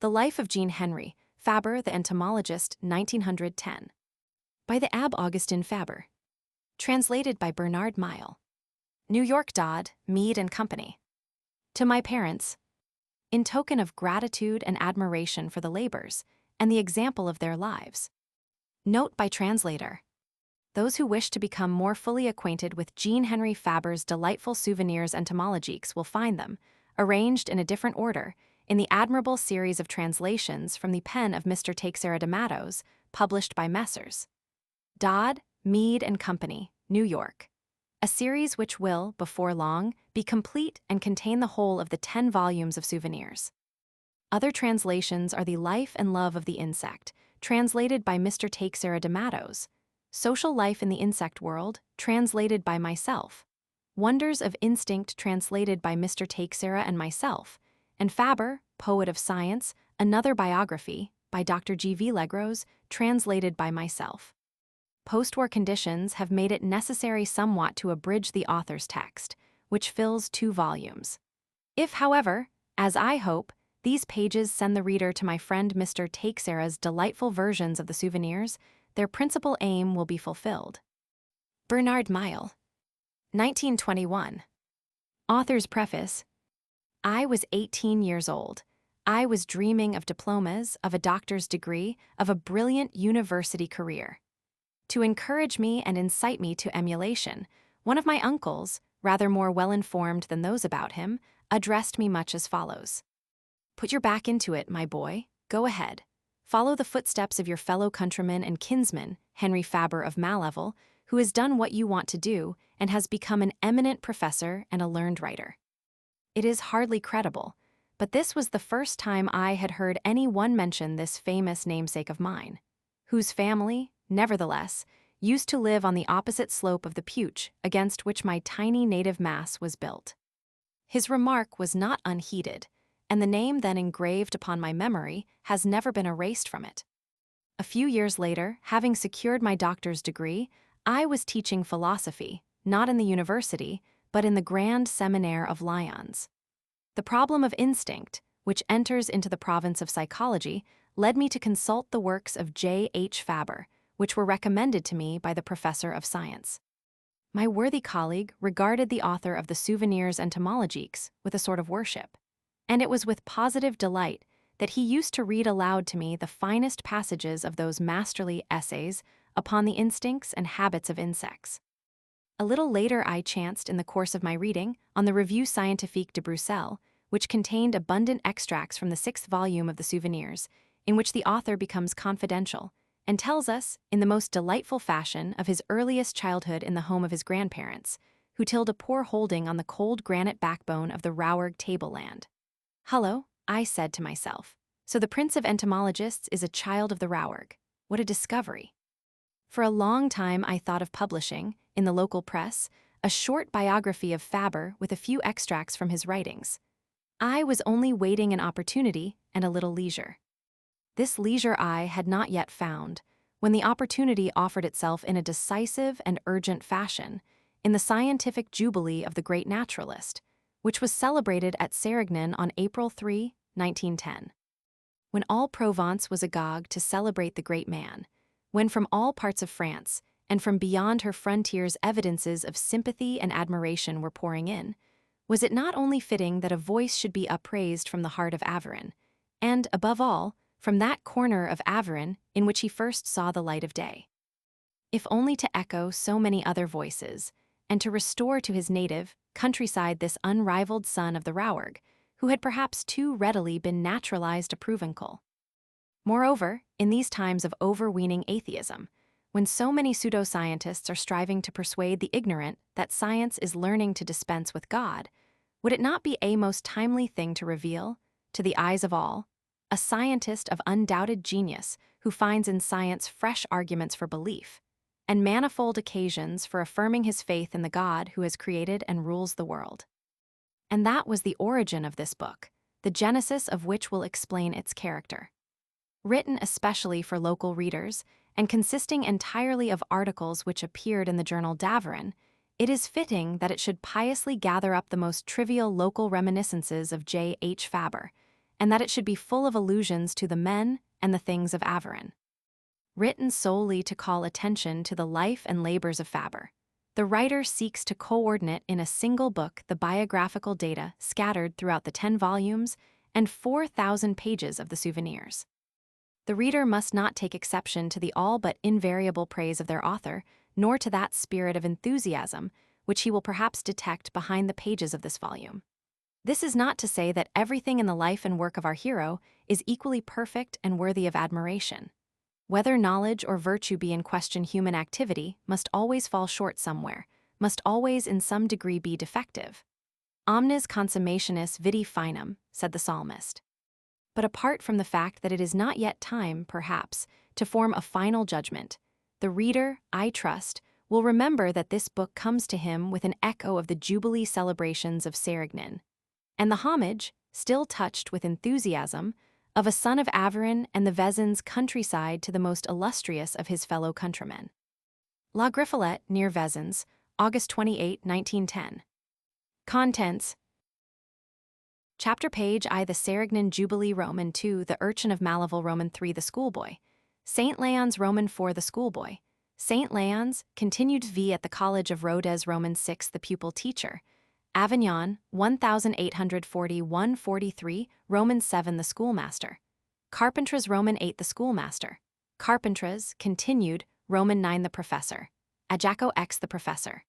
The Life of Jean Henri Fabre, the Entomologist, 1910. By the Abb Augustin Fabre. Translated by Bernard Miles. New York: Dodd, Mead and Company. To my parents, in token of gratitude and admiration for the labors and the example of their lives. Note by translator. Those who wish to become more fully acquainted with Jean Henri Fabre's delightful souvenirs entomologiques will find them, arranged in a different order, in the admirable series of translations from the pen of Mr. Teixeira de Mattos, published by Messrs. Dodd, Mead and Company, New York. A series which will, before long, be complete and contain the whole of the 10 volumes of souvenirs. Other translations are The Life and Love of the Insect, translated by Mr. Teixeira de Mattos, Social Life in the Insect World, translated by myself, Wonders of Instinct, translated by Mr. Teixeira and myself, and Fabre, Poet of Science, Another Biography, by Dr. G.V. Legros, translated by myself. Post-war conditions have made it necessary somewhat to abridge the author's text, which fills 2 volumes. If, however, as I hope, these pages send the reader to my friend Mr. Teixeira's delightful versions of the souvenirs, their principal aim will be fulfilled. Bernard Miles. 1921. Author's preface. I was 18 years old. I was dreaming of diplomas, of a doctor's degree, of a brilliant university career. To encourage me and incite me to emulation, one of my uncles, rather more well-informed than those about him, addressed me much as follows. Put your back into it, my boy. Go ahead. Follow the footsteps of your fellow countryman and kinsman, Henri Fabre of Mallevel, who has done what you want to do and has become an eminent professor and a learned writer. It is hardly credible, but this was the first time I had heard any one mention this famous namesake of mine, whose family, nevertheless, used to live on the opposite slope of the Puch against which my tiny native mass was built. His remark was not unheeded, and the name then engraved upon my memory has never been erased from it. A few years later, having secured my doctor's degree, I was teaching philosophy, not in the university, but in the Grand Seminaire of Lyons. The problem of instinct, which enters into the province of psychology, led me to consult the works of J. H. Fabre, which were recommended to me by the professor of science. My worthy colleague regarded the author of the Souvenirs Entomologiques with a sort of worship, and it was with positive delight that he used to read aloud to me the finest passages of those masterly essays upon the instincts and habits of insects. A little later I chanced in the course of my reading on the Revue Scientifique de Bruxelles, which contained abundant extracts from the 6th volume of the Souvenirs, in which the author becomes confidential and tells us, in the most delightful fashion, of his earliest childhood in the home of his grandparents, who tilled a poor holding on the cold granite backbone of the Rouergue tableland. Hullo, I said to myself, so the Prince of Entomologists is a child of the Rouergue. What a discovery! For a long time I thought of publishing, in the local press, a short biography of Fabre with a few extracts from his writings. I was only waiting an opportunity and a little leisure. This leisure I had not yet found, when the opportunity offered itself in a decisive and urgent fashion, in the scientific jubilee of the great naturalist, which was celebrated at Sérignan on April 3, 1910. When all Provence was agog to celebrate the great man, when from all parts of France, and from beyond her frontiers evidences of sympathy and admiration were pouring in, was it not only fitting that a voice should be upraised from the heart of Aveyron, and, above all, from that corner of Aveyron in which he first saw the light of day? If only to echo so many other voices, and to restore to his native countryside this unrivaled son of the Rouergue, who had perhaps too readily been naturalized a Provençal. Moreover, in these times of overweening atheism, when so many pseudoscientists are striving to persuade the ignorant that science is learning to dispense with God, would it not be a most timely thing to reveal, to the eyes of all, a scientist of undoubted genius who finds in science fresh arguments for belief, and manifold occasions for affirming his faith in the God who has created and rules the world? And that was the origin of this book, the genesis of which will explain its character. Written especially for local readers, and consisting entirely of articles which appeared in the journal d'Aveyron, it is fitting that it should piously gather up the most trivial local reminiscences of J. H. Fabre, and that it should be full of allusions to the men and the things of Aveyron. Written solely to call attention to the life and labors of Fabre, the writer seeks to coordinate in a single book the biographical data scattered throughout the 10 volumes and 4,000 pages of the souvenirs. The reader must not take exception to the all but invariable praise of their author, nor to that spirit of enthusiasm which he will perhaps detect behind the pages of this volume. This is not to say that everything in the life and work of our hero is equally perfect and worthy of admiration. Whether knowledge or virtue be in question, human activity must always fall short somewhere, must always in some degree be defective. Omnis consummationis vidi finum, said the psalmist. But apart from the fact that it is not yet time, perhaps, to form a final judgment, the reader, I trust, will remember that this book comes to him with an echo of the jubilee celebrations of Sérignan, and the homage, still touched with enthusiasm, of a son of Aveyron and the Vezins countryside to the most illustrious of his fellow countrymen. La Griffelette, near Vezins, August 28, 1910. Contents. Chapter page I. The Sérignan Jubilee. Roman 2. The Urchin of Malaval. Roman 3. The Schoolboy. St. Leon's. Roman 4. The Schoolboy. St. Leon's, continued v. At the College of Rodez. Roman 6. The Pupil Teacher. Avignon, 1840-143, Roman 7. The Schoolmaster. Carpentras. Roman 8. The Schoolmaster. Carpentras, continued, Roman 9. The Professor. Ajaco X. The Professor.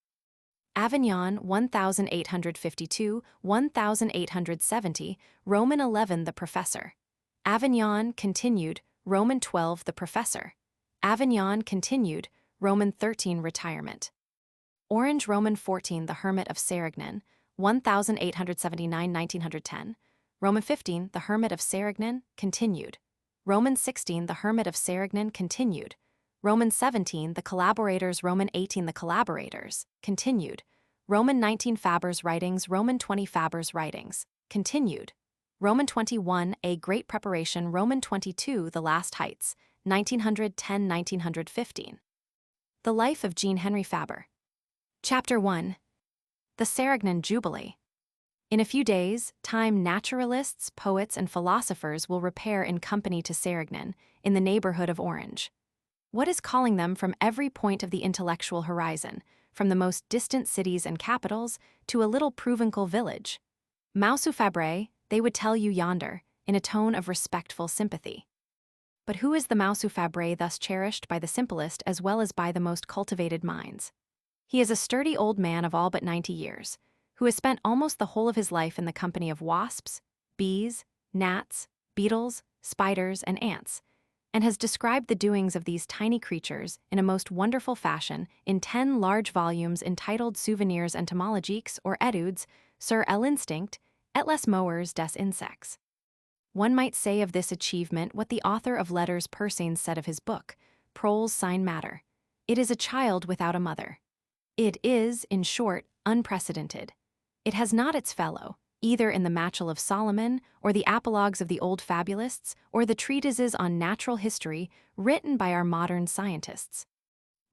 Avignon, 1852-1870, Roman 11. The Professor. Avignon, continued, Roman 12. The Professor. Avignon, continued, Roman 13. Retirement. Orange. Roman 14. The Hermit of Sérignan, 1879-1910. Roman 15. The Hermit of Sérignan, continued. Roman 16. The Hermit of Sérignan, continued. Roman 17. The Collaborators. Roman 18. The Collaborators, continued. Roman 19. Fabre's Writings. Roman 20. Fabre's Writings, continued. Roman 21. A Great Preparation. Roman 22. The Last Heights, 1910-1915. The Life of Jean Henri Fabre. Chapter 1. The Sérignan Jubilee. In a few days' time, naturalists, poets, and philosophers will repair in company to Sérignan, in the neighborhood of Orange. What is calling them from every point of the intellectual horizon, from the most distant cities and capitals to a little provincial village? Monsieur Fabre, they would tell you yonder, in a tone of respectful sympathy. But who is the Monsieur Fabre thus cherished by the simplest as well as by the most cultivated minds? He is a sturdy old man of all but 90 years, who has spent almost the whole of his life in the company of wasps, bees, gnats, beetles, spiders, and ants, and has described the doings of these tiny creatures in a most wonderful fashion in 10 large volumes entitled Souvenirs entomologiques or études sur l'instinct et les mœurs des insectes. One might say of this achievement what the author of Letters Persines said of his book, Proles Sign Matter. It is a child without a mother. It is, in short, unprecedented. It has not its fellow, either in the Matchel of Solomon, or the apologues of the old fabulists, or the treatises on natural history written by our modern scientists.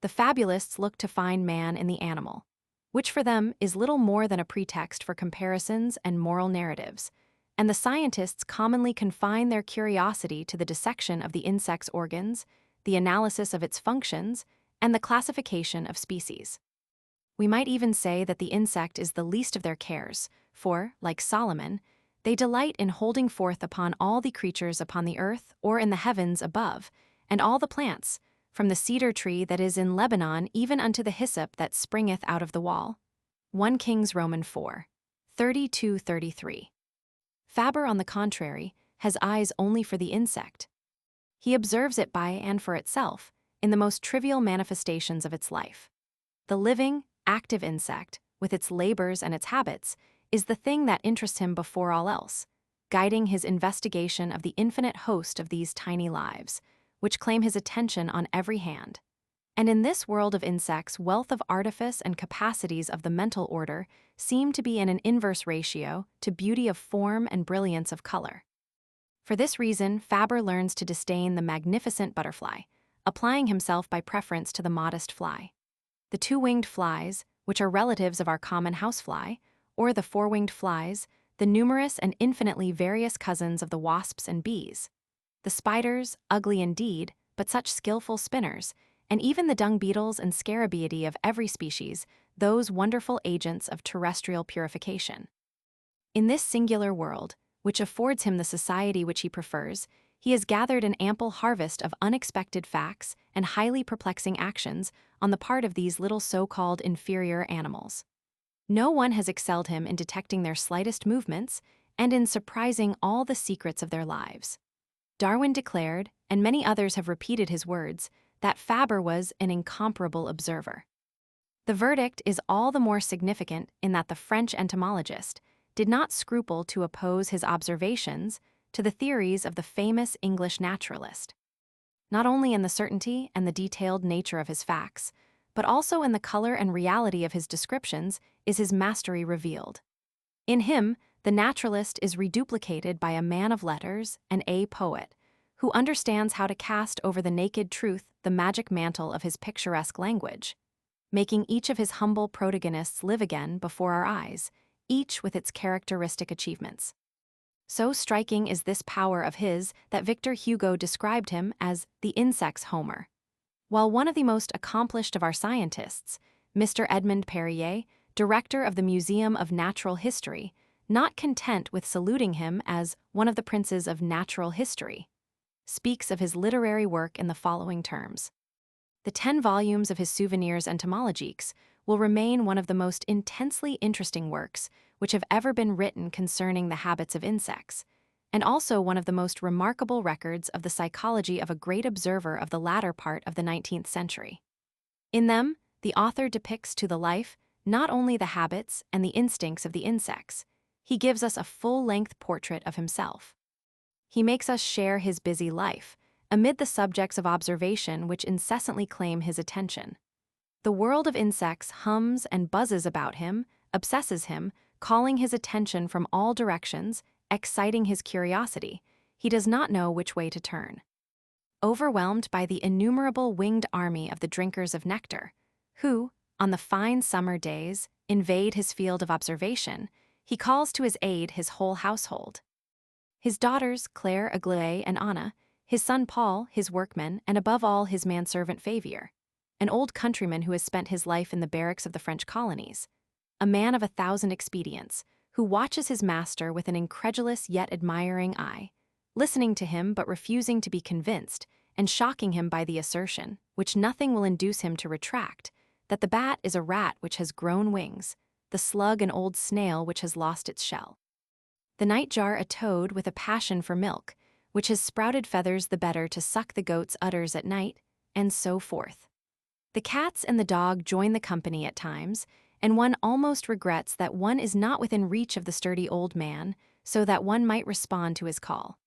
The fabulists look to find man in the animal, which for them is little more than a pretext for comparisons and moral narratives, and the scientists commonly confine their curiosity to the dissection of the insect's organs, the analysis of its functions, and the classification of species. We might even say that the insect is the least of their cares, for, like Solomon, they delight in holding forth upon all the creatures upon the earth or in the heavens above, and all the plants, from the cedar tree that is in Lebanon even unto the hyssop that springeth out of the wall. 1 Kings Roman 4. 32-33. Fabre, on the contrary, has eyes only for the insect. He observes it by and for itself, in the most trivial manifestations of its life. The living, active insect, with its labors and its habits, is the thing that interests him before all else, guiding his investigation of the infinite host of these tiny lives, which claim his attention on every hand. And in this world of insects, wealth of artifice and capacities of the mental order seem to be in an inverse ratio to beauty of form and brilliance of color. For this reason, Fabre learns to disdain the magnificent butterfly, applying himself by preference to the modest fly. The two-winged flies, which are relatives of our common housefly, or the four-winged flies, the numerous and infinitely various cousins of the wasps and bees, the spiders, ugly indeed, but such skillful spinners, and even the dung beetles and scarabaeidae of every species, those wonderful agents of terrestrial purification. In this singular world, which affords him the society which he prefers, he has gathered an ample harvest of unexpected facts and highly perplexing actions on the part of these little so-called inferior animals. No one has excelled him in detecting their slightest movements and in surprising all the secrets of their lives. Darwin declared, and many others have repeated his words, that Fabre was an incomparable observer. The verdict is all the more significant in that the French entomologist did not scruple to oppose his observations to the theories of the famous English naturalist. Not only in the certainty and the detailed nature of his facts, but also in the color and reality of his descriptions is his mastery revealed. In him, the naturalist is reduplicated by a man of letters and a poet, who understands how to cast over the naked truth the magic mantle of his picturesque language, making each of his humble protagonists live again before our eyes, each with its characteristic achievements. So striking is this power of his that Victor Hugo described him as the insect's Homer. While one of the most accomplished of our scientists, Mr. Edmond Perrier, director of the Museum of Natural History, not content with saluting him as one of the princes of natural history, speaks of his literary work in the following terms. The 10 volumes of his Souvenirs entomologiques will remain one of the most intensely interesting works which have ever been written concerning the habits of insects, and also one of the most remarkable records of the psychology of a great observer of the latter part of the 19th century. In them, the author depicts to the life not only the habits and the instincts of the insects, he gives us a full-length portrait of himself. He makes us share his busy life, amid the subjects of observation which incessantly claim his attention. The world of insects hums and buzzes about him, obsesses him, calling his attention from all directions, exciting his curiosity. He does not know which way to turn. Overwhelmed by the innumerable winged army of the drinkers of nectar, who, on the fine summer days, invade his field of observation, he calls to his aid his whole household. His daughters, Claire, Aglaé, and Anna, his son Paul, his workman, and above all his manservant Favier, an old countryman who has spent his life in the barracks of the French colonies, a man of 1,000 expedients, who watches his master with an incredulous yet admiring eye, listening to him but refusing to be convinced, and shocking him by the assertion, which nothing will induce him to retract, that the bat is a rat which has grown wings, the slug an old snail which has lost its shell, the nightjar a toad with a passion for milk, which has sprouted feathers the better to suck the goat's udders at night, and so forth. The cats and the dog join the company at times, and one almost regrets that one is not within reach of the sturdy old man, so that one might respond to his call.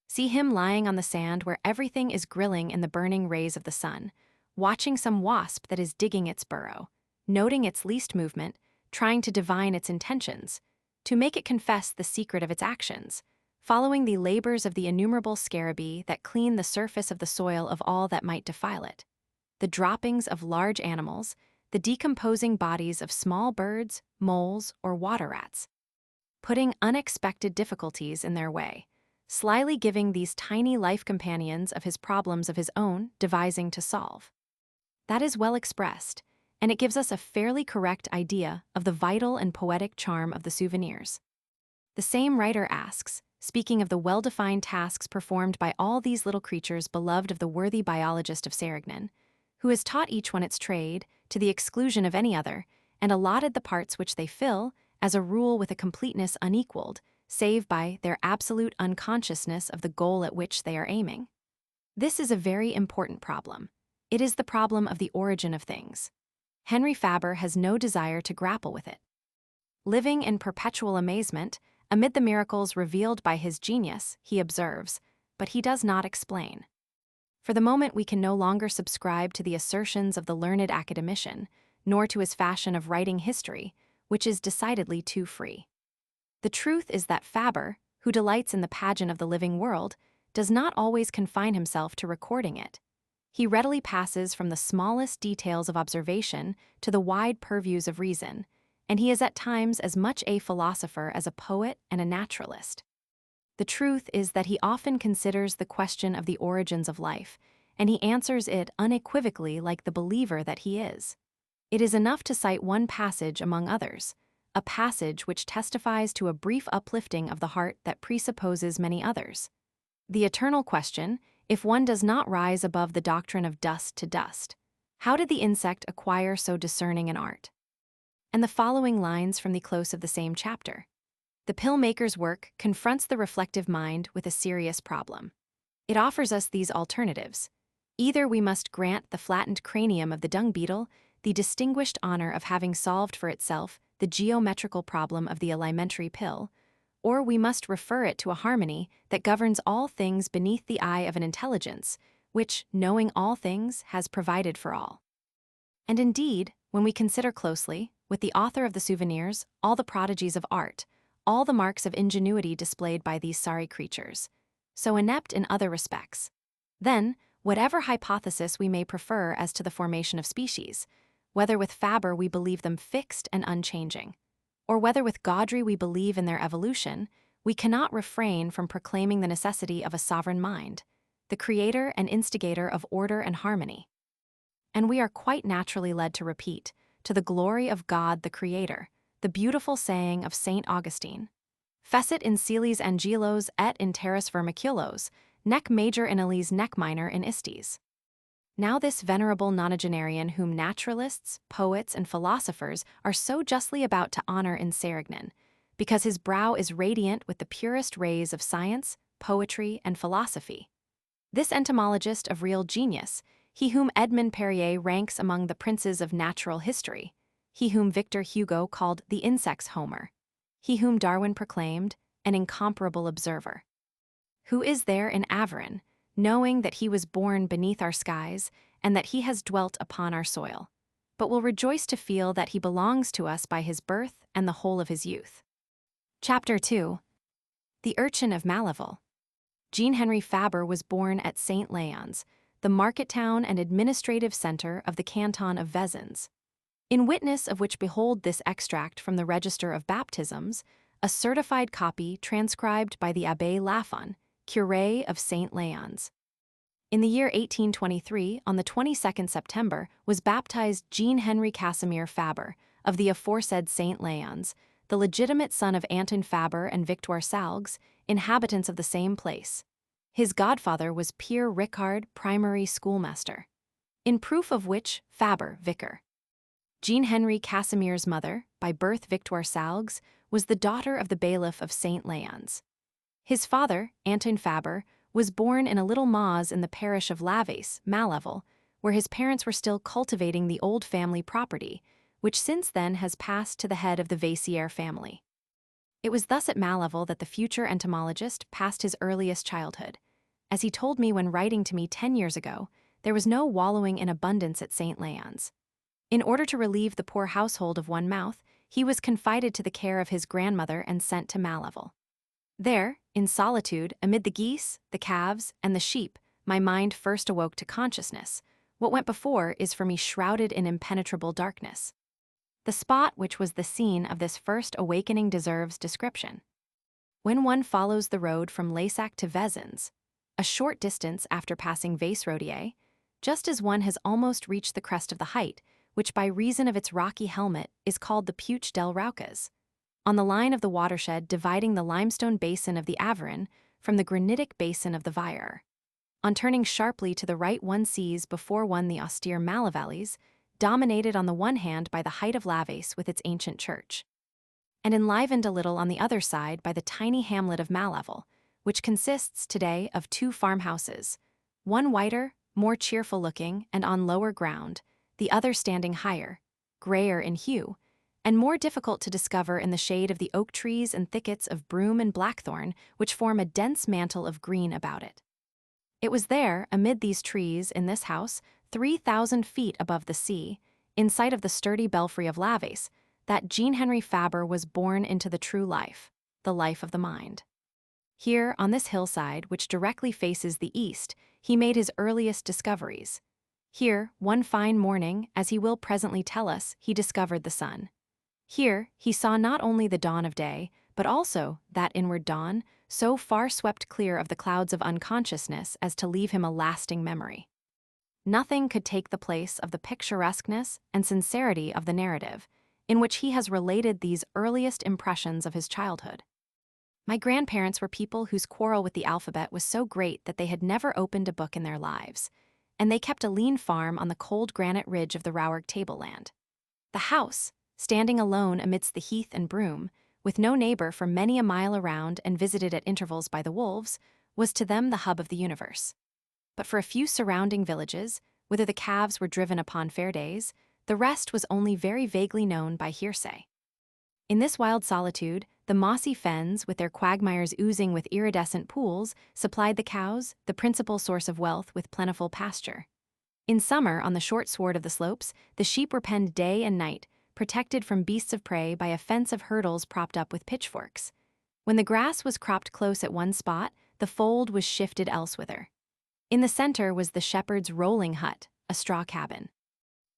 See him lying on the sand where everything is grilling in the burning rays of the sun, watching some wasp that is digging its burrow, noting its least movement, trying to divine its intentions, to make it confess the secret of its actions, following the labors of the innumerable scarabaei that clean the surface of the soil of all that might defile it, the droppings of large animals, the decomposing bodies of small birds, moles, or water rats, putting unexpected difficulties in their way, slyly giving these tiny life companions of his problems of his own devising to solve. That is well expressed, and it gives us a fairly correct idea of the vital and poetic charm of the Souvenirs. The same writer asks, speaking of the well-defined tasks performed by all these little creatures beloved of the worthy biologist of Sérignan, who has taught each one its trade, to the exclusion of any other, and allotted the parts which they fill, as a rule with a completeness unequaled, save by their absolute unconsciousness of the goal at which they are aiming. This is a very important problem. It is the problem of the origin of things. Henri Fabre has no desire to grapple with it. Living in perpetual amazement, amid the miracles revealed by his genius, he observes, but he does not explain. For the moment we can no longer subscribe to the assertions of the learned academician, nor to his fashion of writing history, which is decidedly too free. The truth is that Fabre, who delights in the pageant of the living world, does not always confine himself to recording it. He readily passes from the smallest details of observation to the wide purviews of reason, and he is at times as much a philosopher as a poet and a naturalist. The truth is that he often considers the question of the origins of life, and he answers it unequivocally like the believer that he is. It is enough to cite one passage among others, a passage which testifies to a brief uplifting of the heart that presupposes many others. The eternal question, if one does not rise above the doctrine of dust to dust, how did the insect acquire so discerning an art? And the following lines from the close of the same chapter. The pill maker's work confronts the reflective mind with a serious problem. It offers us these alternatives. Either we must grant the flattened cranium of the dung beetle the distinguished honor of having solved for itself the geometrical problem of the alimentary pill, or we must refer it to a harmony that governs all things beneath the eye of an intelligence, which, knowing all things, has provided for all. And indeed, when we consider closely, with the author of the Souvenirs, all the prodigies of art, all the marks of ingenuity displayed by these sorry creatures, so inept in other respects, then, whatever hypothesis we may prefer as to the formation of species, whether with Fabre we believe them fixed and unchanging, or whether with Gaudry we believe in their evolution, we cannot refrain from proclaiming the necessity of a sovereign mind, the creator and instigator of order and harmony. And we are quite naturally led to repeat, to the glory of God the Creator, the beautiful saying of Saint Augustine, Fecit in celis angelos et in terris vermiculos, nec major in elis nec minor in istis. Now this venerable nonagenarian whom naturalists, poets, and philosophers are so justly about to honor in Serignan, because his brow is radiant with the purest rays of science, poetry, and philosophy. This entomologist of real genius, he whom Edmond Perrier ranks among the princes of natural history, he whom Victor Hugo called the insect's Homer, he whom Darwin proclaimed an incomparable observer. Who is there in Aveyron, knowing that he was born beneath our skies and that he has dwelt upon our soil, but will rejoice to feel that he belongs to us by his birth and the whole of his youth. Chapter 2. The Urchin of Malaval. Jean Henri Fabre was born at Saint Leons, the market town and administrative center of the canton of Vezins. In witness of which behold this extract from the Register of Baptisms, a certified copy transcribed by the Abbé Lafon, curé of Saint Leons. In the year 1823, on the 22nd September, was baptized Jean Henri Casimir Fabre, of the aforesaid Saint Leons, the legitimate son of Anton Fabre and Victoire Salgues, inhabitants of the same place. His godfather was Pierre Ricard, primary schoolmaster. In proof of which, Fabre, vicar. Jean Henri Casimir's mother, by birth Victoire Salgues, was the daughter of the bailiff of Saint Leons. His father, Anton Fabre, was born in a little mause in the parish of Laves, Malaval, where his parents were still cultivating the old family property, which since then has passed to the head of the Vayssière family. It was thus at Malaval that the future entomologist passed his earliest childhood. As he told me when writing to me 10 years ago, there was no wallowing in abundance at St. Leons. In order to relieve the poor household of one mouth, he was confided to the care of his grandmother and sent to Malaval. There, in solitude, amid the geese, the calves, and the sheep, my mind first awoke to consciousness. What went before is for me shrouded in impenetrable darkness. The spot which was the scene of this first awakening deserves description. When one follows the road from Laysac to Vezins, a short distance after passing Vaisse-Rodier, just as one has almost reached the crest of the height, which by reason of its rocky helmet is called the Puig del Rauques, on the line of the watershed dividing the limestone basin of the Aveyron from the granitic basin of the Vire. On turning sharply to the right one sees before one the austere Malavalleys, dominated on the one hand by the height of Laves with its ancient church, and enlivened a little on the other side by the tiny hamlet of Malaval, which consists today of 2 farmhouses, one whiter, more cheerful-looking and on lower ground, the other standing higher, grayer in hue, and more difficult to discover in the shade of the oak trees and thickets of broom and blackthorn which form a dense mantle of green about it. It was there, amid these trees, in this house, 3,000 feet above the sea, in sight of the sturdy belfry of Laves, that Jean Henri Fabre was born into the true life, the life of the mind. Here, on this hillside, which directly faces the east, he made his earliest discoveries. Here, one fine morning, as he will presently tell us, he discovered the sun. Here, he saw not only the dawn of day, but also that inward dawn, so far swept clear of the clouds of unconsciousness as to leave him a lasting memory. Nothing could take the place of the picturesqueness and sincerity of the narrative, in which he has related these earliest impressions of his childhood. My grandparents were people whose quarrel with the alphabet was so great that they had never opened a book in their lives, and they kept a lean farm on the cold granite ridge of the Rouergue tableland. The house, standing alone amidst the heath and broom, with no neighbor for many a mile around and visited at intervals by the wolves, was to them the hub of the universe. But for a few surrounding villages, whither the calves were driven upon fair days, the rest was only very vaguely known by hearsay. In this wild solitude, the mossy fens, with their quagmires oozing with iridescent pools, supplied the cows, the principal source of wealth, with plentiful pasture. In summer, on the short sward of the slopes, the sheep were penned day and night, protected from beasts of prey by a fence of hurdles propped up with pitchforks. When the grass was cropped close at one spot, the fold was shifted elsewhither. In the center was the shepherd's rolling hut, a straw cabin.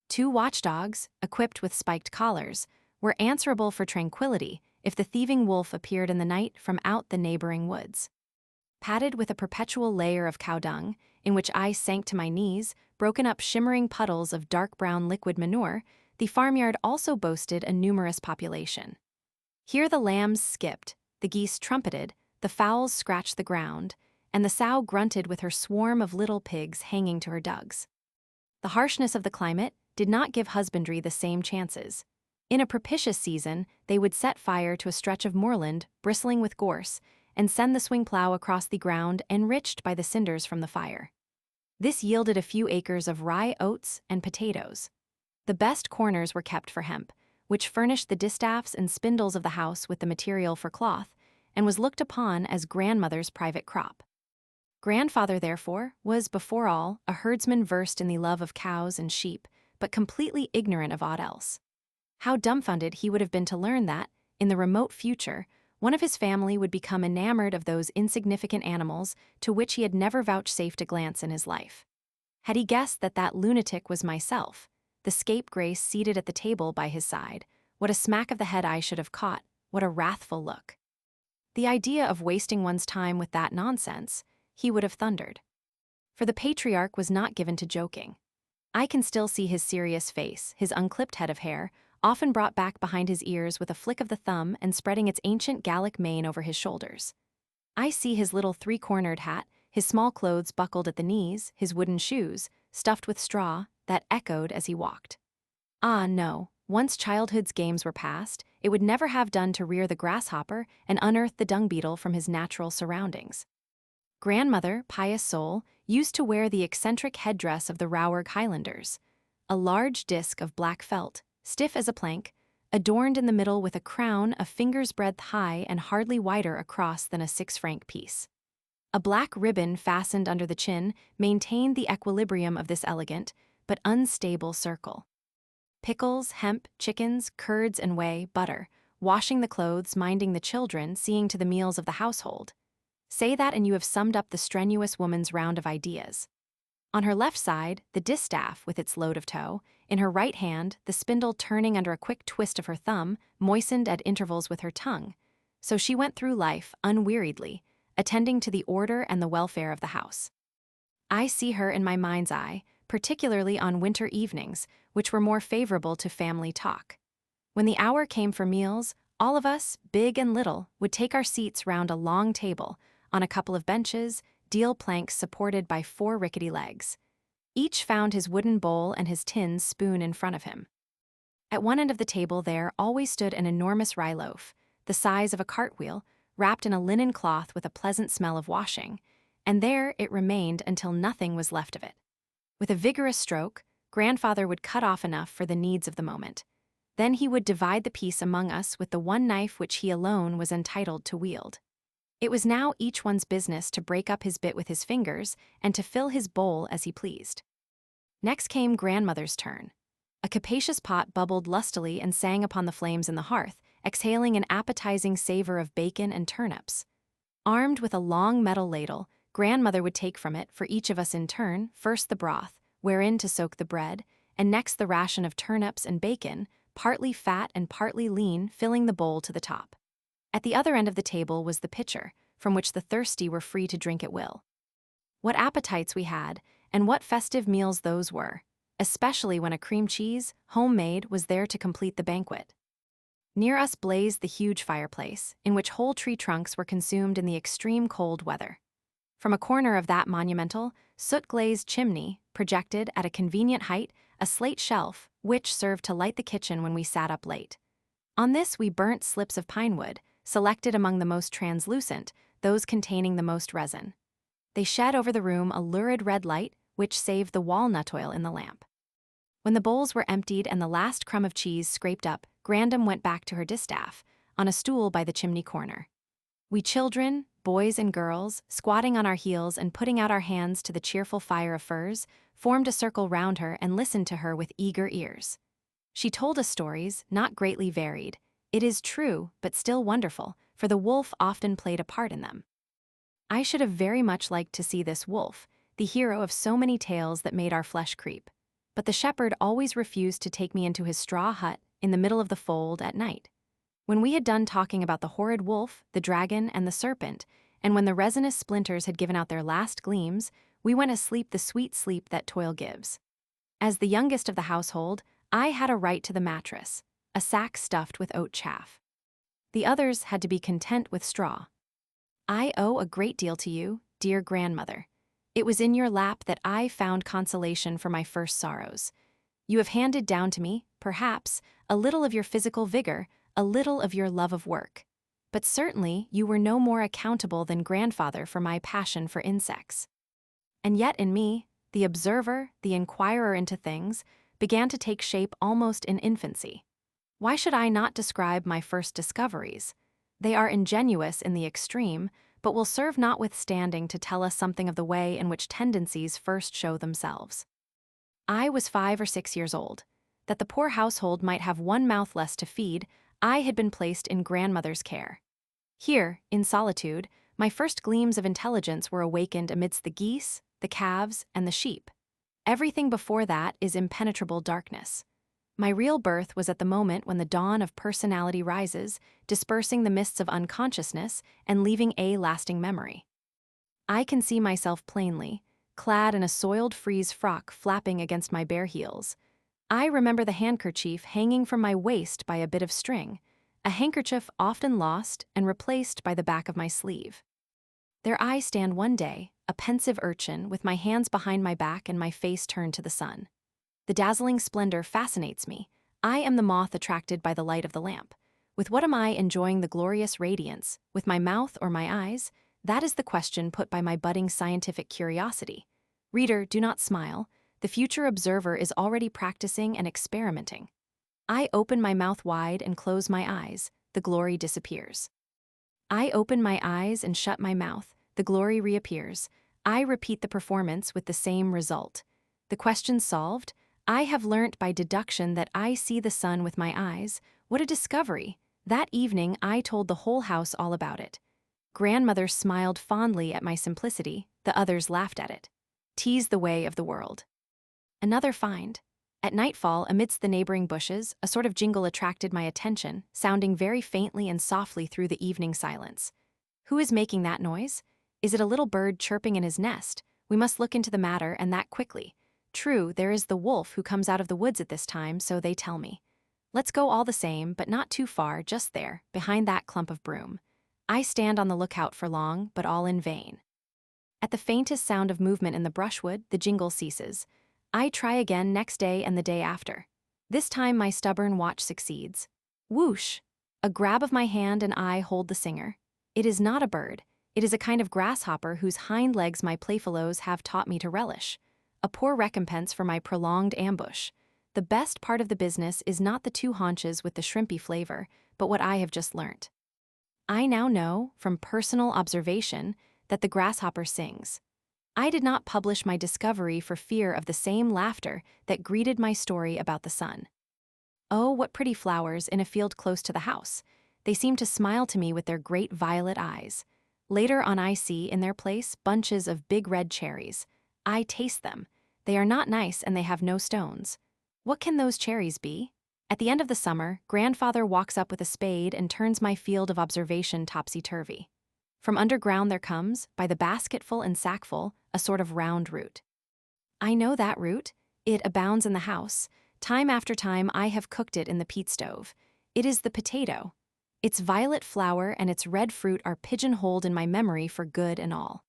2 watchdogs, equipped with spiked collars, were answerable for tranquility if the thieving wolf appeared in the night from out the neighboring woods. Padded with a perpetual layer of cow dung, in which I sank to my knees, broken up shimmering puddles of dark brown liquid manure, the farmyard also boasted a numerous population. Here the lambs skipped, the geese trumpeted, the fowls scratched the ground, and the sow grunted with her swarm of little pigs hanging to her dugs. The harshness of the climate did not give husbandry the same chances. In a propitious season, they would set fire to a stretch of moorland bristling with gorse and send the swing plow across the ground enriched by the cinders from the fire. This yielded a few acres of rye oats and potatoes. The best corners were kept for hemp, which furnished the distaffs and spindles of the house with the material for cloth, and was looked upon as grandmother's private crop. Grandfather, therefore, was before all a herdsman versed in the love of cows and sheep, but completely ignorant of aught else. How dumbfounded he would have been to learn that, in the remote future, one of his family would become enamored of those insignificant animals to which he had never vouchsafed a glance in his life. Had he guessed that that lunatic was myself, the scapegrace seated at the table by his side, what a smack of the head I should have caught, what a wrathful look. The idea of wasting one's time with that nonsense, he would have thundered. For the patriarch was not given to joking. I can still see his serious face, his unclipped head of hair, often brought back behind his ears with a flick of the thumb and spreading its ancient Gallic mane over his shoulders. I see his little 3-cornered hat, his small clothes buckled at the knees, his wooden shoes, stuffed with straw, that echoed as he walked. Ah, no, once childhood's games were past, it would never have done to rear the grasshopper and unearth the dung beetle from his natural surroundings. Grandmother, pious soul, used to wear the eccentric headdress of the Rouergue Highlanders, a large disc of black felt, stiff as a plank, adorned in the middle with a crown a finger's breadth high and hardly wider across than a 6-franc piece. A black ribbon fastened under the chin maintained the equilibrium of this elegant, but unstable circle. Pickles, hemp, chickens, curds and whey, butter, washing the clothes, minding the children, seeing to the meals of the household. Say that and you have summed up the strenuous woman's round of ideas. On her left side, the distaff with its load of tow, in her right hand, the spindle turning under a quick twist of her thumb, moistened at intervals with her tongue. So she went through life, unweariedly, attending to the order and the welfare of the house. I see her in my mind's eye, particularly on winter evenings, which were more favorable to family talk. When the hour came for meals, all of us, big and little, would take our seats round a long table, on a couple of benches, deal planks supported by 4 rickety legs. Each found his wooden bowl and his tin spoon in front of him. At one end of the table there always stood an enormous rye loaf, the size of a cartwheel, wrapped in a linen cloth with a pleasant smell of washing, and there it remained until nothing was left of it. With a vigorous stroke, grandfather would cut off enough for the needs of the moment. Then he would divide the piece among us with the one knife which he alone was entitled to wield. It was now each one's business to break up his bit with his fingers and to fill his bowl as he pleased. Next came grandmother's turn. A capacious pot bubbled lustily and sang upon the flames in the hearth, exhaling an appetizing savor of bacon and turnips. Armed with a long metal ladle, grandmother would take from it, for each of us in turn, first the broth, wherein to soak the bread, and next the ration of turnips and bacon, partly fat and partly lean, filling the bowl to the top. At the other end of the table was the pitcher, from which the thirsty were free to drink at will. What appetites we had, and what festive meals those were, especially when a cream cheese, homemade, was there to complete the banquet. Near us blazed the huge fireplace, in which whole tree trunks were consumed in the extreme cold weather. From a corner of that monumental, soot-glazed chimney projected, at a convenient height, a slate shelf, which served to light the kitchen when we sat up late. On this we burnt slips of pine wood, selected among the most translucent, those containing the most resin. They shed over the room a lurid red light, which saved the walnut oil in the lamp. When the bowls were emptied and the last crumb of cheese scraped up, Grandam went back to her distaff, on a stool by the chimney corner. We children, boys and girls, squatting on our heels and putting out our hands to the cheerful fire of furs, formed a circle round her and listened to her with eager ears. She told us stories, not greatly varied, it is true, but still wonderful, for the wolf often played a part in them. I should have very much liked to see this wolf, the hero of so many tales that made our flesh creep. But the shepherd always refused to take me into his straw hut in the middle of the fold at night. When we had done talking about the horrid wolf, the dragon, and the serpent, and when the resinous splinters had given out their last gleams, we went asleep the sweet sleep that toil gives. As the youngest of the household, I had a right to the mattress, a sack stuffed with oat chaff. The others had to be content with straw. I owe a great deal to you, dear grandmother. It was in your lap that I found consolation for my first sorrows. You have handed down to me, perhaps, a little of your physical vigor, a little of your love of work. But certainly you were no more accountable than grandfather for my passion for insects. And yet in me, the observer, the inquirer into things, began to take shape almost in infancy. Why should I not describe my first discoveries? They are ingenuous in the extreme, but will serve notwithstanding to tell us something of the way in which tendencies first show themselves. I was 5 or 6 years old. That the poor household might have one mouth less to feed, I had been placed in grandmother's care. Here, in solitude, my first gleams of intelligence were awakened amidst the geese, the calves, and the sheep. Everything before that is impenetrable darkness. My real birth was at the moment when the dawn of personality rises, dispersing the mists of unconsciousness and leaving a lasting memory. I can see myself plainly, clad in a soiled frieze frock flapping against my bare heels. I remember the handkerchief hanging from my waist by a bit of string, a handkerchief often lost and replaced by the back of my sleeve. There I stand one day, a pensive urchin, with my hands behind my back and my face turned to the sun. The dazzling splendor fascinates me. I am the moth attracted by the light of the lamp. With what am I enjoying the glorious radiance? With my mouth or my eyes? That is the question put by my budding scientific curiosity. Reader, do not smile. The future observer is already practicing and experimenting. I open my mouth wide and close my eyes. The glory disappears. I open my eyes and shut my mouth. The glory reappears. I repeat the performance with the same result. The question solved, I have learnt by deduction that I see the sun with my eyes. What a discovery! That evening I told the whole house all about it. Grandmother smiled fondly at my simplicity, the others laughed at it. 'Tis the way of the world. Another find. At nightfall, amidst the neighboring bushes, a sort of jingle attracted my attention, sounding very faintly and softly through the evening silence. Who is making that noise? Is it a little bird chirping in his nest? We must look into the matter, and that quickly. True, there is the wolf who comes out of the woods at this time, so they tell me. Let's go all the same, but not too far, just there, behind that clump of broom. I stand on the lookout for long, but all in vain. At the faintest sound of movement in the brushwood, the jingle ceases. I try again next day and the day after. This time my stubborn watch succeeds. Whoosh! A grab of my hand and I hold the singer. It is not a bird. It is a kind of grasshopper whose hind legs my playfellows have taught me to relish. A poor recompense for my prolonged ambush. The best part of the business is not the 2 haunches with the shrimpy flavor, but what I have just learnt. I now know, from personal observation, that the grasshopper sings. I did not publish my discovery for fear of the same laughter that greeted my story about the sun. Oh, what pretty flowers in a field close to the house. They seem to smile to me with their great violet eyes. Later on I see, in their place, bunches of big red cherries. I taste them. They are not nice and they have no stones. What can those cherries be? At the end of the summer, grandfather walks up with a spade and turns my field of observation topsy-turvy. From underground there comes, by the basketful and sackful, a sort of round root. I know that root. It abounds in the house. Time after time I have cooked it in the peat stove. It is the potato. Its violet flower and its red fruit are pigeonholed in my memory for good and all.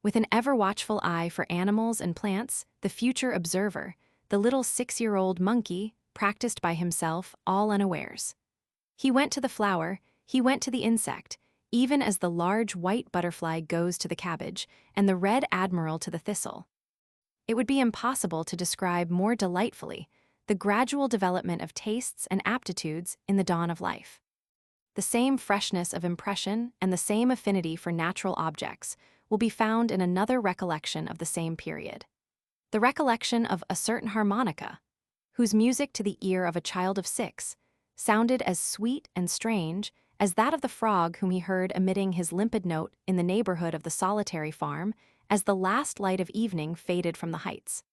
With an ever-watchful eye for animals and plants, the future observer, the little 6-year-old monkey, practiced by himself, all unawares. He went to the flower, he went to the insect, even as the large white butterfly goes to the cabbage, and the red admiral to the thistle. It would be impossible to describe more delightfully the gradual development of tastes and aptitudes in the dawn of life. The same freshness of impression and the same affinity for natural objects will be found in another recollection of the same period. The recollection of a certain harmonica, whose music to the ear of a child of 6 sounded as sweet and strange as that of the frog whom he heard emitting his limpid note in the neighborhood of the solitary farm as the last light of evening faded from the heights.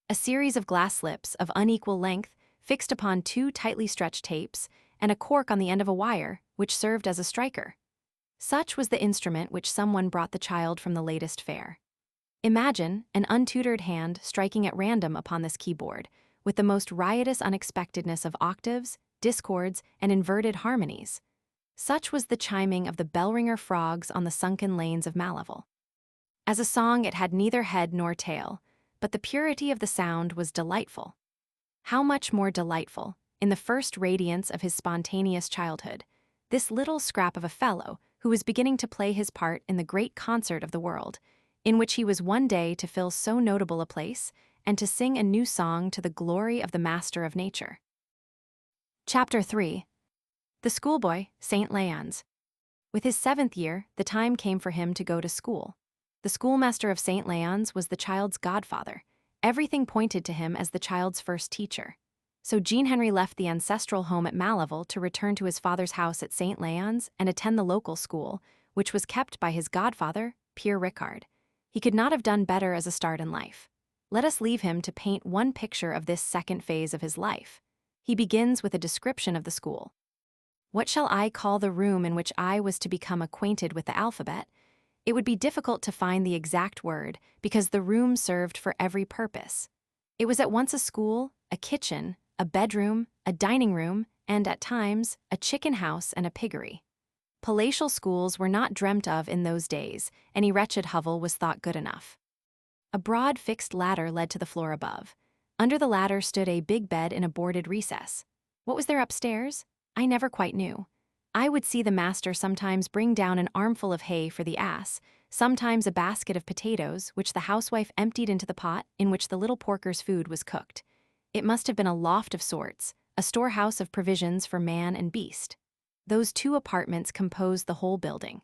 A series of glass slips of unequal length fixed upon 2 tightly stretched tapes and a cork on the end of a wire, which served as a striker. Such was the instrument which someone brought the child from the latest fair. Imagine an untutored hand striking at random upon this keyboard, with the most riotous unexpectedness of octaves, discords, and inverted harmonies. Such was the chiming of the bell-ringer frogs on the sunken lanes of Malaval. As a song it had neither head nor tail, but the purity of the sound was delightful. How much more delightful, in the first radiance of his spontaneous childhood, this little scrap of a fellow who was beginning to play his part in the great concert of the world, in which he was one day to fill so notable a place and to sing a new song to the glory of the master of nature. Chapter 3. The schoolboy, Saint Leons. With his 7th year, the time came for him to go to school. The schoolmaster of Saint Leons was the child's godfather. Everything pointed to him as the child's first teacher. So Jean Henri left the ancestral home at Malaval to return to his father's house at Saint Leons and attend the local school, which was kept by his godfather, Pierre Ricard. He could not have done better as a start in life. Let us leave him to paint one picture of this second phase of his life. He begins with a description of the school. What shall I call the room in which I was to become acquainted with the alphabet? It would be difficult to find the exact word because the room served for every purpose. It was at once a school, a kitchen, a bedroom, a dining room, and, at times, a chicken house and a piggery. Palatial schools were not dreamt of in those days. Any wretched hovel was thought good enough. A broad fixed ladder led to the floor above. Under the ladder stood a big bed in a boarded recess. What was there upstairs? I never quite knew. I would see the master sometimes bring down an armful of hay for the ass, sometimes a basket of potatoes, which the housewife emptied into the pot in which the little porker's food was cooked. It must have been a loft of sorts, a storehouse of provisions for man and beast. Those 2 apartments composed the whole building.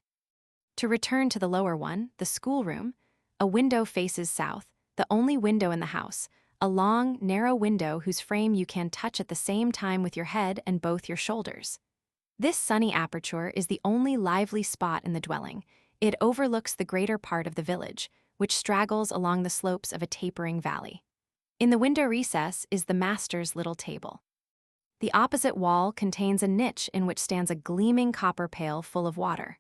To return to the lower one, the schoolroom, a window faces south, the only window in the house, a long, narrow window whose frame you can touch at the same time with your head and both your shoulders. This sunny aperture is the only lively spot in the dwelling. It overlooks the greater part of the village, which straggles along the slopes of a tapering valley. In the window recess is the master's little table. The opposite wall contains a niche in which stands a gleaming copper pail full of water.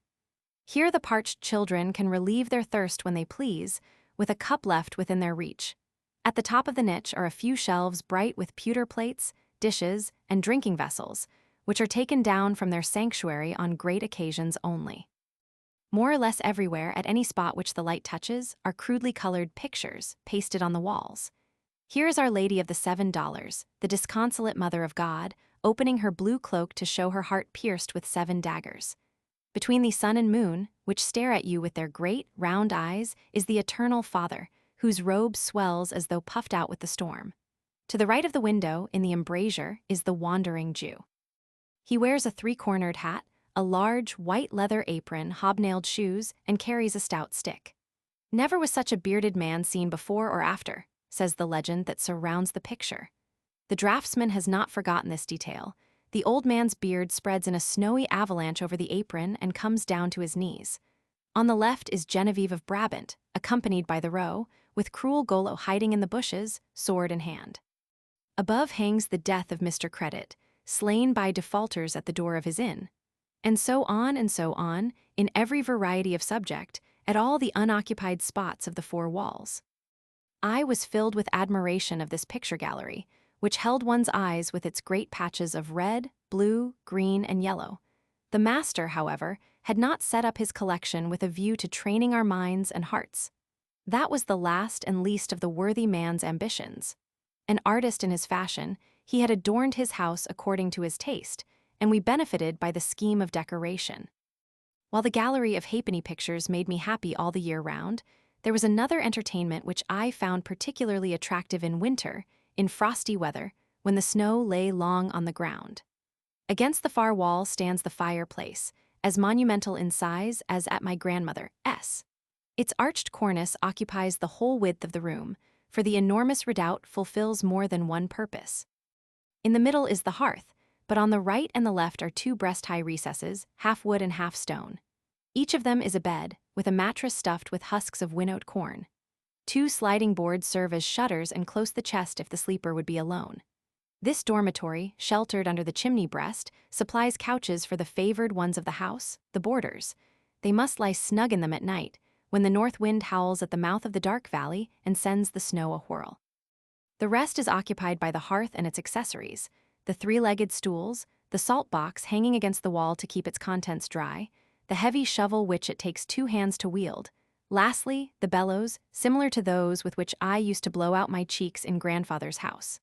Here the parched children can relieve their thirst when they please, with a cup left within their reach. At the top of the niche are a few shelves bright with pewter plates, dishes, and drinking vessels, which are taken down from their sanctuary on great occasions only. More or less everywhere, at any spot which the light touches, are crudely colored pictures pasted on the walls. Here is Our Lady of the $7, the disconsolate Mother of God, opening her blue cloak to show her heart pierced with 7 daggers. Between the sun and moon, which stare at you with their great, round eyes, is the Eternal Father, whose robe swells as though puffed out with the storm. To the right of the window, in the embrasure, is the Wandering Jew. He wears a 3-cornered hat, a large, white leather apron, hobnailed shoes, and carries a stout stick. Never was such a bearded man seen before or after, says the legend that surrounds the picture. The draftsman has not forgotten this detail. The old man's beard spreads in a snowy avalanche over the apron and comes down to his knees. On the left is Genevieve of Brabant, accompanied by the roe, with cruel Golo hiding in the bushes, sword in hand. Above hangs the death of Mr. Credit, slain by defaulters at the door of his inn. And so on, in every variety of subject, at all the unoccupied spots of the four walls. I was filled with admiration of this picture gallery, which held one's eyes with its great patches of red, blue, green, and yellow. The master, however, had not set up his collection with a view to training our minds and hearts. That was the last and least of the worthy man's ambitions. An artist in his fashion, he had adorned his house according to his taste, and we benefited by the scheme of decoration. While the gallery of halfpenny pictures made me happy all the year round, there was another entertainment which I found particularly attractive in winter, in frosty weather, when the snow lay long on the ground. Against the far wall stands the fireplace, as monumental in size as at my grandmother's. Its arched cornice occupies the whole width of the room, for the enormous redoubt fulfills more than one purpose. In the middle is the hearth, but on the right and the left are two breast-high recesses, half wood and half stone. Each of them is a bed, with a mattress stuffed with husks of winnowed corn. Two sliding boards serve as shutters and close the chest if the sleeper would be alone. This dormitory, sheltered under the chimney breast, supplies couches for the favored ones of the house, the boarders. They must lie snug in them at night, when the north wind howls at the mouth of the dark valley and sends the snow a-whirl. The rest is occupied by the hearth and its accessories, the three-legged stools, the salt box hanging against the wall to keep its contents dry, the heavy shovel which it takes 2 hands to wield, lastly, the bellows, similar to those with which I used to blow out my cheeks in grandfather's house.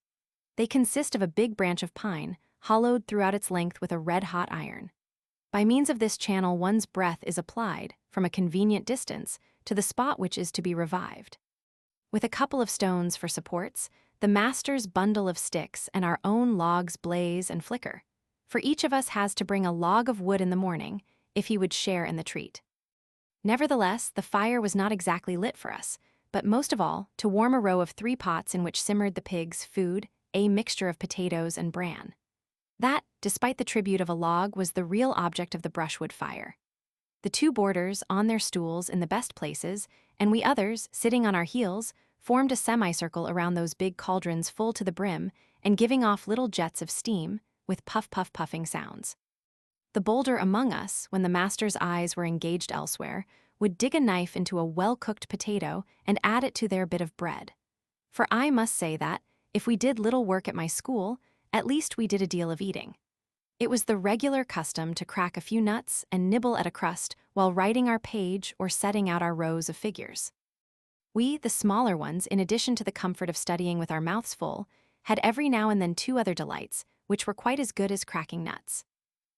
They consist of a big branch of pine, hollowed throughout its length with a red-hot iron. By means of this channel one's breath is applied, from a convenient distance, to the spot which is to be revived. With a couple of stones for supports, the master's bundle of sticks and our own logs blaze and flicker, for each of us has to bring a log of wood in the morning, if he would share in the treat. Nevertheless, the fire was not exactly lit for us, but most of all, to warm a row of 3 pots in which simmered the pigs' food, a mixture of potatoes and bran. That, despite the tribute of a log, was the real object of the brushwood fire. The 2 boarders, on their stools in the best places, and we others, sitting on our heels, formed a semicircle around those big cauldrons full to the brim and giving off little jets of steam, with puffing sounds. The bolder among us, when the master's eyes were engaged elsewhere, would dig a knife into a well-cooked potato and add it to their bit of bread. For I must say that, if we did little work at my school, at least we did a deal of eating. It was the regular custom to crack a few nuts and nibble at a crust while writing our page or setting out our rows of figures. We, the smaller ones, in addition to the comfort of studying with our mouths full, had every now and then 2 other delights, which were quite as good as cracking nuts.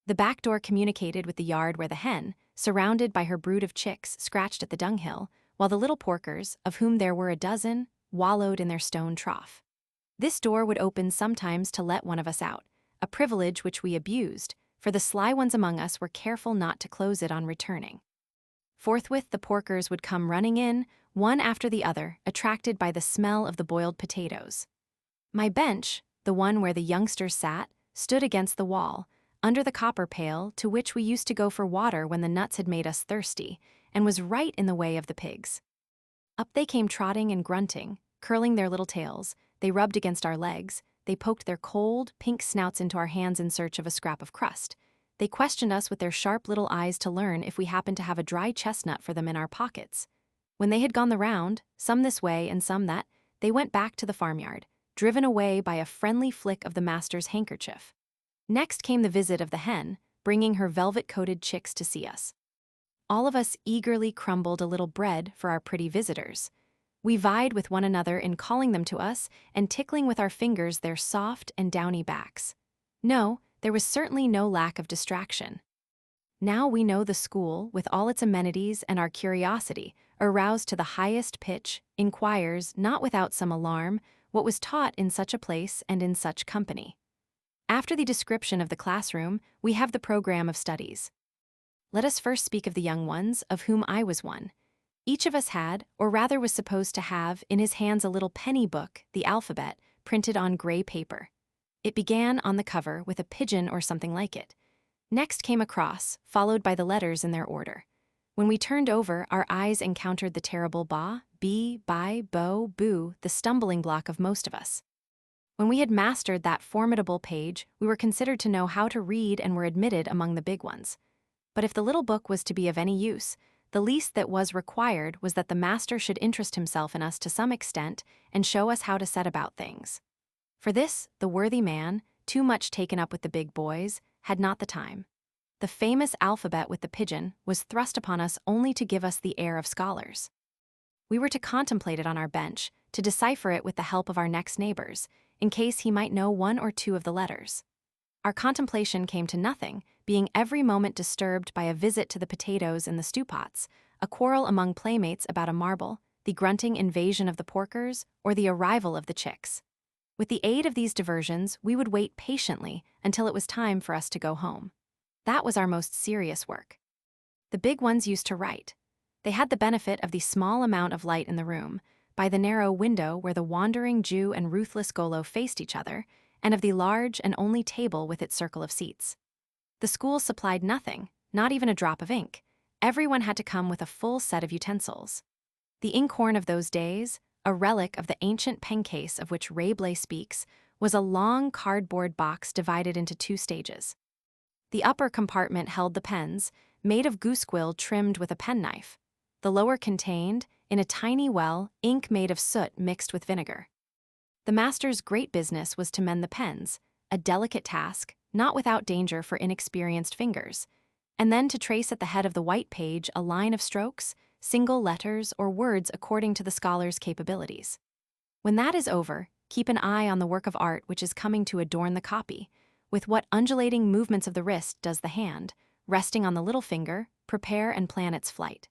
The back door communicated with the yard where the hen, surrounded by her brood of chicks, scratched at the dunghill, while the little porkers, of whom there were a dozen, wallowed in their stone trough. This door would open sometimes to let one of us out, a privilege which we abused, for the sly ones among us were careful not to close it on returning. Forthwith the porkers would come running in, one after the other, attracted by the smell of the boiled potatoes. My bench, the one where the youngsters sat, stood against the wall, under the copper pail to which we used to go for water when the nuts had made us thirsty, and was right in the way of the pigs. Up they came trotting and grunting, curling their little tails, they rubbed against our legs, they poked their cold, pink snouts into our hands in search of a scrap of crust. They questioned us with their sharp little eyes to learn if we happened to have a dry chestnut for them in our pockets. When they had gone the round, some this way and some that, they went back to the farmyard, driven away by a friendly flick of the master's handkerchief. Next came the visit of the hen, bringing her velvet-coated chicks to see us. All of us eagerly crumbled a little bread for our pretty visitors. We vied with one another in calling them to us and tickling with our fingers their soft and downy backs. No, there was certainly no lack of distraction. Now we know the school, with all its amenities and our curiosity, aroused to the highest pitch, inquires, not without some alarm, what was taught in such a place and in such company. After the description of the classroom, we have the program of studies. Let us first speak of the young ones, of whom I was one. Each of us had, or rather was supposed to have, in his hands a little penny book, the alphabet, printed on gray paper. It began on the cover with a pigeon or something like it. Next came a cross, followed by the letters in their order. When we turned over, our eyes encountered the terrible ba, bi, bi, bo, boo, the stumbling block of most of us. When we had mastered that formidable page, we were considered to know how to read and were admitted among the big ones. But if the little book was to be of any use, the least that was required was that the master should interest himself in us to some extent and show us how to set about things. For this, the worthy man, too much taken up with the big boys, had not the time. The famous alphabet with the pigeon was thrust upon us only to give us the air of scholars. We were to contemplate it on our bench, to decipher it with the help of our next neighbors, in case he might know one or two of the letters. Our contemplation came to nothing, being every moment disturbed by a visit to the potatoes in the stew-pots, a quarrel among playmates about a marble, the grunting invasion of the porkers, or the arrival of the chicks. With the aid of these diversions, we would wait patiently until it was time for us to go home. That was our most serious work. The big ones used to write. They had the benefit of the small amount of light in the room, by the narrow window where the wandering Jew and ruthless Golo faced each other, and of the large and only table with its circle of seats. The school supplied nothing, not even a drop of ink. Everyone had to come with a full set of utensils. The inkhorn of those days, a relic of the ancient pen case of which Rabelais speaks, was a long cardboard box divided into two stages. The upper compartment held the pens, made of goosequill trimmed with a penknife. The lower contained, in a tiny well, ink made of soot mixed with vinegar. The master's great business was to mend the pens, a delicate task, not without danger for inexperienced fingers, and then to trace at the head of the white page a line of strokes, single letters, or words according to the scholar's capabilities. When that is over, keep an eye on the work of art which is coming to adorn the copy. With what undulating movements of the wrist does the hand, resting on the little finger, prepare and plan its flight.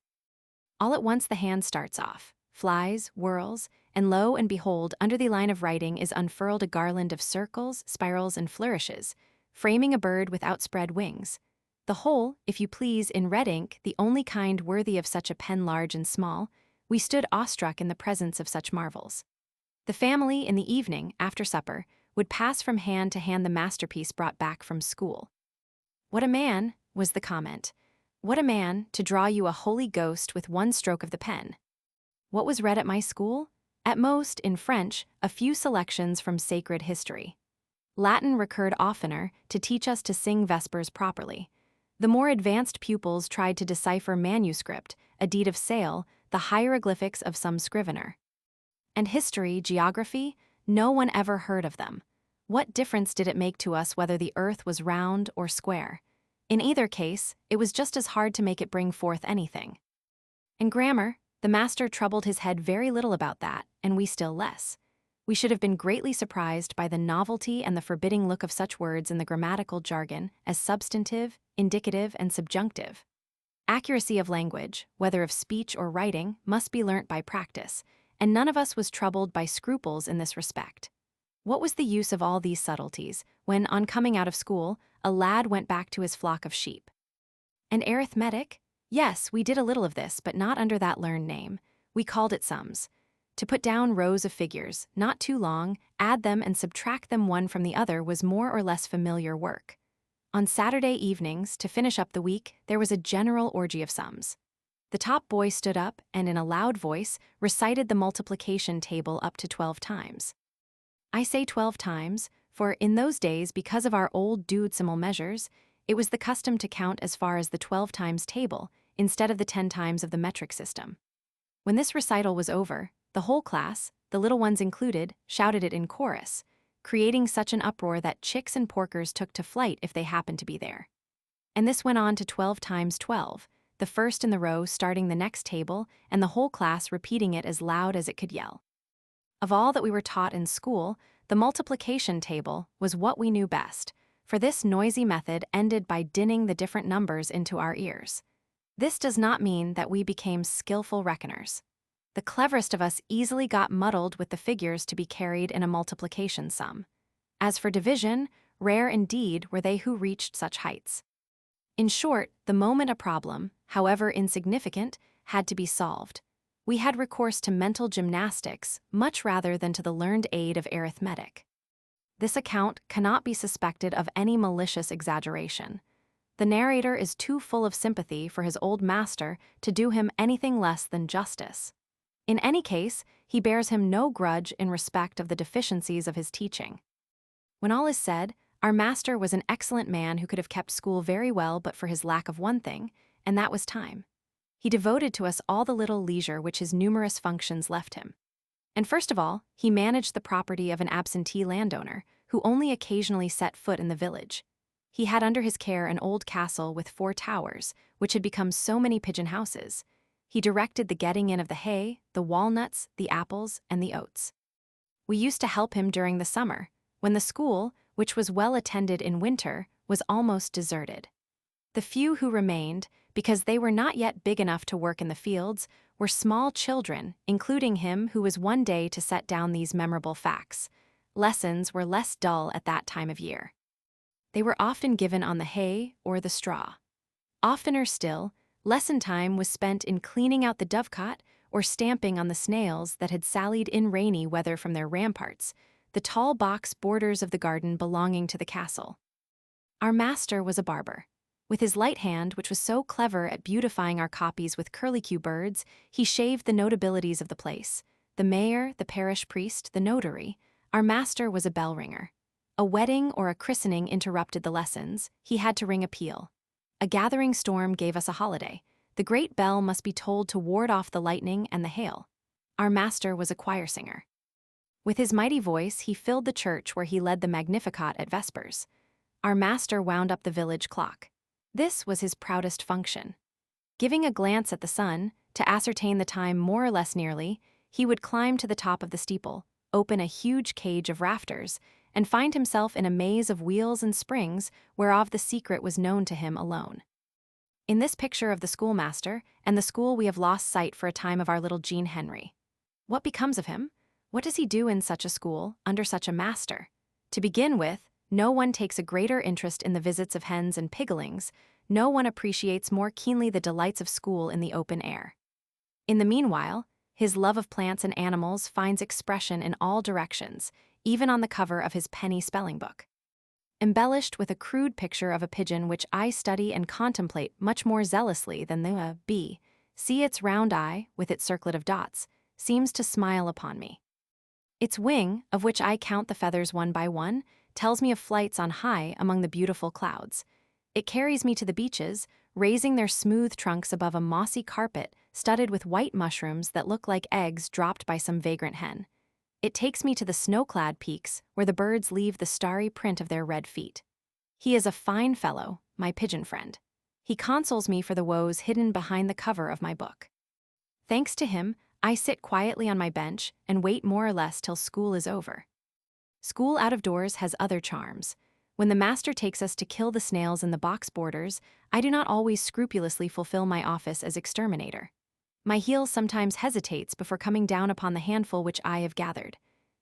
All at once the hand starts off, flies, whirls, and lo and behold, under the line of writing is unfurled a garland of circles, spirals, and flourishes, framing a bird with outspread wings. The whole, if you please, in red ink, the only kind worthy of such a pen large and small. We stood awestruck in the presence of such marvels. The family, in the evening, after supper, would pass from hand to hand the masterpiece brought back from school. "What a man," was the comment. "What a man, to draw you a holy ghost with one stroke of the pen." What was read at my school? At most, in French, a few selections from sacred history. Latin recurred oftener, to teach us to sing vespers properly. The more advanced pupils tried to decipher manuscript, a deed of sale, the hieroglyphics of some scrivener. And history, geography, no one ever heard of them. What difference did it make to us whether the earth was round or square? In either case, it was just as hard to make it bring forth anything. In grammar, the master troubled his head very little about that, and we still less. We should have been greatly surprised by the novelty and the forbidding look of such words in the grammatical jargon as substantive, indicative, and subjunctive. Accuracy of language, whether of speech or writing, must be learnt by practice, and none of us was troubled by scruples in this respect. What was the use of all these subtleties, when, on coming out of school, a lad went back to his flock of sheep? And arithmetic? Yes, we did a little of this, but not under that learned name. We called it sums. To put down rows of figures, not too long, add them and subtract them one from the other was more or less familiar work. On Saturday evenings, to finish up the week, there was a general orgy of sums. The top boy stood up and, in a loud voice, recited the multiplication table up to 12 times. I say 12 times, for in those days, because of our old duodecimal measures, it was the custom to count as far as the 12 times table, instead of the 10 times of the metric system. When this recital was over, the whole class, the little ones included, shouted it in chorus, creating such an uproar that chicks and porkers took to flight if they happened to be there. And this went on to 12 times 12, the first in the row starting the next table, and the whole class repeating it as loud as it could yell. Of all that we were taught in school, the multiplication table was what we knew best, for this noisy method ended by dinning the different numbers into our ears. This does not mean that we became skillful reckoners. The cleverest of us easily got muddled with the figures to be carried in a multiplication sum. As for division, rare indeed were they who reached such heights. In short, the moment a problem, however insignificant, had to be solved, we had recourse to mental gymnastics much rather than to the learned aid of arithmetic. This account cannot be suspected of any malicious exaggeration. The narrator is too full of sympathy for his old master to do him anything less than justice. In any case, he bears him no grudge in respect of the deficiencies of his teaching. When all is said, our master was an excellent man who could have kept school very well but for his lack of one thing, and that was time. He devoted to us all the little leisure which his numerous functions left him. And first of all, he managed the property of an absentee landowner, who only occasionally set foot in the village. He had under his care an old castle with 4 towers, which had become so many pigeon houses. He directed the getting in of the hay, the walnuts, the apples, and the oats. We used to help him during the summer, when the school, which was well attended in winter, was almost deserted. The few who remained, because they were not yet big enough to work in the fields, were small children, including him who was one day to set down these memorable facts. Lessons were less dull at that time of year. They were often given on the hay or the straw. Oftener still, lesson time was spent in cleaning out the dovecot or stamping on the snails that had sallied in rainy weather from their ramparts, the tall box borders of the garden belonging to the castle. Our master was a barber. With his light hand, which was so clever at beautifying our copies with curlicue birds, he shaved the notabilities of the place. The mayor, the parish priest, the notary. Our master was a bell ringer. A wedding or a christening interrupted the lessons. He had to ring a peal. A gathering storm gave us a holiday. The great bell must be tolled to ward off the lightning and the hail. Our master was a choir singer. With his mighty voice, he filled the church where he led the Magnificat at vespers. Our master wound up the village clock. This was his proudest function. Giving a glance at the sun, to ascertain the time more or less nearly, he would climb to the top of the steeple, open a huge cage of rafters, and find himself in a maze of wheels and springs whereof the secret was known to him alone. In this picture of the schoolmaster and the school we have lost sight for a time of our little Jean Henri. What becomes of him? What does he do in such a school, under such a master? To begin with, no one takes a greater interest in the visits of hens and piglings, no one appreciates more keenly the delights of school in the open air. In the meanwhile, his love of plants and animals finds expression in all directions, even on the cover of his penny spelling book. Embellished with a crude picture of a pigeon which I study and contemplate much more zealously than the bee, see its round eye, with its circlet of dots, seems to smile upon me. Its wing, of which I count the feathers one by one, tells me of flights on high among the beautiful clouds. It carries me to the beaches, raising their smooth trunks above a mossy carpet studded with white mushrooms that look like eggs dropped by some vagrant hen. It takes me to the snow-clad peaks where the birds leave the starry print of their red feet. He is a fine fellow, my pigeon friend. He consoles me for the woes hidden behind the cover of my book. Thanks to him, I sit quietly on my bench and wait more or less till school is over. School out of doors has other charms. When the master takes us to kill the snails in the box borders, I do not always scrupulously fulfill my office as exterminator. My heel sometimes hesitates before coming down upon the handful which I have gathered.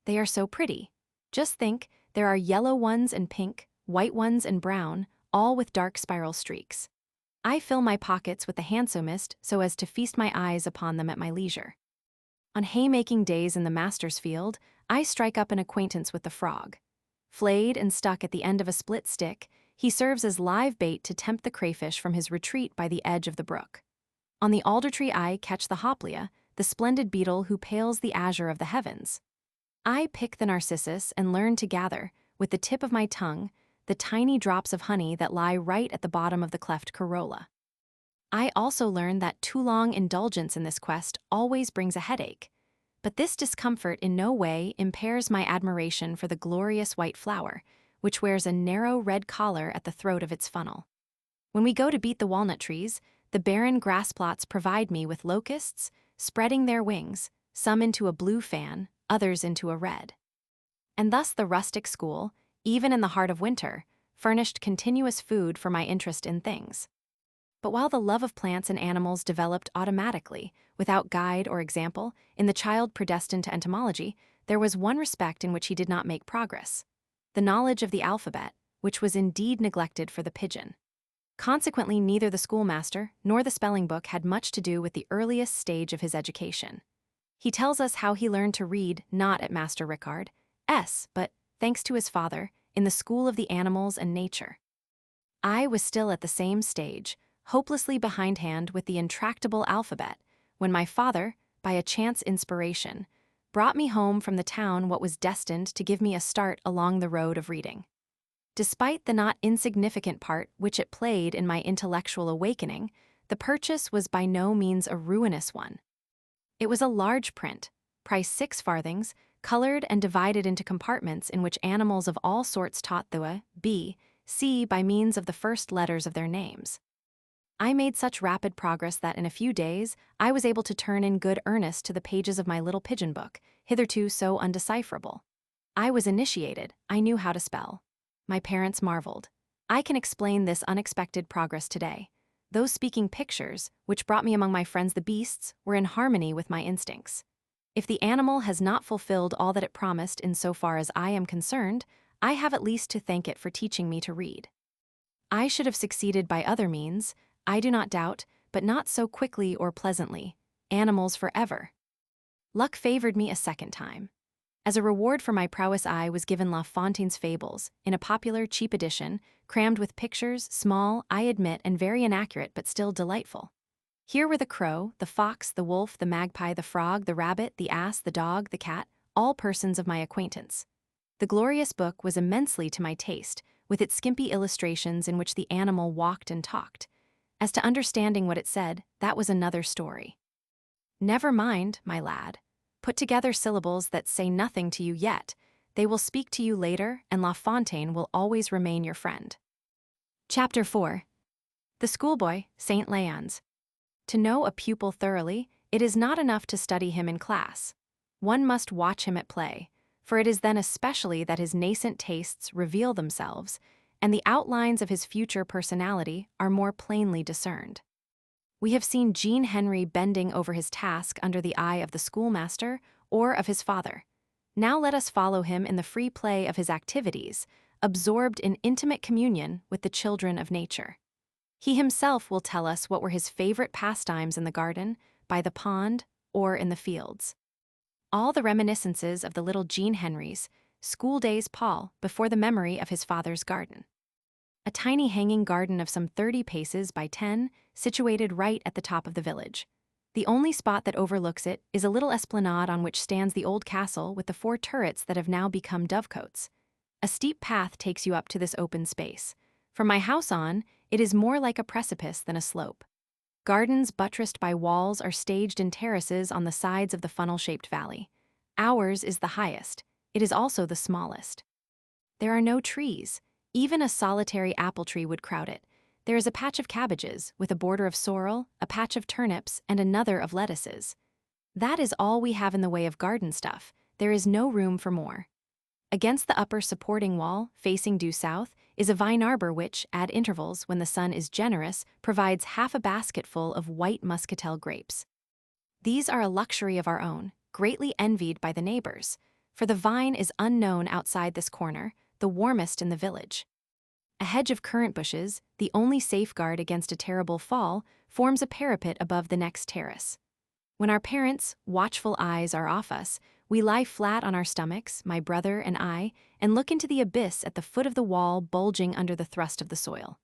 They are so pretty. Just think, there are yellow ones and pink, white ones and brown, all with dark spiral streaks. I fill my pockets with the handsomest so as to feast my eyes upon them at my leisure. On haymaking days in the master's field, I strike up an acquaintance with the frog. Flayed and stuck at the end of a split stick, he serves as live bait to tempt the crayfish from his retreat by the edge of the brook. On the alder tree I catch the hoplia, the splendid beetle who pales the azure of the heavens. I pick the narcissus and learn to gather, with the tip of my tongue, the tiny drops of honey that lie right at the bottom of the cleft corolla. I also learn that too long indulgence in this quest always brings a headache, but this discomfort in no way impairs my admiration for the glorious white flower, which wears a narrow red collar at the throat of its funnel. When we go to beat the walnut trees, the barren grass plots provide me with locusts, spreading their wings, some into a blue fan, others into a red. And thus the rustic school, even in the heart of winter, furnished continuous food for my interest in things. But while the love of plants and animals developed automatically, without guide or example, in the child predestined to entomology, there was one respect in which he did not make progress: the knowledge of the alphabet, which was indeed neglected for the pigeon. Consequently, neither the schoolmaster nor the spelling book had much to do with the earliest stage of his education. He tells us how he learned to read not at Master Ricard's, but, thanks to his father, in the school of the animals and nature. I was still at the same stage, hopelessly behindhand with the intractable alphabet, when my father, by a chance inspiration, brought me home from the town what was destined to give me a start along the road of reading. Despite the not insignificant part which it played in my intellectual awakening, the purchase was by no means a ruinous one. It was a large print, price 6 farthings, colored and divided into compartments in which animals of all sorts taught the A, B, C by means of the first letters of their names. I made such rapid progress that in a few days I was able to turn in good earnest to the pages of my little pigeon book, hitherto so undecipherable. I was initiated, I knew how to spell. My parents marveled. I can explain this unexpected progress today. Those speaking pictures, which brought me among my friends the beasts, were in harmony with my instincts. If the animal has not fulfilled all that it promised in so far as I am concerned, I have at least to thank it for teaching me to read. I should have succeeded by other means, I do not doubt, but not so quickly or pleasantly. Animals forever. Luck favored me a second time. As a reward for my prowess I was given La Fontaine's Fables, in a popular, cheap edition, crammed with pictures, small, I admit, and very inaccurate but still delightful. Here were the crow, the fox, the wolf, the magpie, the frog, the rabbit, the ass, the dog, the cat, all persons of my acquaintance. The glorious book was immensely to my taste, with its skimpy illustrations in which the animal walked and talked. As to understanding what it said, that was another story. Never mind, my lad. Put together syllables that say nothing to you yet. They will speak to you later, and La Fontaine will always remain your friend. Chapter 4. The Schoolboy, Saint Leon's. To know a pupil thoroughly, it is not enough to study him in class. One must watch him at play, for it is then especially that his nascent tastes reveal themselves, and the outlines of his future personality are more plainly discerned. We have seen Jean Henri bending over his task under the eye of the schoolmaster or of his father. Now let us follow him in the free play of his activities, absorbed in intimate communion with the children of nature. He himself will tell us what were his favorite pastimes in the garden, by the pond, or in the fields. All the reminiscences of the little Jean Henris, school days Paul, before the memory of his father's garden. A tiny hanging garden of some 30 paces by 10, situated right at the top of the village. The only spot that overlooks it is a little esplanade on which stands the old castle with the 4 turrets that have now become dovecotes. A steep path takes you up to this open space. From my house on, it is more like a precipice than a slope. Gardens buttressed by walls are staged in terraces on the sides of the funnel-shaped valley. Ours is the highest. It is also the smallest. There are no trees. Even a solitary apple tree would crowd it. There is a patch of cabbages, with a border of sorrel, a patch of turnips, and another of lettuces. That is all we have in the way of garden stuff. There is no room for more. Against the upper supporting wall, facing due south, is a vine arbor which, at intervals when the sun is generous, provides half a basketful of white muscatel grapes. These are a luxury of our own, greatly envied by the neighbors, for the vine is unknown outside this corner, the warmest in the village. A hedge of currant bushes, the only safeguard against a terrible fall, forms a parapet above the next terrace. When our parents' watchful eyes are off us, we lie flat on our stomachs, my brother and I, and look into the abyss at the foot of the wall bulging under the thrust of the soil.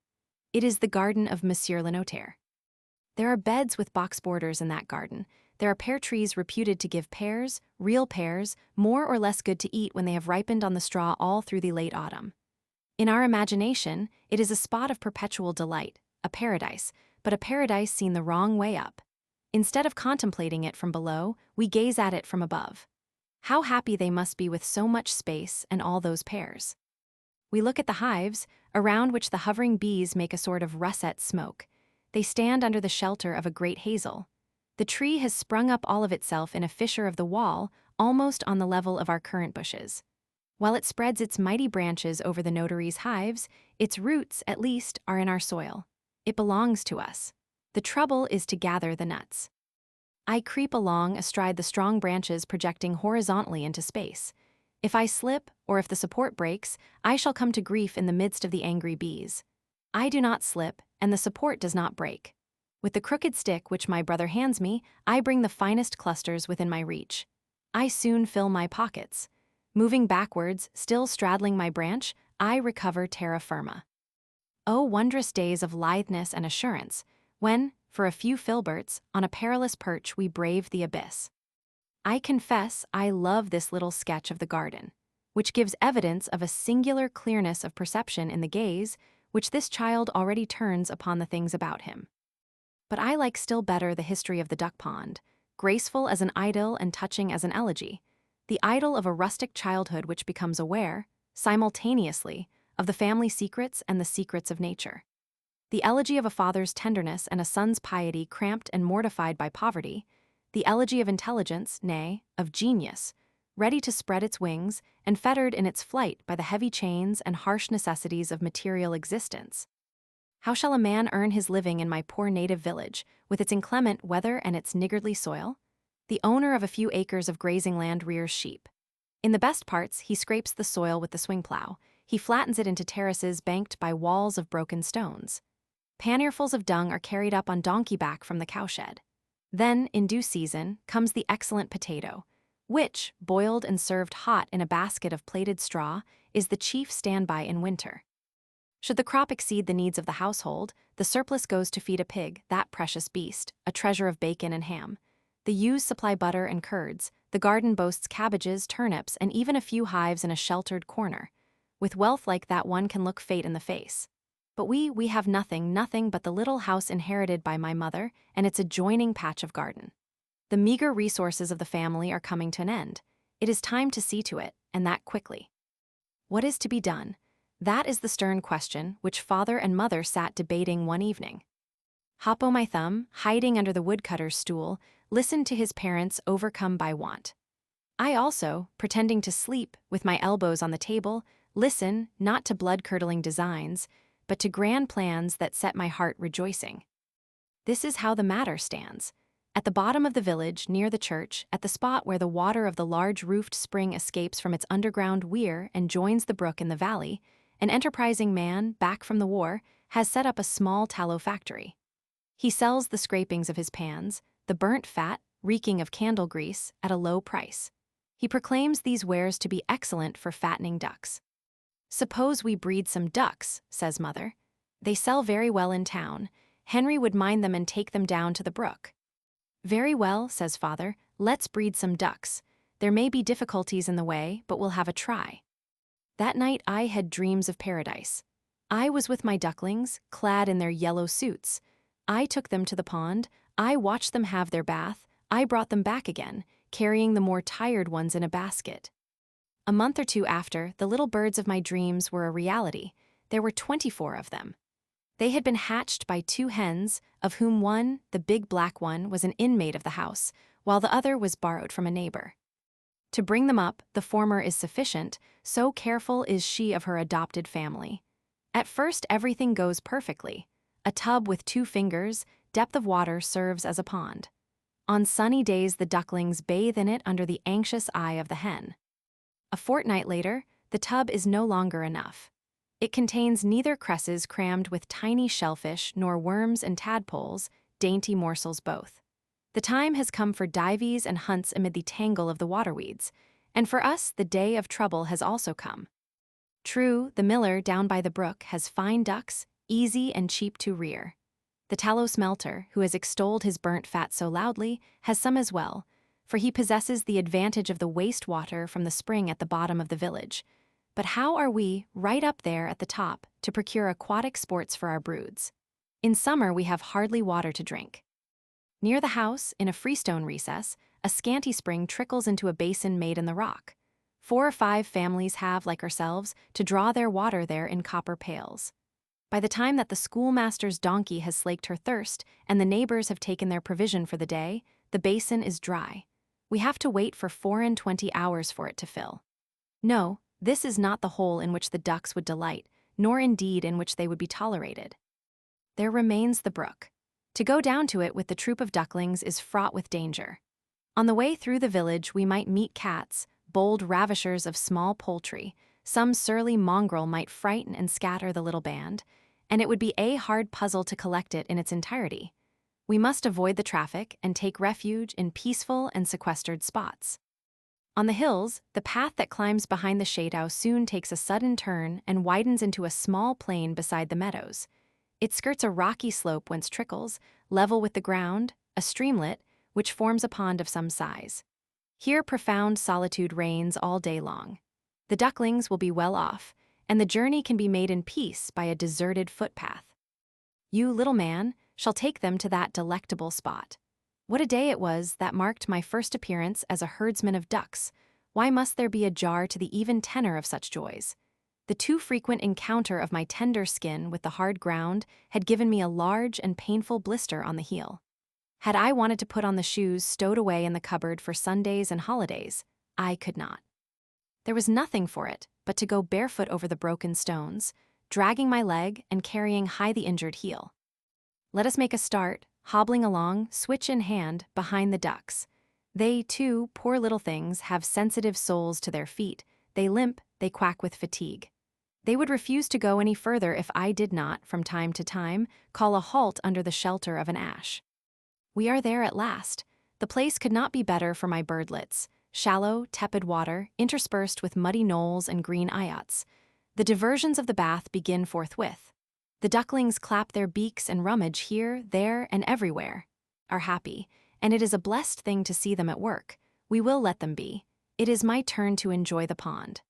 It is the garden of Monsieur le Notaire. There are beds with box borders in that garden. There are pear trees reputed to give pears, real pears, more or less good to eat when they have ripened on the straw all through the late autumn. In our imagination, it is a spot of perpetual delight, a paradise, but a paradise seen the wrong way up. Instead of contemplating it from below, we gaze at it from above. How happy they must be with so much space and all those pears. We look at the hives, around which the hovering bees make a sort of russet smoke. They stand under the shelter of a great hazel. The tree has sprung up all of itself in a fissure of the wall, almost on the level of our currant bushes. While it spreads its mighty branches over the notary's hives, its roots, at least, are in our soil. It belongs to us. The trouble is to gather the nuts. I creep along astride the strong branches projecting horizontally into space. If I slip, or if the support breaks, I shall come to grief in the midst of the angry bees. I do not slip, and the support does not break. With the crooked stick which my brother hands me, I bring the finest clusters within my reach. I soon fill my pockets. Moving backwards, still straddling my branch, I recover terra firma. Oh, wondrous days of litheness and assurance, when, for a few filberts, on a perilous perch we braved the abyss. I confess I love this little sketch of the garden, which gives evidence of a singular clearness of perception in the gaze which this child already turns upon the things about him. But I like still better the history of the duck pond, graceful as an idyll and touching as an elegy, the idyll of a rustic childhood which becomes aware, simultaneously, of the family secrets and the secrets of nature. The elegy of a father's tenderness and a son's piety cramped and mortified by poverty, the elegy of intelligence, nay, of genius, ready to spread its wings and fettered in its flight by the heavy chains and harsh necessities of material existence. How shall a man earn his living in my poor native village, with its inclement weather and its niggardly soil? The owner of a few acres of grazing land rears sheep. In the best parts, he scrapes the soil with the swing plow. He flattens it into terraces banked by walls of broken stones. Panierfuls of dung are carried up on donkey back from the cowshed. Then, in due season, comes the excellent potato, which, boiled and served hot in a basket of plaited straw, is the chief standby in winter. Should the crop exceed the needs of the household, the surplus goes to feed a pig, that precious beast, a treasure of bacon and ham. The ewes supply butter and curds, the garden boasts cabbages, turnips, and even a few hives in a sheltered corner. With wealth like that one can look fate in the face. But we have nothing but the little house inherited by my mother and its adjoining patch of garden. The meager resources of the family are coming to an end. It is time to see to it, and that quickly. What is to be done? That is the stern question which father and mother sat debating one evening. Hop-o' my thumb, hiding under the woodcutter's stool, listened to his parents overcome by want. I also, pretending to sleep, with my elbows on the table, listen not to blood-curdling designs, but to grand plans that set my heart rejoicing. This is how the matter stands. At the bottom of the village, near the church, at the spot where the water of the large roofed spring escapes from its underground weir and joins the brook in the valley, an enterprising man, back from the war, has set up a small tallow factory. He sells the scrapings of his pans, the burnt fat, reeking of candle grease, at a low price. He proclaims these wares to be excellent for fattening ducks. "Suppose we breed some ducks," says mother. "They sell very well in town. Henry would mind them and take them down to the brook." "Very well," says father, "let's breed some ducks. There may be difficulties in the way, but we'll have a try." That night I had dreams of paradise. I was with my ducklings, clad in their yellow suits. I took them to the pond, I watched them have their bath, I brought them back again, carrying the more tired ones in a basket. A month or two after, the little birds of my dreams were a reality. There were 24 of them. They had been hatched by 2 hens, of whom one, the big black one, was an inmate of the house, while the other was borrowed from a neighbor. To bring them up, the former is sufficient, so careful is she of her adopted family. At first everything goes perfectly. A tub with 2 fingers, depth of water serves as a pond. On sunny days the ducklings bathe in it under the anxious eye of the hen. A fortnight later, the tub is no longer enough. It contains neither cresses crammed with tiny shellfish nor worms and tadpoles, dainty morsels both. The time has come for dives and hunts amid the tangle of the waterweeds, and for us the day of trouble has also come. True, the miller down by the brook has fine ducks, easy and cheap to rear. The tallow smelter, who has extolled his burnt fat so loudly, has some as well, for he possesses the advantage of the waste water from the spring at the bottom of the village. But how are we, right up there at the top, to procure aquatic sports for our broods? In summer we have hardly water to drink. Near the house, in a freestone recess, a scanty spring trickles into a basin made in the rock. 4 or 5 families have, like ourselves, to draw their water there in copper pails. By the time that the schoolmaster's donkey has slaked her thirst and the neighbors have taken their provision for the day, the basin is dry. We have to wait for 24 hours for it to fill. No, this is not the hole in which the ducks would delight, nor indeed in which they would be tolerated. There remains the brook. To go down to it with the troop of ducklings is fraught with danger. On the way through the village we might meet cats, bold ravishers of small poultry. Some surly mongrel might frighten and scatter the little band, and it would be a hard puzzle to collect it in its entirety. We must avoid the traffic and take refuge in peaceful and sequestered spots. On the hills, the path that climbs behind the shadow soon takes a sudden turn and widens into a small plain beside the meadows. It skirts a rocky slope whence trickles, level with the ground, a streamlet, which forms a pond of some size. Here profound solitude reigns all day long. The ducklings will be well off, and the journey can be made in peace by a deserted footpath. You, little man, shall take them to that delectable spot. What a day it was that marked my first appearance as a herdsman of ducks. Why must there be a jar to the even tenor of such joys? The too frequent encounter of my tender skin with the hard ground had given me a large and painful blister on the heel. Had I wanted to put on the shoes stowed away in the cupboard for Sundays and holidays, I could not. There was nothing for it but to go barefoot over the broken stones, dragging my leg and carrying high the injured heel. Let us make a start, hobbling along, switch in hand, behind the ducks. They, too, poor little things, have sensitive soles to their feet. They limp, they quack with fatigue. They would refuse to go any further if I did not, from time to time, call a halt under the shelter of an ash. We are there at last. The place could not be better for my birdlets. Shallow, tepid water, interspersed with muddy knolls and green eyots. The diversions of the bath begin forthwith. The ducklings clap their beaks and rummage here, there, and everywhere, are happy, and it is a blessed thing to see them at work. We will let them be. It is my turn to enjoy the pond.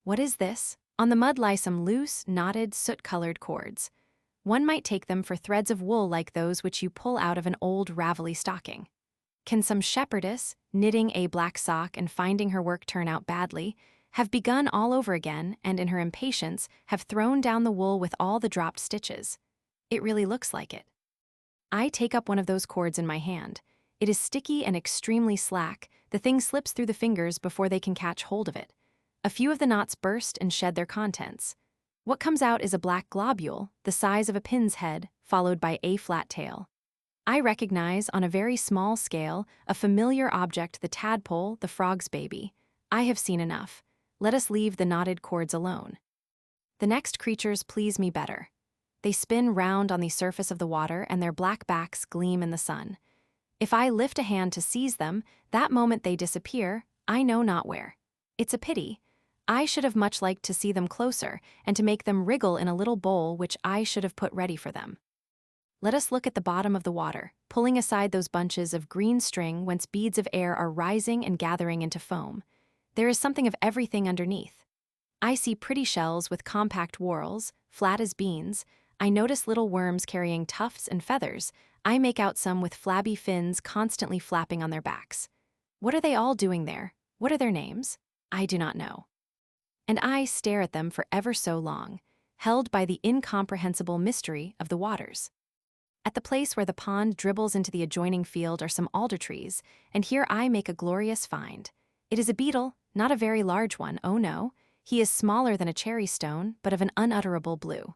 What is this? On the mud lie some loose, knotted, soot-colored cords. One might take them for threads of wool like those which you pull out of an old ravelly stocking. Can some shepherdess, knitting a black sock and finding her work turn out badly, have begun all over again and in her impatience have thrown down the wool with all the dropped stitches? It really looks like it. I take up one of those cords in my hand. It is sticky and extremely slack. The thing slips through the fingers before they can catch hold of it. A few of the knots burst and shed their contents. What comes out is a black globule, the size of a pin's head, followed by a flat tail. I recognize, on a very small scale, a familiar object, the tadpole, the frog's baby. I have seen enough. Let us leave the knotted cords alone. The next creatures please me better. They spin round on the surface of the water and their black backs gleam in the sun. If I lift a hand to seize them, that moment they disappear, I know not where. It's a pity. I should have much liked to see them closer and to make them wriggle in a little bowl which I should have put ready for them. Let us look at the bottom of the water, pulling aside those bunches of green string whence beads of air are rising and gathering into foam. There is something of everything underneath. I see pretty shells with compact whorls, flat as beans. I notice little worms carrying tufts and feathers. I make out some with flabby fins constantly flapping on their backs. What are they all doing there? What are their names? I do not know. And I stare at them for ever so long, held by the incomprehensible mystery of the waters. At the place where the pond dribbles into the adjoining field are some alder trees, and here I make a glorious find. It is a beetle, not a very large one, oh no. He is smaller than a cherry stone, but of an unutterable blue.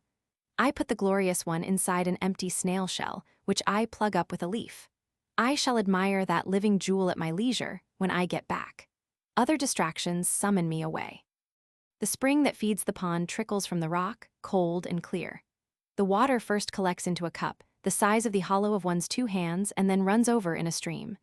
I put the glorious one inside an empty snail shell, which I plug up with a leaf. I shall admire that living jewel at my leisure when I get back. Other distractions summon me away. The spring that feeds the pond trickles from the rock, cold and clear. The water first collects into a cup, the size of the hollow of one's two hands, and then runs over in a stream.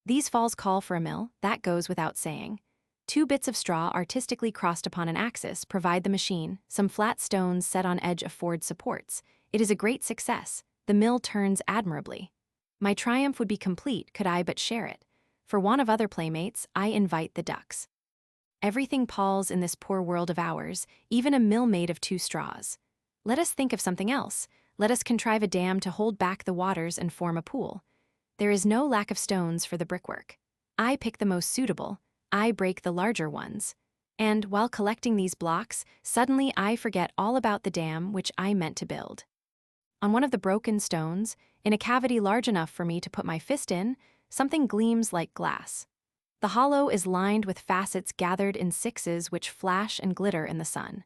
These falls call for a mill, that goes without saying. 2 bits of straw artistically crossed upon an axis provide the machine, some flat stones set on edge afford supports. It is a great success. The mill turns admirably. My triumph would be complete could I but share it. For want of other playmates, I invite the ducks. Everything palls in this poor world of ours, even a mill made of 2 straws. Let us think of something else. Let us contrive a dam to hold back the waters and form a pool. There is no lack of stones for the brickwork. I pick the most suitable, I break the larger ones. And while collecting these blocks, suddenly I forget all about the dam which I meant to build. On one of the broken stones, in a cavity large enough for me to put my fist in, something gleams like glass. The hollow is lined with facets gathered in 6s which flash and glitter in the sun.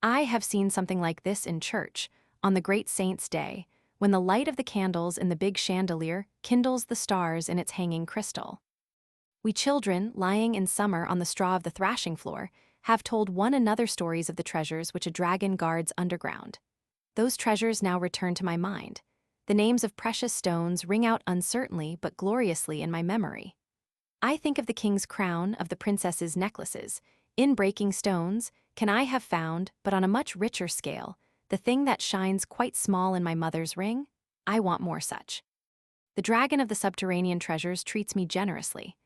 I have seen something like this in church, on the great saint's day, when the light of the candles in the big chandelier kindles the stars in its hanging crystal. We children, lying in summer on the straw of the thrashing floor, have told one another stories of the treasures which a dragon guards underground. Those treasures now return to my mind. The names of precious stones ring out uncertainly but gloriously in my memory. I think of the king's crown, of the princess's necklaces. In breaking stones, can I have found, but on a much richer scale, the thing that shines quite small in my mother's ring? I want more such. The dragon of the subterranean treasures treats me generously.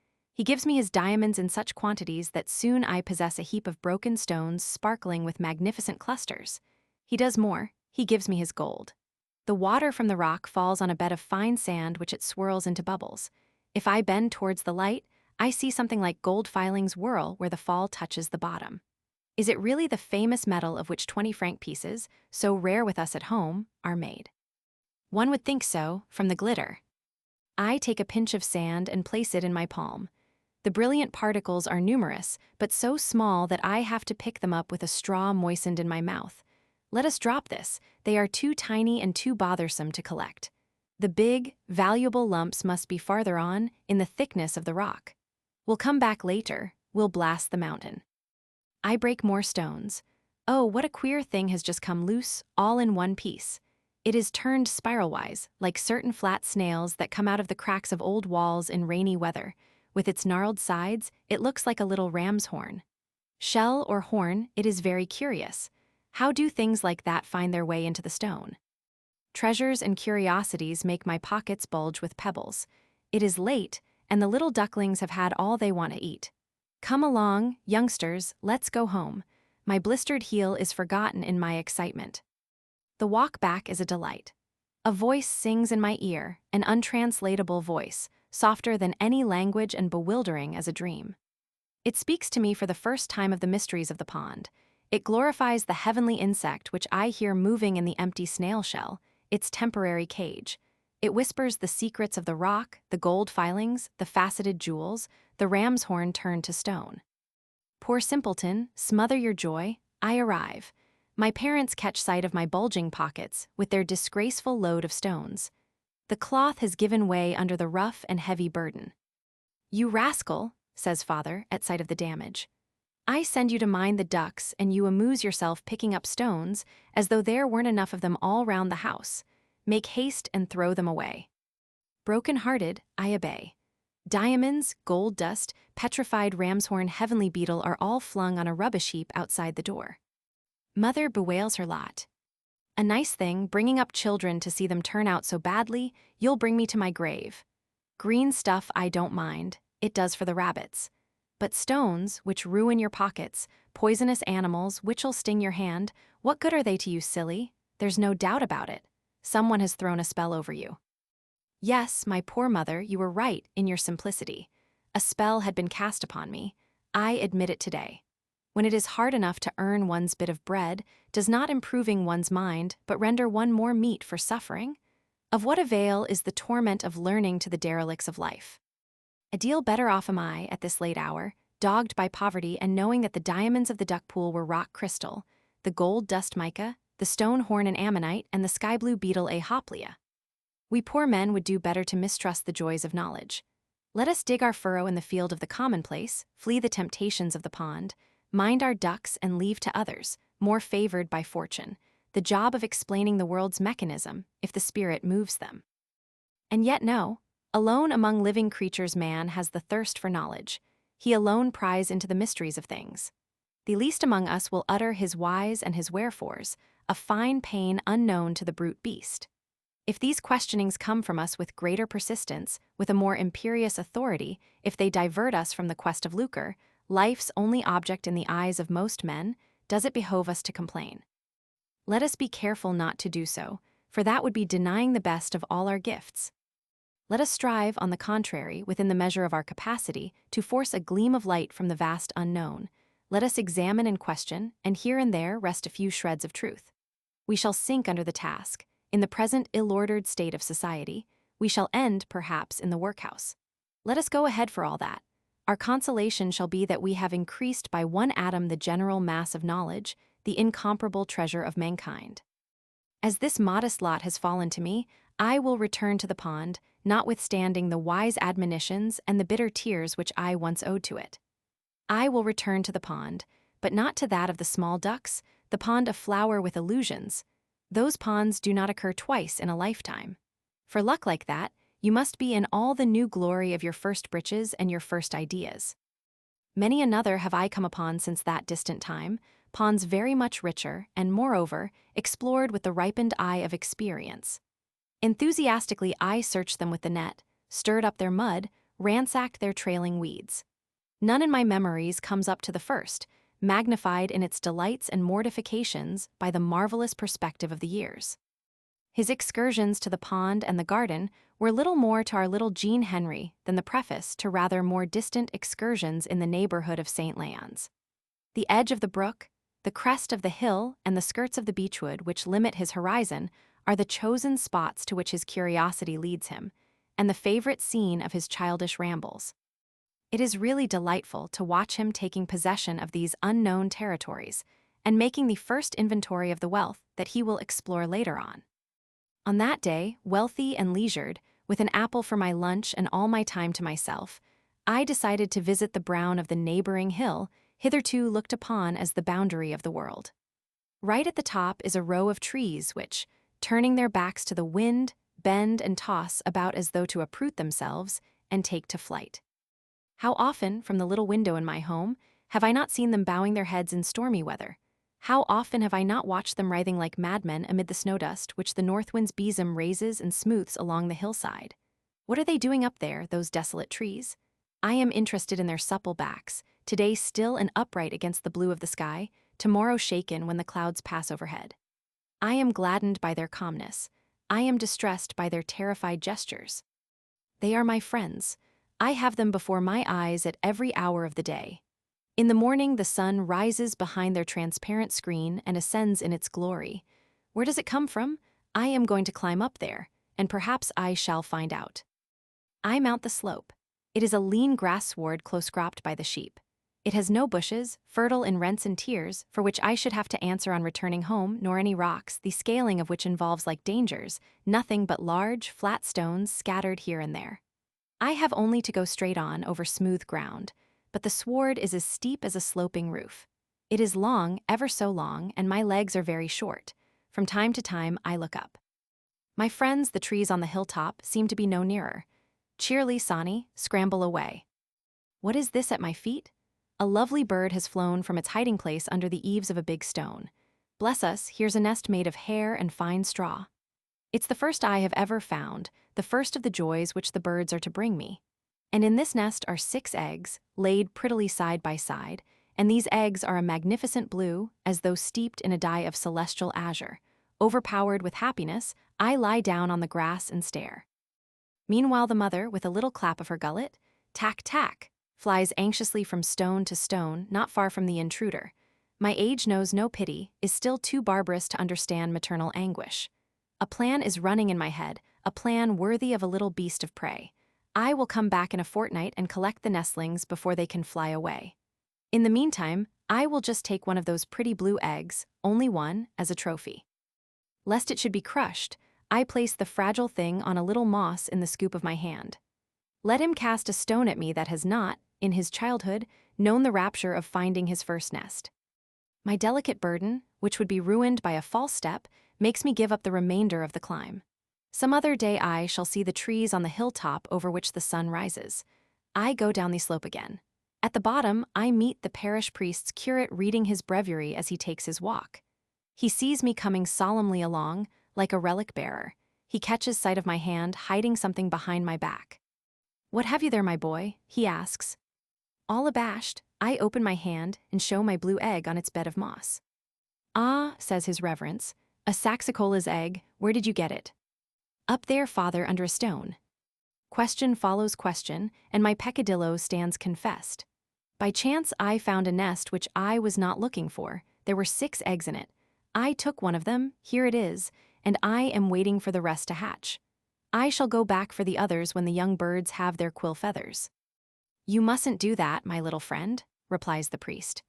He gives me his diamonds in such quantities that soon I possess a heap of broken stones sparkling with magnificent clusters. He does more, he gives me his gold. The water from the rock falls on a bed of fine sand which it swirls into bubbles. If I bend towards the light, I see something like gold filings whirl where the fall touches the bottom. Is it really the famous metal of which 20-franc pieces, so rare with us at home, are made? One would think so, from the glitter. I take a pinch of sand and place it in my palm. The brilliant particles are numerous, but so small that I have to pick them up with a straw moistened in my mouth. Let us drop this, they are too tiny and too bothersome to collect. The big, valuable lumps must be farther on, in the thickness of the rock. We'll come back later, we'll blast the mountain. I break more stones. Oh, what a queer thing has just come loose, all in one piece. It is turned spiral-wise, like certain flat snails that come out of the cracks of old walls in rainy weather. With its gnarled sides, it looks like a little ram's horn. Shell or horn, it is very curious. How do things like that find their way into the stone? Treasures and curiosities make my pockets bulge with pebbles. It is late, and the little ducklings have had all they want to eat. Come along, youngsters, let's go home. My blistered heel is forgotten in my excitement. The walk back is a delight. A voice sings in my ear, an untranslatable voice, softer than any language and bewildering as a dream. It speaks to me for the first time of the mysteries of the pond. It glorifies the heavenly insect which I hear moving in the empty snail shell, its temporary cage. It whispers the secrets of the rock, the gold filings, the faceted jewels, the ram's horn turned to stone. Poor simpleton, smother your joy, I arrive. My parents catch sight of my bulging pockets with their disgraceful load of stones. The cloth has given way under the rough and heavy burden. You rascal, says father, at sight of the damage. I send you to mind the ducks and you amuse yourself picking up stones as though there weren't enough of them all round the house. Make haste and throw them away. Broken-hearted, I obey. Diamonds, gold dust, petrified ramshorn heavenly beetle are all flung on a rubbish heap outside the door. Mother bewails her lot. A nice thing, bringing up children to see them turn out so badly, you'll bring me to my grave. Green stuff I don't mind, it does for the rabbits. But stones, which ruin your pockets, poisonous animals, which'll sting your hand, what good are they to you, silly? There's no doubt about it. Someone has thrown a spell over you. Yes, my poor mother, you were right in your simplicity. A spell had been cast upon me. I admit it today. When it is hard enough to earn one's bit of bread, does not improving one's mind, but render one more meet for suffering? Of what avail is the torment of learning to the derelicts of life? A deal better off am I, at this late hour, dogged by poverty and knowing that the diamonds of the duck pool were rock crystal, the gold dust mica, the stone horn and ammonite, and the sky blue beetle ahoplia. We poor men would do better to mistrust the joys of knowledge. Let us dig our furrow in the field of the commonplace, flee the temptations of the pond, mind our ducks and leave to others, more favored by fortune, the job of explaining the world's mechanism, if the spirit moves them. And yet no, alone among living creatures man has the thirst for knowledge. He alone pries into the mysteries of things. The least among us will utter his whys and his wherefores, a fine pain unknown to the brute beast. If these questionings come from us with greater persistence, with a more imperious authority, if they divert us from the quest of lucre, life's only object in the eyes of most men, does it behove us to complain? Let us be careful not to do so, for that would be denying the best of all our gifts. Let us strive, on the contrary, within the measure of our capacity, to force a gleam of light from the vast unknown. Let us examine and question, and here and there rest a few shreds of truth. We shall sink under the task. In the present ill-ordered state of society, we shall end, perhaps, in the workhouse. Let us go ahead for all that. Our consolation shall be that we have increased by one atom the general mass of knowledge, the incomparable treasure of mankind. As this modest lot has fallen to me, I will return to the pond, notwithstanding the wise admonitions and the bitter tears which I once owed to it. I will return to the pond, but not to that of the small ducks, the pond aflower with illusions. Those ponds do not occur twice in a lifetime. For luck like that, you must be in all the new glory of your first breeches and your first ideas. Many another have I come upon since that distant time, ponds very much richer and, moreover, explored with the ripened eye of experience. Enthusiastically I searched them with the net, stirred up their mud, ransacked their trailing weeds. None in my memories comes up to the first, magnified in its delights and mortifications by the marvelous perspective of the years. His excursions to the pond and the garden were little more to our little Jean Henri than the preface to rather more distant excursions in the neighborhood of St. Leon's. The edge of the brook, the crest of the hill, and the skirts of the beechwood which limit his horizon are the chosen spots to which his curiosity leads him, and the favorite scene of his childish rambles. It is really delightful to watch him taking possession of these unknown territories and making the first inventory of the wealth that he will explore later on. On that day, wealthy and leisured, with an apple for my lunch and all my time to myself, I decided to visit the brown of the neighboring hill, hitherto looked upon as the boundary of the world. Right at the top is a row of trees which, turning their backs to the wind, bend and toss about as though to uproot themselves and take to flight. How often, from the little window in my home, have I not seen them bowing their heads in stormy weather? How often have I not watched them writhing like madmen amid the snow dust which the north wind's besom raises and smooths along the hillside? What are they doing up there, those desolate trees? I am interested in their supple backs, today still and upright against the blue of the sky, tomorrow shaken when the clouds pass overhead. I am gladdened by their calmness. I am distressed by their terrified gestures. They are my friends. I have them before my eyes at every hour of the day. In the morning, the sun rises behind their transparent screen and ascends in its glory. Where does it come from? I am going to climb up there, and perhaps I shall find out. I mount the slope. It is a lean grass sward close cropped by the sheep. It has no bushes, fertile in rents and tears, for which I should have to answer on returning home, nor any rocks, the scaling of which involves like dangers, nothing but large, flat stones scattered here and there. I have only to go straight on over smooth ground, but the sward is as steep as a sloping roof. It is long, ever so long, and my legs are very short. From time to time, I look up. My friends, the trees on the hilltop, seem to be no nearer. Cheerily, Sonny, scramble away. What is this at my feet? A lovely bird has flown from its hiding place under the eaves of a big stone. Bless us, here's a nest made of hair and fine straw. It's the first I have ever found, the first of the joys which the birds are to bring me. And in this nest are 6 eggs, laid prettily side by side, and these eggs are a magnificent blue, as though steeped in a dye of celestial azure. Overpowered with happiness, I lie down on the grass and stare. Meanwhile the mother, with a little clap of her gullet, tack, tack, flies anxiously from stone to stone, not far from the intruder. My age knows no pity, is still too barbarous to understand maternal anguish. A plan is running in my head, a plan worthy of a little beast of prey. I will come back in a fortnight and collect the nestlings before they can fly away. In the meantime, I will just take one of those pretty blue eggs, only one, as a trophy. Lest it should be crushed, I place the fragile thing on a little moss in the scoop of my hand. Let him cast a stone at me that has not, in his childhood, known the rapture of finding his first nest. My delicate burden, which would be ruined by a false step, makes me give up the remainder of the climb. Some other day I shall see the trees on the hilltop over which the sun rises. I go down the slope again. At the bottom, I meet the parish priest's curate reading his breviary as he takes his walk. He sees me coming solemnly along, like a relic bearer. He catches sight of my hand, hiding something behind my back. "What have you there, my boy?" he asks. All abashed, I open my hand and show my blue egg on its bed of moss. "Ah," says his reverence, "a saxicola's egg, where did you get it?" "Up there, father, under a stone." Question follows question, and my peccadillo stands confessed. By chance I found a nest which I was not looking for. There were 6 eggs in it. I took one of them, here it is, and I am waiting for the rest to hatch. I shall go back for the others when the young birds have their quill feathers. "You mustn't do that, my little friend," replies the priest.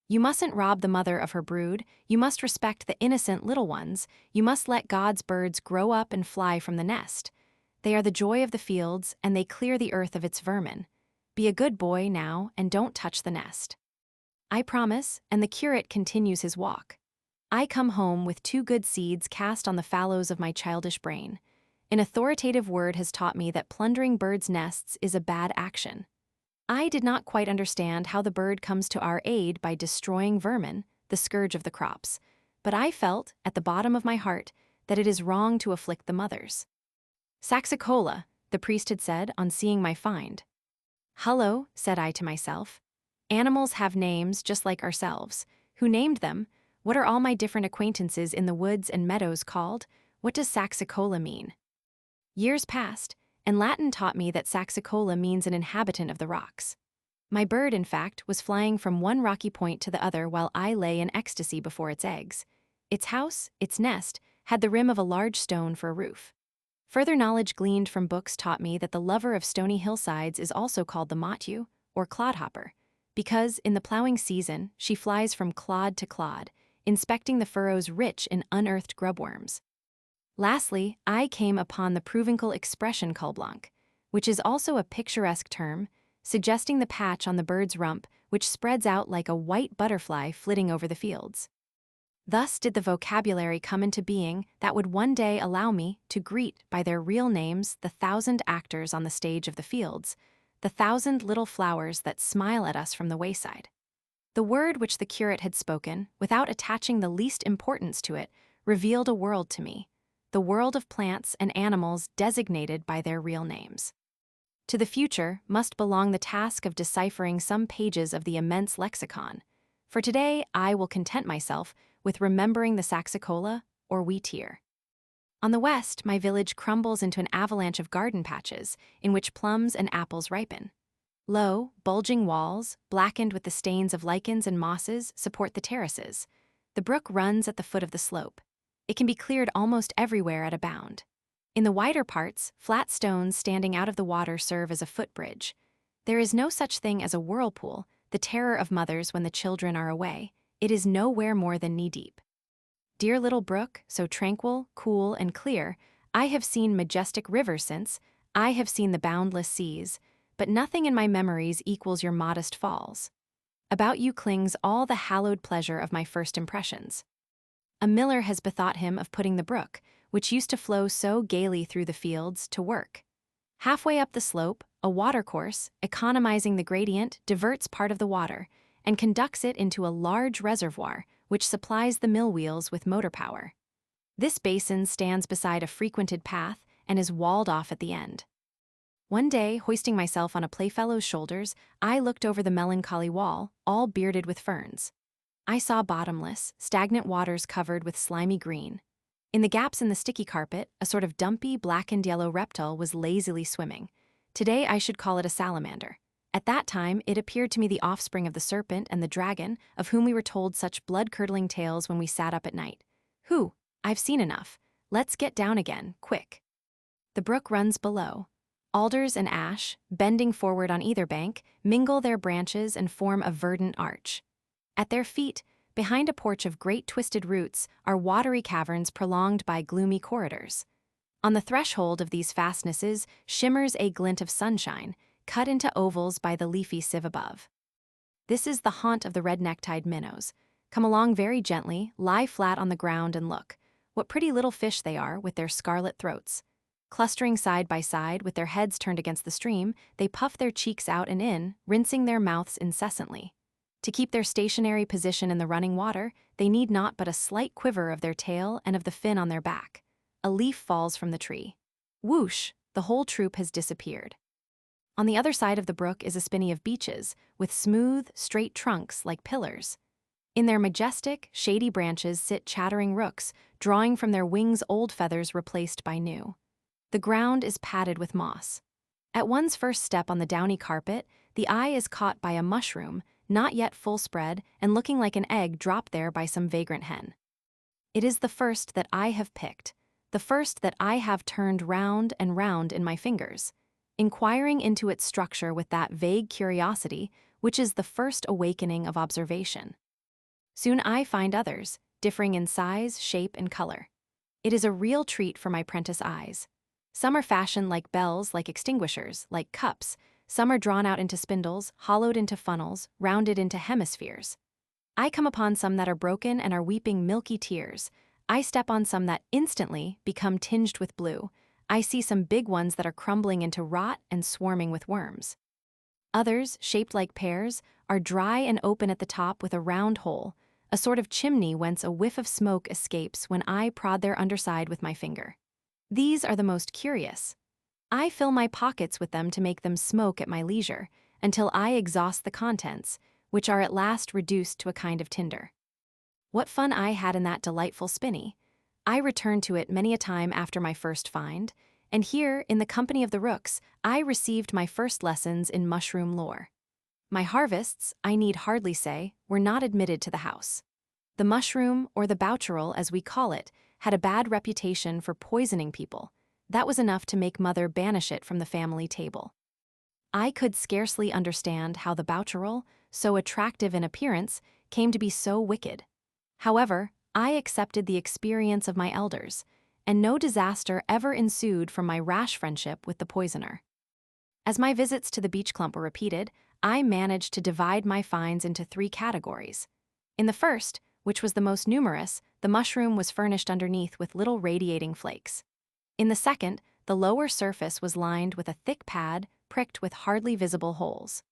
"You mustn't rob the mother of her brood, you must respect the innocent little ones, you must let God's birds grow up and fly from the nest. They are the joy of the fields, and they clear the earth of its vermin. Be a good boy now, and don't touch the nest." I promise, and the curate continues his walk. I come home with 2 good seeds cast on the fallows of my childish brain. An authoritative word has taught me that plundering birds' nests is a bad action. I did not quite understand how the bird comes to our aid by destroying vermin, the scourge of the crops, but I felt, at the bottom of my heart, that it is wrong to afflict the mothers. "Saxicola," the priest had said on seeing my find. Hullo, said I to myself. Animals have names just like ourselves. Who named them? What are all my different acquaintances in the woods and meadows called? What does Saxicola mean? Years passed, and Latin taught me that Saxicola means an inhabitant of the rocks. My bird, in fact, was flying from one rocky point to the other while I lay in ecstasy before its eggs. Its house, its nest, had the rim of a large stone for a roof. Further knowledge gleaned from books taught me that the lover of stony hillsides is also called the motu, or clodhopper, because, in the plowing season, she flies from clod to clod, inspecting the furrows rich in unearthed grubworms. Lastly, I came upon the provincial expression culblanc, which is also a picturesque term, suggesting the patch on the bird's rump which spreads out like a white butterfly flitting over the fields. Thus did the vocabulary come into being that would one day allow me to greet by their real names the 1,000 actors on the stage of the fields, the 1,000 little flowers that smile at us from the wayside. The word which the curate had spoken, without attaching the least importance to it, revealed a world to me, the world of plants and animals designated by their real names. To the future must belong the task of deciphering some pages of the immense lexicon. For today, I will content myself with remembering the Saxicola, or wheatear. On the west, my village crumbles into an avalanche of garden patches in which plums and apples ripen. Low, bulging walls, blackened with the stains of lichens and mosses, support the terraces. The brook runs at the foot of the slope. It can be cleared almost everywhere at a bound. In the wider parts, flat stones standing out of the water serve as a footbridge. There is no such thing as a whirlpool, the terror of mothers when the children are away. It is nowhere more than knee-deep. Dear little brook, so tranquil, cool, and clear, I have seen majestic rivers since, I have seen the boundless seas, but nothing in my memories equals your modest falls. About you clings all the hallowed pleasure of my first impressions. A miller has bethought him of putting the brook, which used to flow so gaily through the fields, to work. Halfway up the slope, a watercourse, economizing the gradient, diverts part of the water and conducts it into a large reservoir which supplies the mill wheels with motor power. This basin stands beside a frequented path and is walled off at the end. One day, hoisting myself on a playfellow's shoulders, I looked over the melancholy wall, all bearded with ferns. I saw bottomless, stagnant waters covered with slimy green. In the gaps in the sticky carpet, a sort of dumpy, black-and-yellow reptile was lazily swimming. Today I should call it a salamander. At that time, it appeared to me the offspring of the serpent and the dragon, of whom we were told such blood-curdling tales when we sat up at night. Who? I've seen enough. Let's get down again, quick. The brook runs below. Alders and ash, bending forward on either bank, mingle their branches and form a verdant arch. At their feet, behind a porch of great twisted roots, are watery caverns prolonged by gloomy corridors. On the threshold of these fastnesses shimmers a glint of sunshine, cut into ovals by the leafy sieve above. This is the haunt of the red-necktied minnows. Come along very gently, lie flat on the ground and look. What pretty little fish they are, with their scarlet throats. Clustering side by side, with their heads turned against the stream, they puff their cheeks out and in, rinsing their mouths incessantly. To keep their stationary position in the running water, they need not but a slight quiver of their tail and of the fin on their back. A leaf falls from the tree. Whoosh! The whole troop has disappeared. On the other side of the brook is a spinney of beeches, with smooth, straight trunks like pillars. In their majestic, shady branches sit chattering rooks, drawing from their wings old feathers replaced by new. The ground is padded with moss. At one's first step on the downy carpet, the eye is caught by a mushroom, not yet full spread and looking like an egg dropped there by some vagrant hen. It is the first that I have picked, the first that I have turned round and round in my fingers, inquiring into its structure with that vague curiosity which is the first awakening of observation. Soon I find others, differing in size, shape, and color. It is a real treat for my prentice eyes. Some are fashioned like bells, like extinguishers, like cups. Some are drawn out into spindles, hollowed into funnels, rounded into hemispheres. I come upon some that are broken and are weeping milky tears. I step on some that instantly become tinged with blue. I see some big ones that are crumbling into rot and swarming with worms. Others, shaped like pears, are dry and open at the top with a round hole, a sort of chimney whence a whiff of smoke escapes when I prod their underside with my finger. These are the most curious. I fill my pockets with them to make them smoke at my leisure, until I exhaust the contents, which are at last reduced to a kind of tinder. What fun I had in that delightful spinney! I returned to it many a time after my first find, and here, in the company of the rooks, I received my first lessons in mushroom lore. My harvests, I need hardly say, were not admitted to the house. The mushroom, or the bouturel as we call it, had a bad reputation for poisoning people. That was enough to make mother banish it from the family table. I could scarcely understand how the bouturel, so attractive in appearance, came to be so wicked. However, I accepted the experience of my elders, and no disaster ever ensued from my rash friendship with the poisoner. As my visits to the beech clump were repeated, I managed to divide my finds into 3 categories. In the first, which was the most numerous, the mushroom was furnished underneath with little radiating flakes. In the second, the lower surface was lined with a thick pad pricked with hardly visible holes.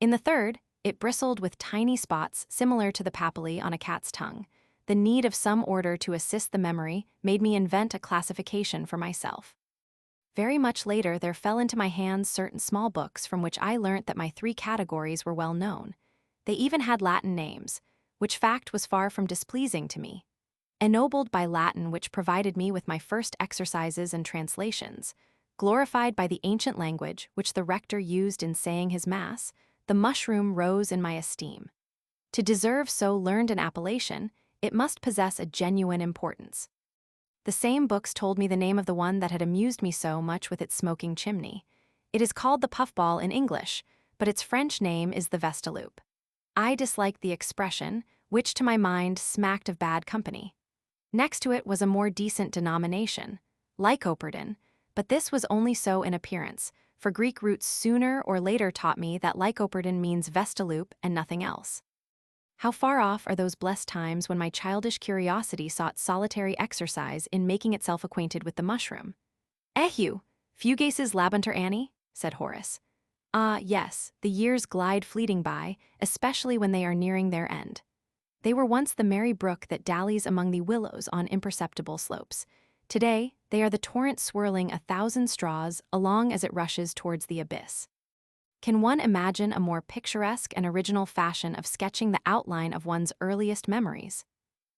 In the third, it bristled with tiny spots similar to the papillae on a cat's tongue. The need of some order to assist the memory made me invent a classification for myself. Very much later, there fell into my hands certain small books from which I learnt that my 3 categories were well known. They even had Latin names, which fact was far from displeasing to me. Ennobled by Latin, which provided me with my first exercises and translations, glorified by the ancient language which the rector used in saying his mass, the mushroom rose in my esteem. To deserve so learned an appellation, it must possess a genuine importance. The same books told me the name of the one that had amused me so much with its smoking chimney. It is called the puffball in English, but its French name is the vestaloup. I disliked the expression, which to my mind smacked of bad company. Next to it was a more decent denomination, lycoperdon, but this was only so in appearance, for Greek roots sooner or later taught me that lycoperdon means vestaloup and nothing else. How far off are those blessed times when my childish curiosity sought solitary exercise in making itself acquainted with the mushroom? "Eheu, fugaces labanter Annie," said Horace. Ah, yes, the years glide fleeting by, especially when they are nearing their end. They were once the merry brook that dallies among the willows on imperceptible slopes. Today, they are the torrent swirling 1,000 straws along as it rushes towards the abyss. Can one imagine a more picturesque and original fashion of sketching the outline of one's earliest memories?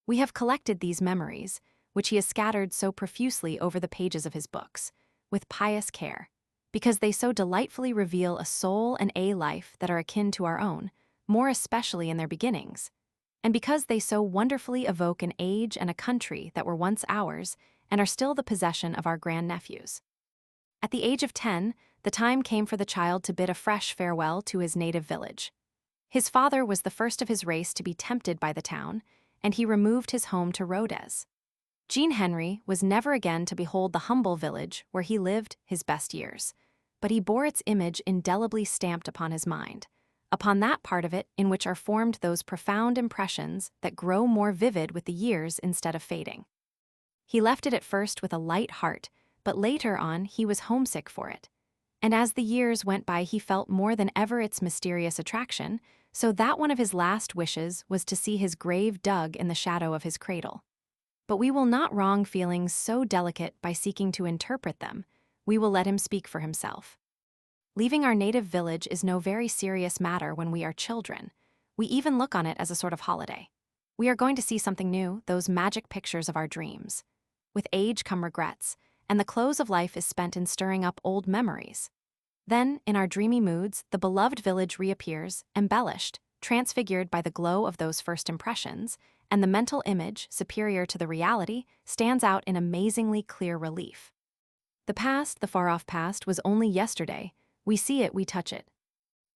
We have collected these memories, which he has scattered so profusely over the pages of his books, with pious care, because they so delightfully reveal a soul and a life that are akin to our own, more especially in their beginnings, and because they so wonderfully evoke an age and a country that were once ours and are still the possession of our grandnephews. At the age of 10, the time came for the child to bid a fresh farewell to his native village. His father was the first of his race to be tempted by the town, and he removed his home to Rodez. Jean Henri was never again to behold the humble village where he lived his best years, but he bore its image indelibly stamped upon his mind, upon that part of it in which are formed those profound impressions that grow more vivid with the years instead of fading. He left it at first with a light heart, but later on he was homesick for it. And as the years went by, he felt more than ever its mysterious attraction, so that one of his last wishes was to see his grave dug in the shadow of his cradle. But we will not wrong feelings so delicate by seeking to interpret them. We will let him speak for himself. Leaving our native village is no very serious matter when we are children. We even look on it as a sort of holiday. We are going to see something new, those magic pictures of our dreams. With age come regrets, and the close of life is spent in stirring up old memories. Then, in our dreamy moods, the beloved village reappears, embellished, transfigured by the glow of those first impressions, and the mental image, superior to the reality, stands out in amazingly clear relief. The past, the far-off past, was only yesterday. We see it, we touch it.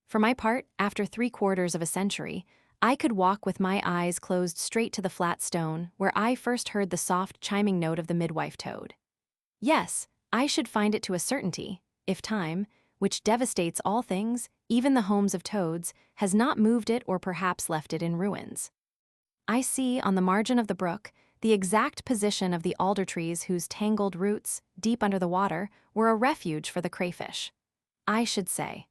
For my part, after 3/4 of a century, I could walk with my eyes closed straight to the flat stone where I first heard the soft chiming note of the midwife toad. Yes, I should find it to a certainty, if time, which devastates all things, even the homes of toads, has not moved it or perhaps left it in ruins. I see, on the margin of the brook, the exact position of the alder trees whose tangled roots, deep under the water, were a refuge for the crayfish. I should say,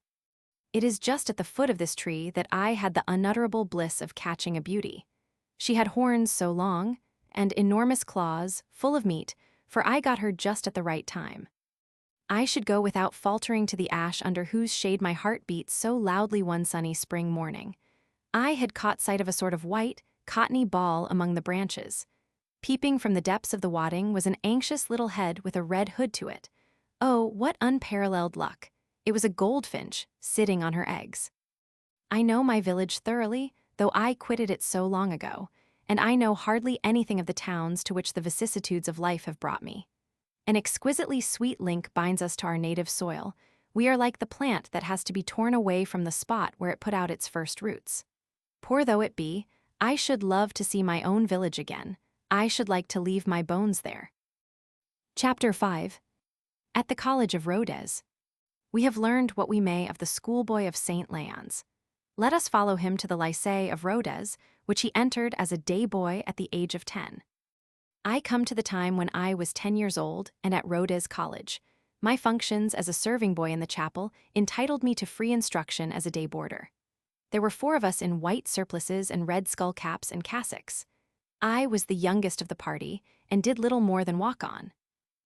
it is just at the foot of this tree that I had the unutterable bliss of catching a beauty. She had horns so long, and enormous claws, full of meat, for I got her just at the right time. I should go without faltering to the ash under whose shade my heart beat so loudly one sunny spring morning. I had caught sight of a sort of white, cottony ball among the branches. Peeping from the depths of the wadding was an anxious little head with a red hood to it. Oh, what unparalleled luck! It was a goldfinch, sitting on her eggs. I know my village thoroughly, though I quitted it so long ago, and I know hardly anything of the towns to which the vicissitudes of life have brought me. An exquisitely sweet link binds us to our native soil. We are like the plant that has to be torn away from the spot where it put out its first roots. Poor though it be, I should love to see my own village again. I should like to leave my bones there. Chapter 5. At the College of Rodez. We have learned what we may of the schoolboy of St. Leon's. Let us follow him to the Lycée of Rodez, which he entered as a day boy at the age of 10. I come to the time when I was 10 years old and at Rodez College. My functions as a serving boy in the chapel entitled me to free instruction as a day boarder. There were 4 of us in white surplices and red skull caps and cassocks. I was the youngest of the party and did little more than walk on.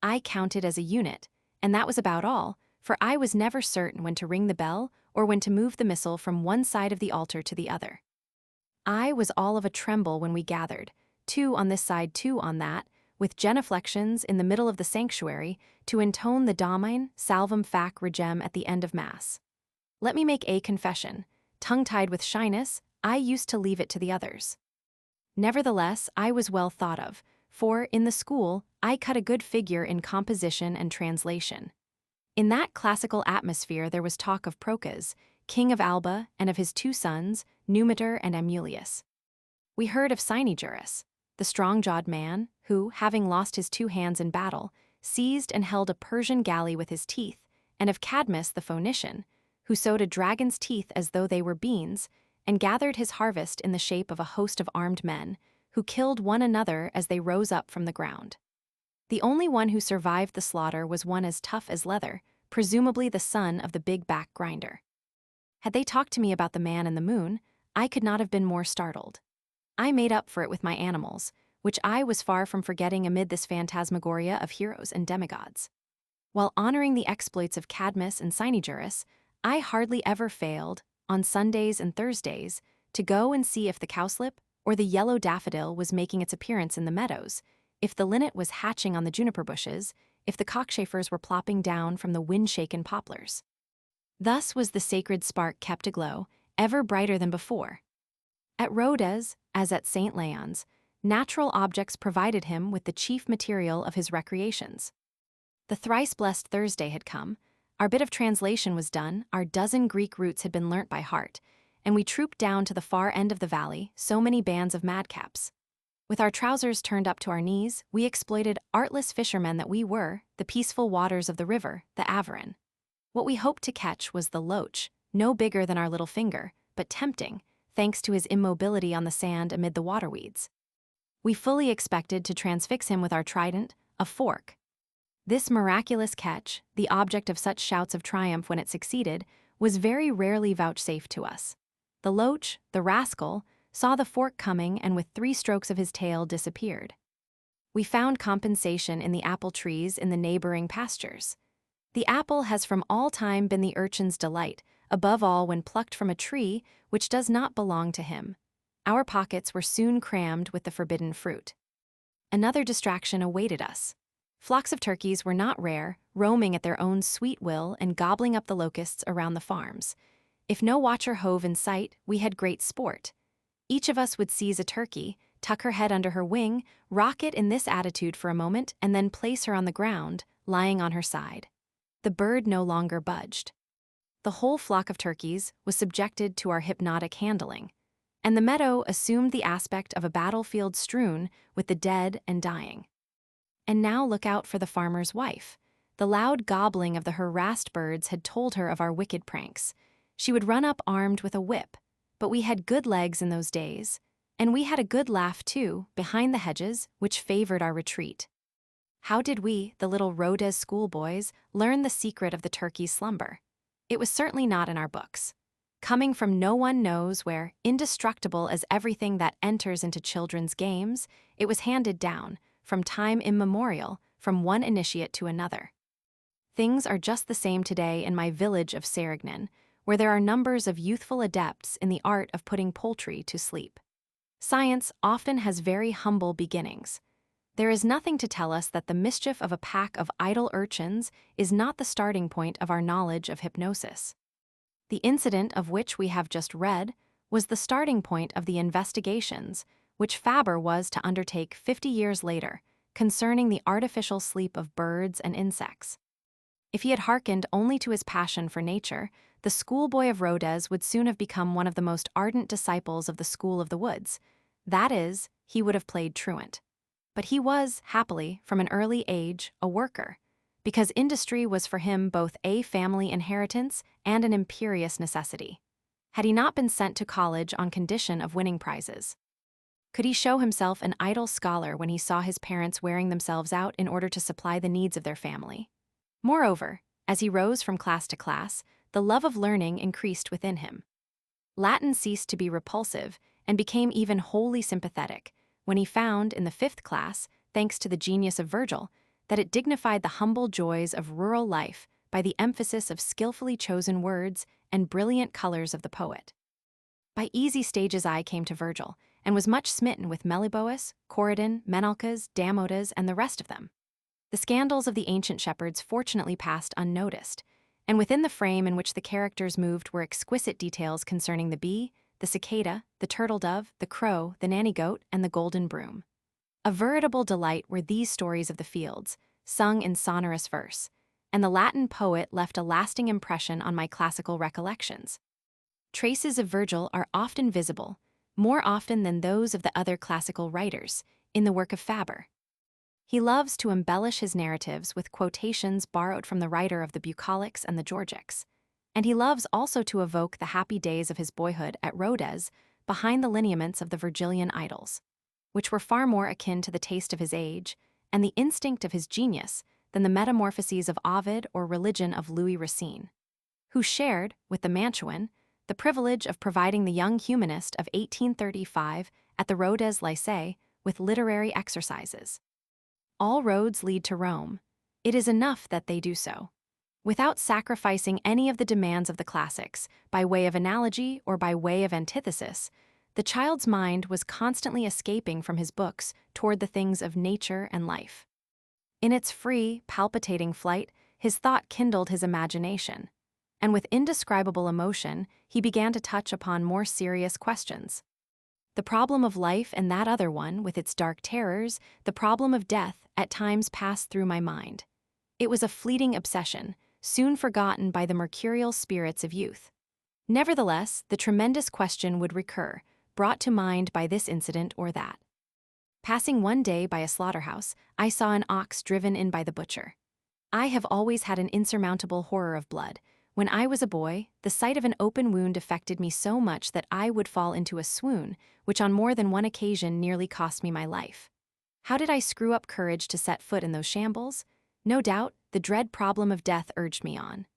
I counted as a unit, and that was about all, for I was never certain when to ring the bell or when to move the missal from one side of the altar to the other. I was all of a tremble when we gathered, 2 on this side, 2 on that, with genuflections in the middle of the sanctuary to intone the Domine, Salvum Fac Regem at the end of Mass. Let me make a confession. Tongue-tied with shyness, I used to leave it to the others. Nevertheless, I was well thought of, for, in the school, I cut a good figure in composition and translation. In that classical atmosphere there was talk of Procas, king of Alba, and of his 2 sons, Numitor and Amulius. We heard of Cynegerus, the strong-jawed man, who, having lost his 2 hands in battle, seized and held a Persian galley with his teeth, and of Cadmus the Phoenician, who sowed a dragon's teeth as though they were beans, and gathered his harvest in the shape of a host of armed men, who killed one another as they rose up from the ground. The only one who survived the slaughter was one as tough as leather, presumably the son of the big-back grinder. Had they talked to me about the man in the moon, I could not have been more startled. I made up for it with my animals, which I was far from forgetting amid this phantasmagoria of heroes and demigods. While honoring the exploits of Cadmus and Cynegerus, I hardly ever failed, on Sundays and Thursdays, to go and see if the cowslip or the yellow daffodil was making its appearance in the meadows, if the linnet was hatching on the juniper bushes, if the cockchafers were plopping down from the wind-shaken poplars. Thus was the sacred spark kept aglow, ever brighter than before. At Rodez, as at St. Leon's, natural objects provided him with the chief material of his recreations. The thrice-blessed Thursday had come, our bit of translation was done, our dozen Greek roots had been learnt by heart, and we trooped down to the far end of the valley, so many bands of madcaps. With our trousers turned up to our knees, we exploited, artless fishermen that we were, the peaceful waters of the river, the Aveyron. What we hoped to catch was the loach, no bigger than our little finger, but tempting, thanks to his immobility on the sand amid the waterweeds. We fully expected to transfix him with our trident, a fork. This miraculous catch, the object of such shouts of triumph when it succeeded, was very rarely vouchsafed to us. The loach, the rascal, saw the fork coming and with 3 strokes of his tail disappeared. We found compensation in the apple trees in the neighboring pastures. The apple has from all time been the urchin's delight, above all when plucked from a tree which does not belong to him. Our pockets were soon crammed with the forbidden fruit. Another distraction awaited us. Flocks of turkeys were not rare, roaming at their own sweet will and gobbling up the locusts around the farms. If no watcher hove in sight, we had great sport. Each of us would seize a turkey, tuck her head under her wing, rock it in this attitude for a moment, and then place her on the ground, lying on her side. The bird no longer budged. The whole flock of turkeys was subjected to our hypnotic handling, and the meadow assumed the aspect of a battlefield strewn with the dead and dying. And now look out for the farmer's wife. The loud gobbling of the harassed birds had told her of our wicked pranks. She would run up armed with a whip, but we had good legs in those days, and we had a good laugh too, behind the hedges, which favored our retreat. How did we, the little Rodez schoolboys, learn the secret of the turkey's slumber? It was certainly not in our books. Coming from no one knows where, indestructible as everything that enters into children's games, it was handed down, from time immemorial, from one initiate to another. Things are just the same today in my village of Serignan, where there are numbers of youthful adepts in the art of putting poultry to sleep. Science often has very humble beginnings. There is nothing to tell us that the mischief of a pack of idle urchins is not the starting point of our knowledge of hypnosis. The incident of which we have just read was the starting point of the investigations which Fabre was to undertake 50 years later concerning the artificial sleep of birds and insects. If he had hearkened only to his passion for nature, the schoolboy of Rodez would soon have become one of the most ardent disciples of the school of the woods. That is, he would have played truant. But he was, happily, from an early age, a worker, because industry was for him both a family inheritance and an imperious necessity. Had he not been sent to college on condition of winning prizes? Could he show himself an idle scholar when he saw his parents wearing themselves out in order to supply the needs of their family? Moreover, as he rose from class to class, the love of learning increased within him. Latin ceased to be repulsive and became even wholly sympathetic when he found in the 5th class, thanks to the genius of Virgil, that it dignified the humble joys of rural life by the emphasis of skillfully chosen words and brilliant colors of the poet. By easy stages I came to Virgil, and was much smitten with Meliboeus, Corydon, Menalcas, Damotas, and the rest of them. The scandals of the ancient shepherds fortunately passed unnoticed, and within the frame in which the characters moved were exquisite details concerning the bee, the cicada, the turtle-dove, the crow, the nanny-goat, and the golden broom. A veritable delight were these stories of the fields, sung in sonorous verse, and the Latin poet left a lasting impression on my classical recollections. Traces of Virgil are often visible, more often than those of the other classical writers, in the work of Fabre. He loves to embellish his narratives with quotations borrowed from the writer of the bucolics and the Georgics, and he loves also to evoke the happy days of his boyhood at Rodez behind the lineaments of the Virgilian idyls, which were far more akin to the taste of his age and the instinct of his genius than the metamorphoses of Ovid or religion of Louis Racine, who shared, with the Mantuan, the privilege of providing the young humanist of 1835 at the Rodez Lycée with literary exercises. All roads lead to Rome. It is enough that they do so. Without sacrificing any of the demands of the classics, by way of analogy or by way of antithesis, the child's mind was constantly escaping from his books toward the things of nature and life. In its free, palpitating flight, his thought kindled his imagination, and with indescribable emotion, he began to touch upon more serious questions. The problem of life and that other one, with its dark terrors, the problem of death, at times passed through my mind. It was a fleeting obsession, soon forgotten by the mercurial spirits of youth. Nevertheless, the tremendous question would recur, brought to mind by this incident or that. Passing one day by a slaughterhouse, I saw an ox driven in by the butcher. I have always had an insurmountable horror of blood. When I was a boy, the sight of an open wound affected me so much that I would fall into a swoon, which on more than one occasion nearly cost me my life. How did I screw up courage to set foot in those shambles? No doubt, the dread problem of death urged me on.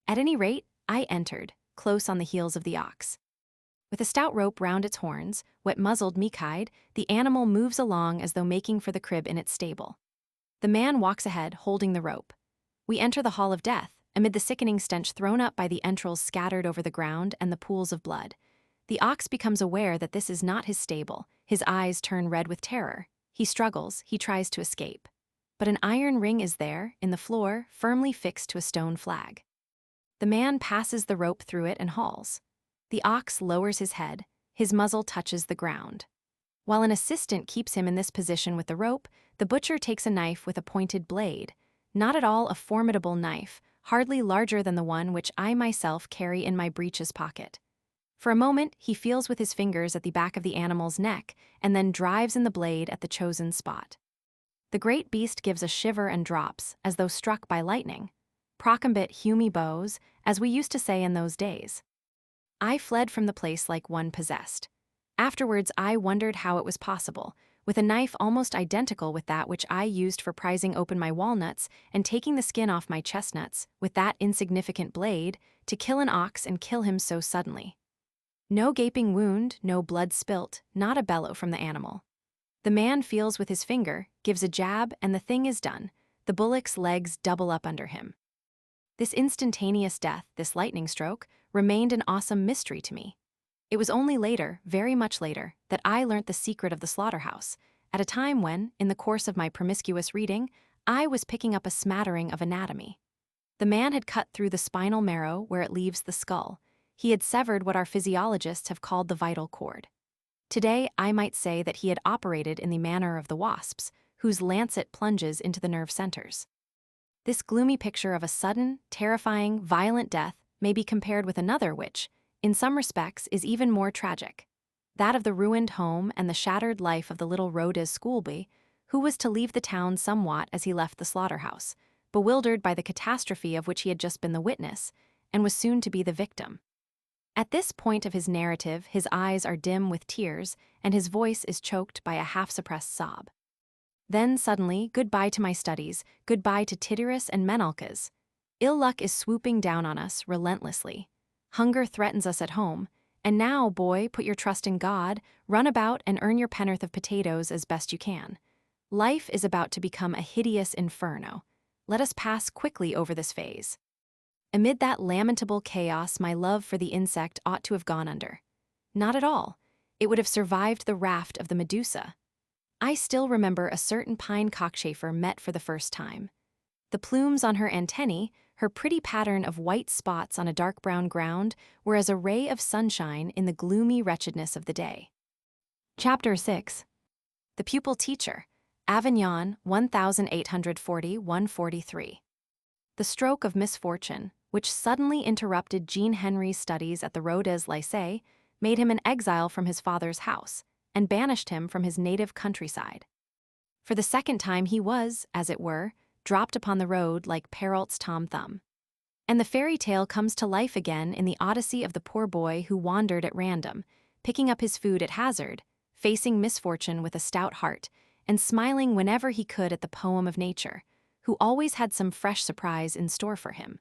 At any rate, I entered, close on the heels of the ox. With a stout rope round its horns, wet-muzzled meek-eyed, the animal moves along as though making for the crib in its stable. The man walks ahead, holding the rope. We enter the hall of death, amid the sickening stench thrown up by the entrails scattered over the ground and the pools of blood. The ox becomes aware that this is not his stable. His eyes turn red with terror. He struggles, he tries to escape. But an iron ring is there, in the floor, firmly fixed to a stone flag. The man passes the rope through it and hauls. The ox lowers his head, his muzzle touches the ground. While an assistant keeps him in this position with the rope, the butcher takes a knife with a pointed blade, not at all a formidable knife, hardly larger than the one which I myself carry in my breeches pocket. For a moment, he feels with his fingers at the back of the animal's neck and then drives in the blade at the chosen spot. The great beast gives a shiver and drops, as though struck by lightning. Procumbit humi boes, as we used to say in those days. I fled from the place like one possessed. Afterwards, I wondered how it was possible, with a knife almost identical with that which I used for prizing open my walnuts and taking the skin off my chestnuts, with that insignificant blade, to kill an ox and kill him so suddenly. No gaping wound, no blood spilt, not a bellow from the animal. The man feels with his finger, gives a jab, and the thing is done. The bullock's legs double up under him. This instantaneous death, this lightning stroke, remained an awesome mystery to me. It was only later, very much later, that I learnt the secret of the slaughterhouse, at a time when, in the course of my promiscuous reading, I was picking up a smattering of anatomy. The man had cut through the spinal marrow where it leaves the skull. He had severed what our physiologists have called the vital cord. Today, I might say that he had operated in the manner of the wasps, whose lancet plunges into the nerve centers. This gloomy picture of a sudden, terrifying, violent death may be compared with another which, in some respects, is even more tragic. That of the ruined home and the shattered life of the little Rhodes schoolboy, who was to leave the town somewhat as he left the slaughterhouse, bewildered by the catastrophe of which he had just been the witness, and was soon to be the victim. At this point of his narrative, his eyes are dim with tears, and his voice is choked by a half-suppressed sob. Then suddenly, goodbye to my studies, goodbye to Tityrus and Menalcas. Ill luck is swooping down on us relentlessly. Hunger threatens us at home, and now, boy, put your trust in God, run about and earn your pen'orth of potatoes as best you can. Life is about to become a hideous inferno. Let us pass quickly over this phase. Amid that lamentable chaos, my love for the insect ought to have gone under. Not at all. It would have survived the raft of the Medusa. I still remember a certain pine cockchafer met for the first time. The plumes on her antennae, her pretty pattern of white spots on a dark brown ground, were as a ray of sunshine in the gloomy wretchedness of the day. Chapter 6. The Pupil Teacher, Aveyron, 1840–143. The stroke of misfortune, which suddenly interrupted Jean Henri's studies at the Rhodes Lycée, made him an exile from his father's house, and banished him from his native countryside. For the second time he was, as it were, dropped upon the road like Perrault's Tom Thumb. And the fairy tale comes to life again in the odyssey of the poor boy who wandered at random, picking up his food at hazard, facing misfortune with a stout heart, and smiling whenever he could at the poem of nature, who always had some fresh surprise in store for him.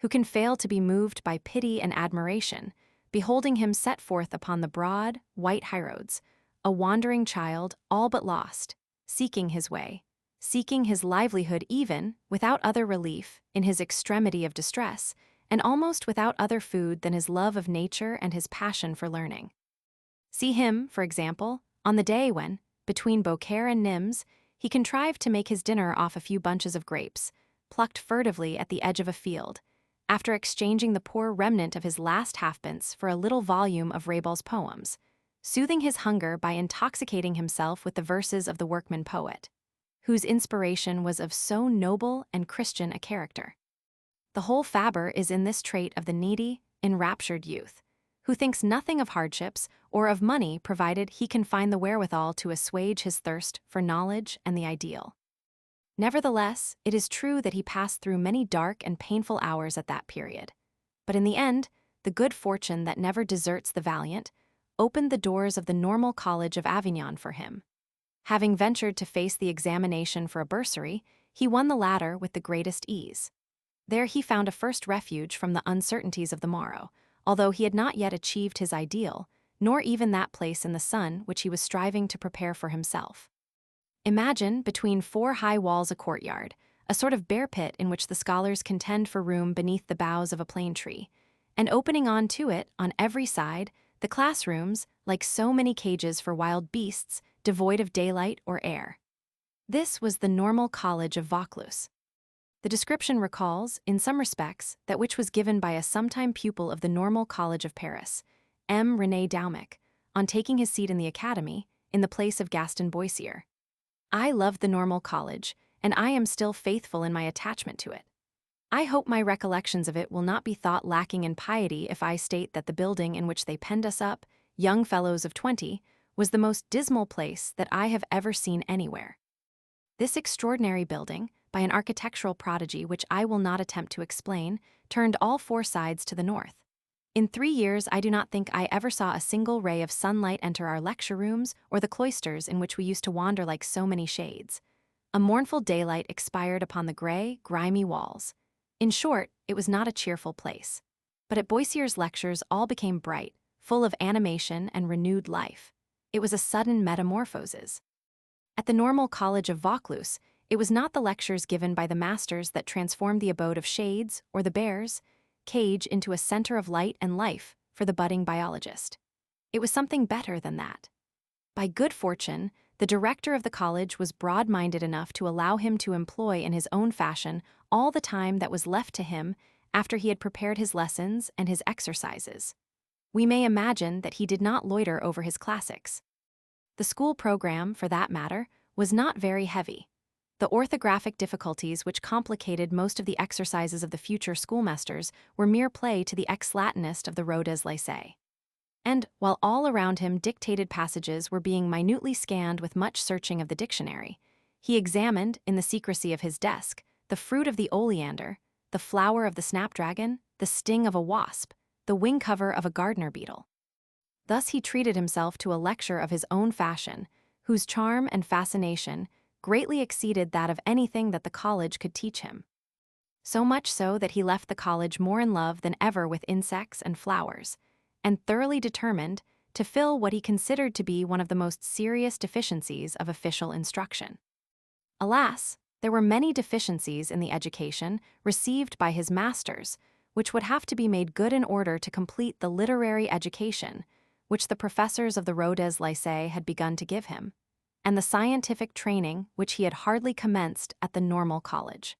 Who can fail to be moved by pity and admiration, beholding him set forth upon the broad, white highroads, a wandering child all but lost, seeking his way, seeking his livelihood even, without other relief, in his extremity of distress, and almost without other food than his love of nature and his passion for learning. See him, for example, on the day when, between Beaucaire and Nimes, he contrived to make his dinner off a few bunches of grapes, plucked furtively at the edge of a field, after exchanging the poor remnant of his last halfpence for a little volume of Rebel's poems, soothing his hunger by intoxicating himself with the verses of the workman poet, whose inspiration was of so noble and Christian a character. The whole Fabre is in this trait of the needy, enraptured youth, who thinks nothing of hardships or of money provided he can find the wherewithal to assuage his thirst for knowledge and the ideal. Nevertheless, it is true that he passed through many dark and painful hours at that period. But in the end, the good fortune that never deserts the valiant opened the doors of the Normal College of Aveyron for him. Having ventured to face the examination for a bursary, he won the latter with the greatest ease. There he found a first refuge from the uncertainties of the morrow, although he had not yet achieved his ideal, nor even that place in the sun which he was striving to prepare for himself. Imagine, between four high walls, a courtyard, a sort of bear pit in which the scholars contend for room beneath the boughs of a plane tree, and opening on to it, on every side, the classrooms, like so many cages for wild beasts, devoid of daylight or air. This was the Normal College of Vaucluse. The description recalls, in some respects, that which was given by a sometime pupil of the Normal College of Paris, M. René Daumic, on taking his seat in the academy, in the place of Gaston Boissier. I loved the Normal College, and I am still faithful in my attachment to it. I hope my recollections of it will not be thought lacking in piety if I state that the building in which they penned us up, young fellows of 20, was the most dismal place that I have ever seen anywhere. This extraordinary building, by an architectural prodigy which I will not attempt to explain, turned all four sides to the north. In 3 years I do not think I ever saw a single ray of sunlight enter our lecture rooms or the cloisters in which we used to wander like so many shades. A mournful daylight expired upon the gray, grimy walls. In short, it was not a cheerful place. But at Boissier's lectures all became bright, full of animation and renewed life. It was a sudden metamorphosis. At the Normal College of Vaucluse, It was not the lectures given by the masters that transformed the abode of shades or the bears' cage into a center of light and life for the budding biologist. It was something better than that. By good fortune, the director of the college was broad-minded enough to allow him to employ in his own fashion all the time that was left to him after he had prepared his lessons and his exercises. We may imagine that he did not loiter over his classics. The school program, for that matter, was not very heavy. The orthographic difficulties which complicated most of the exercises of the future schoolmasters were mere play to the ex-Latinist of the Rodez Lycée. And, while all around him dictated passages were being minutely scanned with much searching of the dictionary, he examined, in the secrecy of his desk, the fruit of the oleander, the flower of the snapdragon, the sting of a wasp, the wing cover of a gardener beetle. Thus he treated himself to a lecture of his own fashion, whose charm and fascination greatly exceeded that of anything that the college could teach him. So much so that he left the college more in love than ever with insects and flowers, and thoroughly determined to fill what he considered to be one of the most serious deficiencies of official instruction. Alas, there were many deficiencies in the education received by his masters, which would have to be made good in order to complete the literary education which the professors of the Rodez Lycée had begun to give him, and the scientific training which he had hardly commenced at the normal college.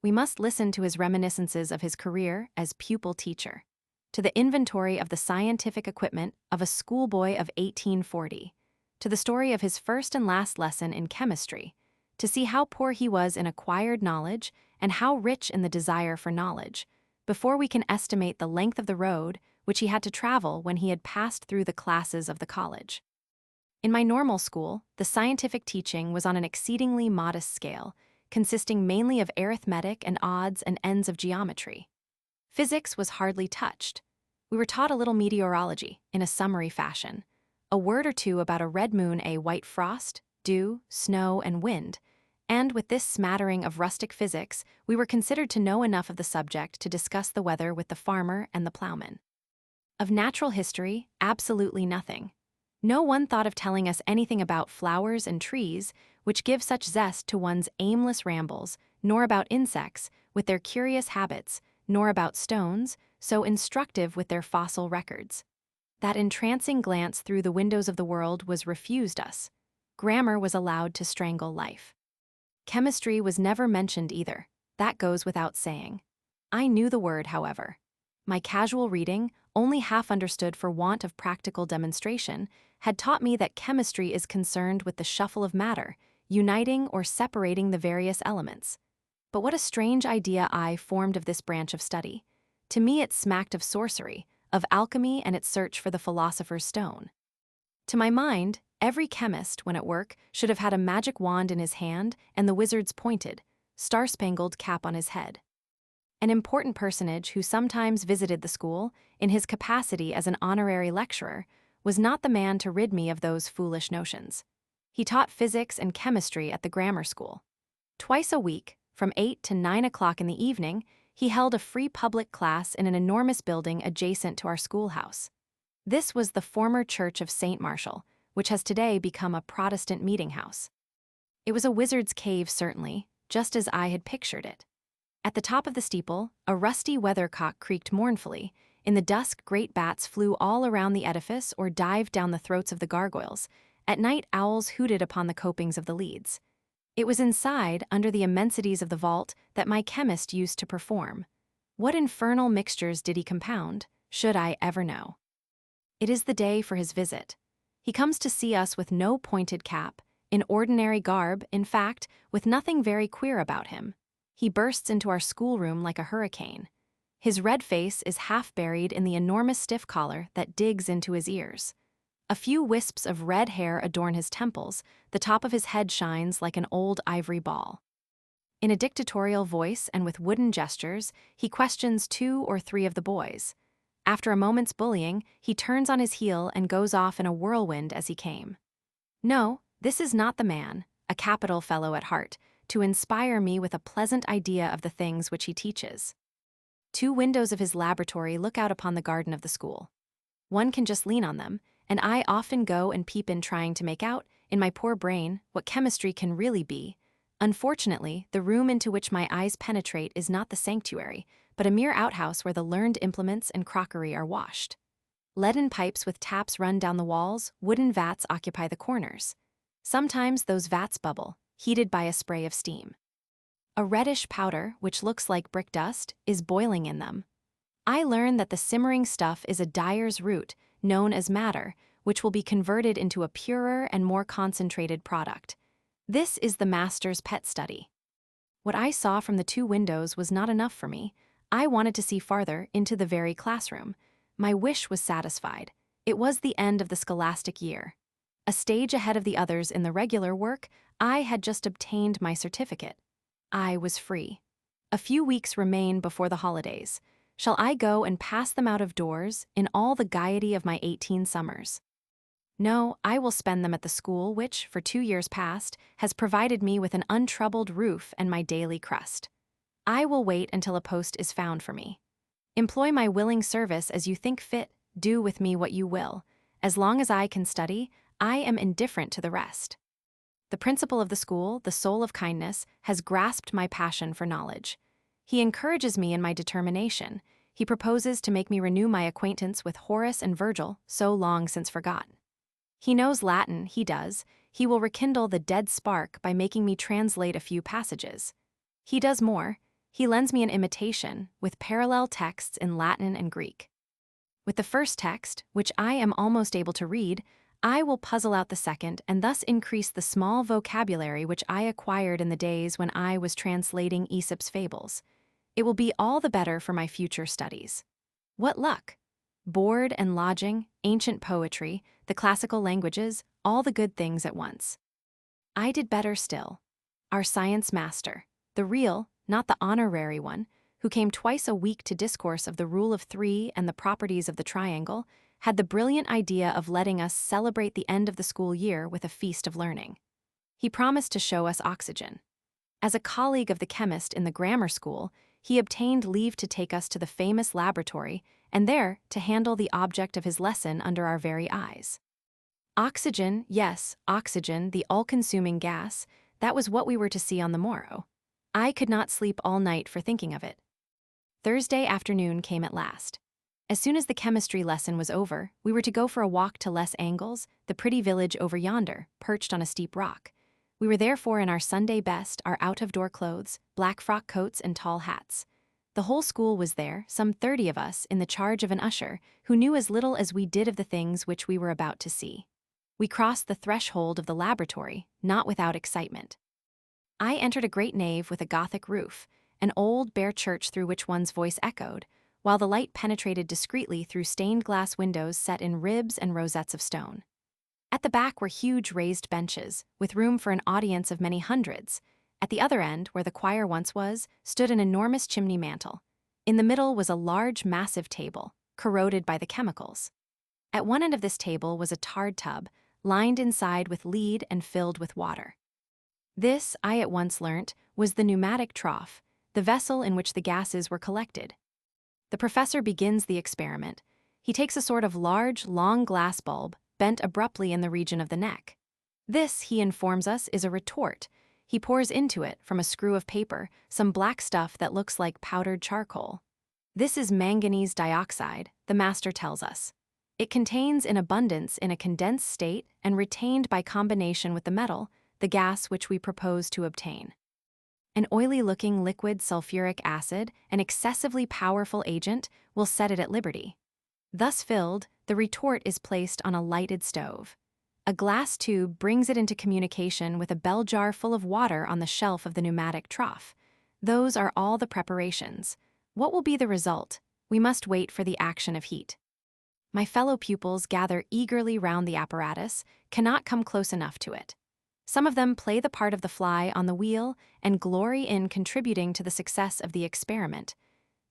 We must listen to his reminiscences of his career as pupil teacher, to the inventory of the scientific equipment of a schoolboy of 1840, to the story of his first and last lesson in chemistry, to see how poor he was in acquired knowledge and how rich in the desire for knowledge, before we can estimate the length of the road which he had to travel when he had passed through the classes of the college. In my normal school, the scientific teaching was on an exceedingly modest scale, consisting mainly of arithmetic and odds and ends of geometry. Physics was hardly touched. We were taught a little meteorology, in a summary fashion, a word or two about a red moon, a white frost, dew, snow, and wind, and with this smattering of rustic physics, we were considered to know enough of the subject to discuss the weather with the farmer and the plowman. Of natural history, absolutely nothing. No one thought of telling us anything about flowers and trees, which give such zest to one's aimless rambles, nor about insects, with their curious habits, nor about stones, so instructive with their fossil records. That entrancing glance through the windows of the world was refused us. Grammar was allowed to strangle life. Chemistry was never mentioned either. That goes without saying. I knew the word, however. My casual reading, only half understood for want of practical demonstration, had taught me that chemistry is concerned with the shuffle of matter, uniting or separating the various elements. But what a strange idea I formed of this branch of study. To me it smacked of sorcery, of alchemy and its search for the philosopher's stone. To my mind, every chemist, when at work, should have had a magic wand in his hand and the wizard's pointed, star-spangled cap on his head. An important personage who sometimes visited the school, in his capacity as an honorary lecturer, was not the man to rid me of those foolish notions. He taught physics and chemistry at the grammar school. Twice a week, from 8 to 9 o'clock in the evening, he held a free public class in an enormous building adjacent to our schoolhouse. This was the former church of St. Martial, which has today become a Protestant meeting house. It was a wizard's cave, certainly, just as I had pictured it. At the top of the steeple, a rusty weathercock creaked mournfully. In the dusk, great bats flew all around the edifice or dived down the throats of the gargoyles. At night, owls hooted upon the copings of the leads. It was inside, under the immensities of the vault, that my chemist used to perform. What infernal mixtures did he compound, should I ever know? It is the day for his visit. He comes to see us with no pointed cap, in ordinary garb, in fact, with nothing very queer about him. He bursts into our schoolroom like a hurricane. His red face is half buried in the enormous stiff collar that digs into his ears. A few wisps of red hair adorn his temples, the top of his head shines like an old ivory ball. In a dictatorial voice and with wooden gestures, he questions 2 or 3 of the boys. After a moment's bullying, he turns on his heel and goes off in a whirlwind as he came. No, this is not the man, a capital fellow at heart, to inspire me with a pleasant idea of the things which he teaches. 2 windows of his laboratory look out upon the garden of the school. One can just lean on them, and I often go and peep in trying to make out, in my poor brain, what chemistry can really be, Unfortunately, the room into which my eyes penetrate is not the sanctuary, but a mere outhouse where the learned implements and crockery are washed. Leaden pipes with taps run down the walls, wooden vats occupy the corners. Sometimes those vats bubble, heated by a spray of steam. A reddish powder, which looks like brick dust, is boiling in them. I learn that the simmering stuff is a dyer's root, known as madder, which will be converted into a purer and more concentrated product. This is the master's pet study. What I saw from the 2 windows was not enough for me. I wanted to see farther into the very classroom. My wish was satisfied. It was the end of the scholastic year. A stage ahead of the others in the regular work, I had just obtained my certificate. I was free. A few weeks remain before the holidays. Shall I go and pass them out of doors in all the gaiety of my 18 summers? No, I will spend them at the school which, for 2 years past, has provided me with an untroubled roof and my daily crust. I will wait until a post is found for me. Employ my willing service as you think fit, do with me what you will. As long as I can study, I am indifferent to the rest. The principal of the school, the soul of kindness, has grasped my passion for knowledge. He encourages me in my determination. He proposes to make me renew my acquaintance with Horace and Virgil, so long since forgotten. He knows Latin, he does. He will rekindle the dead spark by making me translate a few passages. He does more. He lends me an imitation, with parallel texts in Latin and Greek. With the first text, which I am almost able to read, I will puzzle out the second and thus increase the small vocabulary which I acquired in the days when I was translating Aesop's fables. It will be all the better for my future studies. What luck! Board and lodging, ancient poetry, the classical languages, all the good things at once. I did better still. Our science master, the real, not the honorary one, who came twice a week to discourse of the rule of 3 and the properties of the triangle, had the brilliant idea of letting us celebrate the end of the school year with a feast of learning. He promised to show us oxygen. As a colleague of the chemist in the grammar school, he obtained leave to take us to the famous laboratory and there to handle the object of his lesson under our very eyes. Oxygen, yes, oxygen, the all-consuming gas, that was what we were to see on the morrow. I could not sleep all night for thinking of it. Thursday afternoon came at last. As soon as the chemistry lesson was over, we were to go for a walk to Les Angles, the pretty village over yonder, perched on a steep rock. We were therefore in our Sunday best, our out-of-door clothes, black frock coats and tall hats. The whole school was there, some 30 of us, in the charge of an usher, who knew as little as we did of the things which we were about to see. We crossed the threshold of the laboratory, not without excitement. I entered a great nave with a Gothic roof, an old, bare church through which one's voice echoed, while the light penetrated discreetly through stained glass windows set in ribs and rosettes of stone. At the back were huge raised benches, with room for an audience of many hundreds. At the other end, where the choir once was, stood an enormous chimney mantel. In the middle was a large, massive table, corroded by the chemicals. At one end of this table was a tarred tub, lined inside with lead and filled with water. This, I at once learnt, was the pneumatic trough, the vessel in which the gases were collected. The professor begins the experiment. He takes a sort of large, long glass bulb, bent abruptly in the region of the neck. This, he informs us, is a retort. He pours into it, from a screw of paper, some black stuff that looks like powdered charcoal. This is manganese dioxide, the master tells us. It contains in abundance in a condensed state and retained by combination with the metal, the gas which we propose to obtain. An oily-looking liquid sulfuric acid, an excessively powerful agent, will set it at liberty. Thus filled, the retort is placed on a lighted stove. A glass tube brings it into communication with a bell jar full of water on the shelf of the pneumatic trough. Those are all the preparations. What will be the result? We must wait for the action of heat. My fellow pupils gather eagerly round the apparatus, cannot come close enough to it. Some of them play the part of the fly on the wheel and glory in contributing to the success of the experiment.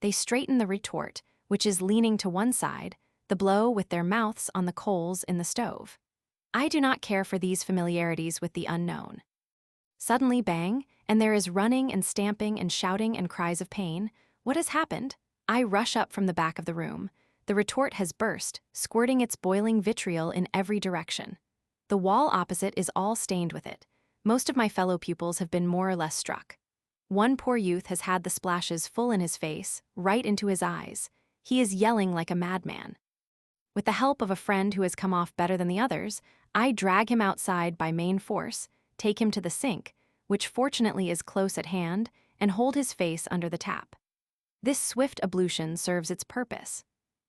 They straighten the retort, which is leaning to one side, the blow with their mouths on the coals in the stove. I do not care for these familiarities with the unknown. Suddenly, bang, and there is running and stamping and shouting and cries of pain. What has happened? I rush up from the back of the room. The retort has burst, squirting its boiling vitriol in every direction. The wall opposite is all stained with it. Most of my fellow pupils have been more or less struck. One poor youth has had the splashes full in his face, right into his eyes. He is yelling like a madman. With the help of a friend who has come off better than the others, I drag him outside by main force, take him to the sink, which fortunately is close at hand, and hold his face under the tap. This swift ablution serves its purpose.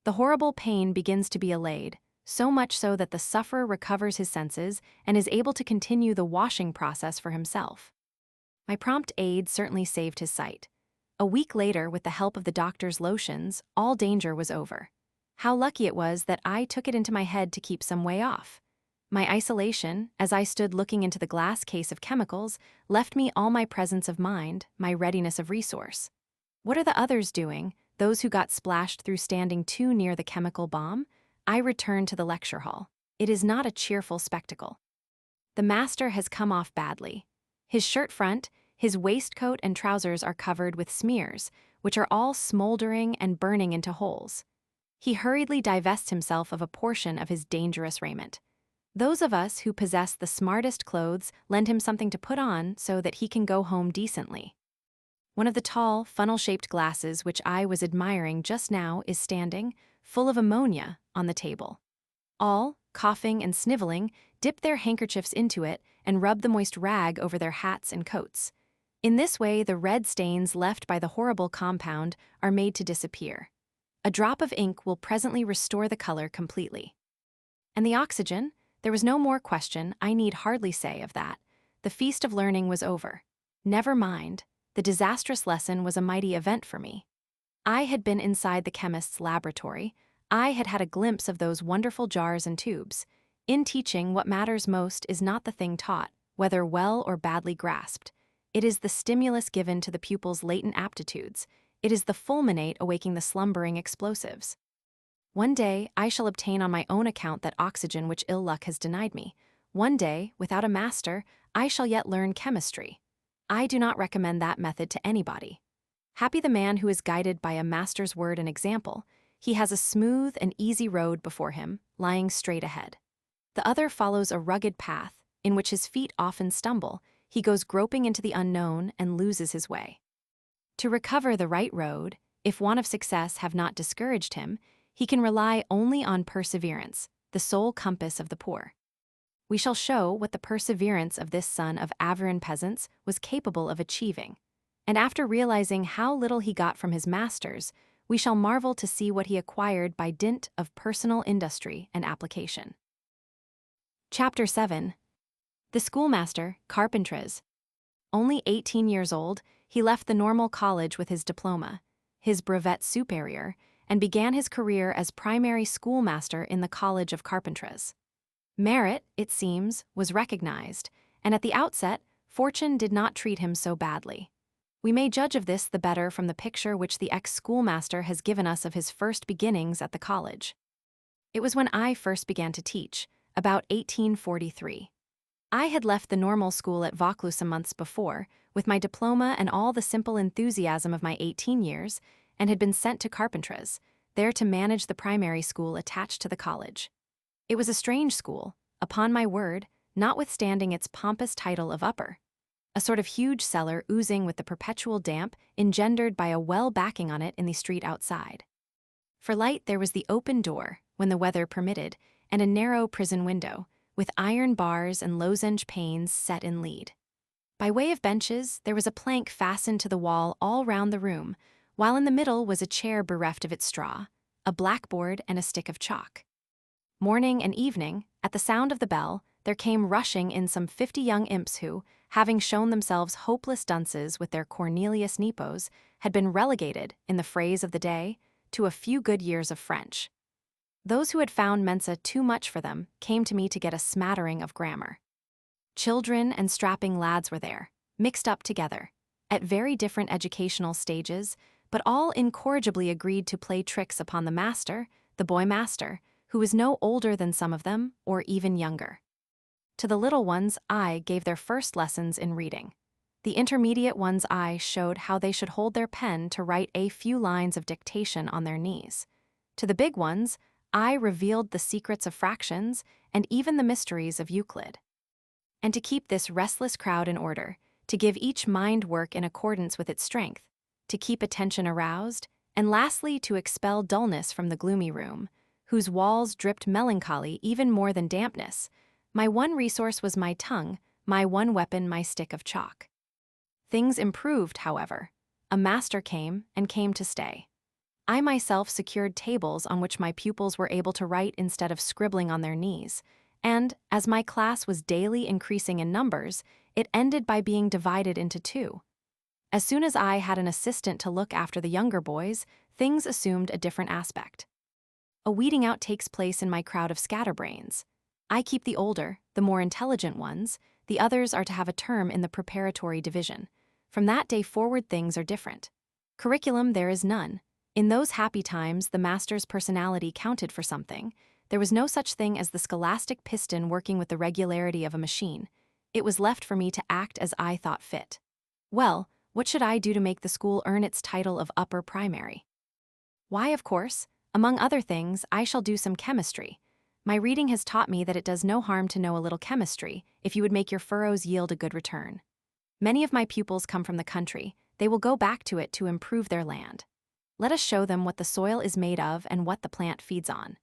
The horrible pain begins to be allayed, so much so that the sufferer recovers his senses and is able to continue the washing process for himself. My prompt aid certainly saved his sight. A week later, with the help of the doctor's lotions, all danger was over. How lucky it was that I took it into my head to keep some way off. My isolation, as I stood looking into the glass case of chemicals, left me all my presence of mind, my readiness of resource. What are the others doing, those who got splashed through standing too near the chemical bomb? I returned to the lecture hall. It is not a cheerful spectacle. The master has come off badly. His shirt front, his waistcoat and trousers are covered with smears, which are all smoldering and burning into holes. He hurriedly divests himself of a portion of his dangerous raiment. Those of us who possess the smartest clothes lend him something to put on so that he can go home decently. One of the tall, funnel-shaped glasses which I was admiring just now is standing, full of ammonia, on the table. All, coughing and sniveling, dip their handkerchiefs into it and rub the moist rag over their hats and coats. In this way, the red stains left by the horrible compound are made to disappear. A drop of ink will presently restore the color completely. And the oxygen? There was no more question, I need hardly say, of that. The feast of learning was over. Never mind, the disastrous lesson was a mighty event for me. I had been inside the chemist's laboratory. I had had a glimpse of those wonderful jars and tubes. In teaching, what matters most is not the thing taught, whether well or badly grasped. It is the stimulus given to the pupil's latent aptitudes. It is the fulminate awaking the slumbering explosives. One day, I shall obtain on my own account that oxygen which ill luck has denied me. One day, without a master, I shall yet learn chemistry. I do not recommend that method to anybody. Happy the man who is guided by a master's word and example. He has a smooth and easy road before him, lying straight ahead. The other follows a rugged path, in which his feet often stumble. He goes groping into the unknown and loses his way. To recover the right road, if want of success have not discouraged him, he can rely only on perseverance, the sole compass of the poor. We shall show what the perseverance of this son of Aveyron peasants was capable of achieving, and after realizing how little he got from his masters, we shall marvel to see what he acquired by dint of personal industry and application. Chapter 7. The schoolmaster, Carpentras. Only 18 years old, he left the normal college with his diploma, his brevet superior, and began his career as primary schoolmaster in the College of Carpentras. Merit, it seems, was recognized, and at the outset, fortune did not treat him so badly. We may judge of this the better from the picture which the ex-schoolmaster has given us of his first beginnings at the college. It was when I first began to teach, about 1843. I had left the normal school at Vaucluse some months before, with my diploma and all the simple enthusiasm of my 18 years, and had been sent to Carpentras, there to manage the primary school attached to the college. It was a strange school, upon my word, notwithstanding its pompous title of upper. A sort of huge cellar oozing with the perpetual damp engendered by a well backing on it in the street outside. For light there was the open door, when the weather permitted, and a narrow prison window, with iron bars and lozenge panes set in lead. By way of benches, there was a plank fastened to the wall all round the room, while in the middle was a chair bereft of its straw, a blackboard and a stick of chalk. Morning and evening, at the sound of the bell, there came rushing in some 50 young imps who, having shown themselves hopeless dunces with their Cornelius Nepos, had been relegated, in the phrase of the day, to a few good years of French. Those who had found Mensa too much for them came to me to get a smattering of grammar. Children and strapping lads were there, mixed up together, at very different educational stages, but all incorrigibly agreed to play tricks upon the master, the boy master, who was no older than some of them, or even younger. To the little ones I gave their first lessons in reading. The intermediate ones I showed how they should hold their pen to write a few lines of dictation on their knees. To the big ones, I revealed the secrets of fractions and even the mysteries of Euclid. and to keep this restless crowd in order, to give each mind work in accordance with its strength, to keep attention aroused, and lastly to expel dullness from the gloomy room, whose walls dripped melancholy even more than dampness. My one resource was my tongue, my one weapon my stick of chalk. Things improved, however. A master came, and came to stay. I myself secured tables on which my pupils were able to write instead of scribbling on their knees, and, as my class was daily increasing in numbers, it ended by being divided into two. As soon as I had an assistant to look after the younger boys, things assumed a different aspect. A weeding out takes place in my crowd of scatterbrains. I keep the older, the more intelligent ones, the others are to have a term in the preparatory division. From that day forward things are different. Curriculum there is none. In those happy times the master's personality counted for something. There was no such thing as the scholastic piston working with the regularity of a machine. It was left for me to act as I thought fit. Well, what should I do to make the school earn its title of upper primary? Why, of course, among other things, I shall do some chemistry. My reading has taught me that it does no harm to know a little chemistry if you would make your furrows yield a good return. Many of my pupils come from the country. They will go back to it to improve their land. Let us show them what the soil is made of and what the plant feeds on.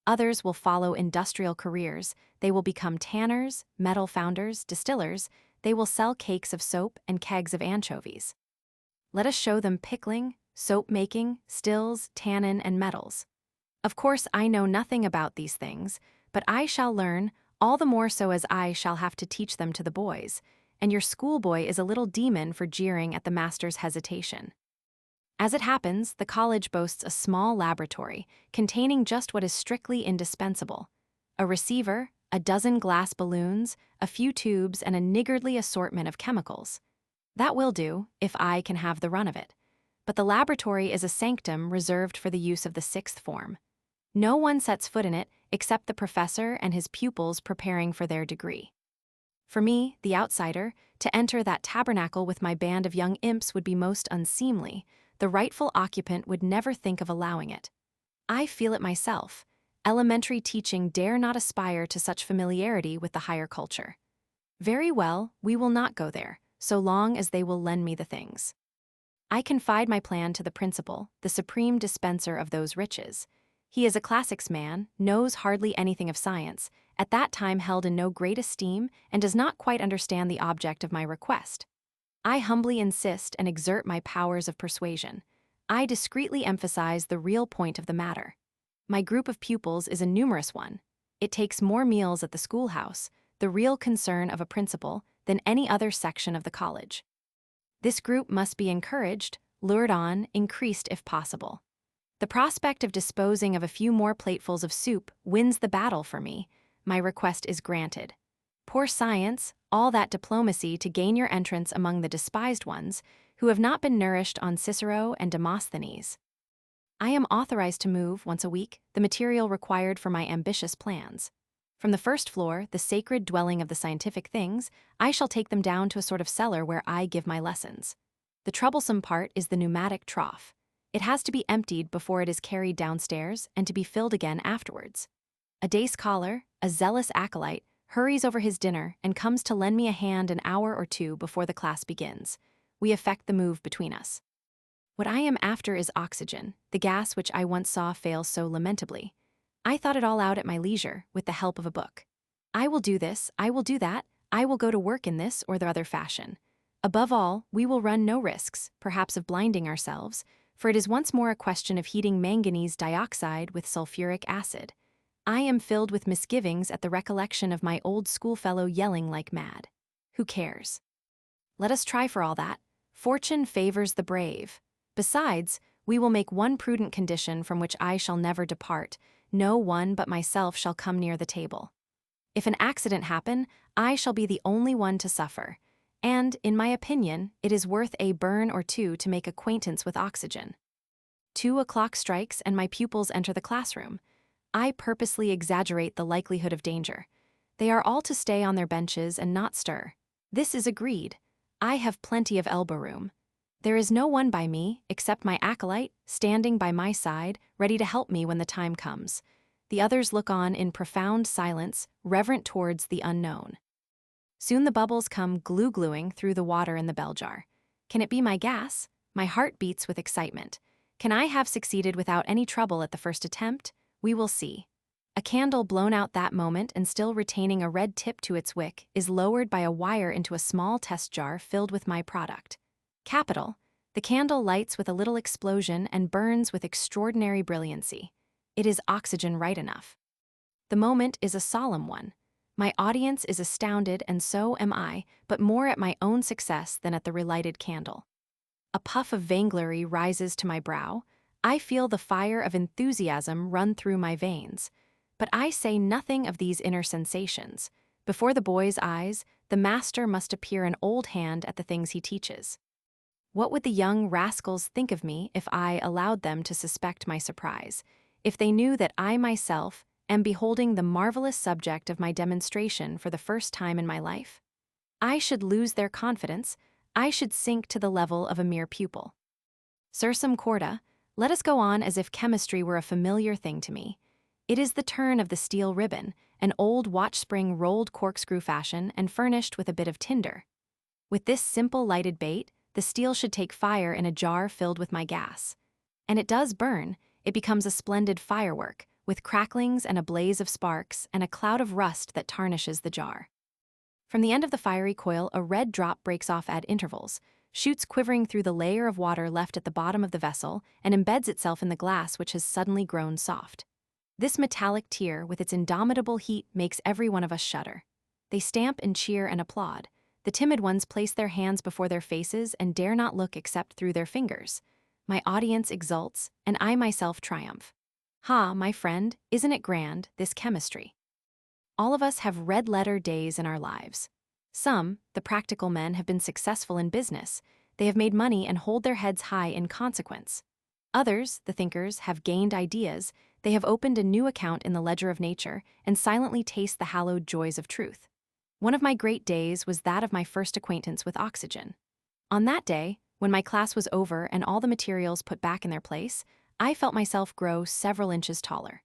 Others will follow industrial careers. They will become tanners, metal founders, distillers. They will sell cakes of soap and kegs of anchovies. Let us show them pickling, soap making, stills, tannin, and metals. Of course, I know nothing about these things, but I shall learn, all the more so as I shall have to teach them to the boys, and your schoolboy is a little demon for jeering at the master's hesitation. As it happens, the college boasts a small laboratory containing just what is strictly indispensable: a receiver, a dozen glass balloons, a few tubes, and a niggardly assortment of chemicals. That will do, if I can have the run of it. But the laboratory is a sanctum reserved for the use of the sixth form. No one sets foot in it except the professor and his pupils preparing for their degree. For me, the outsider, to enter that tabernacle with my band of young imps would be most unseemly. The rightful occupant would never think of allowing it. I feel it myself. Elementary teaching dare not aspire to such familiarity with the higher culture. Very well, we will not go there, so long as they will lend me the things. I confide my plan to the principal, the supreme dispenser of those riches. He is a classics man, knows hardly anything of science, at that time held in no great esteem, and does not quite understand the object of my request. I humbly insist and exert my powers of persuasion. I discreetly emphasize the real point of the matter. My group of pupils is a numerous one. It takes more meals at the schoolhouse, the real concern of a principal, than any other section of the college. This group must be encouraged, lured on, increased if possible. The prospect of disposing of a few more platefuls of soup wins the battle for me. My request is granted. Poor science, all that diplomacy to gain your entrance among the despised ones, who have not been nourished on Cicero and Demosthenes. I am authorized to move, once a week, the material required for my ambitious plans. From the first floor, the sacred dwelling of the scientific things, I shall take them down to a sort of cellar where I give my lessons. The troublesome part is the pneumatic trough. It has to be emptied before it is carried downstairs and to be filled again afterwards. A day scholar, a zealous acolyte, hurries over his dinner and comes to lend me a hand an hour or two before the class begins. We effect the move between us. What I am after is oxygen, the gas which I once saw fail so lamentably. I thought it all out at my leisure, with the help of a book. I will do this, I will do that, I will go to work in this or the other fashion. Above all, we will run no risks, perhaps of blinding ourselves, for it is once more a question of heating manganese dioxide with sulfuric acid. I am filled with misgivings at the recollection of my old schoolfellow yelling like mad. Who cares? Let us try for all that. Fortune favors the brave. Besides, we will make one prudent condition from which I shall never depart. No one but myself shall come near the table. If an accident happen, I shall be the only one to suffer. And, in my opinion, it is worth a burn or two to make acquaintance with oxygen. 2 o'clock strikes and my pupils enter the classroom. I purposely exaggerate the likelihood of danger. They are all to stay on their benches and not stir. This is agreed. I have plenty of elbow room. There is no one by me, except my acolyte, standing by my side, ready to help me when the time comes. The others look on in profound silence, reverent towards the unknown. Soon the bubbles come glue-gluing through the water in the bell jar. Can it be my gas? My heart beats with excitement. Can I have succeeded without any trouble at the first attempt? We will see. A candle blown out that moment and still retaining a red tip to its wick is lowered by a wire into a small test jar filled with my product. Capital. The candle lights with a little explosion and burns with extraordinary brilliancy. It is oxygen right enough. The moment is a solemn one. My audience is astounded, and so am I, but more at my own success than at the relighted candle. A puff of vainglory rises to my brow. I feel the fire of enthusiasm run through my veins. But I say nothing of these inner sensations. Before the boys' eyes, the master must appear an old hand at the things he teaches. What would the young rascals think of me if I allowed them to suspect my surprise, if they knew that I myself am beholding the marvelous subject of my demonstration for the first time in my life? I should lose their confidence. I should sink to the level of a mere pupil. Sursum corda, let us go on as if chemistry were a familiar thing to me. It is the turn of the steel ribbon, an old watch spring rolled corkscrew fashion and furnished with a bit of tinder. With this simple lighted bait, the steel should take fire in a jar filled with my gas. And it does burn. It becomes a splendid firework, with cracklings and a blaze of sparks and a cloud of rust that tarnishes the jar. From the end of the fiery coil, a red drop breaks off at intervals, shoots quivering through the layer of water left at the bottom of the vessel, and embeds itself in the glass which has suddenly grown soft. This metallic tear, with its indomitable heat, makes every one of us shudder. They stamp and cheer and applaud. The timid ones place their hands before their faces and dare not look except through their fingers. My audience exults, and I myself triumph. Ha, my friend, isn't it grand, this chemistry? All of us have red-letter days in our lives. Some, the practical men, have been successful in business. They have made money and hold their heads high in consequence. Others, the thinkers, have gained ideas. They have opened a new account in the ledger of nature and silently taste the hallowed joys of truth. One of my great days was that of my first acquaintance with oxygen. On that day, when my class was over and all the materials put back in their place, I felt myself grow several inches taller.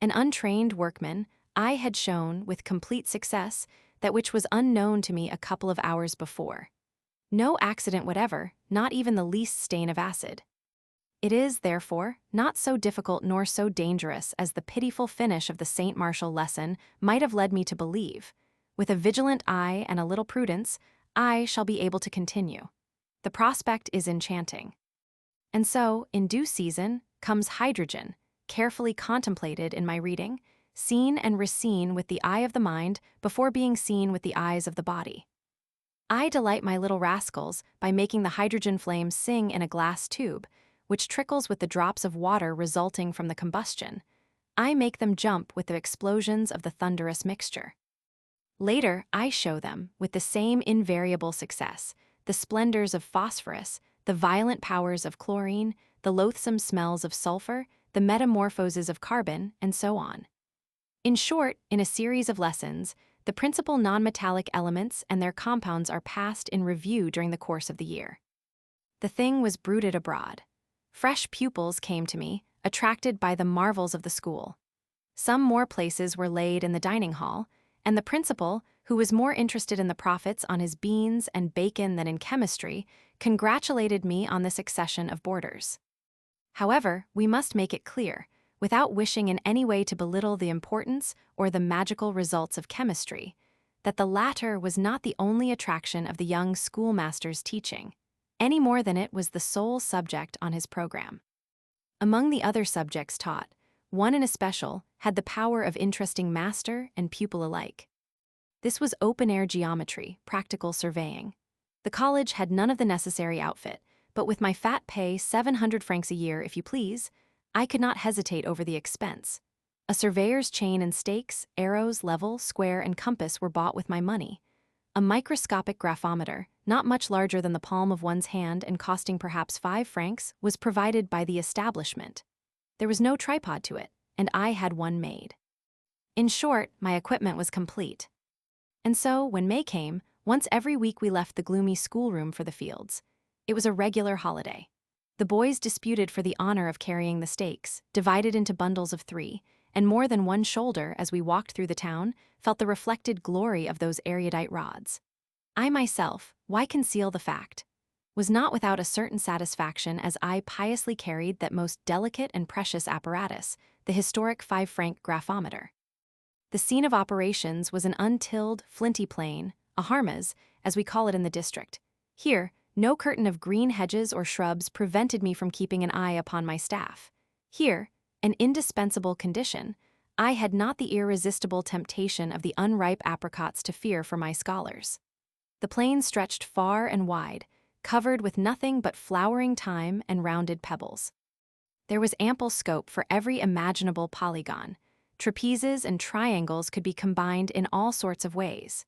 An untrained workman, I had shown, with complete success, that which was unknown to me a couple of hours before. No accident whatever, not even the least stain of acid. It is, therefore, not so difficult nor so dangerous as the pitiful finish of the St. Martial lesson might have led me to believe. With a vigilant eye and a little prudence, I shall be able to continue. The prospect is enchanting. And so, in due season, comes hydrogen, carefully contemplated in my reading, seen and reseen with the eye of the mind before being seen with the eyes of the body. I delight my little rascals by making the hydrogen flame sing in a glass tube, which trickles with the drops of water resulting from the combustion. I make them jump with the explosions of the thunderous mixture. Later, I show them, with the same invariable success, the splendors of phosphorus, the violent powers of chlorine, the loathsome smells of sulfur, the metamorphoses of carbon, and so on. In short, in a series of lessons, the principal non-metallic elements and their compounds are passed in review during the course of the year. The thing was bruited abroad. Fresh pupils came to me, attracted by the marvels of the school. Some more places were laid in the dining hall, and the principal, who was more interested in the profits on his beans and bacon than in chemistry, congratulated me on this accession of boarders. However, we must make it clear, without wishing in any way to belittle the importance or the magical results of chemistry, that the latter was not the only attraction of the young schoolmaster's teaching, any more than it was the sole subject on his program. Among the other subjects taught, one in especial had the power of interesting master and pupil alike. This was open-air geometry, practical surveying. The college had none of the necessary outfit, but with my fat pay, 700 francs a year, if you please, I could not hesitate over the expense. A surveyor's chain and stakes, arrows, level, square, and compass were bought with my money. A microscopic graphometer, not much larger than the palm of one's hand and costing perhaps 5 francs, was provided by the establishment. There was no tripod to it, and I had one made. In short, my equipment was complete. And so, when May came, once every week we left the gloomy schoolroom for the fields. It was a regular holiday. The boys disputed for the honor of carrying the stakes, divided into bundles of 3, and more than one shoulder as we walked through the town felt the reflected glory of those erudite rods. I myself, why conceal the fact, was not without a certain satisfaction as I piously carried that most delicate and precious apparatus, the historic 5-franc graphometer. The scene of operations was an untilled, flinty plain, a harmas, as we call it in the district. Here, no curtain of green hedges or shrubs prevented me from keeping an eye upon my staff. Here, an indispensable condition, I had not the irresistible temptation of the unripe apricots to fear for my scholars. The plain stretched far and wide, covered with nothing but flowering thyme and rounded pebbles. There was ample scope for every imaginable polygon. Trapezes and triangles could be combined in all sorts of ways.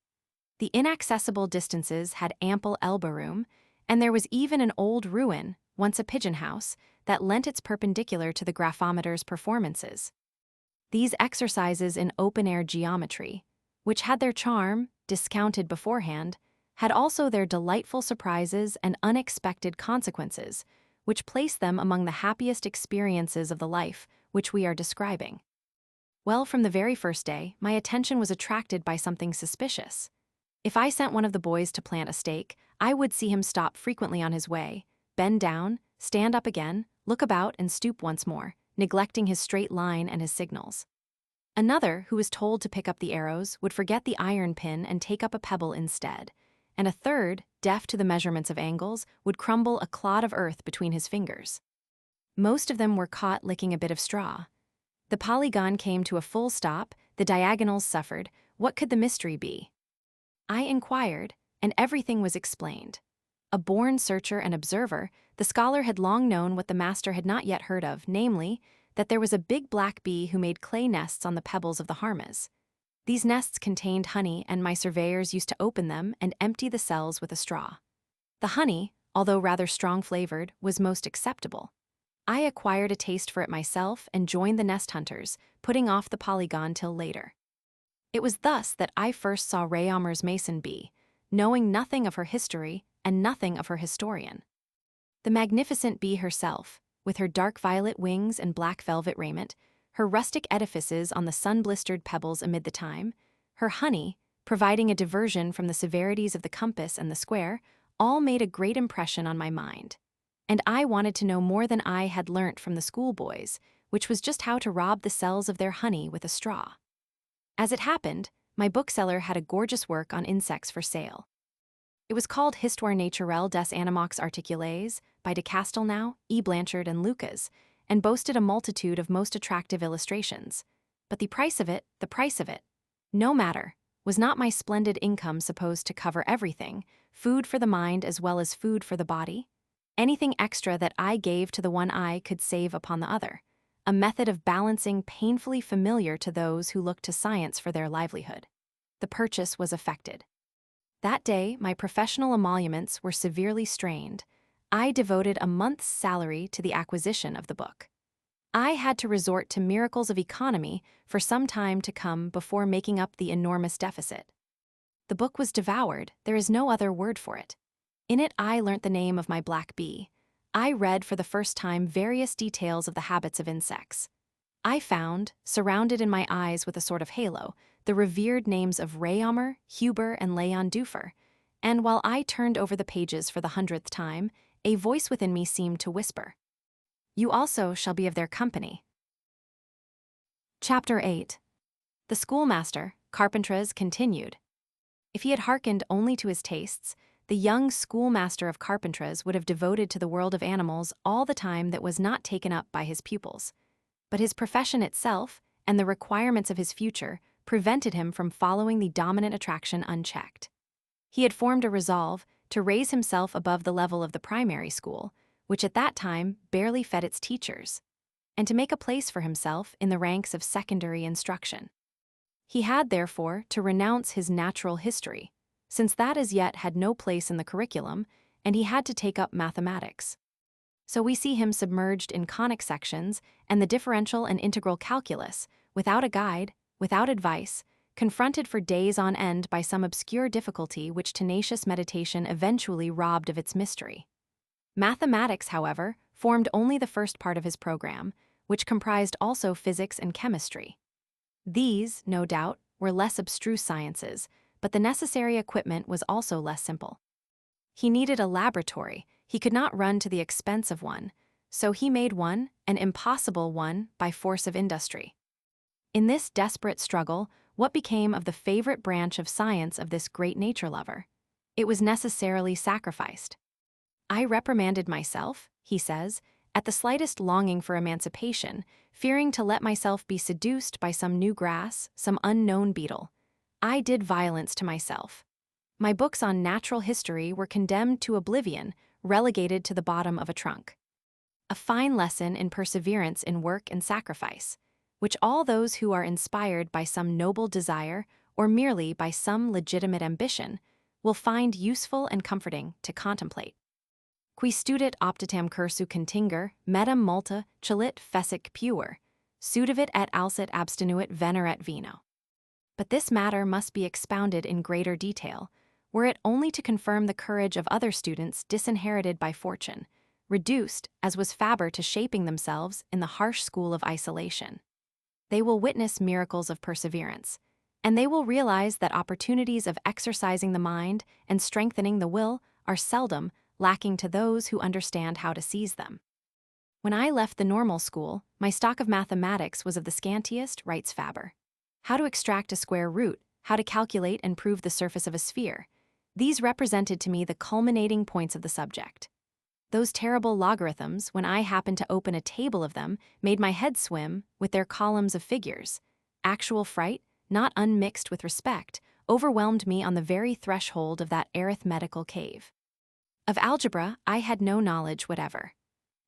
The inaccessible distances had ample elbow room, and there was even an old ruin, once a pigeon house, that lent its perpendicular to the graphometer's performances. These exercises in open-air geometry, which had their charm, discounted beforehand, had also their delightful surprises and unexpected consequences, which place them among the happiest experiences of the life which we are describing. Well, from the very first day, my attention was attracted by something suspicious. If I sent one of the boys to plant a stake, I would see him stop frequently on his way, bend down, stand up again, look about, and stoop once more, neglecting his straight line and his signals. Another, who was told to pick up the arrows, would forget the iron pin and take up a pebble instead, and a third, deaf to the measurements of angles, would crumble a clod of earth between his fingers. Most of them were caught licking a bit of straw. The polygon came to a full stop, the diagonals suffered. What could the mystery be? I inquired, and everything was explained. A born searcher and observer, the scholar had long known what the master had not yet heard of, namely, that there was a big black bee who made clay nests on the pebbles of the harmas. These nests contained honey, and my surveyors used to open them and empty the cells with a straw. The honey, although rather strong-flavored, was most acceptable. I acquired a taste for it myself and joined the nest hunters, putting off the polygon till later. It was thus that I first saw Réaumur's mason bee, knowing nothing of her history and nothing of her historian. The magnificent bee herself, with her dark violet wings and black velvet raiment, her rustic edifices on the sun-blistered pebbles amid the thyme, her honey, providing a diversion from the severities of the compass and the square, all made a great impression on my mind. And I wanted to know more than I had learnt from the schoolboys, which was just how to rob the cells of their honey with a straw. As it happened, my bookseller had a gorgeous work on insects for sale. It was called Histoire naturelle des animaux articulés by de Castelnau, E. Blanchard, and Lucas, and boasted a multitude of most attractive illustrations. But the price of it, no matter, was not my splendid income supposed to cover everything, food for the mind as well as food for the body? Anything extra that I gave to the one eye could save upon the other, a method of balancing painfully familiar to those who look to science for their livelihood. The purchase was effected. That day, my professional emoluments were severely strained. I devoted a month's salary to the acquisition of the book. I had to resort to miracles of economy for some time to come before making up the enormous deficit. The book was devoured, there is no other word for it. In it I learnt the name of my black bee. I read for the first time various details of the habits of insects. I found, surrounded in my eyes with a sort of halo, the revered names of Réaumur, Huber, and Léon Duffer, and while I turned over the pages for the 100th time, a voice within me seemed to whisper, "You also shall be of their company." Chapter 8. The schoolmaster, Carpentras, continued. If he had hearkened only to his tastes, the young schoolmaster of Carpentras would have devoted to the world of animals all the time that was not taken up by his pupils. But his profession itself, and the requirements of his future, prevented him from following the dominant attraction unchecked. He had formed a resolve to raise himself above the level of the primary school, which at that time barely fed its teachers, and to make a place for himself in the ranks of secondary instruction. He had, therefore, to renounce his natural history, since that as yet had no place in the curriculum, and he had to take up mathematics. So we see him submerged in conic sections and the differential and integral calculus, without a guide, without advice, confronted for days on end by some obscure difficulty which tenacious meditation eventually robbed of its mystery. Mathematics, however, formed only the first part of his program, which comprised also physics and chemistry. These, no doubt, were less abstruse sciences, but the necessary equipment was also less simple. He needed a laboratory. He could not run to the expense of one, so he made one, an impossible one, by force of industry. In this desperate struggle, what became of the favorite branch of science of this great nature lover? It was necessarily sacrificed. I reprimanded myself, he says, at the slightest longing for emancipation, fearing to let myself be seduced by some new grass, some unknown beetle. I did violence to myself. My books on natural history were condemned to oblivion, relegated to the bottom of a trunk. A fine lesson in perseverance in work and sacrifice, which all those who are inspired by some noble desire or merely by some legitimate ambition will find useful and comforting to contemplate. Qui studit optatam cursu continger, metam multa, celit fecic puer, sudavit et alsit abstinuit veneret vino. But this matter must be expounded in greater detail, were it only to confirm the courage of other students disinherited by fortune, reduced, as was Fabre, to shaping themselves in the harsh school of isolation. They will witness miracles of perseverance, and they will realize that opportunities of exercising the mind and strengthening the will are seldom lacking to those who understand how to seize them. When I left the normal school, my stock of mathematics was of the scantiest, writes Fabre. How to extract a square root, how to calculate and prove the surface of a sphere, these represented to me the culminating points of the subject. Those terrible logarithms, when I happened to open a table of them, made my head swim with their columns of figures. Actual fright, not unmixed with respect, overwhelmed me on the very threshold of that arithmetical cave. Of algebra, I had no knowledge whatever.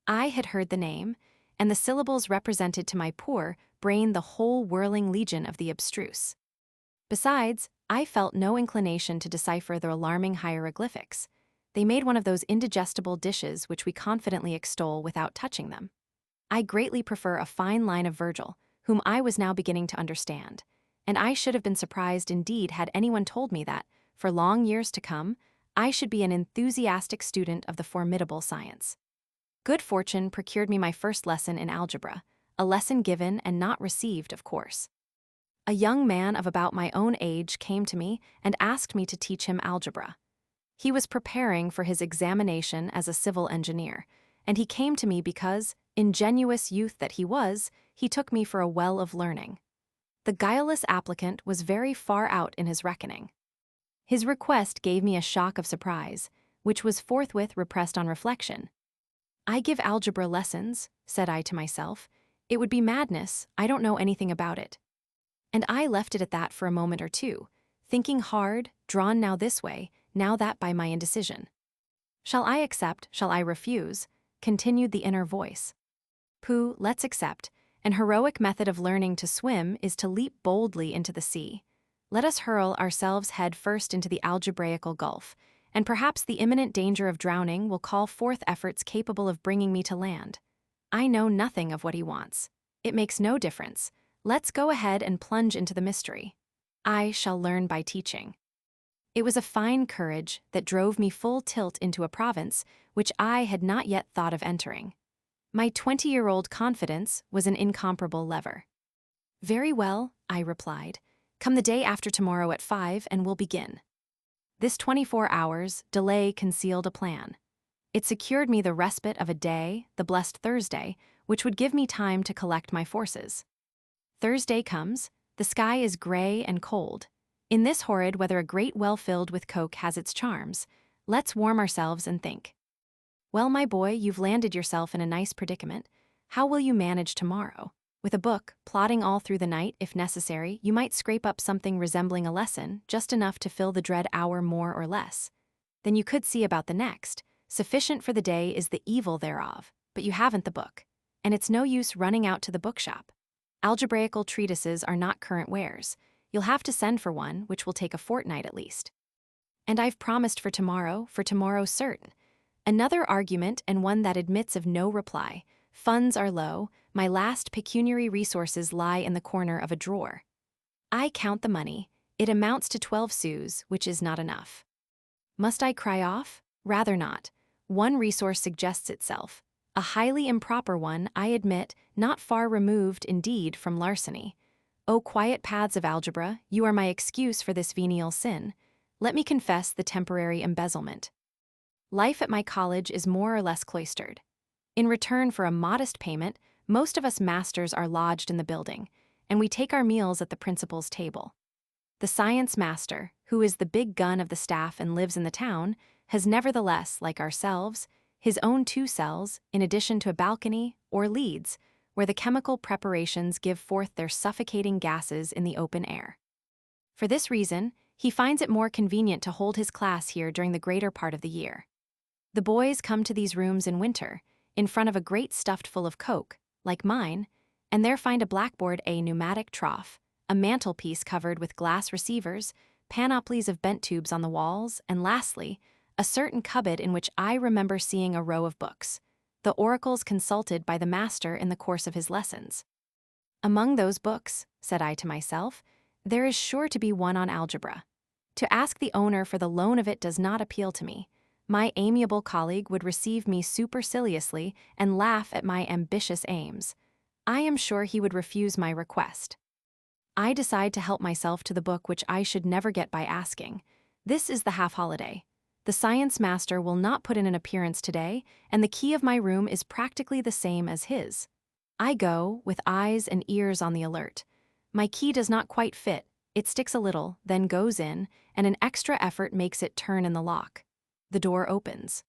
I had heard the name, and the syllables represented to my poor brain the whole whirling legion of the abstruse. Besides, I felt no inclination to decipher the alarming hieroglyphics. They made one of those indigestible dishes which we confidently extol without touching them. I greatly prefer a fine line of Virgil, whom I was now beginning to understand, and I should have been surprised indeed had anyone told me that, for long years to come, I should be an enthusiastic student of the formidable science. Good fortune procured me my first lesson in algebra, a lesson given and not received, of course. A young man of about my own age came to me and asked me to teach him algebra. He was preparing for his examination as a civil engineer, and he came to me because, ingenuous youth that he was, he took me for a well of learning. The guileless applicant was very far out in his reckoning. His request gave me a shock of surprise, which was forthwith repressed on reflection. I give algebra lessons, said I to myself. It would be madness, I don't know anything about it. And I left it at that for a moment or two, thinking hard, drawn now this way, now that by my indecision. Shall I accept, shall I refuse? Continued the inner voice. Pooh, let's accept. An heroic method of learning to swim is to leap boldly into the sea. Let us hurl ourselves head first into the algebraical gulf, and perhaps the imminent danger of drowning will call forth efforts capable of bringing me to land. I know nothing of what he wants. It makes no difference. Let's go ahead and plunge into the mystery. I shall learn by teaching. It was a fine courage that drove me full tilt into a province which I had not yet thought of entering. My 20-year-old confidence was an incomparable lever. Very well, I replied. Come the day after tomorrow at 5 and we'll begin. This 24 hours' delay concealed a plan. It secured me the respite of a day, the blessed Thursday, which would give me time to collect my forces. Thursday comes, the sky is gray and cold. In this horrid weather a great well filled with coke has its charms. Let's warm ourselves and think. Well, my boy, you've landed yourself in a nice predicament. How will you manage tomorrow? With a book, plodding all through the night, if necessary, you might scrape up something resembling a lesson, just enough to fill the dread hour more or less. Then you could see about the next. Sufficient for the day is the evil thereof, but you haven't the book. And it's no use running out to the bookshop. Algebraical treatises are not current wares. You'll have to send for one, which will take a fortnight at least. And I've promised for tomorrow certain. Another argument, and one that admits of no reply. Funds are low, my last pecuniary resources lie in the corner of a drawer. I count the money. It amounts to 12 sous, which is not enough. Must I cry off? Rather not. One resource suggests itself. A highly improper one, I admit, not far removed, indeed, from larceny. O quiet paths of algebra, you are my excuse for this venial sin. Let me confess the temporary embezzlement. Life at my college is more or less cloistered. In return for a modest payment, most of us masters are lodged in the building, and we take our meals at the principal's table. The science master, who is the big gun of the staff and lives in the town, has nevertheless, like ourselves, his own 2 cells, in addition to a balcony, or leads, where the chemical preparations give forth their suffocating gases in the open air. For this reason, he finds it more convenient to hold his class here during the greater part of the year. The boys come to these rooms in winter, in front of a grate stuffed full of coke, like mine, and there find a blackboard, a pneumatic trough, a mantelpiece covered with glass receivers, panoplies of bent tubes on the walls, and lastly, a certain cupboard in which I remember seeing a row of books, the oracles consulted by the master in the course of his lessons. Among those books, said I to myself, there is sure to be one on algebra. To ask the owner for the loan of it does not appeal to me. My amiable colleague would receive me superciliously and laugh at my ambitious aims. I am sure he would refuse my request. I decide to help myself to the book which I should never get by asking. This is the half-holiday. The science master will not put in an appearance today, and the key of my room is practically the same as his. I go, with eyes and ears on the alert. My key does not quite fit, it sticks a little, then goes in, and an extra effort makes it turn in the lock. The door opens.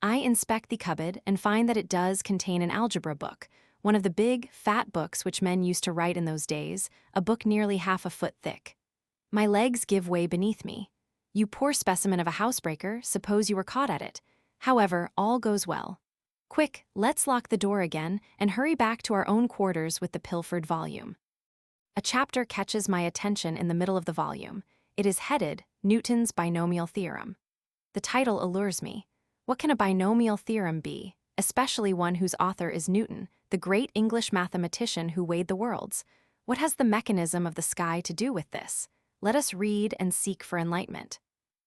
I inspect the cupboard and find that it does contain an algebra book, one of the big, fat books which men used to write in those days, a book nearly half a foot thick. My legs give way beneath me. You poor specimen of a housebreaker, suppose you were caught at it. However, all goes well. Quick, let's lock the door again and hurry back to our own quarters with the pilfered volume. A chapter catches my attention in the middle of the volume. It is headed, Newton's Binomial Theorem. The title allures me. What can a binomial theorem be, especially one whose author is Newton, the great English mathematician who weighed the worlds? What has the mechanism of the sky to do with this? Let us read and seek for enlightenment.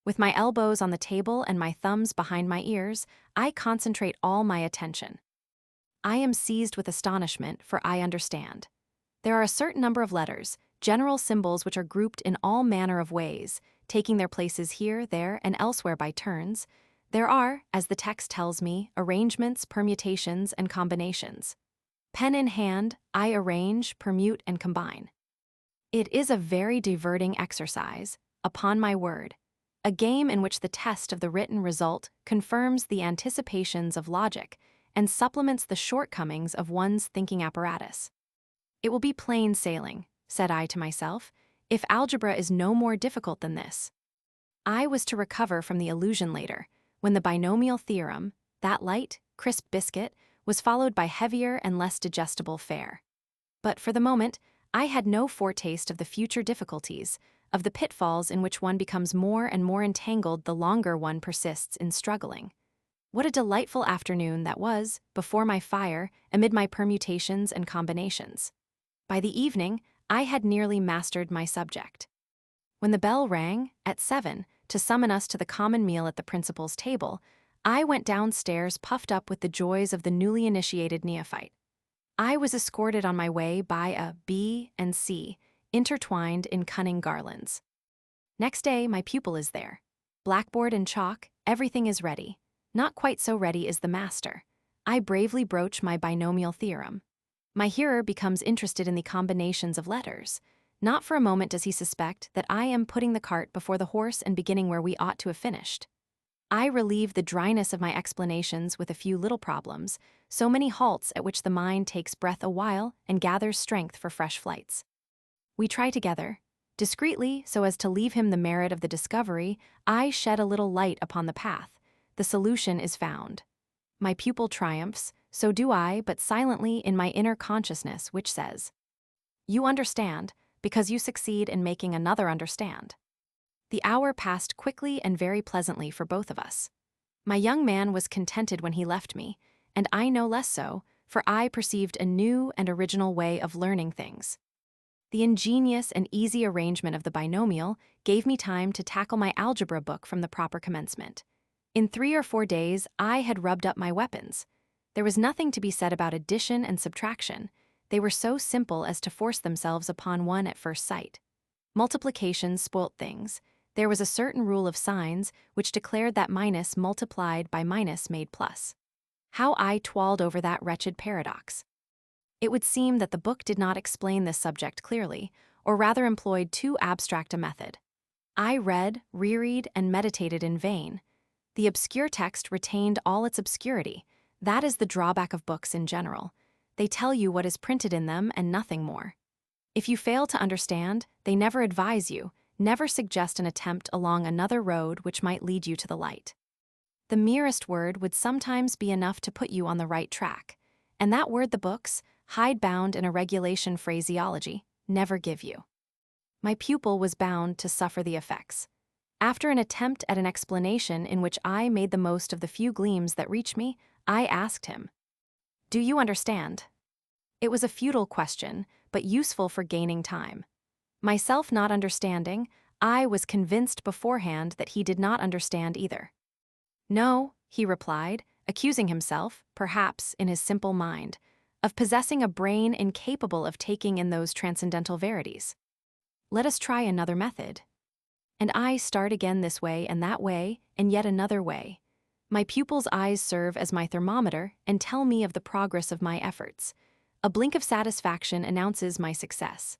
With my elbows on the table and my thumbs behind my ears, I concentrate all my attention. I am seized with astonishment, for I understand. There are a certain number of letters, general symbols which are grouped in all manner of ways, taking their places here, there, and elsewhere by turns. There are, as the text tells me, arrangements, permutations, and combinations. Pen in hand, I arrange, permute, and combine. It is a very diverting exercise, upon my word. A game in which the test of the written result confirms the anticipations of logic and supplements the shortcomings of one's thinking apparatus. It will be plain sailing, said I to myself, if algebra is no more difficult than this. I was to recover from the illusion later, when the binomial theorem, that light, crisp biscuit, was followed by heavier and less digestible fare. But for the moment, I had no foretaste of the future difficulties, of the pitfalls in which one becomes more and more entangled the longer one persists in struggling. What a delightful afternoon that was, before my fire, amid my permutations and combinations. By the evening, I had nearly mastered my subject. When the bell rang, at 7, to summon us to the common meal at the principal's table, I went downstairs puffed up with the joys of the newly initiated neophyte. I was escorted on my way by a B and C, intertwined in cunning garlands. Next day, my pupil is there. Blackboard and chalk, everything is ready. Not quite so ready is the master. I bravely broach my binomial theorem. My hearer becomes interested in the combinations of letters. Not for a moment does he suspect that I am putting the cart before the horse and beginning where we ought to have finished. I relieve the dryness of my explanations with a few little problems, so many halts at which the mind takes breath a while and gathers strength for fresh flights. We try together. Discreetly, so as to leave him the merit of the discovery, I shed a little light upon the path. The solution is found. My pupil triumphs, so do I, but silently in my inner consciousness, which says, "You understand, because you succeed in making another understand." The hour passed quickly and very pleasantly for both of us. My young man was contented when he left me, and I no less so, for I perceived a new and original way of learning things. The ingenious and easy arrangement of the binomial gave me time to tackle my algebra book from the proper commencement. In 3 or 4 days, I had rubbed up my weapons. There was nothing to be said about addition and subtraction. They were so simple as to force themselves upon one at first sight. Multiplication spoilt things. There was a certain rule of signs which declared that minus multiplied by minus made plus. How I twirled over that wretched paradox. It would seem that the book did not explain this subject clearly, or rather employed too abstract a method. I read, reread, and meditated in vain. The obscure text retained all its obscurity. That is the drawback of books in general. They tell you what is printed in them and nothing more. If you fail to understand, they never advise you, never suggest an attempt along another road which might lead you to the light. The merest word would sometimes be enough to put you on the right track, and that word the books, hidebound in a regulation phraseology, never give you. My pupil was bound to suffer the effects. After an attempt at an explanation in which I made the most of the few gleams that reached me, I asked him, "Do you understand?" It was a futile question, but useful for gaining time. Myself not understanding, I was convinced beforehand that he did not understand either. "No," he replied, accusing himself, perhaps in his simple mind, of possessing a brain incapable of taking in those transcendental verities. "Let us try another method." And I start again this way and that way, and yet another way. My pupil's eyes serve as my thermometer and tell me of the progress of my efforts. A blink of satisfaction announces my success.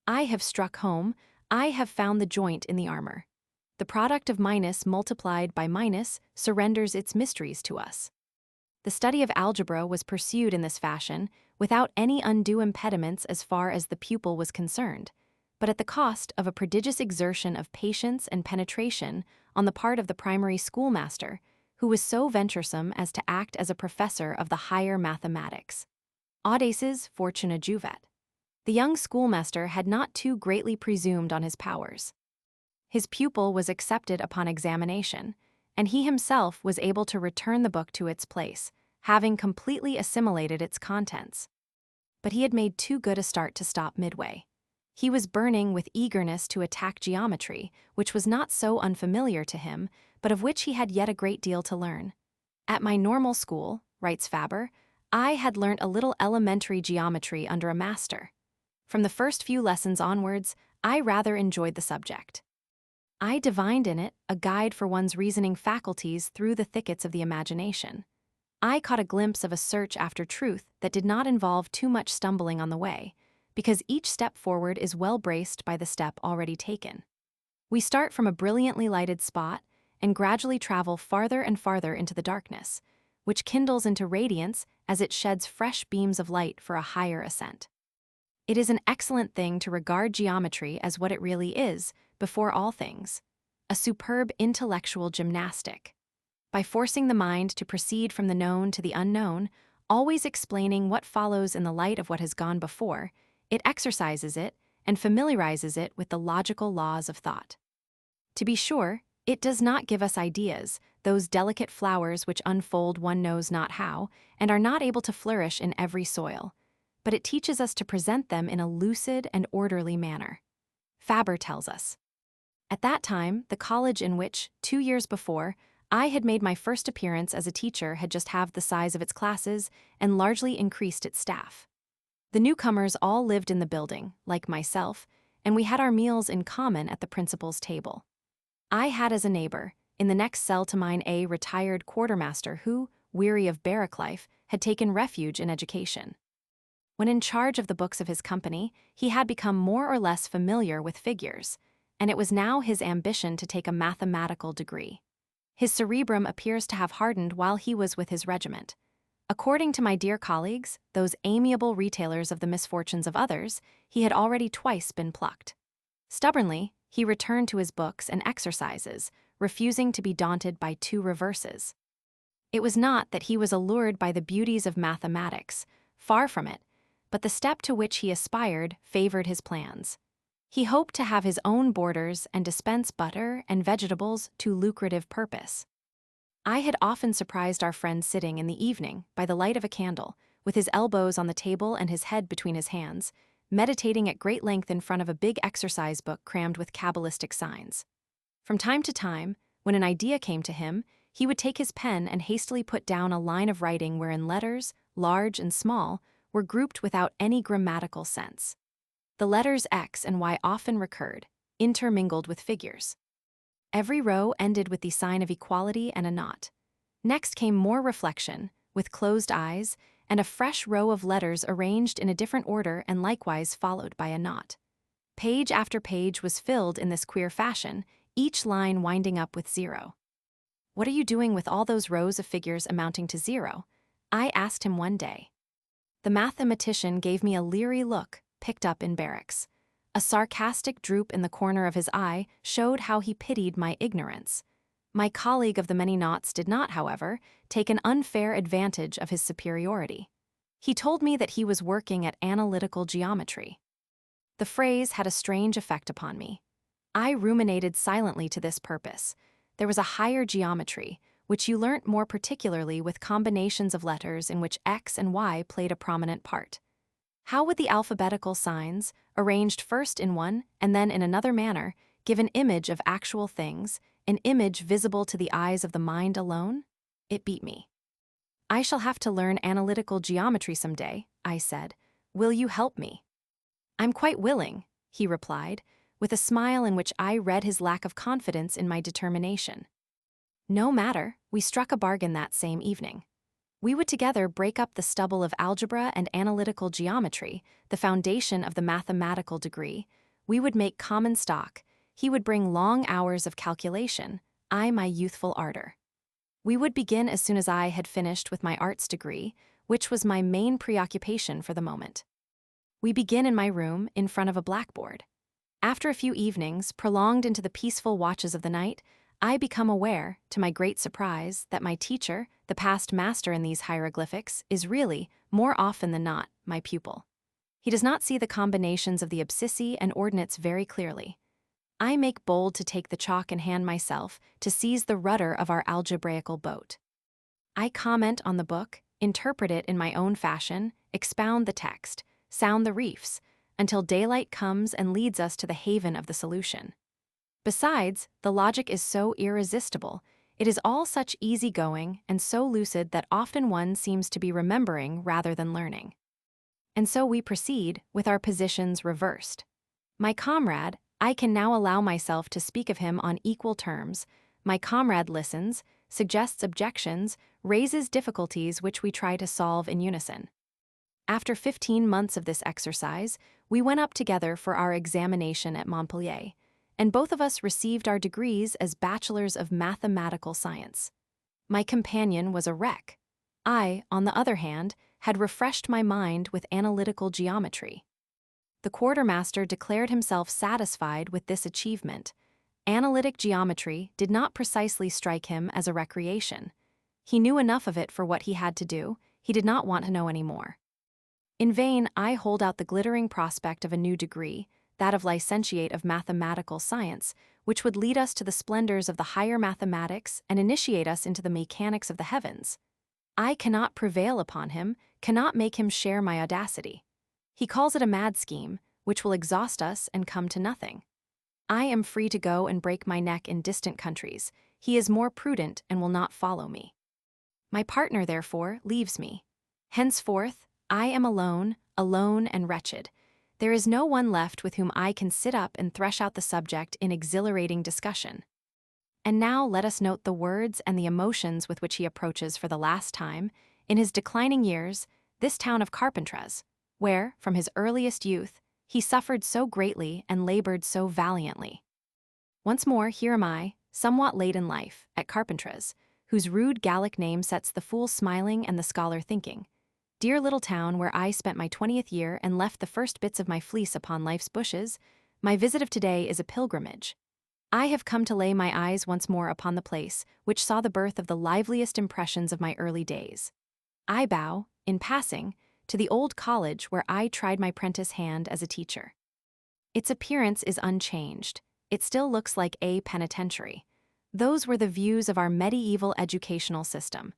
I have struck home, I have found the joint in the armor. The product of minus multiplied by minus surrenders its mysteries to us. The study of algebra was pursued in this fashion, without any undue impediments as far as the pupil was concerned, but at the cost of a prodigious exertion of patience and penetration on the part of the primary schoolmaster, who was so venturesome as to act as a professor of the higher mathematics. Audaces fortuna juvat. The young schoolmaster had not too greatly presumed on his powers. His pupil was accepted upon examination, and he himself was able to return the book to its place, having completely assimilated its contents. But he had made too good a start to stop midway. He was burning with eagerness to attack geometry, which was not so unfamiliar to him, but of which he had yet a great deal to learn. "At my normal school," writes Fabre, "I had learnt a little elementary geometry under a master. From the first few lessons onwards, I rather enjoyed the subject. I divined in it a guide for one's reasoning faculties through the thickets of the imagination. I caught a glimpse of a search after truth that did not involve too much stumbling on the way, because each step forward is well braced by the step already taken. We start from a brilliantly lighted spot and gradually travel farther and farther into the darkness, which kindles into radiance as it sheds fresh beams of light for a higher ascent. It is an excellent thing to regard geometry as what it really is, before all things, a superb intellectual gymnastic. By forcing the mind to proceed from the known to the unknown, always explaining what follows in the light of what has gone before, it exercises it and familiarizes it with the logical laws of thought. To be sure, it does not give us ideas, those delicate flowers which unfold one knows not how, and are not able to flourish in every soil, but it teaches us to present them in a lucid and orderly manner. Fabre tells us, "At that time, the college in which, 2 years before, I had made my first appearance as a teacher had just halved the size of its classes and largely increased its staff. The newcomers all lived in the building, like myself, and we had our meals in common at the principal's table. I had as a neighbor, in the next cell to mine, a retired quartermaster who, weary of barrack life, had taken refuge in education. When in charge of the books of his company, he had become more or less familiar with figures, and it was now his ambition to take a mathematical degree. His cerebrum appears to have hardened while he was with his regiment. According to my dear colleagues, those amiable retailers of the misfortunes of others, he had already twice been plucked. Stubbornly, he returned to his books and exercises, refusing to be daunted by 2 reverses. It was not that he was allured by the beauties of mathematics, far from it, but the step to which he aspired favored his plans. He hoped to have his own boarders and dispense butter and vegetables to lucrative purpose. I had often surprised our friend sitting in the evening by the light of a candle, with his elbows on the table and his head between his hands, meditating at great length in front of a big exercise book crammed with cabalistic signs. From time to time, when an idea came to him, He would take his pen and hastily put down a line of writing wherein letters, large and small, were grouped without any grammatical sense. The letters X and Y often recurred, intermingled with figures. Every row ended with the sign of equality and a knot. Next came more reflection, with closed eyes, and a fresh row of letters arranged in a different order and likewise followed by a knot. Page after page was filled in this queer fashion, each line winding up with 0. "What are you doing with all those rows of figures amounting to 0? I asked him one day. The mathematician gave me a leery look, picked up in barracks. A sarcastic droop in the corner of his eye showed how he pitied my ignorance. My colleague of the many knots did not, however, take an unfair advantage of his superiority. He told me that he was working at analytical geometry. The phrase had a strange effect upon me. I ruminated silently to this purpose. There was a higher geometry, which you learnt more particularly with combinations of letters in which X and Y played a prominent part. How would the alphabetical signs, arranged first in one and then in another manner, give an image of actual things, an image visible to the eyes of the mind alone? It beat me. "I shall have to learn analytical geometry someday," I said. "Will you help me?" "I'm quite willing," he replied, with a smile in which I read his lack of confidence in my determination. No matter, we struck a bargain that same evening. We would together break up the stubble of algebra and analytical geometry, the foundation of the mathematical degree. We would make common stock. He would bring long hours of calculation, I my youthful ardor. We would begin as soon as I had finished with my arts degree, which was my main preoccupation for the moment. We begin in my room, in front of a blackboard. After a few evenings, prolonged into the peaceful watches of the night, I become aware, to my great surprise, that my teacher, the past master in these hieroglyphics, is really, more often than not, my pupil. He does not see the combinations of the abscissae and ordinates very clearly. I make bold to take the chalk in hand myself to seize the rudder of our algebraical boat. I comment on the book, interpret it in my own fashion, expound the text, sound the reefs, until daylight comes and leads us to the haven of the solution. Besides, the logic is so irresistible, it is all such easy-going and so lucid that often one seems to be remembering rather than learning. And so we proceed, with our positions reversed. My comrade, I can now allow myself to speak of him on equal terms. My comrade listens, suggests objections, raises difficulties which we try to solve in unison. After 15 months of this exercise, we went up together for our examination at Montpellier, and both of us received our degrees as bachelors of mathematical science. My companion was a wreck. I, on the other hand, had refreshed my mind with analytical geometry. The quartermaster declared himself satisfied with this achievement. Analytic geometry did not precisely strike him as a recreation. He knew enough of it for what he had to do, he did not want to know any more. In vain I hold out the glittering prospect of a new degree, that of licentiate of mathematical science, which would lead us to the splendors of the higher mathematics and initiate us into the mechanics of the heavens. I cannot prevail upon him, cannot make him share my audacity. He calls it a mad scheme, which will exhaust us and come to nothing. I am free to go and break my neck in distant countries. He is more prudent and will not follow me. My partner, therefore, leaves me. Henceforth, I am alone, alone and wretched. There is no one left with whom I can sit up and thresh out the subject in exhilarating discussion. And now let us note the words and the emotions with which he approaches for the last time, in his declining years, this town of Carpentras, where, from his earliest youth, he suffered so greatly and labored so valiantly. Once more, here am I, somewhat late in life, at Carpentras, whose rude Gallic name sets the fool smiling and the scholar thinking. Dear little town where I spent my 20th year and left the first bits of my fleece upon life's bushes, my visit of today is a pilgrimage. I have come to lay my eyes once more upon the place which saw the birth of the liveliest impressions of my early days. I bow, in passing, to the old college where I tried my prentice hand as a teacher. Its appearance is unchanged. It still looks like a penitentiary. Those were the views of our medieval educational system.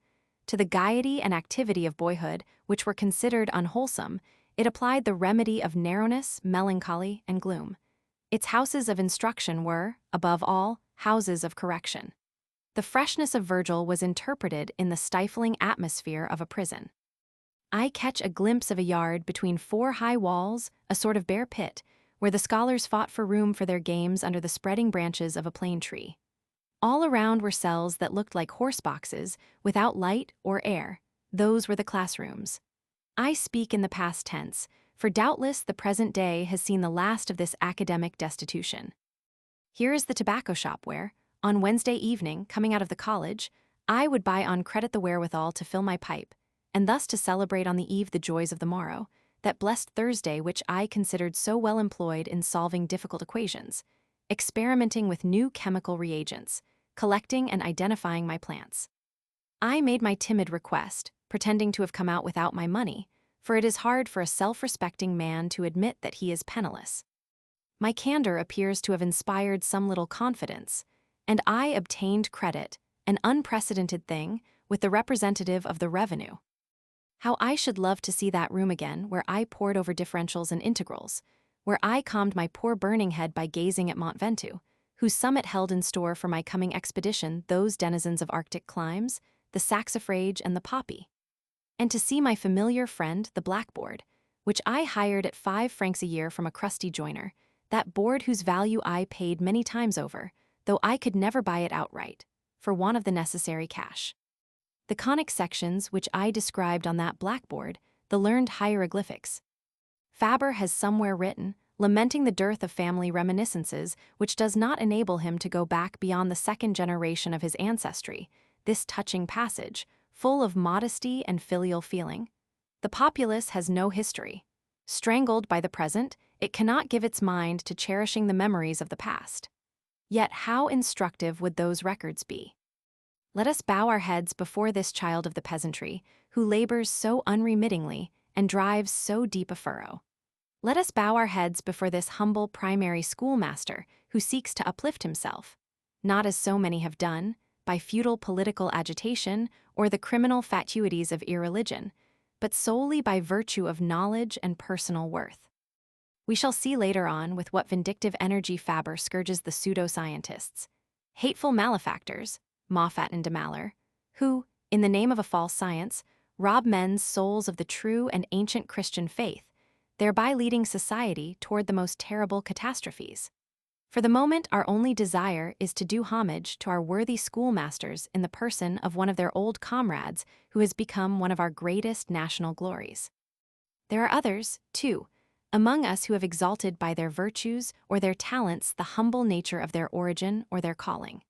To the gaiety and activity of boyhood, which were considered unwholesome, it applied the remedy of narrowness, melancholy, and gloom. Its houses of instruction were, above all, houses of correction. the freshness of Virgil was interpreted in the stifling atmosphere of a prison. I catch a glimpse of a yard between four high walls, a sort of bare pit, where the scholars fought for room for their games under the spreading branches of a plane tree. All around were cells that looked like horse boxes, without light or air. Those were the classrooms. I speak in the past tense, for doubtless the present day has seen the last of this academic destitution. Here is the tobacco shop where, on Wednesday evening, coming out of the college, I would buy on credit the wherewithal to fill my pipe, and thus to celebrate on the eve the joys of the morrow, that blessed Thursday which I considered so well employed in solving difficult equations, experimenting with new chemical reagents, collecting and identifying my plants. I made my timid request, pretending to have come out without my money, for it is hard for a self-respecting man to admit that he is penniless. My candor appears to have inspired some little confidence, and I obtained credit, an unprecedented thing, with the representative of the revenue. How I should love to see that room again where I pored over differentials and integrals, where I calmed my poor burning head by gazing at Mont Ventoux, whose summit held in store for my coming expedition those denizens of Arctic climes, the saxifrage and the poppy. And to see my familiar friend, the blackboard, which I hired at 5 francs a year from a crusty joiner, that board whose value I paid many times over, though I could never buy it outright, for want of the necessary cash. The conic sections which I described on that blackboard, the learned hieroglyphics. Fabre has somewhere written, lamenting the dearth of family reminiscences which does not enable him to go back beyond the second generation of his ancestry, this touching passage, full of modesty and filial feeling. The populace has no history. Strangled by the present, it cannot give its mind to cherishing the memories of the past. Yet how instructive would those records be? Let us bow our heads before this child of the peasantry, who labors so unremittingly and drives so deep a furrow. Let us bow our heads before this humble primary schoolmaster who seeks to uplift himself, not as so many have done, by futile political agitation or the criminal fatuities of irreligion, but solely by virtue of knowledge and personal worth. We shall see later on with what vindictive energy Fabre scourges the pseudo-scientists, hateful malefactors, Moffat and de Malher, who, in the name of a false science, rob men's souls of the true and ancient Christian faith, thereby leading society toward the most terrible catastrophes. For the moment, our only desire is to do homage to our worthy schoolmasters in the person of one of their old comrades who has become one of our greatest national glories. There are others, too, among us who have exalted by their virtues or their talents the humble nature of their origin or their calling.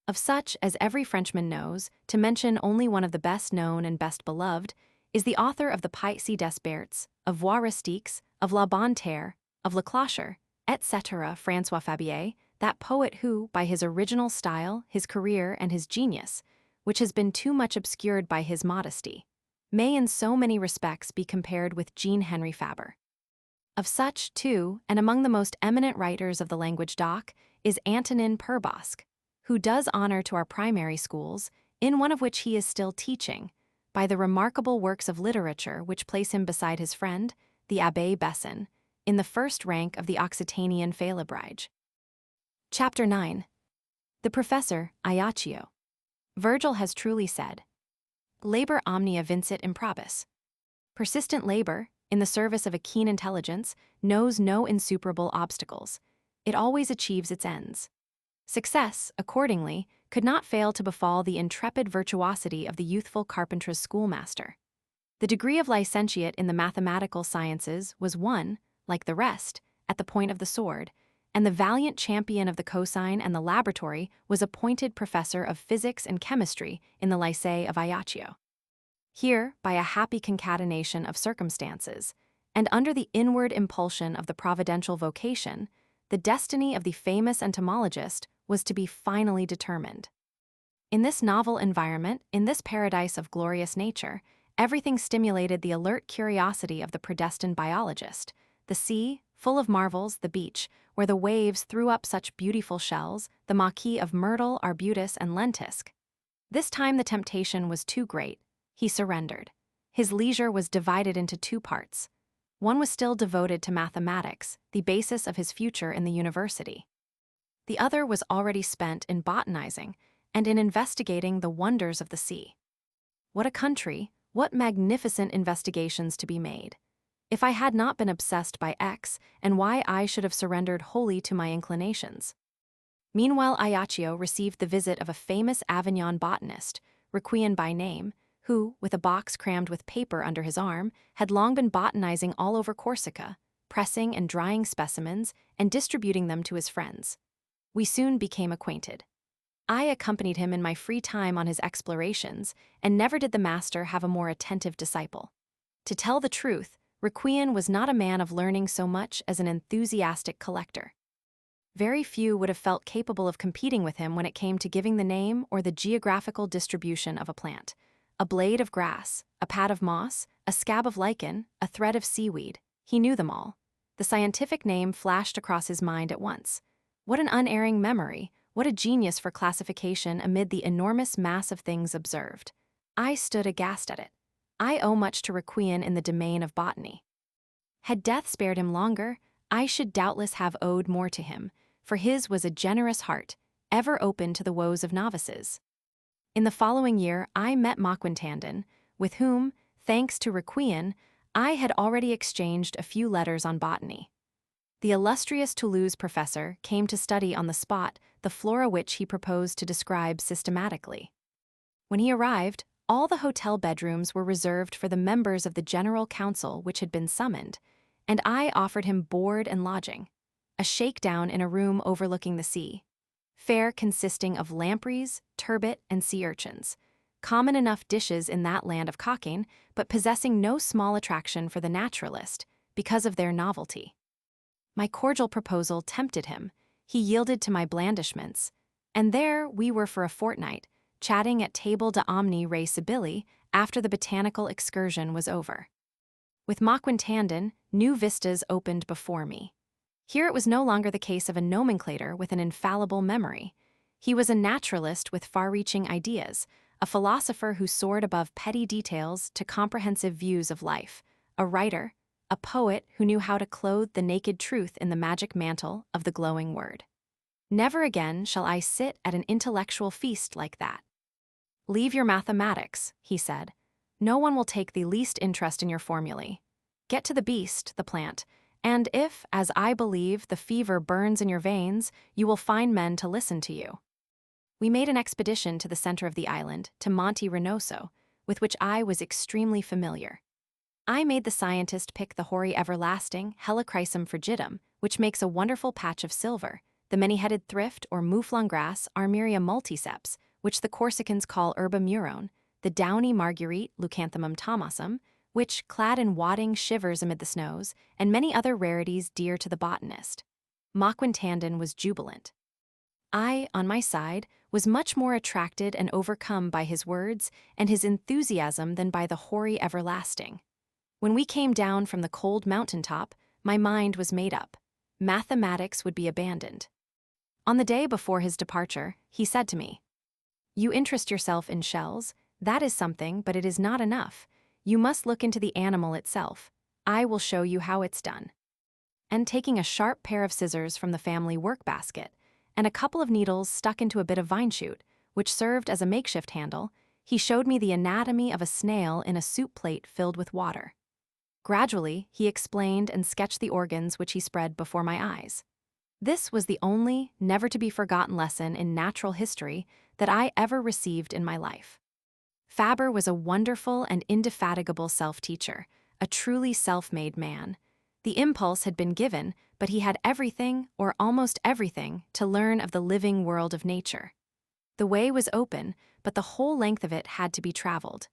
Of such, as every Frenchman knows, to mention only one of the best known and best beloved, is the author of the Pièces d'Esperts, of Voix rustiques, of La Bonne Terre, of Le Clocher, etc., François Fabier, that poet who, by his original style, his career, and his genius, which has been too much obscured by his modesty, may in so many respects be compared with Jean Henri Fabre. Of such, too, and among the most eminent writers of the language d'oc, is Antonin Perbosc, who does honor to our primary schools, in one of which he is still teaching, by the remarkable works of literature which place him beside his friend, the Abbé Besson, in the first rank of the Occitanian Félibrige. Chapter 9. The Professor, Ajaccio. Virgil has truly said, Labor omnia vincit improbus. Persistent labor, in the service of a keen intelligence, knows no insuperable obstacles. It always achieves its ends. Success, accordingly, could not fail to befall the intrepid virtuosity of the youthful carpenter's schoolmaster. The degree of licentiate in the mathematical sciences was won, like the rest, at the point of the sword, and the valiant champion of the cosine and the laboratory was appointed professor of physics and chemistry in the Lycée of Ajaccio. Here, by a happy concatenation of circumstances, and under the inward impulsion of the providential vocation, the destiny of the famous entomologist was to be finally determined. In this novel environment, in this paradise of glorious nature, everything stimulated the alert curiosity of the predestined biologist. The sea, full of marvels, the beach, where the waves threw up such beautiful shells, the maquis of myrtle, arbutus, and lentisk. This time the temptation was too great. He surrendered. His leisure was divided into 2 parts. One was still devoted to mathematics, the basis of his future in the university. The other was already spent in botanizing, and in investigating the wonders of the sea. What a country, what magnificent investigations to be made. If I had not been obsessed by X, and why I should have surrendered wholly to my inclinations. Meanwhile, Ajaccio received the visit of a famous Aveyron botanist, Requien by name, who, with a box crammed with paper under his arm, had long been botanizing all over Corsica, pressing and drying specimens and distributing them to his friends. We soon became acquainted. I accompanied him in my free time on his explorations, and never did the master have a more attentive disciple. To tell the truth, Requien was not a man of learning so much as an enthusiastic collector. Very few would have felt capable of competing with him when it came to giving the name or the geographical distribution of a plant. A blade of grass, a pad of moss, a scab of lichen, a thread of seaweed. He knew them all. The scientific name flashed across his mind at once. What an unerring memory, what a genius for classification amid the enormous mass of things observed. I stood aghast at it. I owe much to Requien in the domain of botany. Had death spared him longer, I should doubtless have owed more to him, for his was a generous heart, ever open to the woes of novices. In the following year, I met Maquintandon, with whom, thanks to Requien, I had already exchanged a few letters on botany. The illustrious Toulouse professor came to study on the spot the flora which he proposed to describe systematically. When he arrived, all the hotel bedrooms were reserved for the members of the General Council which had been summoned, and I offered him board and lodging, a shakedown in a room overlooking the sea, fare consisting of lampreys, turbot, and sea urchins, common enough dishes in that land of cocking, but possessing no small attraction for the naturalist because of their novelty. My cordial proposal tempted him, he yielded to my blandishments, and there we were for a fortnight, chatting at table d'omni re Sibylle after the botanical excursion was over. With Maquintandon, new vistas opened before me. Here it was no longer the case of a nomenclator with an infallible memory. He was a naturalist with far-reaching ideas, a philosopher who soared above petty details to comprehensive views of life, a writer, a poet who knew how to clothe the naked truth in the magic mantle of the glowing word. Never again shall I sit at an intellectual feast like that. Leave your mathematics, he said. No one will take the least interest in your formulae. Get to the beast, the plant, and if, as I believe, the fever burns in your veins, you will find men to listen to you. We made an expedition to the center of the island, to Monte Renoso, with which I was extremely familiar. I made the scientist pick the hoary everlasting Helichrysum frigidum, which makes a wonderful patch of silver, the many-headed thrift or mouflon grass Armeria multiceps, which the Corsicans call herba murone, the downy marguerite Leucanthemum thomasum, which, clad in wadding, shivers amid the snows, and many other rarities dear to the botanist. Maquintandon was jubilant. I, on my side, was much more attracted and overcome by his words and his enthusiasm than by the hoary everlasting. When we came down from the cold mountaintop, my mind was made up. Mathematics would be abandoned. On the day before his departure, he said to me, "You interest yourself in shells. That is something, but it is not enough. You must look into the animal itself. I will show you how it's done." And taking a sharp pair of scissors from the family work-basket and a couple of needles stuck into a bit of vine shoot, which served as a makeshift handle, he showed me the anatomy of a snail in a soup plate filled with water. Gradually, he explained and sketched the organs which he spread before my eyes. This was the only, never-to-be-forgotten lesson in natural history that I ever received in my life. Fabre was a wonderful and indefatigable self-teacher, a truly self-made man. The impulse had been given, but he had everything, or almost everything, to learn of the living world of nature. The way was open, but the whole length of it had to be traveled.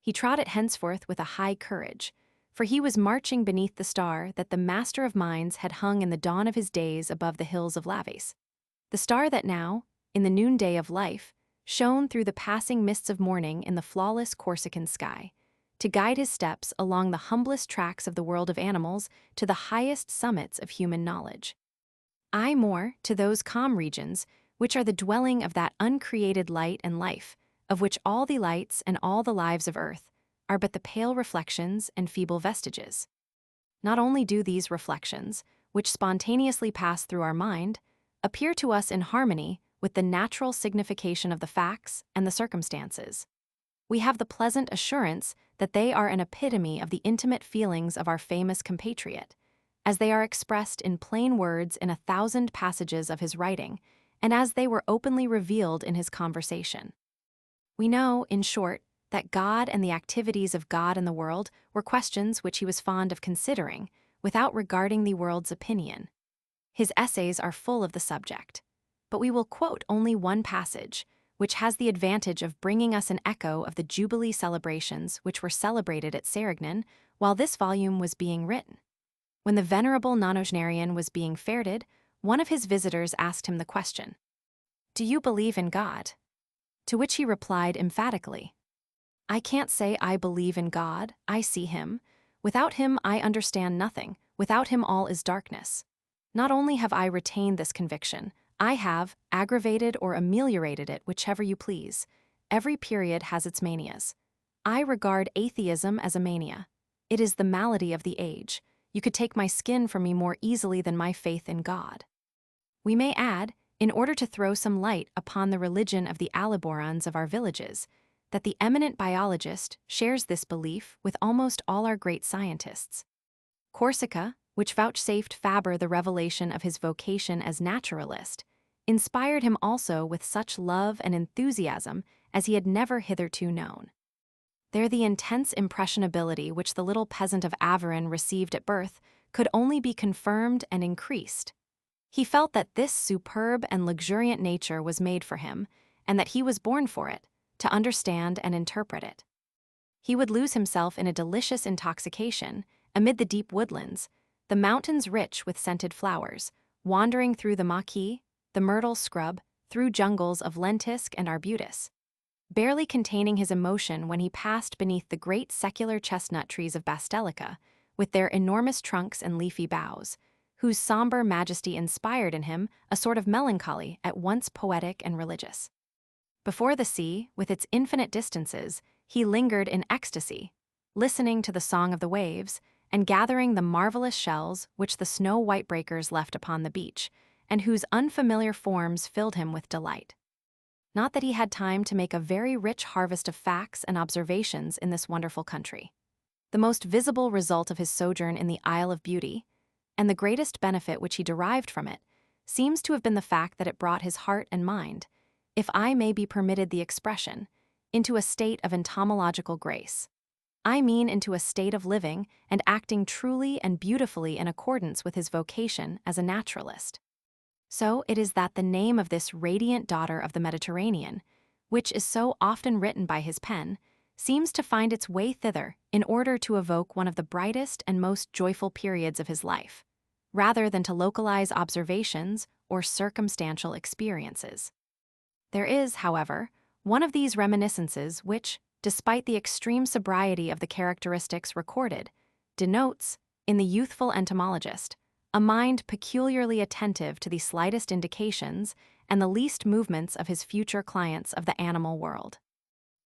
He trod it henceforth with a high courage, for he was marching beneath the star that the master of minds had hung in the dawn of his days above the hills of Laves. The star that now, in the noonday of life, shone through the passing mists of morning in the flawless Corsican sky, to guide his steps along the humblest tracks of the world of animals to the highest summits of human knowledge. I more to those calm regions which are the dwelling of that uncreated light and life, of which all the lights and all the lives of earth are but the pale reflections and feeble vestiges. Not only do these reflections, which spontaneously pass through our mind, appear to us in harmony with the natural signification of the facts and the circumstances. We have the pleasant assurance that they are an epitome of the intimate feelings of our famous compatriot, as they are expressed in plain words in 1,000 passages of his writing, and as they were openly revealed in his conversation. We know, in short, that God and the activities of God in the world were questions which he was fond of considering, without regarding the world's opinion. His essays are full of the subject, but we will quote only one passage, which has the advantage of bringing us an echo of the jubilee celebrations which were celebrated at Serignan while this volume was being written. When the venerable nonagenarian was being feted, one of his visitors asked him the question, "Do you believe in God?" To which he replied emphatically, "I can't say I believe in God, I see him. Without him I understand nothing, without him all is darkness. Not only have I retained this conviction, I have aggravated or ameliorated it, whichever you please. Every period has its manias. I regard atheism as a mania. It is the malady of the age. You could take my skin from me more easily than my faith in God." We may add, in order to throw some light upon the religion of the Aliborans of our villages, that the eminent biologist shares this belief with almost all our great scientists. Corsica, which vouchsafed Fabre the revelation of his vocation as naturalist, inspired him also with such love and enthusiasm as he had never hitherto known. There the intense impressionability which the little peasant of Aveyron received at birth could only be confirmed and increased. He felt that this superb and luxuriant nature was made for him, and that he was born for it, to understand and interpret it. He would lose himself in a delicious intoxication, amid the deep woodlands, the mountains rich with scented flowers, wandering through the maquis, the myrtle scrub, through jungles of lentisk and arbutus, barely containing his emotion when he passed beneath the great secular chestnut trees of Bastelica, with their enormous trunks and leafy boughs, whose somber majesty inspired in him a sort of melancholy at once poetic and religious. Before the sea, with its infinite distances, he lingered in ecstasy, listening to the song of the waves, and gathering the marvelous shells which the snow-white breakers left upon the beach, and whose unfamiliar forms filled him with delight. Not that he had time to make a very rich harvest of facts and observations in this wonderful country. The most visible result of his sojourn in the Isle of Beauty, and the greatest benefit which he derived from it, seems to have been the fact that it brought his heart and mind, if I may be permitted the expression, into a state of entomological grace. I mean into a state of living and acting truly and beautifully in accordance with his vocation as a naturalist. So it is that the name of this radiant daughter of the Mediterranean, which is so often written by his pen, seems to find its way thither in order to evoke one of the brightest and most joyful periods of his life, rather than to localize observations or circumstantial experiences. There is, however, one of these reminiscences which, despite the extreme sobriety of the characteristics recorded, denotes, in the youthful entomologist, a mind peculiarly attentive to the slightest indications and the least movements of his future clients of the animal world.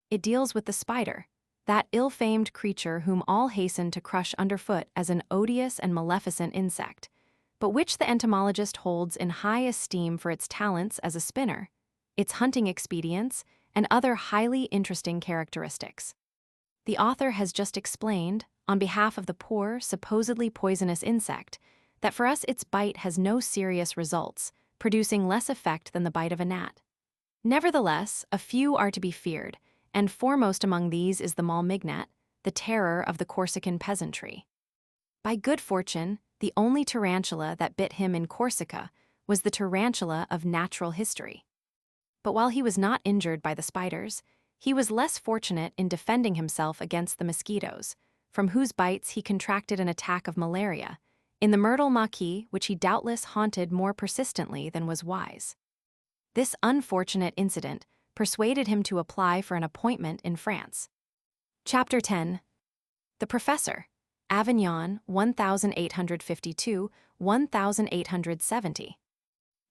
It deals with the spider, that ill-famed creature whom all hasten to crush underfoot as an odious and maleficent insect, but which the entomologist holds in high esteem for its talents as a spinner, its hunting expedients, and other highly interesting characteristics. The author has just explained, on behalf of the poor, supposedly poisonous insect, that for us its bite has no serious results, producing less effect than the bite of a gnat. Nevertheless, a few are to be feared, and foremost among these is the malmignat, the terror of the Corsican peasantry. By good fortune, the only tarantula that bit him in Corsica was the tarantula of natural history. But while he was not injured by the spiders, he was less fortunate in defending himself against the mosquitoes, from whose bites he contracted an attack of malaria, in the myrtle maquis which he doubtless haunted more persistently than was wise. This unfortunate incident persuaded him to apply for an appointment in France. Chapter 10. The Professor, Aveyron, 1852–1870.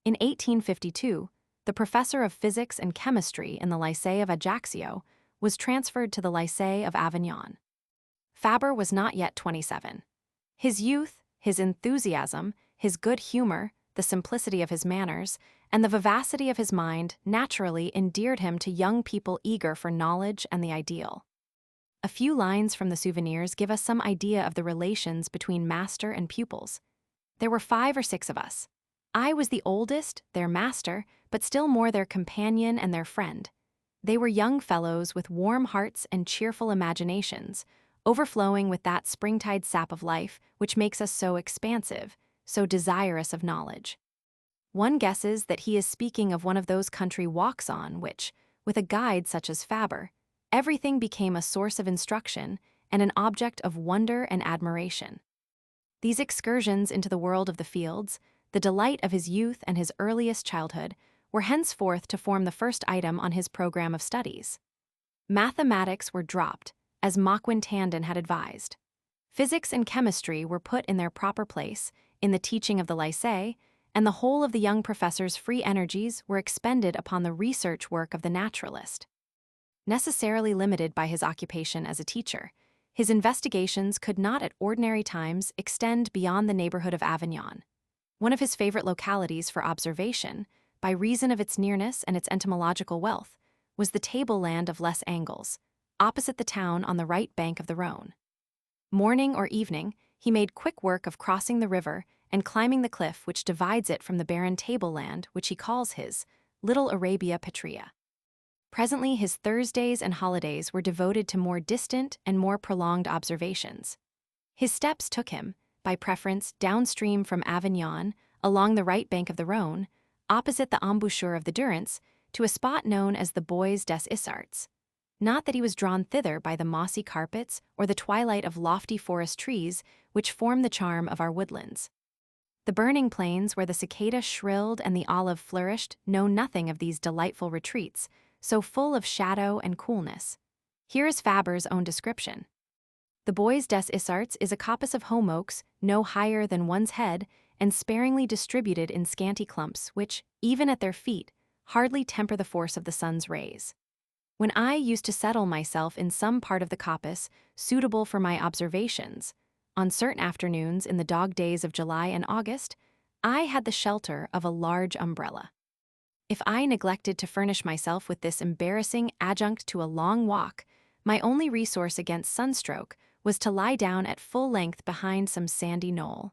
In 1852, the professor of physics and chemistry in the Lycée of Ajaccio was transferred to the Lycée of Aveyron. Fabre was not yet 27. His youth, his enthusiasm, his good humor, the simplicity of his manners, and the vivacity of his mind naturally endeared him to young people eager for knowledge and the ideal. A few lines from the souvenirs give us some idea of the relations between master and pupils. There were 5 or 6 of us. I was the oldest, their master, but still more their companion and their friend. They were young fellows with warm hearts and cheerful imaginations, overflowing with that springtide sap of life which makes us so expansive, so desirous of knowledge. One guesses that he is speaking of one of those country walks on which, with a guide such as Fabre, everything became a source of instruction and an object of wonder and admiration. These excursions into the world of the fields, the delight of his youth and his earliest childhood, were henceforth to form the first item on his program of studies. Mathematics were dropped, as Tandon had advised. Physics and chemistry were put in their proper place in the teaching of the lycée, and the whole of the young professor's free energies were expended upon the research work of the naturalist. Necessarily limited by his occupation as a teacher, his investigations could not at ordinary times extend beyond the neighborhood of Aveyron. One of his favorite localities for observation, by reason of its nearness and its entomological wealth, was the tableland of Les Angles, opposite the town on the right bank of the Rhône. Morning or evening, he made quick work of crossing the river and climbing the cliff which divides it from the barren tableland which he calls his Little Arabia Petrea. Presently his Thursdays and holidays were devoted to more distant and more prolonged observations. His steps took him, by preference, downstream from Aveyron, along the right bank of the Rhône, opposite the embouchure of the Durance, to a spot known as the Bois des Issarts. Not that he was drawn thither by the mossy carpets or the twilight of lofty forest trees which form the charm of our woodlands. The burning plains where the cicada shrilled and the olive flourished know nothing of these delightful retreats, so full of shadow and coolness. Here is Fabre's own description. The Bois des Issarts is a coppice of holm oaks no higher than one's head and sparingly distributed in scanty clumps which, even at their feet, hardly temper the force of the sun's rays. When I used to settle myself in some part of the coppice suitable for my observations, on certain afternoons in the dog days of July and August, I had the shelter of a large umbrella. If I neglected to furnish myself with this embarrassing adjunct to a long walk, my only resource against sunstroke was to lie down at full length behind some sandy knoll.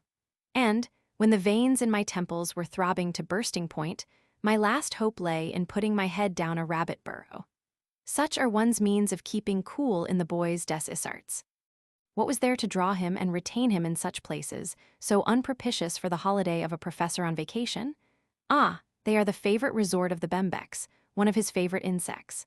And, when the veins in my temples were throbbing to bursting point, my last hope lay in putting my head down a rabbit burrow. Such are one's means of keeping cool in the Bois des Issarts. What was there to draw him and retain him in such places, so unpropitious for the holiday of a professor on vacation? Ah, they are the favorite resort of the bembex, one of his favorite insects.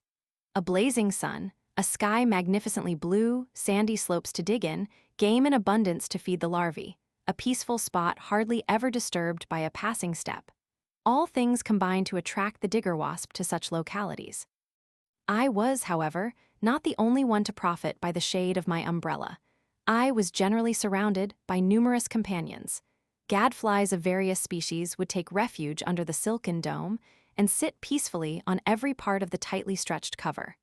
A blazing sun, a sky magnificently blue, sandy slopes to dig in, game in abundance to feed the larvae, a peaceful spot hardly ever disturbed by a passing step. All things combine to attract the digger wasp to such localities. I was, however, not the only one to profit by the shade of my umbrella. I was generally surrounded by numerous companions. Gadflies of various species would take refuge under the silken dome and sit peacefully on every part of the tightly stretched cover.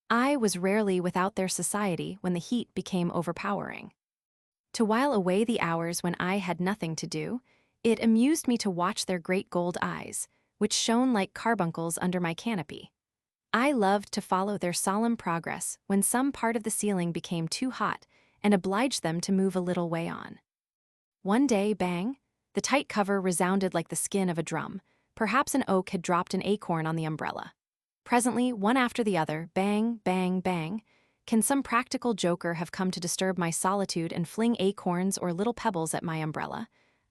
I was rarely without their society when the heat became overpowering. To while away the hours when I had nothing to do, it amused me to watch their great gold eyes, which shone like carbuncles under my canopy. I loved to follow their solemn progress when some part of the ceiling became too hot and obliged them to move a little way on. One day, bang, the tight cover resounded like the skin of a drum. Perhaps an oak had dropped an acorn on the umbrella. Presently, one after the other, bang, bang, bang. Can some practical joker have come to disturb my solitude and fling acorns or little pebbles at my umbrella?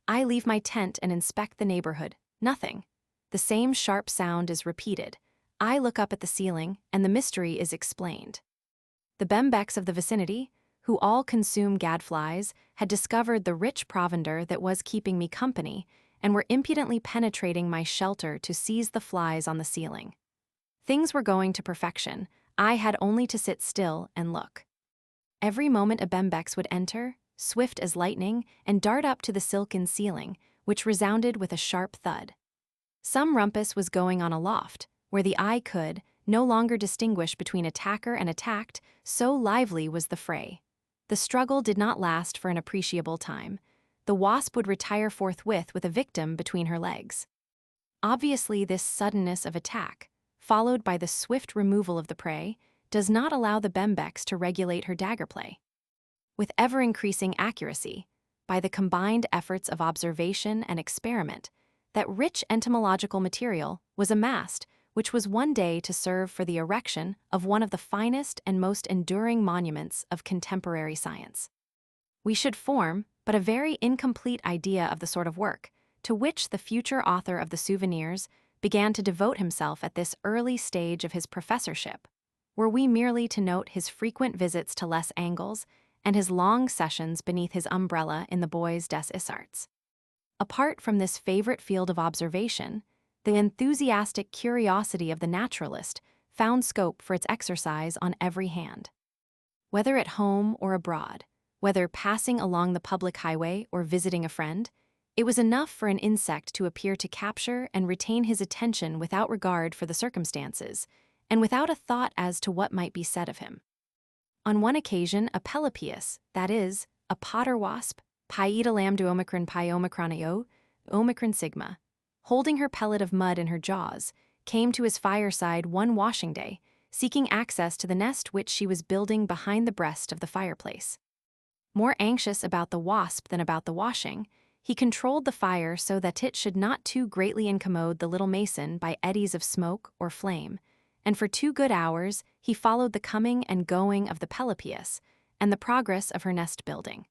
I leave my tent and inspect the neighborhood. Nothing. The same sharp sound is repeated. I look up at the ceiling, and the mystery is explained. The bembex of the vicinity, who all consume gadflies, had discovered the rich provender that was keeping me company, and were impudently penetrating my shelter to seize the flies on the ceiling. Things were going to perfection. I had only to sit still and look. Every moment a bembex would enter, swift as lightning, and dart up to the silken ceiling, which resounded with a sharp thud. Some rumpus was going on aloft, where the eye could no longer distinguish between attacker and attacked, so lively was the fray. The struggle did not last for an appreciable time. The wasp would retire forthwith with a victim between her legs. Obviously, this suddenness of attack, followed by the swift removal of the prey, does not allow the bembex to regulate her dagger play. With ever-increasing accuracy, by the combined efforts of observation and experiment, that rich entomological material was amassed, which was one day to serve for the erection of one of the finest and most enduring monuments of contemporary science. We should form but a very incomplete idea of the sort of work to which the future author of the Souvenirs began to devote himself at this early stage of his professorship, were we merely to note his frequent visits to Les Angles and his long sessions beneath his umbrella in the Bois des Isarts. Apart from this favorite field of observation, the enthusiastic curiosity of the naturalist found scope for its exercise on every hand. Whether at home or abroad, whether passing along the public highway or visiting a friend, it was enough for an insect to appear to capture and retain his attention without regard for the circumstances, and without a thought as to what might be said of him. On one occasion, a Pelopieus, that is, a potter wasp, Piedalam duomicron piomicronio, omicron sigma, holding her pellet of mud in her jaws, came to his fireside one washing day, seeking access to the nest which she was building behind the breast of the fireplace. More anxious about the wasp than about the washing, he controlled the fire so that it should not too greatly incommode the little mason by eddies of smoke or flame, and for 2 good hours he followed the coming and going of the Pelopieus and the progress of her nest building.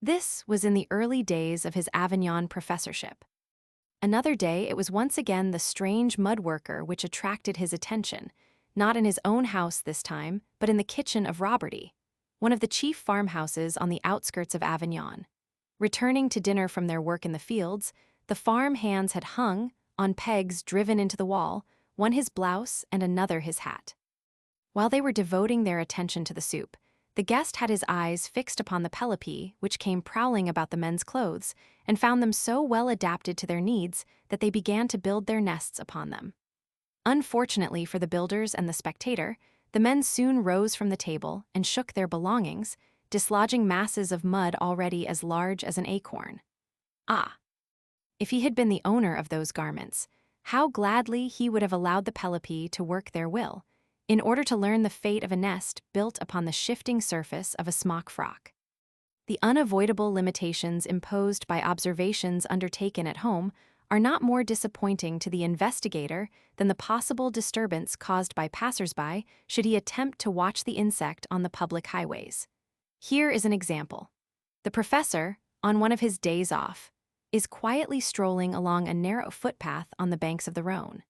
This was in the early days of his Aveyron professorship. Another day it was once again the strange mud-worker which attracted his attention, not in his own house this time, but in the kitchen of Roberty, one of the chief farmhouses on the outskirts of Aveyron. Returning to dinner from their work in the fields, the farm hands had hung, on pegs driven into the wall, one his blouse and another his hat. While they were devoting their attention to the soup, the guest had his eyes fixed upon the Pelopi, which came prowling about the men's clothes, and found them so well adapted to their needs that they began to build their nests upon them. Unfortunately for the builders and the spectator, the men soon rose from the table and shook their belongings, dislodging masses of mud already as large as an acorn. Ah! If he had been the owner of those garments, how gladly he would have allowed the Pelopi to work their will, in order to learn the fate of a nest built upon the shifting surface of a smock frock. The unavoidable limitations imposed by observations undertaken at home are not more disappointing to the investigator than the possible disturbance caused by passers-by should he attempt to watch the insect on the public highways. Here is an example. The professor, on one of his days off, is quietly strolling along a narrow footpath on the banks of the Rhone.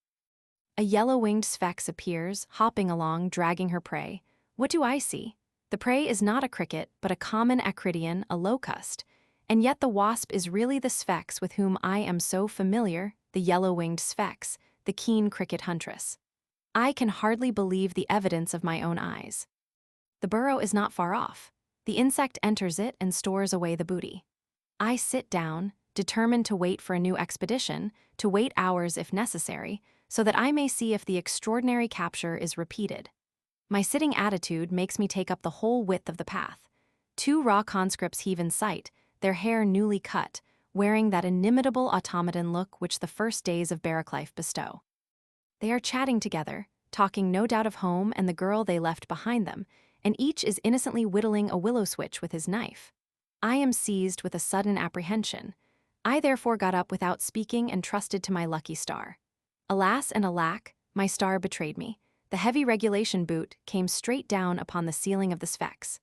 A yellow-winged sphex appears, hopping along, dragging her prey. What do I see? The prey is not a cricket, but a common acridian, a locust, and yet the wasp is really the sphex with whom I am so familiar, the yellow-winged sphex, the keen cricket huntress. I can hardly believe the evidence of my own eyes. The burrow is not far off. The insect enters it and stores away the booty. I sit down, determined to wait for a new expedition, to wait hours if necessary, so that I may see if the extraordinary capture is repeated. My sitting attitude makes me take up the whole width of the path. 2 raw conscripts heave in sight, their hair newly cut, wearing that inimitable automaton look which the first days of barrack life bestow. They are chatting together, talking no doubt of home and the girl they left behind them, and each is innocently whittling a willow switch with his knife. I am seized with a sudden apprehension. I therefore got up without speaking and trusted to my lucky star. Alas and alack, my star betrayed me. The heavy regulation boot came straight down upon the ceiling of the sphex.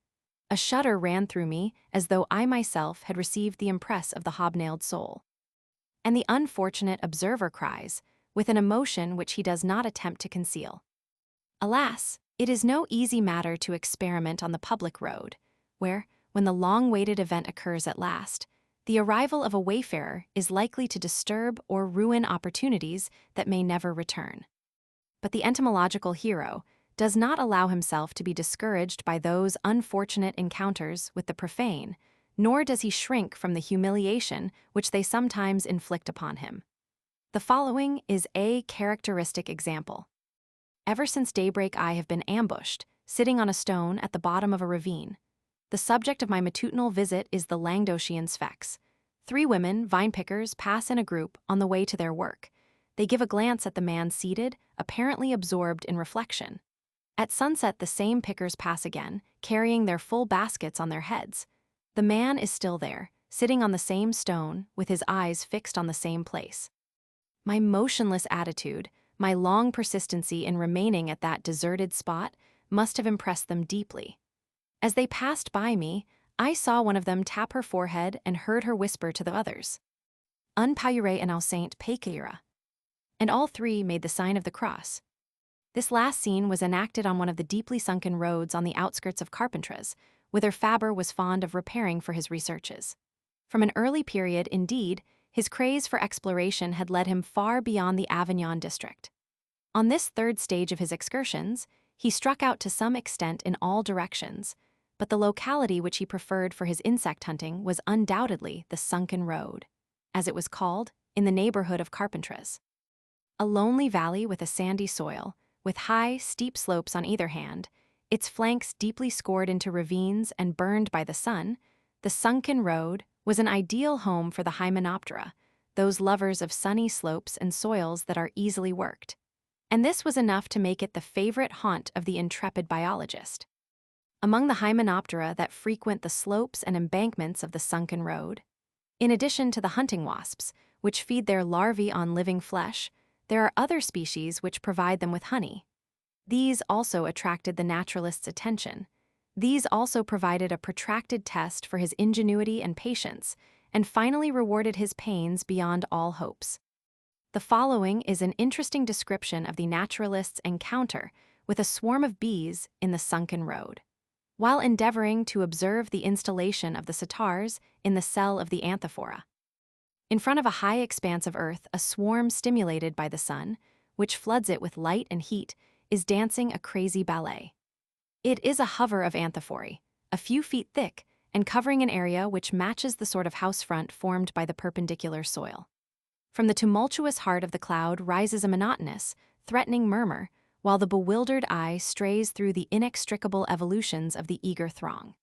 A shudder ran through me as though I myself had received the impress of the hobnailed sole. And the unfortunate observer cries, with an emotion which he does not attempt to conceal. Alas, it is no easy matter to experiment on the public road, where, when the long-waited event occurs at last, the arrival of a wayfarer is likely to disturb or ruin opportunities that may never return. But the entomological hero does not allow himself to be discouraged by those unfortunate encounters with the profane, nor does he shrink from the humiliation which they sometimes inflict upon him. The following is a characteristic example. Ever since daybreak I have been ambushed, sitting on a stone at the bottom of a ravine. The subject of my matutinal visit is the Languedocian sphex. 3 women, vine-pickers, pass in a group on the way to their work. They give a glance at the man seated, apparently absorbed in reflection. At sunset, the same pickers pass again, carrying their full baskets on their heads. The man is still there, sitting on the same stone, with his eyes fixed on the same place. My motionless attitude, my long persistency in remaining at that deserted spot, must have impressed them deeply. As they passed by me, I saw one of them tap her forehead and heard her whisper to the others, "Un paillerai en au saint pequeira," and all three made the sign of the cross. This last scene was enacted on one of the deeply sunken roads on the outskirts of Carpentras, whither Fabre was fond of repairing for his researches. From an early period, indeed, his craze for exploration had led him far beyond the Aveyron district. On this third stage of his excursions, he struck out to some extent in all directions, but the locality which he preferred for his insect hunting was undoubtedly the Sunken Road, as it was called, in the neighborhood of Carpentras. A lonely valley with a sandy soil, with high, steep slopes on either hand, its flanks deeply scored into ravines and burned by the sun, the Sunken Road was an ideal home for the Hymenoptera, those lovers of sunny slopes and soils that are easily worked. And this was enough to make it the favorite haunt of the intrepid biologist. Among the Hymenoptera that frequent the slopes and embankments of the Sunken Road, in addition to the hunting wasps, which feed their larvae on living flesh, there are other species which provide them with honey. These also attracted the naturalist's attention. These also provided a protracted test for his ingenuity and patience, and finally rewarded his pains beyond all hopes. The following is an interesting description of the naturalist's encounter with a swarm of bees in the Sunken Road. While endeavoring to observe the installation of the sitars in the cell of the Anthophora. In front of a high expanse of earth, a swarm stimulated by the sun, which floods it with light and heat, is dancing a crazy ballet. It is a hover of anthophori, a few feet thick, and covering an area which matches the sort of house front formed by the perpendicular soil. From the tumultuous heart of the cloud rises a monotonous, threatening murmur, while the bewildered eye strays through the inextricable evolutions of the eager throng.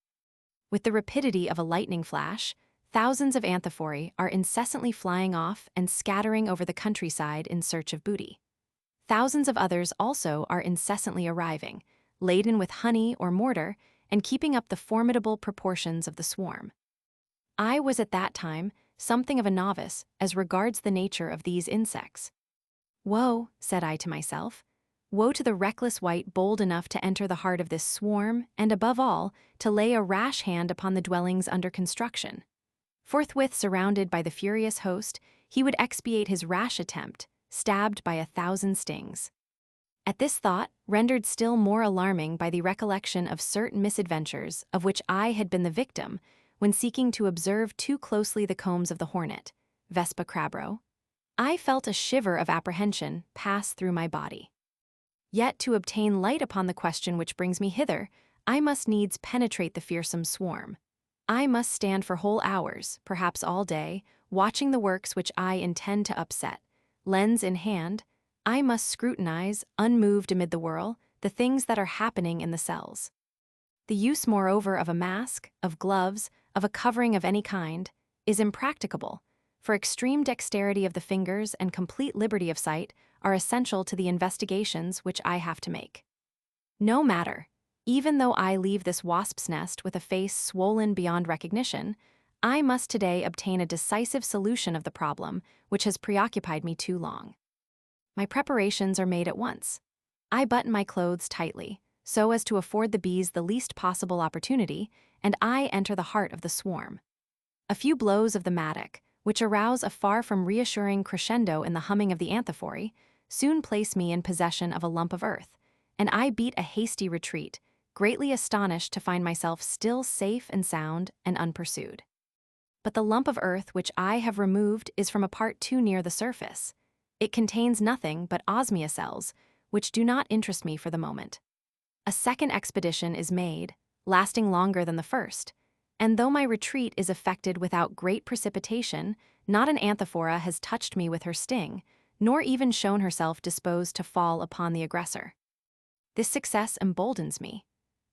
With the rapidity of a lightning flash, thousands of anthophori are incessantly flying off and scattering over the countryside in search of booty. Thousands of others also are incessantly arriving, laden with honey or mortar, and keeping up the formidable proportions of the swarm. I was at that time something of a novice as regards the nature of these insects. Woe, said I to myself, woe to the reckless wight bold enough to enter the heart of this swarm, and above all, to lay a rash hand upon the dwellings under construction. Forthwith surrounded by the furious host, he would expiate his rash attempt, stabbed by 1,000 stings. At this thought, rendered still more alarming by the recollection of certain misadventures of which I had been the victim when seeking to observe too closely the combs of the hornet, Vespa crabro, I felt a shiver of apprehension pass through my body. Yet to obtain light upon the question which brings me hither, I must needs penetrate the fearsome swarm. I must stand for whole hours, perhaps all day, watching the works which I intend to upset. Lens in hand, I must scrutinize, unmoved amid the whirl, the things that are happening in the cells. The use, moreover, of a mask, of gloves, of a covering of any kind, is impracticable, for extreme dexterity of the fingers and complete liberty of sight are essential to the investigations which I have to make. No matter, even though I leave this wasp's nest with a face swollen beyond recognition, I must today obtain a decisive solution of the problem which has preoccupied me too long. My preparations are made at once. I button my clothes tightly, so as to afford the bees the least possible opportunity, and I enter the heart of the swarm. A few blows of the mattock, which arouse a far from reassuring crescendo in the humming of the anthophori, soon place me in possession of a lump of earth, and I beat a hasty retreat, greatly astonished to find myself still safe and sound and unpursued. But the lump of earth which I have removed is from a part too near the surface. It contains nothing but osmia cells, which do not interest me for the moment. A second expedition is made, lasting longer than the first, and though my retreat is effected without great precipitation, not an anthophora has touched me with her sting, nor even shown herself disposed to fall upon the aggressor. This success emboldens me.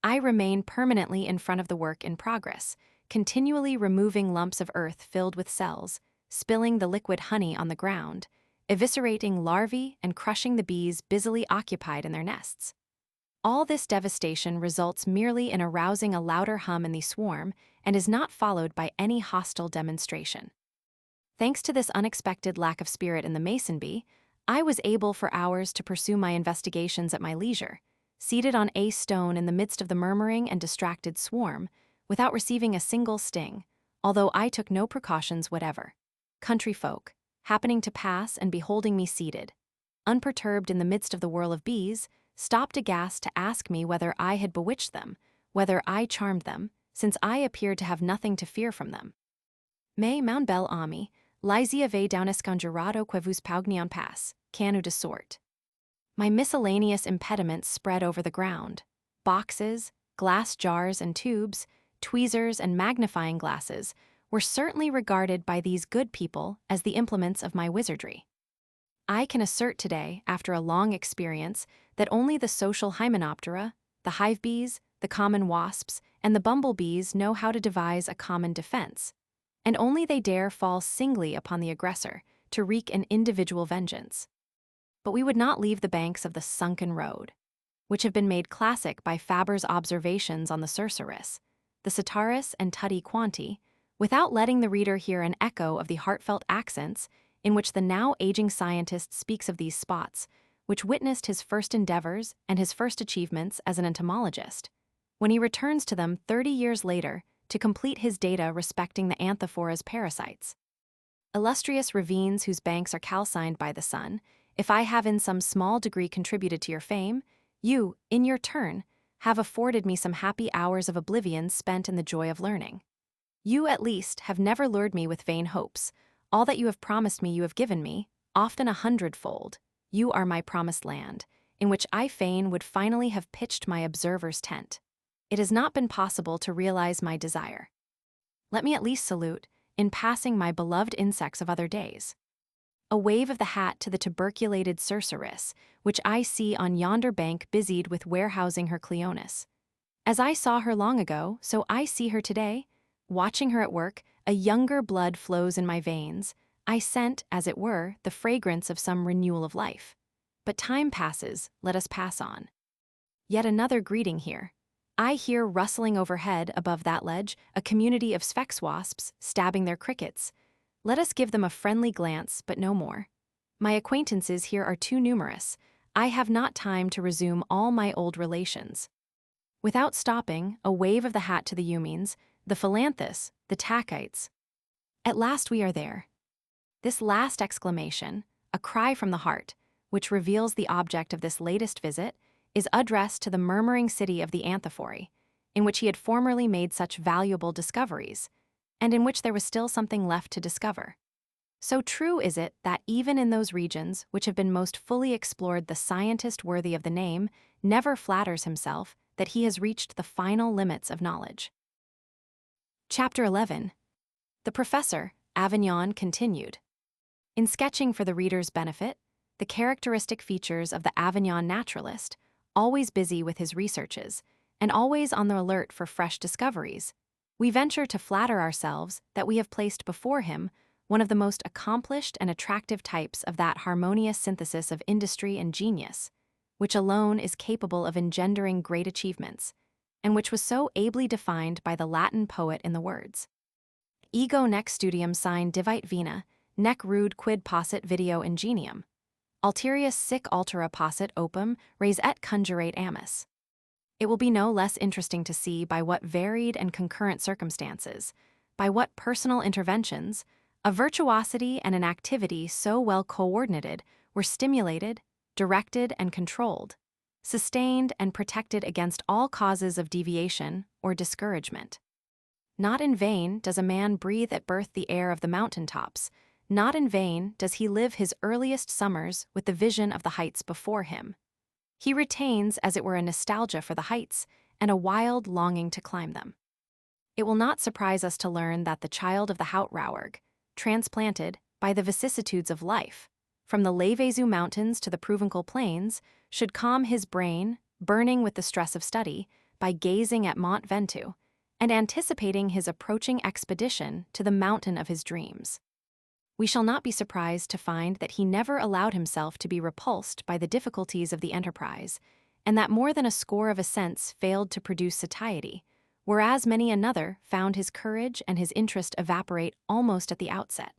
I remain permanently in front of the work in progress, continually removing lumps of earth filled with cells, spilling the liquid honey on the ground, eviscerating larvae and crushing the bees busily occupied in their nests. All this devastation results merely in arousing a louder hum in the swarm and is not followed by any hostile demonstration. Thanks to this unexpected lack of spirit in the mason bee, I was able for hours to pursue my investigations at my leisure, seated on a stone in the midst of the murmuring and distracted swarm, without receiving a single sting, although I took no precautions whatever. Country folk, happening to pass and beholding me seated, unperturbed in the midst of the whirl of bees, stopped aghast to ask me whether I had bewitched them, whether I charmed them, since I appeared to have nothing to fear from them. Mais mon bel ami, Lysia avait d'un escongerado que vous paugnion pass, canu de sort. My miscellaneous impediments spread over the ground. Boxes, glass jars and tubes, tweezers and magnifying glasses were certainly regarded by these good people as the implements of my wizardry. I can assert today, after a long experience, that only the social hymenoptera, the hive bees, the common wasps, and the bumblebees know how to devise a common defense, and only they dare fall singly upon the aggressor to wreak an individual vengeance. But we would not leave the banks of the sunken road, which have been made classic by Fabre's observations on the cerceris, the Sitaris and Tutti Quanti, without letting the reader hear an echo of the heartfelt accents in which the now aging scientist speaks of these spots, which witnessed his first endeavors and his first achievements as an entomologist, when he returns to them 30 years later to complete his data respecting the Anthophora's parasites. Illustrious ravines whose banks are calcined by the sun, if I have in some small degree contributed to your fame, you, in your turn, have afforded me some happy hours of oblivion spent in the joy of learning. You, at least, have never lured me with vain hopes. All that you have promised me you have given me, often 100-fold. You are my promised land, in which I fain would finally have pitched my observer's tent. It has not been possible to realize my desire. Let me at least salute, in passing, my beloved insects of other days. A wave of the hat to the tuberculated cerceris, which I see on yonder bank busied with warehousing her Cleonis. As I saw her long ago, so I see her today. Watching her at work, a younger blood flows in my veins. I scent, as it were, the fragrance of some renewal of life. But time passes, let us pass on. Yet another greeting here. I hear rustling overhead, above that ledge, a community of sphex wasps stabbing their crickets. Let us give them a friendly glance, but no more. My acquaintances here are too numerous. I have not time to resume all my old relations. Without stopping, a wave of the hat to the eumines, the philanthus, the tachytes. At last we are there. This last exclamation, a cry from the heart, which reveals the object of this latest visit, is addressed to the murmuring city of the Anthophory, in which he had formerly made such valuable discoveries, and in which there was still something left to discover. So true is it that even in those regions which have been most fully explored, the scientist worthy of the name never flatters himself that he has reached the final limits of knowledge. Chapter 11. The Professor, Aveyron, continued. In sketching for the reader's benefit the characteristic features of the Aveyron naturalist, always busy with his researches, and always on the alert for fresh discoveries, we venture to flatter ourselves that we have placed before him one of the most accomplished and attractive types of that harmonious synthesis of industry and genius, which alone is capable of engendering great achievements, and which was so ably defined by the Latin poet in the words, Ego nec studium sine divite vena, nec rude quid possit video ingenium. Alterius sic altera possit opum, res et conjurate amis. It will be no less interesting to see by what varied and concurrent circumstances, by what personal interventions, a virtuosity and an activity so well coordinated were stimulated, directed, and controlled, sustained and protected against all causes of deviation or discouragement. Not in vain does a man breathe at birth the air of the mountain tops. Not in vain does he live his earliest summers with the vision of the heights before him. He retains, as it were, a nostalgia for the heights and a wild longing to climb them. It will not surprise us to learn that the child of the Hautrauerg, transplanted, by the vicissitudes of life, from the Levezu Mountains to the Provencal Plains, should calm his brain, burning with the stress of study, by gazing at Mont Ventoux, and anticipating his approaching expedition to the mountain of his dreams. we shall not be surprised to find that he never allowed himself to be repulsed by the difficulties of the enterprise, and that more than a score of ascents failed to produce satiety, whereas many another found his courage and his interest evaporate almost at the outset.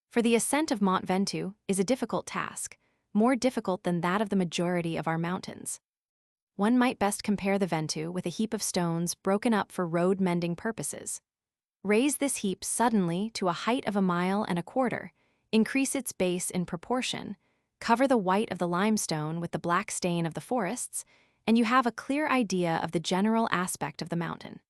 For the ascent of Mont Ventoux is a difficult task, more difficult than that of the majority of our mountains. One might best compare the Ventoux with a heap of stones broken up for road-mending purposes. Raise this heap suddenly to a height of 1.25 miles, increase its base in proportion, cover the white of the limestone with the black stain of the forests, and you have a clear idea of the general aspect of the mountain.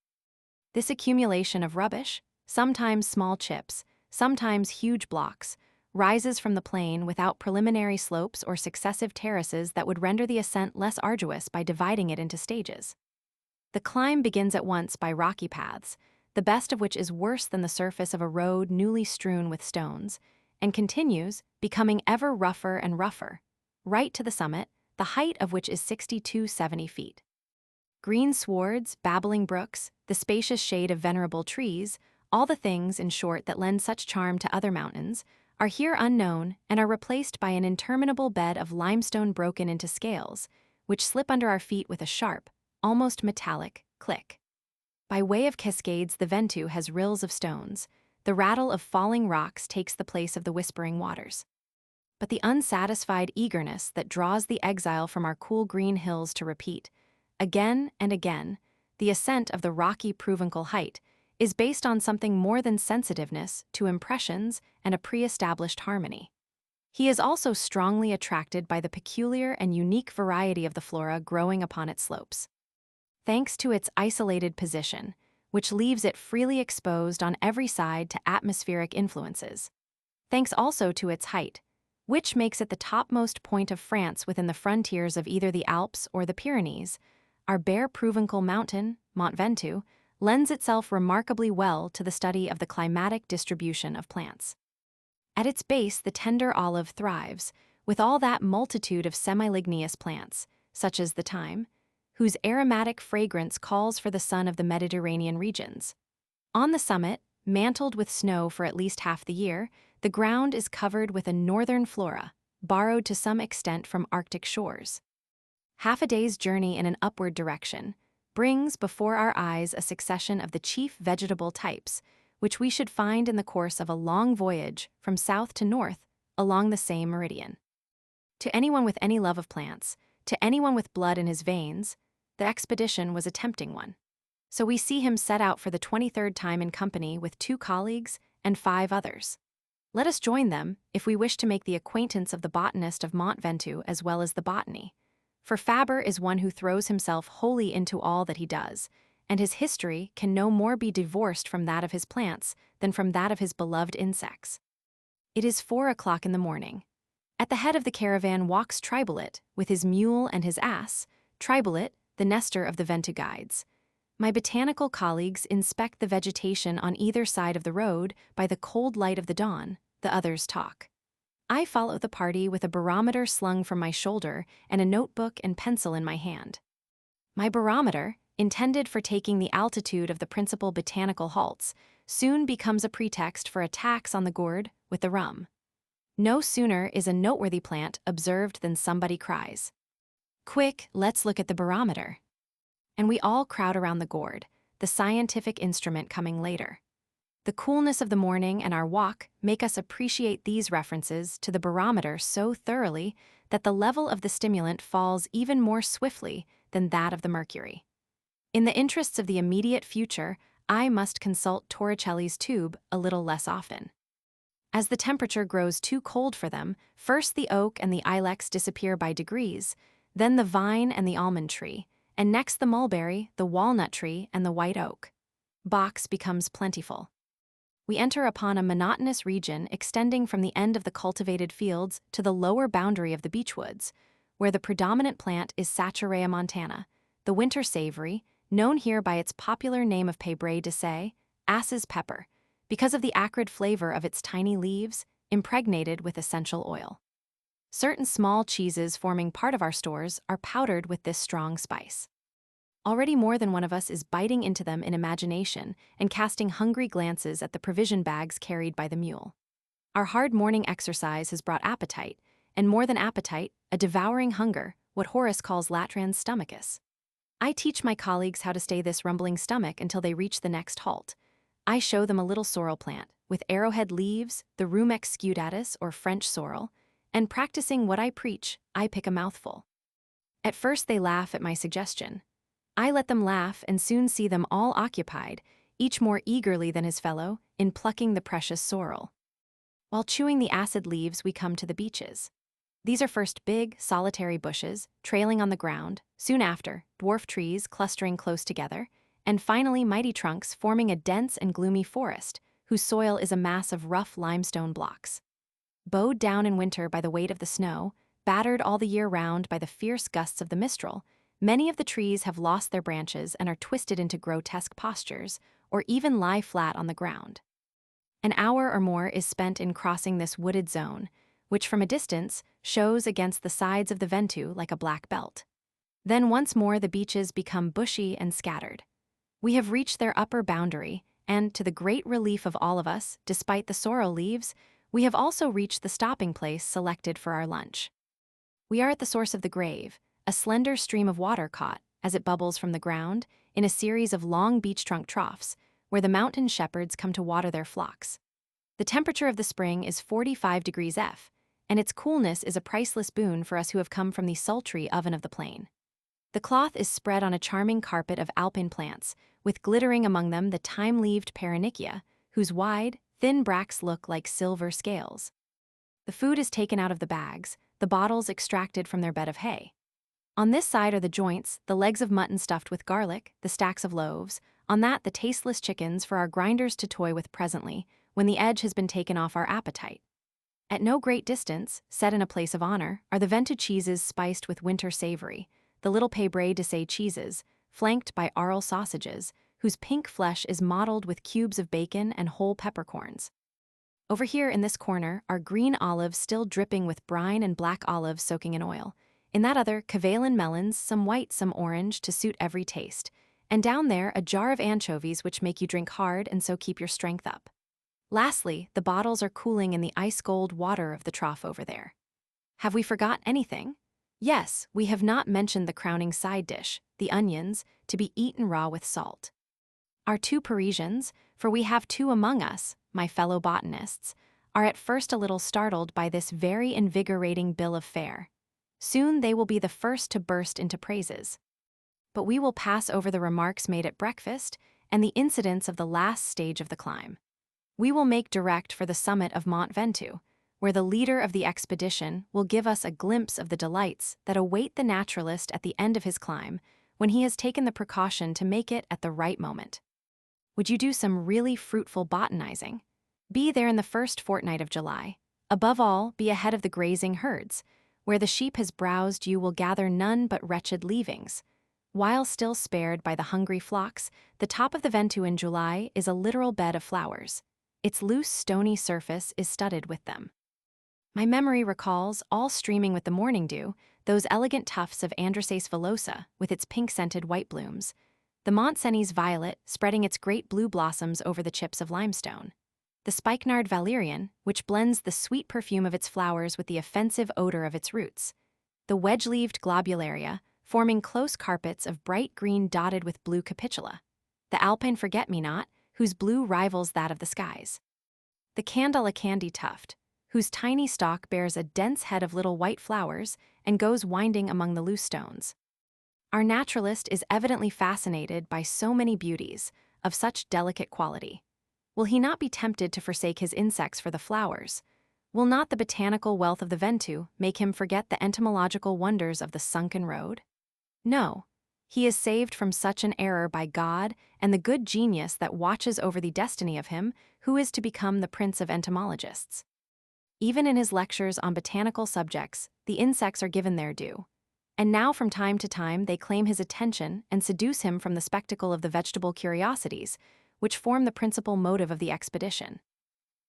This accumulation of rubbish, sometimes small chips, sometimes huge blocks, rises from the plain without preliminary slopes or successive terraces that would render the ascent less arduous by dividing it into stages. The climb begins at once by rocky paths, the best of which is worse than the surface of a road newly strewn with stones, and continues, becoming ever rougher and rougher, right to the summit, the height of which is 62-70 feet. Green swards, babbling brooks, the spacious shade of venerable trees, all the things, in short, that lend such charm to other mountains, are here unknown and are replaced by an interminable bed of limestone broken into scales, which slip under our feet with a sharp, almost metallic, click. By way of cascades, the Ventoux has rills of stones. The rattle of falling rocks takes the place of the whispering waters. But the unsatisfied eagerness that draws the exile from our cool green hills to repeat, again and again, the ascent of the rocky Provencal height, is based on something more than sensitiveness to impressions and a pre-established harmony. He is also strongly attracted by the peculiar and unique variety of the flora growing upon its slopes. Thanks to its isolated position, which leaves it freely exposed on every side to atmospheric influences. Thanks also to its height, which makes it the topmost point of France within the frontiers of either the Alps or the Pyrenees, our bare Provencal mountain, Mont Ventoux, lends itself remarkably well to the study of the climatic distribution of plants. At its base, the tender olive thrives, with all that multitude of semiligneous plants, such as the thyme, whose aromatic fragrance calls for the sun of the Mediterranean regions. On the summit, mantled with snow for at least half the year, the ground is covered with a northern flora, borrowed to some extent from Arctic shores. Half a day's journey in an upward direction brings before our eyes a succession of the chief vegetable types, which we should find in the course of a long voyage from south to north along the same meridian. To anyone with any love of plants, to anyone with blood in his veins, the expedition was a tempting one. So we see him set out for the 23rd time in company with 2 colleagues and 5 others. Let us join them if we wish to make the acquaintance of the botanist of Mont Ventoux as well as the botany. For Fabre is one who throws himself wholly into all that he does, and his history can no more be divorced from that of his plants than from that of his beloved insects. It is 4 o'clock in the morning. At the head of the caravan walks Tribolet with his mule and his ass, Tribolet, the Nestor of the Ventoux guides. My botanical colleagues inspect the vegetation on either side of the road by the cold light of the dawn, the others talk. I follow the party with a barometer slung from my shoulder and a notebook and pencil in my hand. My barometer, intended for taking the altitude of the principal botanical halts, soon becomes a pretext for attacks on the gourd with the rum. No sooner is a noteworthy plant observed than somebody cries, "Quick, let's look at the barometer." And we all crowd around the gourd, the scientific instrument coming later. The coolness of the morning and our walk make us appreciate these references to the barometer so thoroughly that the level of the stimulant falls even more swiftly than that of the mercury. In the interests of the immediate future, I must consult Torricelli's tube a little less often. As the temperature grows too cold for them, first the oak and the ilex disappear by degrees, then the vine and the almond tree, and next the mulberry, the walnut tree, and the white oak. Box becomes plentiful. We enter upon a monotonous region extending from the end of the cultivated fields to the lower boundary of the beechwoods, where the predominant plant is Sacharea montana, the winter savory, known here by its popular name of Peybre d'Essai, ass's pepper, because of the acrid flavor of its tiny leaves, impregnated with essential oil. Certain small cheeses forming part of our stores are powdered with this strong spice. Already more than one of us is biting into them in imagination and casting hungry glances at the provision bags carried by the mule. Our hard morning exercise has brought appetite, and more than appetite, a devouring hunger, what Horace calls latrans stomachus. I teach my colleagues how to stay this rumbling stomach until they reach the next halt. I show them a little sorrel plant, with arrowhead leaves, the rumex scudatus or French sorrel, and practicing what I preach, I pick a mouthful. At first they laugh at my suggestion. I let them laugh and soon see them all occupied, each more eagerly than his fellow, in plucking the precious sorrel. While chewing the acid leaves, we come to the beeches. These are first big, solitary bushes, trailing on the ground, soon after, dwarf trees clustering close together, and finally mighty trunks forming a dense and gloomy forest, whose soil is a mass of rough limestone blocks. Bowed down in winter by the weight of the snow, battered all the year round by the fierce gusts of the mistral, many of the trees have lost their branches and are twisted into grotesque postures, or even lie flat on the ground. An hour or more is spent in crossing this wooded zone, which from a distance shows against the sides of the Ventoux like a black belt. Then once more the beeches become bushy and scattered. We have reached their upper boundary, and to the great relief of all of us, despite the sorrel leaves, we have also reached the stopping place selected for our lunch. We are at the source of the grave, a slender stream of water caught, as it bubbles from the ground, in a series of long beech trunk troughs, where the mountain shepherds come to water their flocks. The temperature of the spring is 45 degrees F, and its coolness is a priceless boon for us who have come from the sultry oven of the plain. The cloth is spread on a charming carpet of alpine plants, with glittering among them the time-leaved paronychia, whose wide, thin bracts look like silver scales. The food is taken out of the bags, the bottles extracted from their bed of hay. On this side are the joints, the legs of mutton stuffed with garlic, the stacks of loaves, on that the tasteless chickens for our grinders to toy with presently, when the edge has been taken off our appetite. At no great distance, set in a place of honor, are the Ventoux cheeses spiced with winter savory, the little Pabre d'Essai cheeses, flanked by Arles sausages, whose pink flesh is mottled with cubes of bacon and whole peppercorns. Over here in this corner are green olives still dripping with brine and black olives soaking in oil. In that other, Cavalin melons, some white, some orange, to suit every taste. And down there, a jar of anchovies which make you drink hard and so keep your strength up. Lastly, the bottles are cooling in the ice-cold water of the trough over there. Have we forgot anything? Yes, we have not mentioned the crowning side dish, the onions, to be eaten raw with salt. Our two Parisians, for we have two among us, my fellow botanists, are at first a little startled by this very invigorating bill of fare. Soon they will be the first to burst into praises. But we will pass over the remarks made at breakfast and the incidents of the last stage of the climb. We will make direct for the summit of Mont Ventoux, where the leader of the expedition will give us a glimpse of the delights that await the naturalist at the end of his climb, when he has taken the precaution to make it at the right moment. Would you do some really fruitful botanizing? Be there in the first fortnight of July. Above all, be ahead of the grazing herds. Where the sheep has browsed, you will gather none but wretched leavings. While still spared by the hungry flocks, the top of the Ventoux in July is a literal bed of flowers. Its loose, stony surface is studded with them. My memory recalls, all streaming with the morning dew, those elegant tufts of Androsace villosa with its pink-scented white blooms, the Mont Cenis violet spreading its great blue blossoms over the chips of limestone, the spikenard valerian, which blends the sweet perfume of its flowers with the offensive odor of its roots, the wedge-leaved globularia, forming close carpets of bright green dotted with blue capitula, the alpine forget-me-not, whose blue rivals that of the skies, the candela candy tuft, whose tiny stalk bears a dense head of little white flowers and goes winding among the loose stones. Our naturalist is evidently fascinated by so many beauties, of such delicate quality. Will he not be tempted to forsake his insects for the flowers? Will not the botanical wealth of the Ventoux make him forget the entomological wonders of the sunken road? No. He is saved from such an error by God and the good genius that watches over the destiny of him who is to become the prince of entomologists. Even in his lectures on botanical subjects, the insects are given their due. And now from time to time they claim his attention and seduce him from the spectacle of the vegetable curiosities, which form the principal motive of the expedition.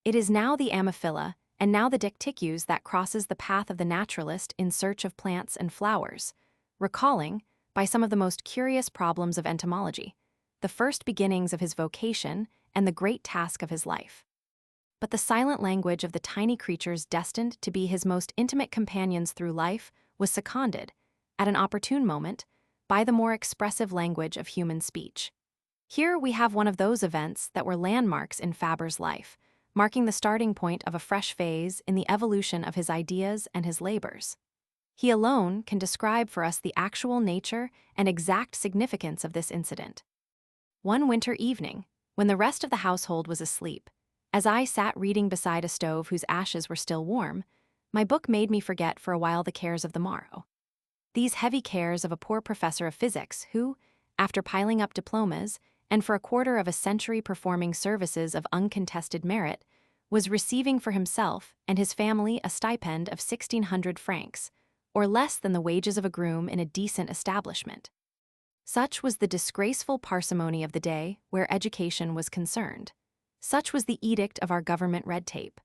It is now the Ammophila, and now the Dicticus that crosses the path of the naturalist in search of plants and flowers, recalling, by some of the most curious problems of entomology, the first beginnings of his vocation and the great task of his life. but the silent language of the tiny creatures destined to be his most intimate companions through life was seconded, at an opportune moment, by the more expressive language of human speech. Here we have one of those events that were landmarks in Fabre's life, marking the starting point of a fresh phase in the evolution of his ideas and his labors. He alone can describe for us the actual nature and exact significance of this incident. One winter evening, when the rest of the household was asleep, as I sat reading beside a stove whose ashes were still warm, my book made me forget for a while the cares of the morrow. These heavy cares of a poor professor of physics who, after piling up diplomas and for a quarter of a century performing services of uncontested merit, was receiving for himself and his family a stipend of 1,600 francs, or less than the wages of a groom in a decent establishment. Such was the disgraceful parsimony of the day where education was concerned. Such was the edict of our government red tape.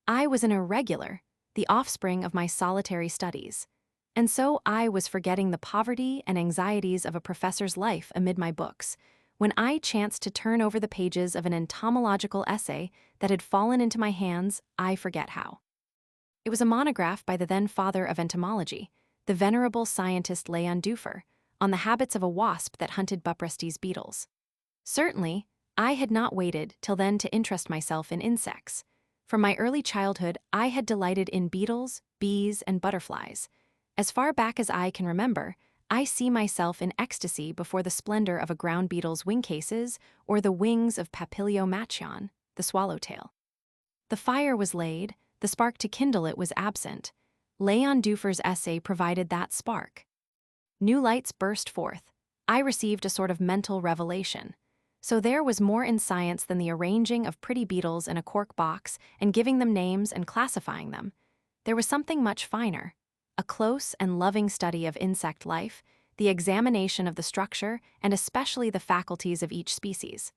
I was an irregular, the offspring of my solitary studies, and so I was forgetting the poverty and anxieties of a professor's life amid my books, when I chanced to turn over the pages of an entomological essay that had fallen into my hands, I forget how. It was a monograph by the then father of entomology, the venerable scientist Léon Duffer, on the habits of a wasp that hunted Buprestes beetles. Certainly, I had not waited till then to interest myself in insects. From my early childhood, I had delighted in beetles, bees, and butterflies. As far back as I can remember, I see myself in ecstasy before the splendor of a ground beetle's wing cases or the wings of Papilio machion, the swallowtail. The fire was laid, the spark to kindle it was absent. Léon Duffer's essay provided that spark. New lights burst forth. I received a sort of mental revelation. So there was more in science than the arranging of pretty beetles in a cork box and giving them names and classifying them. There was something much finer, a close and loving study of insect life, the examination of the structure and especially the faculties of each species.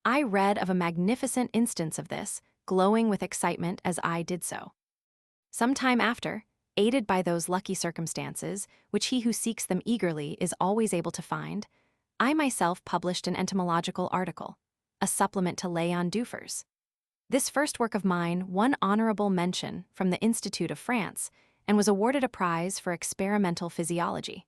I read of a magnificent instance of this, glowing with excitement as I did so. Some time after, aided by those lucky circumstances, which he who seeks them eagerly is always able to find, I myself published an entomological article, a supplement to Léon Duffer's. This first work of mine won honorable mention from the Institute of France and was awarded a prize for experimental physiology.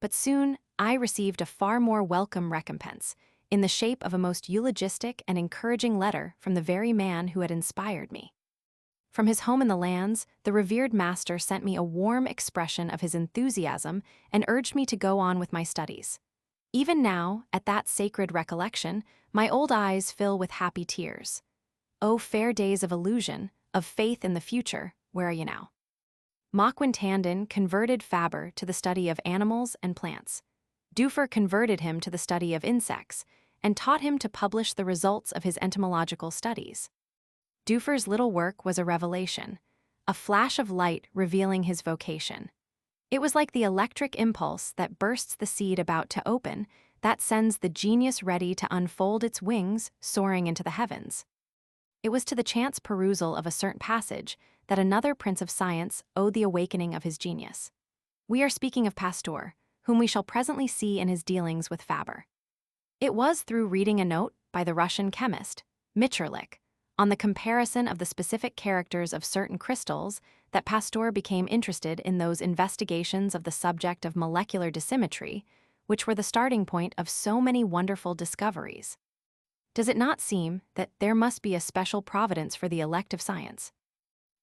But soon I received a far more welcome recompense, in the shape of a most eulogistic and encouraging letter from the very man who had inspired me. From his home in the lands, the revered master sent me a warm expression of his enthusiasm and urged me to go on with my studies. Even now, at that sacred recollection, my old eyes fill with happy tears. O fair days of illusion, of faith in the future, where are you now? Maquin-Tandon converted Fabre to the study of animals and plants. Duffer converted him to the study of insects, and taught him to publish the results of his entomological studies. Duffer's little work was a revelation, a flash of light revealing his vocation. It was like the electric impulse that bursts the seed about to open, that sends the genius ready to unfold its wings, soaring into the heavens. It was to the chance perusal of a certain passage that another prince of science owed the awakening of his genius. We are speaking of Pasteur, whom we shall presently see in his dealings with Fabre. It was through reading a note by the Russian chemist, Mitscherlich, on the comparison of the specific characters of certain crystals that Pasteur became interested in those investigations of the subject of molecular dissymmetry, which were the starting point of so many wonderful discoveries. Does it not seem that there must be a special providence for the elect of science?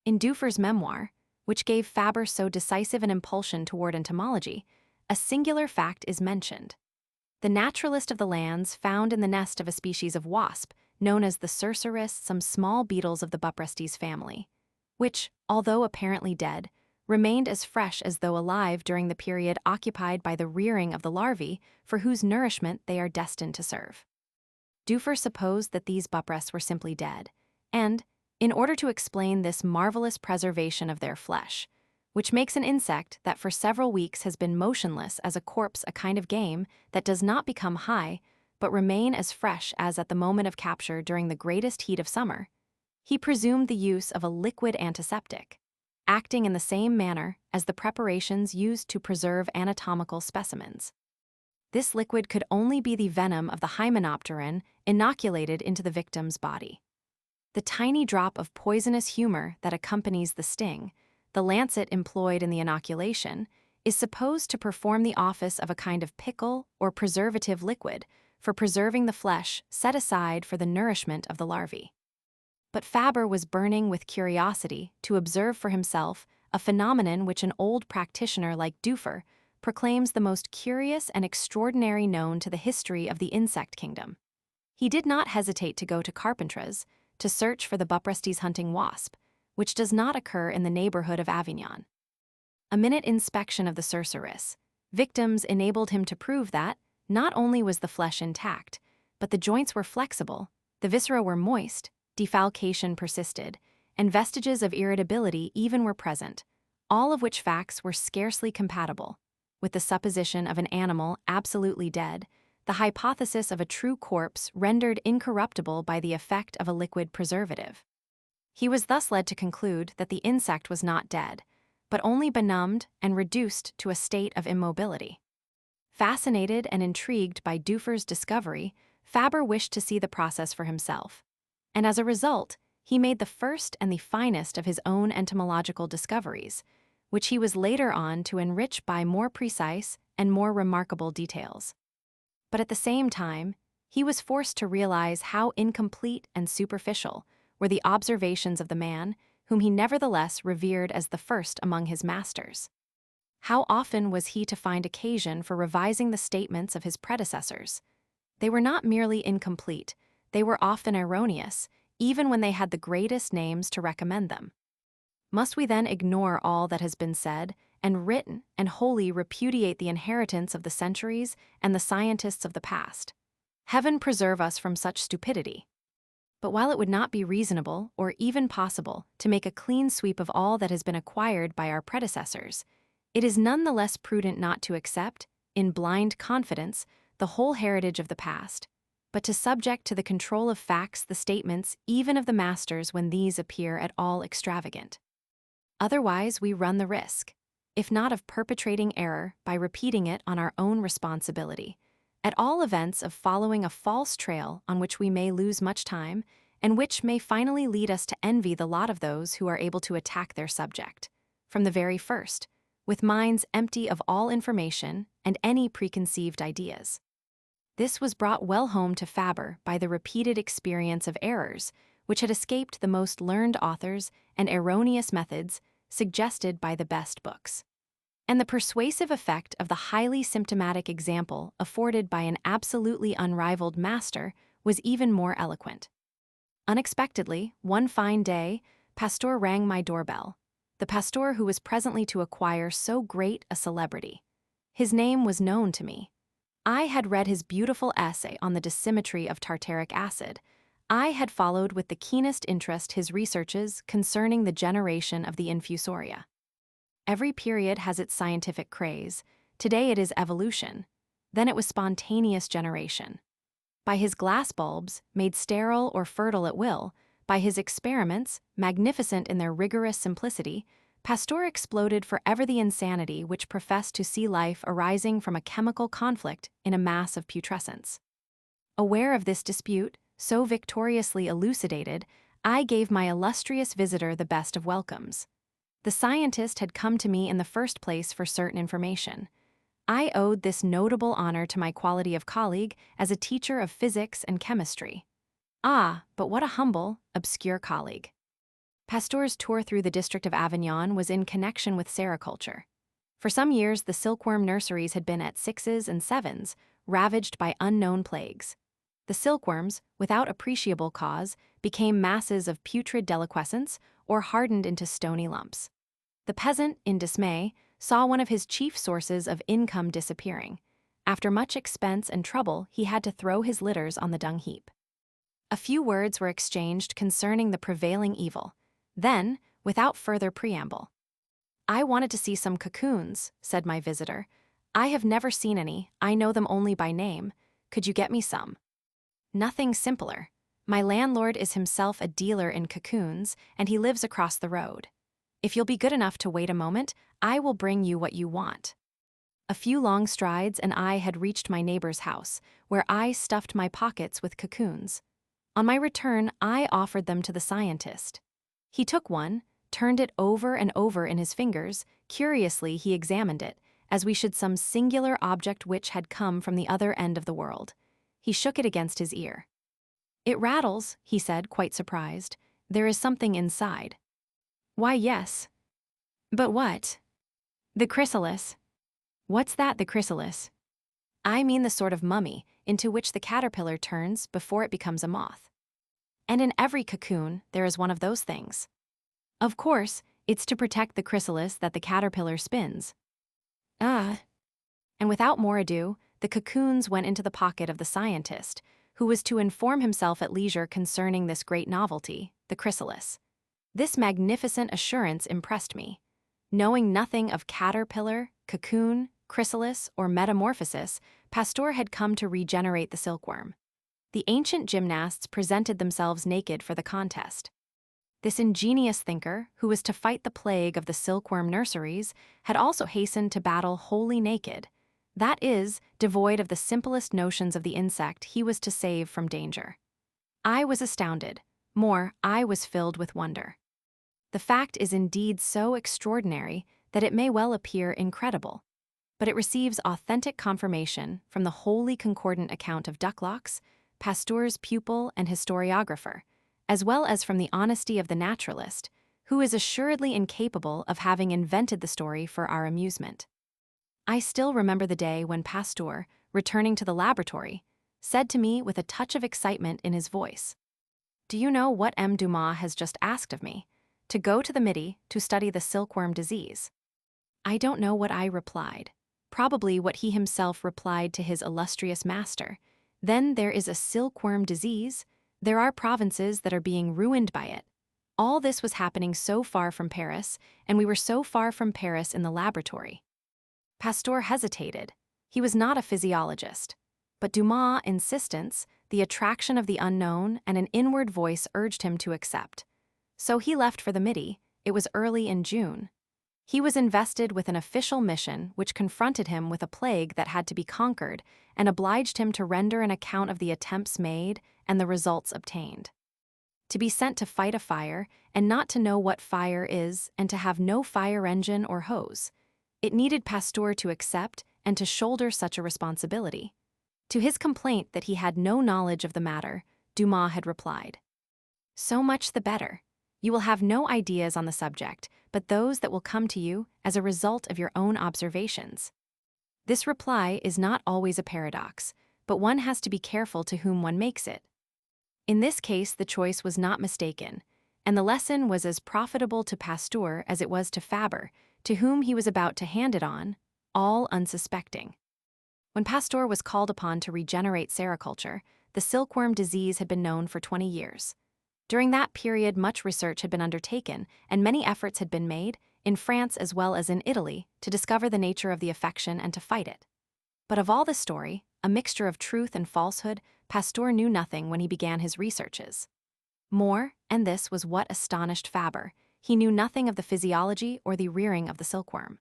In Duffer's memoir, which gave Fabre so decisive an impulsion toward entomology, a singular fact is mentioned. The naturalist of the lands found in the nest of a species of wasp, known as the cerceris, some small beetles of the Buprestes family, which, although apparently dead, remained as fresh as though alive during the period occupied by the rearing of the larvae for whose nourishment they are destined to serve. Duffer supposed that these Bupres were simply dead, and, in order to explain this marvelous preservation of their flesh, which makes an insect that for several weeks has been motionless as a corpse a kind of game that does not become high, but remain as fresh as at the moment of capture during the greatest heat of summer, he presumed the use of a liquid antiseptic, acting in the same manner as the preparations used to preserve anatomical specimens. This liquid could only be the venom of the hymenopteron inoculated into the victim's body. The tiny drop of poisonous humor that accompanies the sting, the lancet employed in the inoculation, is supposed to perform the office of a kind of pickle or preservative liquid for preserving the flesh set aside for the nourishment of the larvae. But Fabre was burning with curiosity to observe for himself a phenomenon which an old practitioner like Dufour proclaims the most curious and extraordinary known to the history of the insect kingdom. He did not hesitate to go to Carpentra's to search for the Buprestes hunting wasp, which does not occur in the neighborhood of Aveyron. A minute inspection of the cerceris victims enabled him to prove that not only was the flesh intact, but the joints were flexible, the viscera were moist, defalcation persisted, and vestiges of irritability even were present, all of which facts were scarcely compatible with the supposition of an animal absolutely dead, the hypothesis of a true corpse rendered incorruptible by the effect of a liquid preservative. He was thus led to conclude that the insect was not dead, but only benumbed and reduced to a state of immobility. Fascinated and intrigued by Dufour's discovery, Fabre wished to see the process for himself, and as a result, he made the first and the finest of his own entomological discoveries, which he was later on to enrich by more precise and more remarkable details. But at the same time, he was forced to realize how incomplete and superficial were the observations of the man whom he nevertheless revered as the first among his masters. How often was he to find occasion for revising the statements of his predecessors? They were not merely incomplete, they were often erroneous, even when they had the greatest names to recommend them. Must we then ignore all that has been said and written and wholly repudiate the inheritance of the centuries and the scientists of the past? Heaven preserve us from such stupidity. But while it would not be reasonable or even possible to make a clean sweep of all that has been acquired by our predecessors, it is none the less prudent not to accept, in blind confidence, the whole heritage of the past, but to subject to the control of facts the statements even of the masters when these appear at all extravagant. Otherwise, we run the risk, if not of perpetrating error by repeating it on our own responsibility, at all events of following a false trail on which we may lose much time, and which may finally lead us to envy the lot of those who are able to attack their subject, from the very first, with minds empty of all information and any preconceived ideas. This was brought well home to Fabre by the repeated experience of errors which had escaped the most learned authors and erroneous methods suggested by the best books. And the persuasive effect of the highly symptomatic example afforded by an absolutely unrivaled master was even more eloquent. Unexpectedly, one fine day, Pasteur rang my doorbell, the Pasteur who was presently to acquire so great a celebrity. His name was known to me. I had read his beautiful essay on the dissymmetry of tartaric acid. I had followed with the keenest interest his researches concerning the generation of the infusoria. Every period has its scientific craze. Today it is evolution. Then it was spontaneous generation. By his glass bulbs, made sterile or fertile at will, by his experiments, magnificent in their rigorous simplicity, Pasteur exploded forever the insanity which professed to see life arising from a chemical conflict in a mass of putrescence. Aware of this dispute, so victoriously elucidated, I gave my illustrious visitor the best of welcomes. The scientist had come to me in the first place for certain information. I owed this notable honor to my quality of colleague as a teacher of physics and chemistry. Ah, but what a humble, obscure colleague. Pasteur's tour through the district of Aveyron was in connection with sericulture. For some years, the silkworm nurseries had been at 6s and 7s, ravaged by unknown plagues. The silkworms, without appreciable cause, became masses of putrid deliquescence or hardened into stony lumps. The peasant, in dismay, saw one of his chief sources of income disappearing. After much expense and trouble, he had to throw his litters on the dung heap. A few words were exchanged concerning the prevailing evil. Then, without further preamble, "I wanted to see some cocoons," said my visitor. "I have never seen any, I know them only by name. Could you get me some?" Nothing simpler. My landlord is himself a dealer in cocoons, and he lives across the road. If you'll be good enough to wait a moment, I will bring you what you want. A few long strides and I had reached my neighbor's house, where I stuffed my pockets with cocoons. On my return, I offered them to the scientist. He took one, turned it over and over in his fingers. Curiously, he examined it, as we should some singular object which had come from the other end of the world. He shook it against his ear. "It rattles," he said, quite surprised. "There is something inside." "Why, yes." "But what?" "The chrysalis." "What's that, the chrysalis?" "I mean the sort of mummy into which the caterpillar turns before it becomes a moth. And in every cocoon, there is one of those things. Of course, it's to protect the chrysalis that the caterpillar spins." "Ah." And without more ado, the cocoons went into the pocket of the scientist, who was to inform himself at leisure concerning this great novelty, the chrysalis. This magnificent assurance impressed me. Knowing nothing of caterpillar, cocoon, chrysalis, or metamorphosis, Pasteur had come to regenerate the silkworm. The ancient gymnasts presented themselves naked for the contest. This ingenious thinker, who was to fight the plague of the silkworm nurseries, had also hastened to battle wholly naked. That is, devoid of the simplest notions of the insect he was to save from danger. I was astounded. More, I was filled with wonder. The fact is indeed so extraordinary that it may well appear incredible. But it receives authentic confirmation from the wholly concordant account of Duclocks, Pasteur's pupil and historiographer, as well as from the honesty of the naturalist, who is assuredly incapable of having invented the story for our amusement. I still remember the day when Pasteur, returning to the laboratory, said to me with a touch of excitement in his voice, "Do you know what M. Dumas has just asked of me? To go to the Midi to study the silkworm disease." I don't know what I replied. Probably what he himself replied to his illustrious master. "Then there is a silkworm disease? There are provinces that are being ruined by it." All this was happening so far from Paris, and we were so far from Paris in the laboratory. Pasteur hesitated. He was not a physiologist. But Dumas' insistence, the attraction of the unknown, and an inward voice urged him to accept. So he left for the Midi. It was early in June. He was invested with an official mission which confronted him with a plague that had to be conquered and obliged him to render an account of the attempts made and the results obtained. To be sent to fight a fire and not to know what fire is and to have no fire engine or hose. It needed Pasteur to accept and to shoulder such a responsibility. To his complaint that he had no knowledge of the matter, Dumas had replied, "So much the better. You will have no ideas on the subject, but those that will come to you as a result of your own observations." This reply is not always a paradox, but one has to be careful to whom one makes it. In this case, the choice was not mistaken, and the lesson was as profitable to Pasteur as it was to Fabre, to whom he was about to hand it on, all unsuspecting. When Pasteur was called upon to regenerate sericulture, the silkworm disease had been known for 20 years. During that period, much research had been undertaken, and many efforts had been made, in France as well as in Italy, to discover the nature of the affection and to fight it. But of all the story, a mixture of truth and falsehood, Pasteur knew nothing when he began his researches. More, and this was what astonished Fabre, he knew nothing of the physiology or the rearing of the silkworm.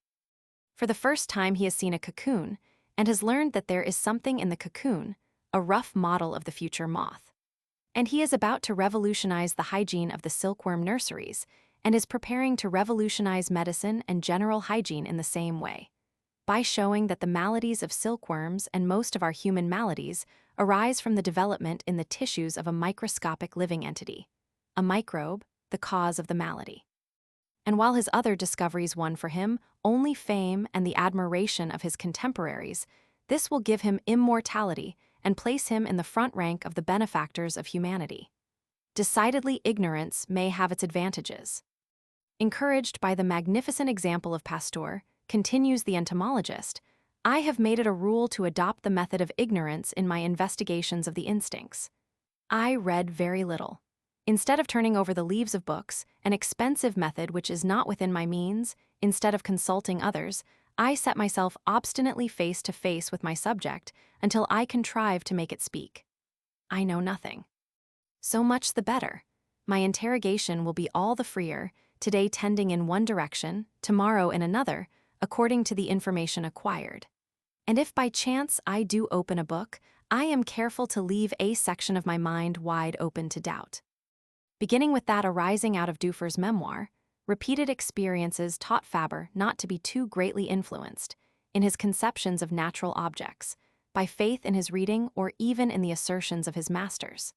For the first time he has seen a cocoon, and has learned that there is something in the cocoon, a rough model of the future moth. And he is about to revolutionize the hygiene of the silkworm nurseries, and is preparing to revolutionize medicine and general hygiene in the same way, by showing that the maladies of silkworms and most of our human maladies arise from the development in the tissues of a microscopic living entity, a microbe, the cause of the malady. And while his other discoveries won for him only fame and the admiration of his contemporaries, this will give him immortality and place him in the front rank of the benefactors of humanity. Decidedly, ignorance may have its advantages. Encouraged by the magnificent example of Pasteur, continues the entomologist, I have made it a rule to adopt the method of ignorance in my investigations of the instincts. I read very little. Instead of turning over the leaves of books, an expensive method which is not within my means, instead of consulting others, I set myself obstinately face to face with my subject until I contrive to make it speak. I know nothing. So much the better. My interrogation will be all the freer, today tending in one direction, tomorrow in another, according to the information acquired. And if by chance I do open a book, I am careful to leave a section of my mind wide open to doubt. Beginning with that arising out of Dufour's memoir, repeated experiences taught Fabre not to be too greatly influenced, in his conceptions of natural objects, by faith in his reading or even in the assertions of his masters.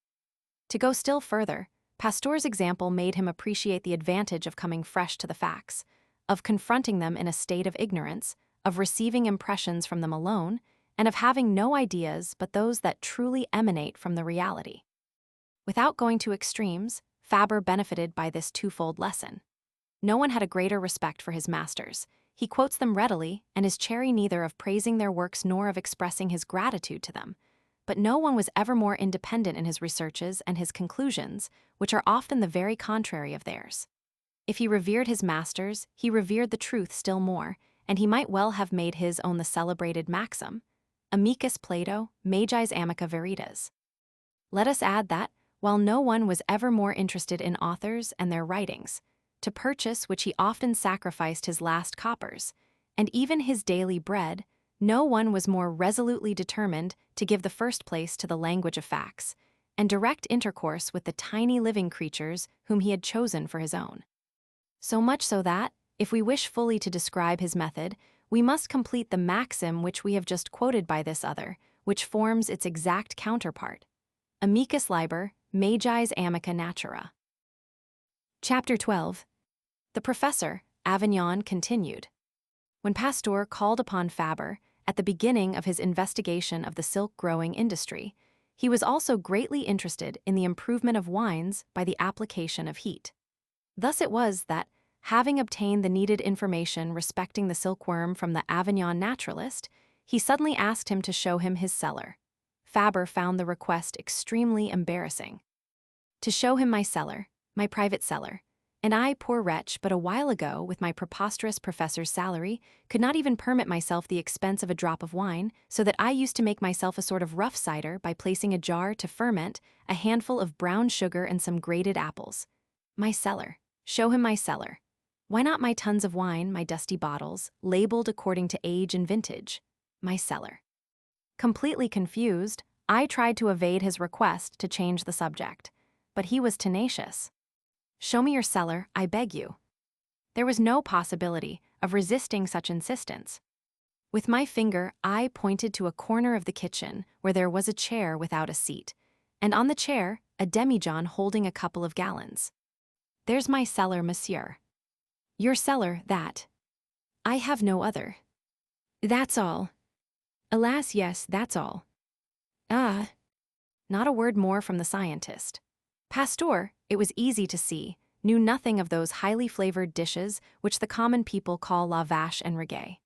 To go still further, Pasteur's example made him appreciate the advantage of coming fresh to the facts, of confronting them in a state of ignorance, of receiving impressions from them alone, and of having no ideas but those that truly emanate from the reality. Without going to extremes, Fabre benefited by this twofold lesson. No one had a greater respect for his masters. He quotes them readily and is chary neither of praising their works nor of expressing his gratitude to them. But no one was ever more independent in his researches and his conclusions, which are often the very contrary of theirs. If he revered his masters, he revered the truth still more, and he might well have made his own the celebrated maxim, amicus Plato, magis amica veritas. Let us add that, while no one was ever more interested in authors and their writings, to purchase which he often sacrificed his last coppers, and even his daily bread, no one was more resolutely determined to give the first place to the language of facts, and direct intercourse with the tiny living creatures whom he had chosen for his own. So much so that, if we wish fully to describe his method, we must complete the maxim which we have just quoted by this other, which forms its exact counterpart. Amicus liber, magis amica natura. Chapter 12. The professor, Aveyron, continued. When Pasteur called upon Fabre, at the beginning of his investigation of the silk-growing industry, he was also greatly interested in the improvement of wines by the application of heat. Thus it was that, having obtained the needed information respecting the silkworm from the Aveyron naturalist, he suddenly asked him to show him his cellar. Fabre found the request extremely embarrassing. To show him my cellar, my private cellar, and I, poor wretch, but a while ago, with my preposterous professor's salary, could not even permit myself the expense of a drop of wine, so that I used to make myself a sort of rough cider by placing a jar to ferment, a handful of brown sugar and some grated apples. My cellar. Show him my cellar. Why not my tons of wine, my dusty bottles, labeled according to age and vintage? My cellar. Completely confused, I tried to evade his request to change the subject, but he was tenacious. Show me your cellar, I beg you. There was no possibility of resisting such insistence. With my finger, I pointed to a corner of the kitchen where there was a chair without a seat, and on the chair, a demijohn holding a couple of gallons. There's my cellar, monsieur. Your cellar, that. I have no other. That's all. Alas, yes, that's all. Ah. Not a word more from the scientist. Pasteur, it was easy to see, knew nothing of those highly flavored dishes which the common people call la vache and reggae.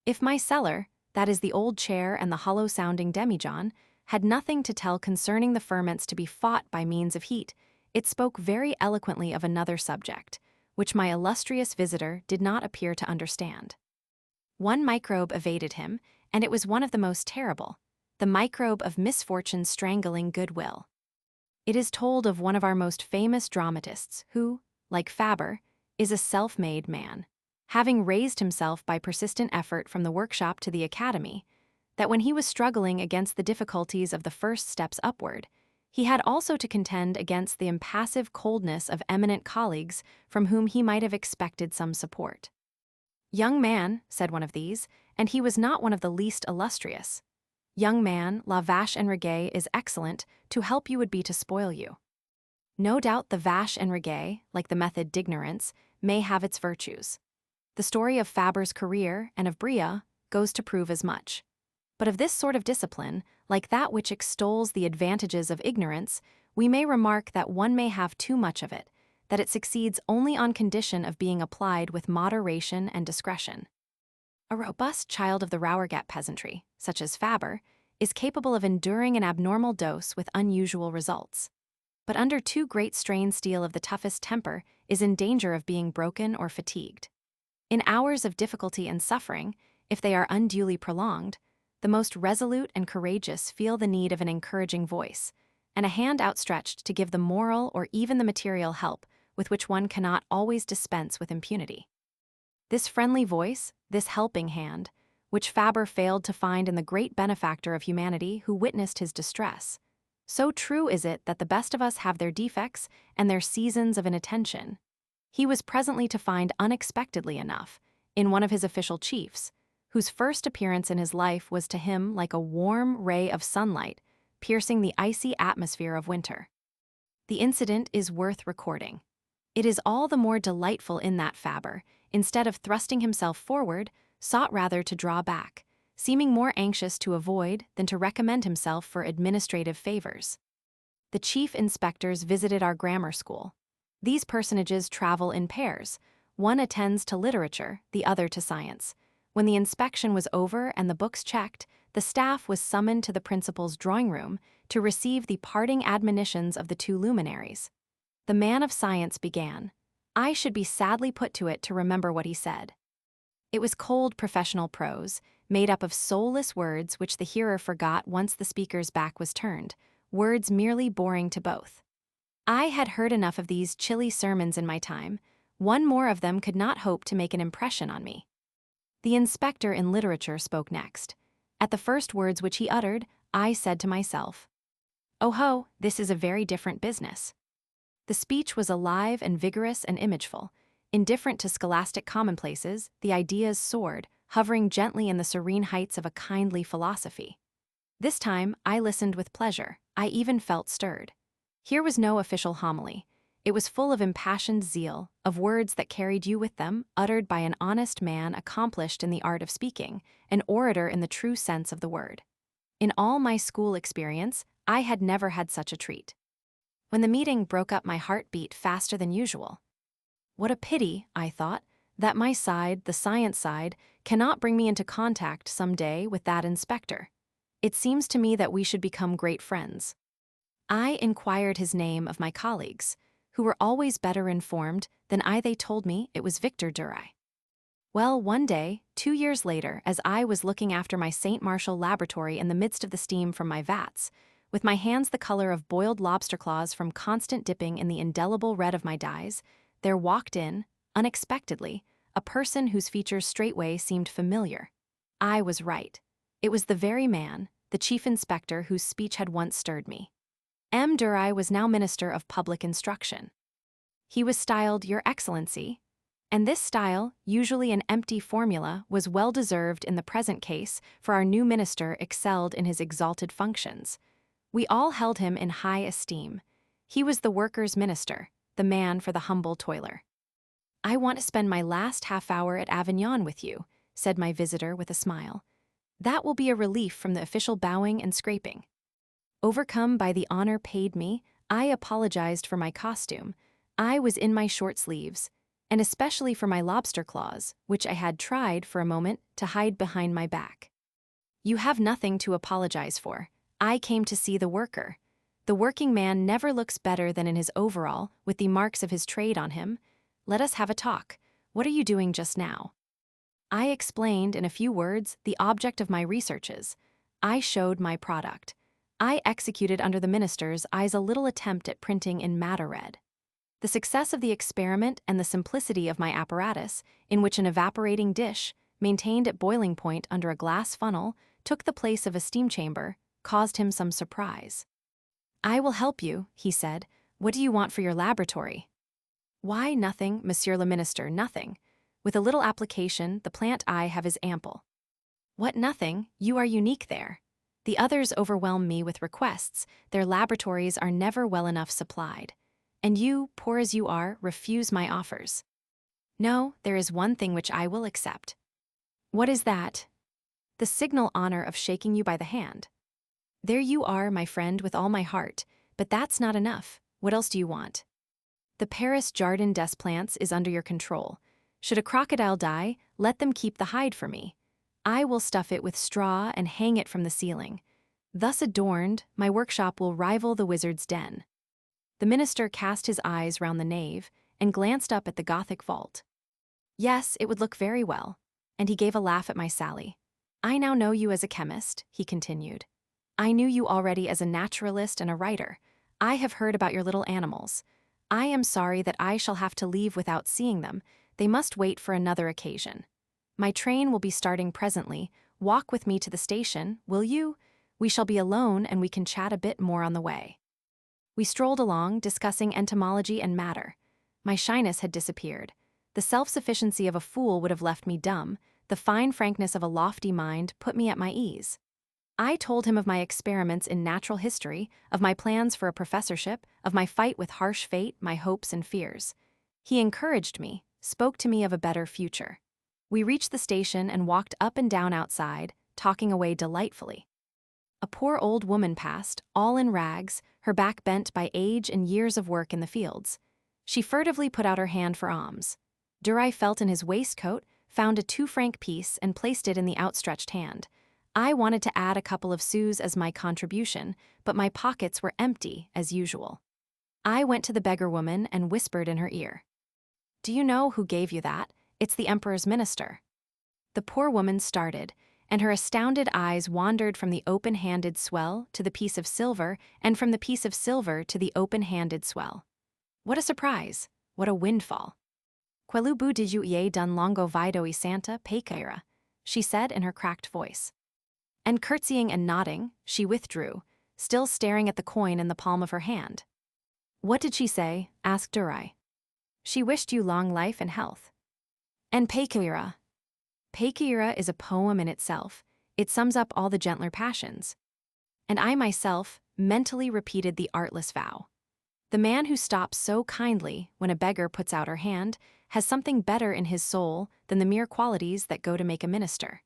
If my cellar, that is the old chair and the hollow-sounding demijohn, had nothing to tell concerning the ferments to be fought by means of heat, it spoke very eloquently of another subject, which my illustrious visitor did not appear to understand. One microbe evaded him, and it was one of the most terrible, the microbe of misfortune strangling goodwill. It is told of one of our most famous dramatists who, like Fabre, is a self-made man, having raised himself by persistent effort from the workshop to the academy, that when he was struggling against the difficulties of the first steps upward, he had also to contend against the impassive coldness of eminent colleagues from whom he might have expected some support. Young man, said one of these, and he was not one of the least illustrious. Young man, la vache and reggae is excellent, to help you would be to spoil you. No doubt the vache and reggae, like the method d'ignorance, may have its virtues. The story of Fabre's career and of Bria goes to prove as much. But of this sort of discipline, like that which extols the advantages of ignorance, we may remark that one may have too much of it, that it succeeds only on condition of being applied with moderation and discretion. A robust child of the Rauergat peasantry, such as Fabre, is capable of enduring an abnormal dose with unusual results. But under too great strain steel of the toughest temper is in danger of being broken or fatigued. In hours of difficulty and suffering, if they are unduly prolonged, the most resolute and courageous feel the need of an encouraging voice, and a hand outstretched to give the moral or even the material help with which one cannot always dispense with impunity. This friendly voice, this helping hand, which Fabre failed to find in the great benefactor of humanity who witnessed his distress. So true is it that the best of us have their defects and their seasons of inattention. He was presently to find unexpectedly enough, in one of his official chiefs, whose first appearance in his life was to him like a warm ray of sunlight piercing the icy atmosphere of winter. The incident is worth recording. It is all the more delightful in that Fabre, instead of thrusting himself forward, sought rather to draw back, seeming more anxious to avoid than to recommend himself for administrative favors. The chief inspectors visited our grammar school. These personages travel in pairs. One attends to literature, the other to science. When the inspection was over and the books checked, the staff was summoned to the principal's drawing room to receive the parting admonitions of the two luminaries. The man of science began. I should be sadly put to it to remember what he said. It was cold professional prose, made up of soulless words which the hearer forgot once the speaker's back was turned, words merely boring to both. I had heard enough of these chilly sermons in my time. One more of them could not hope to make an impression on me. The inspector in literature spoke next. At the first words which he uttered, I said to myself, "Oh ho, this is a very different business." The speech was alive and vigorous and imageful. Indifferent to scholastic commonplaces, the ideas soared, hovering gently in the serene heights of a kindly philosophy. This time, I listened with pleasure. I even felt stirred. Here was no official homily. It was full of impassioned zeal, of words that carried you with them, uttered by an honest man accomplished in the art of speaking, an orator in the true sense of the word. In all my school experience, I had never had such a treat. When the meeting broke up, my heart beat faster than usual. What a pity, I thought, that my side, the science side, cannot bring me into contact some day with that inspector. It seems to me that we should become great friends. I inquired his name of my colleagues, who were always better informed than I. They told me it was Victor Duray. Well, one day, 2 years later, as I was looking after my St. Martial laboratory in the midst of the steam from my vats, with my hands the color of boiled lobster claws from constant dipping in the indelible red of my dyes, there walked in, unexpectedly, a person whose features straightway seemed familiar. I was right. It was the very man, the chief inspector whose speech had once stirred me. M. Duray was now Minister of Public Instruction. He was styled Your Excellency, and this style, usually an empty formula, was well deserved in the present case, for our new minister excelled in his exalted functions. We all held him in high esteem. He was the worker's minister, the man for the humble toiler. "I want to spend my last half-hour at Aveyron with you," said my visitor with a smile. "That will be a relief from the official bowing and scraping." Overcome by the honor paid me, I apologized for my costume. I was in my short sleeves, and especially for my lobster claws, which I had tried for a moment to hide behind my back. "You have nothing to apologize for. I came to see the worker. The working man never looks better than in his overall, with the marks of his trade on him. Let us have a talk. What are you doing just now?" I explained in a few words the object of my researches. I showed my product. I executed under the minister's eyes a little attempt at printing in matter red. The success of the experiment and the simplicity of my apparatus, in which an evaporating dish, maintained at boiling point under a glass funnel, took the place of a steam chamber, caused him some surprise. "I will help you," he said. "What do you want for your laboratory?" "Why, nothing, Monsieur le Minister, nothing. With a little application, the plant I have is ample." "What nothing? You are unique there. The others overwhelm me with requests. Their laboratories are never well enough supplied. And you, poor as you are, refuse my offers." "No, there is one thing which I will accept." "What is that?" "The signal honor of shaking you by the hand." "There you are, my friend, with all my heart, but that's not enough. What else do you want?" "The Paris Jardin des Plantes is under your control. Should a crocodile die, let them keep the hide for me. I will stuff it with straw and hang it from the ceiling. Thus adorned, my workshop will rival the wizard's den." The minister cast his eyes round the nave and glanced up at the Gothic vault. "Yes, it would look very well." And he gave a laugh at my sally. "I now know you as a chemist," he continued. "I knew you already as a naturalist and a writer. I have heard about your little animals. I am sorry that I shall have to leave without seeing them. They must wait for another occasion. My train will be starting presently. "Walk with me to the station, will you? We shall be alone and we can chat a bit more on the way." We strolled along, discussing entomology and matter. My shyness had disappeared. The self-sufficiency of a fool would have left me dumb. The fine frankness of a lofty mind put me at my ease. I told him of my experiments in natural history, of my plans for a professorship, of my fight with harsh fate, my hopes and fears. He encouraged me, spoke to me of a better future. We reached the station and walked up and down outside, talking away delightfully. A poor old woman passed, all in rags, her back bent by age and years of work in the fields. She furtively put out her hand for alms. Duray felt in his waistcoat, found a 2-franc piece and placed it in the outstretched hand. I wanted to add a couple of sous as my contribution, but my pockets were empty, as usual. I went to the beggar woman and whispered in her ear. "Do you know who gave you that? It's the emperor's minister." The poor woman started, and her astounded eyes wandered from the open-handed swell to the piece of silver, and from the piece of silver to the open-handed swell. What a surprise! What a windfall! "Quello bu di juie dun longo vido e santa pecaira," she said in her cracked voice. And curtsying and nodding, she withdrew, still staring at the coin in the palm of her hand. "What did she say?" asked Duray. "She wished you long life and health." "And pecaira?" "Pecaira is a poem in itself. It sums up all the gentler passions." And I myself mentally repeated the artless vow. The man who stops so kindly when a beggar puts out her hand has something better in his soul than the mere qualities that go to make a minister.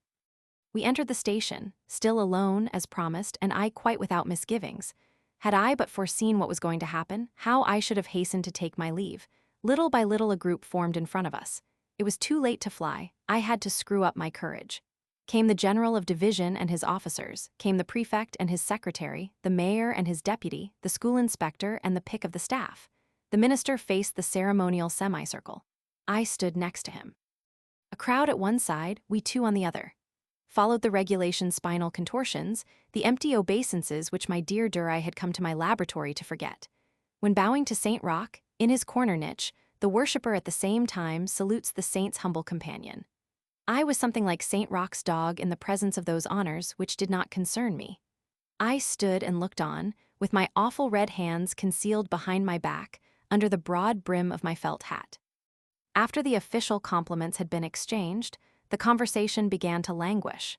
We entered the station, still alone as promised, and I quite without misgivings. Had I but foreseen what was going to happen, how I should have hastened to take my leave. Little by little a group formed in front of us. It was too late to fly. I had to screw up my courage. Came the general of division and his officers, came the prefect and his secretary, the mayor and his deputy, the school inspector and the pick of the staff. The minister faced the ceremonial semicircle. I stood next to him. A crowd at one side, we two on the other. Followed the regulation spinal contortions, the empty obeisances which my dear Duray had come to my laboratory to forget. When bowing to Saint Roch, in his corner niche, the worshipper at the same time salutes the saint's humble companion. I was something like Saint Roch's dog in the presence of those honors which did not concern me. I stood and looked on, with my awful red hands concealed behind my back, under the broad brim of my felt hat. After the official compliments had been exchanged, the conversation began to languish,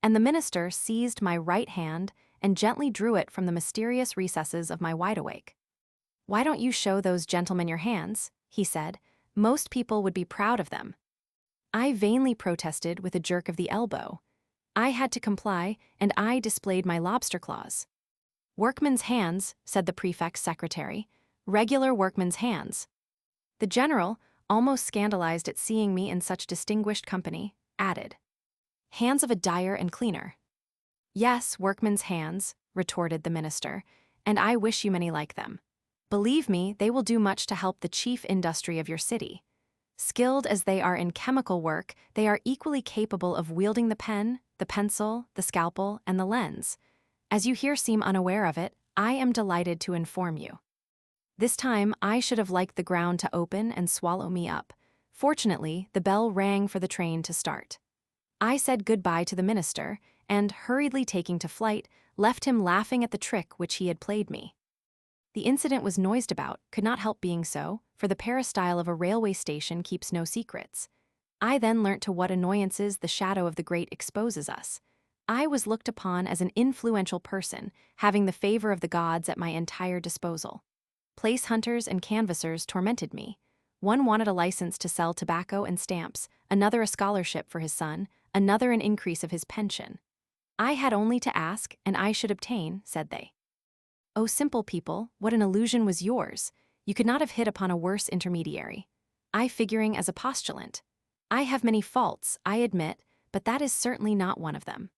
and the minister seized my right hand and gently drew it from the mysterious recesses of my wide-awake. "Why don't you show those gentlemen your hands?" he said. "Most people would be proud of them." I vainly protested with a jerk of the elbow. I had to comply, and I displayed my lobster claws. "Workmen's hands," said the prefect's secretary. "Regular workmen's hands." The general, almost scandalized at seeing me in such distinguished company, added, "Hands of a dyer and cleaner." "Yes, workmen's hands," retorted the minister, "and I wish you many like them. Believe me, they will do much to help the chief industry of your city. Skilled as they are in chemical work, they are equally capable of wielding the pen, the pencil, the scalpel, and the lens. As you here seem unaware of it, I am delighted to inform you." This time, I should have liked the ground to open and swallow me up. Fortunately, the bell rang for the train to start. I said goodbye to the minister, and, hurriedly taking to flight, left him laughing at the trick which he had played me. The incident was noised about, could not help being so, for the peristyle of a railway station keeps no secrets. I then learnt to what annoyances the shadow of the great exposes us. I was looked upon as an influential person, having the favor of the gods at my entire disposal. Place hunters and canvassers tormented me. One wanted a license to sell tobacco and stamps, another a scholarship for his son, another an increase of his pension. I had only to ask, and I should obtain, said they. O simple people, what an illusion was yours! You could not have hit upon a worse intermediary. I figuring as a postulant. I have many faults, I admit, but that is certainly not one of them.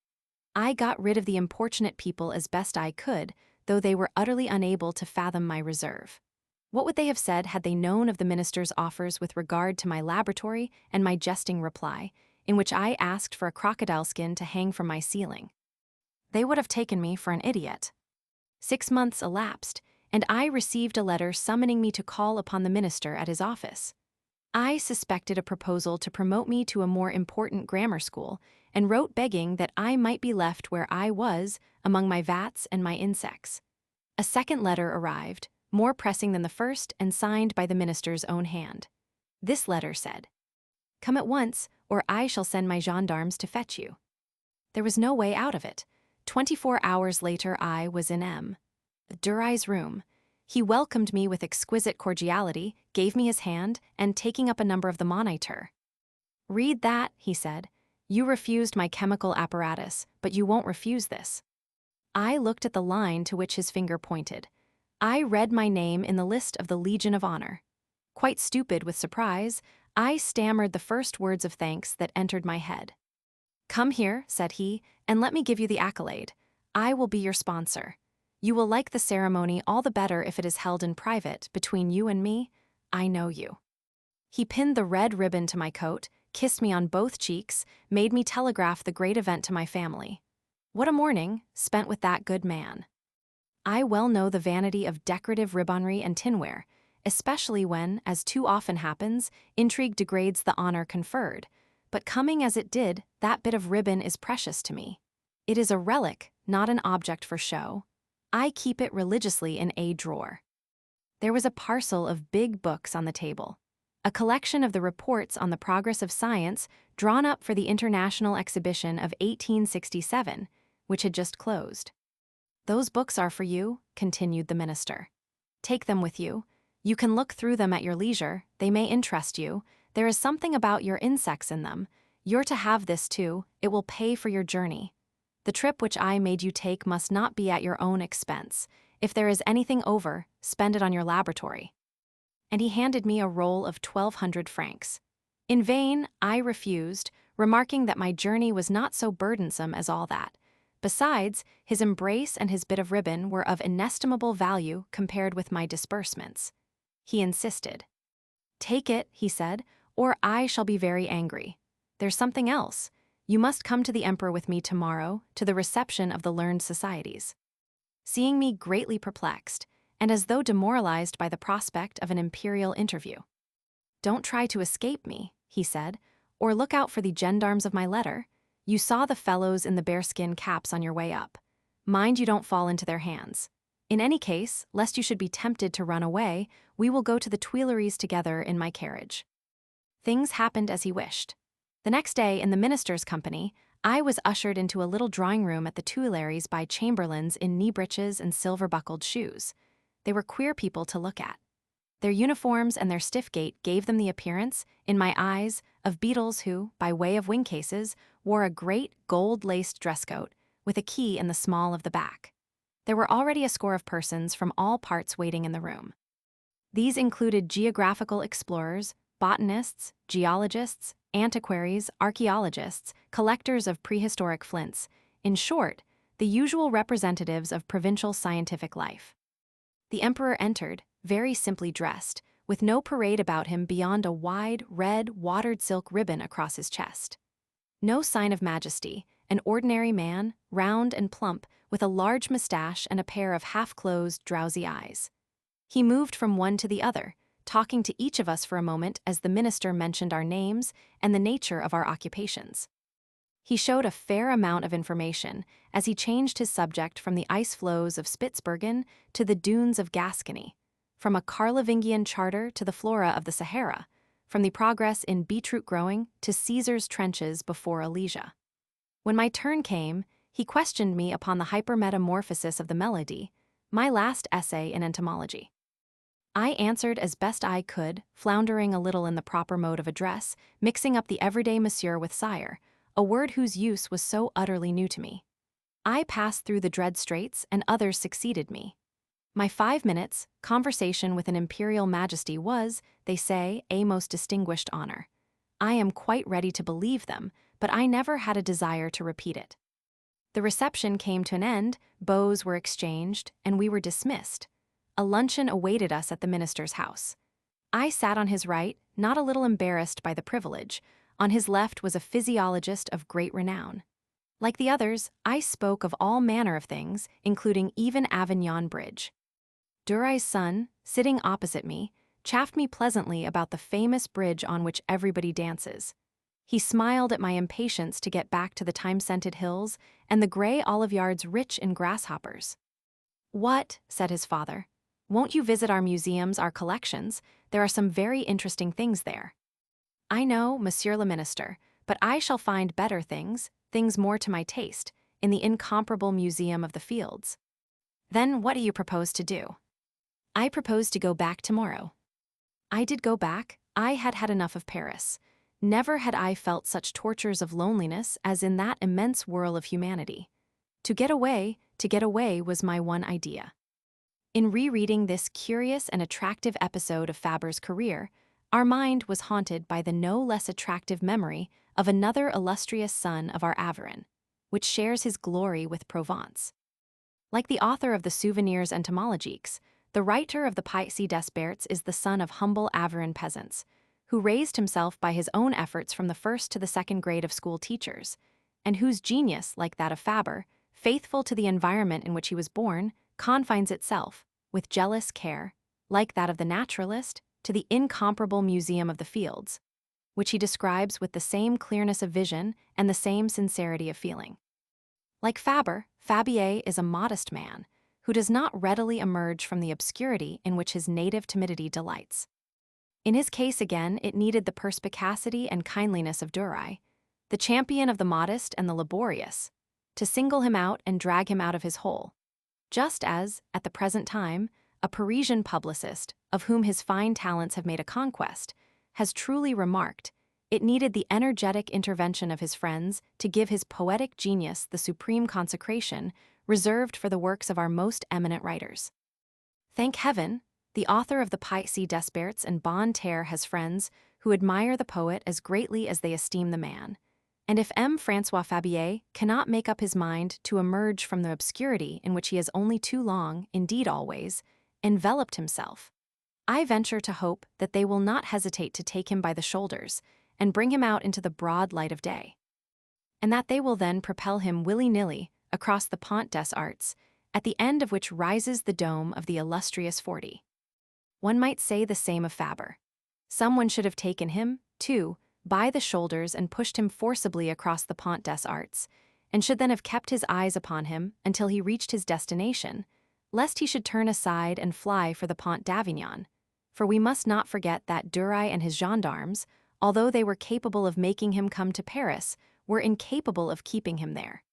I got rid of the importunate people as best I could, though they were utterly unable to fathom my reserve. What would they have said had they known of the minister's offers with regard to my laboratory and my jesting reply, in which I asked for a crocodile skin to hang from my ceiling? They would have taken me for an idiot. 6 months elapsed, and I received a letter summoning me to call upon the minister at his office. I suspected a proposal to promote me to a more important grammar school and wrote begging that I might be left where I was, among my vats and my insects. A second letter arrived, more pressing than the first and signed by the minister's own hand. This letter said, "Come at once, or I shall send my gendarmes to fetch you." There was no way out of it. 24 hours later I was in M. Durai's room. He welcomed me with exquisite cordiality, gave me his hand, and taking up a number of the Moniteur. "Read that," he said. "You refused my chemical apparatus, but you won't refuse this." I looked at the line to which his finger pointed. I read my name in the list of the Legion of Honor. Quite stupid with surprise, I stammered the first words of thanks that entered my head. "Come here," said he, "and let me give you the accolade. I will be your sponsor. You will like the ceremony all the better if it is held in private, between you and me. I know you." He pinned the red ribbon to my coat, kissed me on both cheeks, made me telegraph the great event to my family. What a morning, spent with that good man. I well know the vanity of decorative ribbonry and tinware, especially when, as too often happens, intrigue degrades the honor conferred. But coming as it did, that bit of ribbon is precious to me. It is a relic, not an object for show. I keep it religiously in a drawer. There was a parcel of big books on the table, a collection of the reports on the progress of science drawn up for the International Exhibition of 1867, which had just closed. "Those books are for you," continued the minister. "Take them with you. You can look through them at your leisure. They may interest you. There is something about your insects in them. You're to have this too. It will pay for your journey. The trip which I made you take must not be at your own expense. If there is anything over, spend it on your laboratory." And he handed me a roll of 1,200 francs. In vain, I refused, remarking that my journey was not so burdensome as all that. Besides, his embrace and his bit of ribbon were of inestimable value compared with my disbursements. He insisted. "Take it," he said, "or I shall be very angry. There's something else. You must come to the emperor with me tomorrow to the reception of the learned societies." Seeing me greatly perplexed, and as though demoralized by the prospect of an imperial interview. "Don't try to escape me," he said, "or look out for the gendarmes of my letter. You saw the fellows in the bearskin caps on your way up. Mind you don't fall into their hands. In any case, lest you should be tempted to run away, we will go to the Tuileries together in my carriage." Things happened as he wished. The next day, in the minister's company, I was ushered into a little drawing room at the Tuileries by chamberlains in knee breeches and silver-buckled shoes. They were queer people to look at. Their uniforms and their stiff gait gave them the appearance, in my eyes, of beetles who, by way of wing cases, wore a great gold-laced dress coat with a key in the small of the back. There were already a score of persons from all parts waiting in the room. These included geographical explorers, botanists, geologists, antiquaries, archaeologists, collectors of prehistoric flints, in short, the usual representatives of provincial scientific life. The emperor entered, very simply dressed, with no parade about him beyond a wide, red, watered silk ribbon across his chest. No sign of majesty, an ordinary man, round and plump, with a large mustache and a pair of half-closed, drowsy eyes. He moved from one to the other, talking to each of us for a moment as the minister mentioned our names and the nature of our occupations. He showed a fair amount of information as he changed his subject from the ice floes of Spitzbergen to the dunes of Gascony, from a Carlovingian charter to the flora of the Sahara, from the progress in beetroot growing to Caesar's trenches before Alesia. When my turn came, he questioned me upon the hypermetamorphosis of the melody, my last essay in entomology. I answered as best I could, floundering a little in the proper mode of address, mixing up the everyday monsieur with sire, a word whose use was so utterly new to me. I passed through the dread straits, and others succeeded me. My 5 minutes' conversation with an imperial majesty was, they say, a most distinguished honor. I am quite ready to believe them, but I never had a desire to repeat it. The reception came to an end, bows were exchanged, and we were dismissed. A luncheon awaited us at the minister's house. I sat on his right, not a little embarrassed by the privilege. On his left was a physiologist of great renown. Like the others, I spoke of all manner of things, including even Aveyron Bridge. Durai's son, sitting opposite me, chaffed me pleasantly about the famous bridge on which everybody dances. He smiled at my impatience to get back to the time-scented hills and the gray olive yards rich in grasshoppers. "What?" said his father. "Won't you visit our museums, our collections? There are some very interesting things there." "I know, Monsieur le Minister, but I shall find better things, things more to my taste, in the incomparable Museum of the Fields." "Then what do you propose to do?" "I propose to go back tomorrow." I did go back. I had had enough of Paris. Never had I felt such tortures of loneliness as in that immense whirl of humanity. To get away was my one idea. In rereading this curious and attractive episode of Fabre's career, our mind was haunted by the no less attractive memory of another illustrious son of our Aveyron, which shares his glory with Provence. Like the author of the Souvenirs Entomologiques, the writer of the Pièces d'Esperts is the son of humble Aveyron peasants, who raised himself by his own efforts from the first to the second grade of school teachers, and whose genius, like that of Fabre, faithful to the environment in which he was born, confines itself, with jealous care, like that of the naturalist, to the incomparable Museum of the Fields, which he describes with the same clearness of vision and the same sincerity of feeling. Like Fabre, Fabre is a modest man, who does not readily emerge from the obscurity in which his native timidity delights. In his case again, it needed the perspicacity and kindliness of Duray, the champion of the modest and the laborious, to single him out and drag him out of his hole, just as, at the present time, a Parisian publicist, of whom his fine talents have made a conquest, has truly remarked, it needed the energetic intervention of his friends to give his poetic genius the supreme consecration reserved for the works of our most eminent writers. Thank heaven, the author of the Pièces d'Esperts and Bonne Terre has friends who admire the poet as greatly as they esteem the man, and if M. François Fabre cannot make up his mind to emerge from the obscurity in which he has only too long, indeed always, enveloped himself, I venture to hope that they will not hesitate to take him by the shoulders and bring him out into the broad light of day, and that they will then propel him willy-nilly across the Pont des Arts, at the end of which rises the dome of the illustrious 40. One might say the same of Fabre. Someone should have taken him, too, by the shoulders and pushed him forcibly across the Pont des Arts, and should then have kept his eyes upon him until he reached his destination, lest he should turn aside and fly for the Pont d'Avignon, for we must not forget that Duray and his gendarmes, although they were capable of making him come to Paris, were incapable of keeping him there.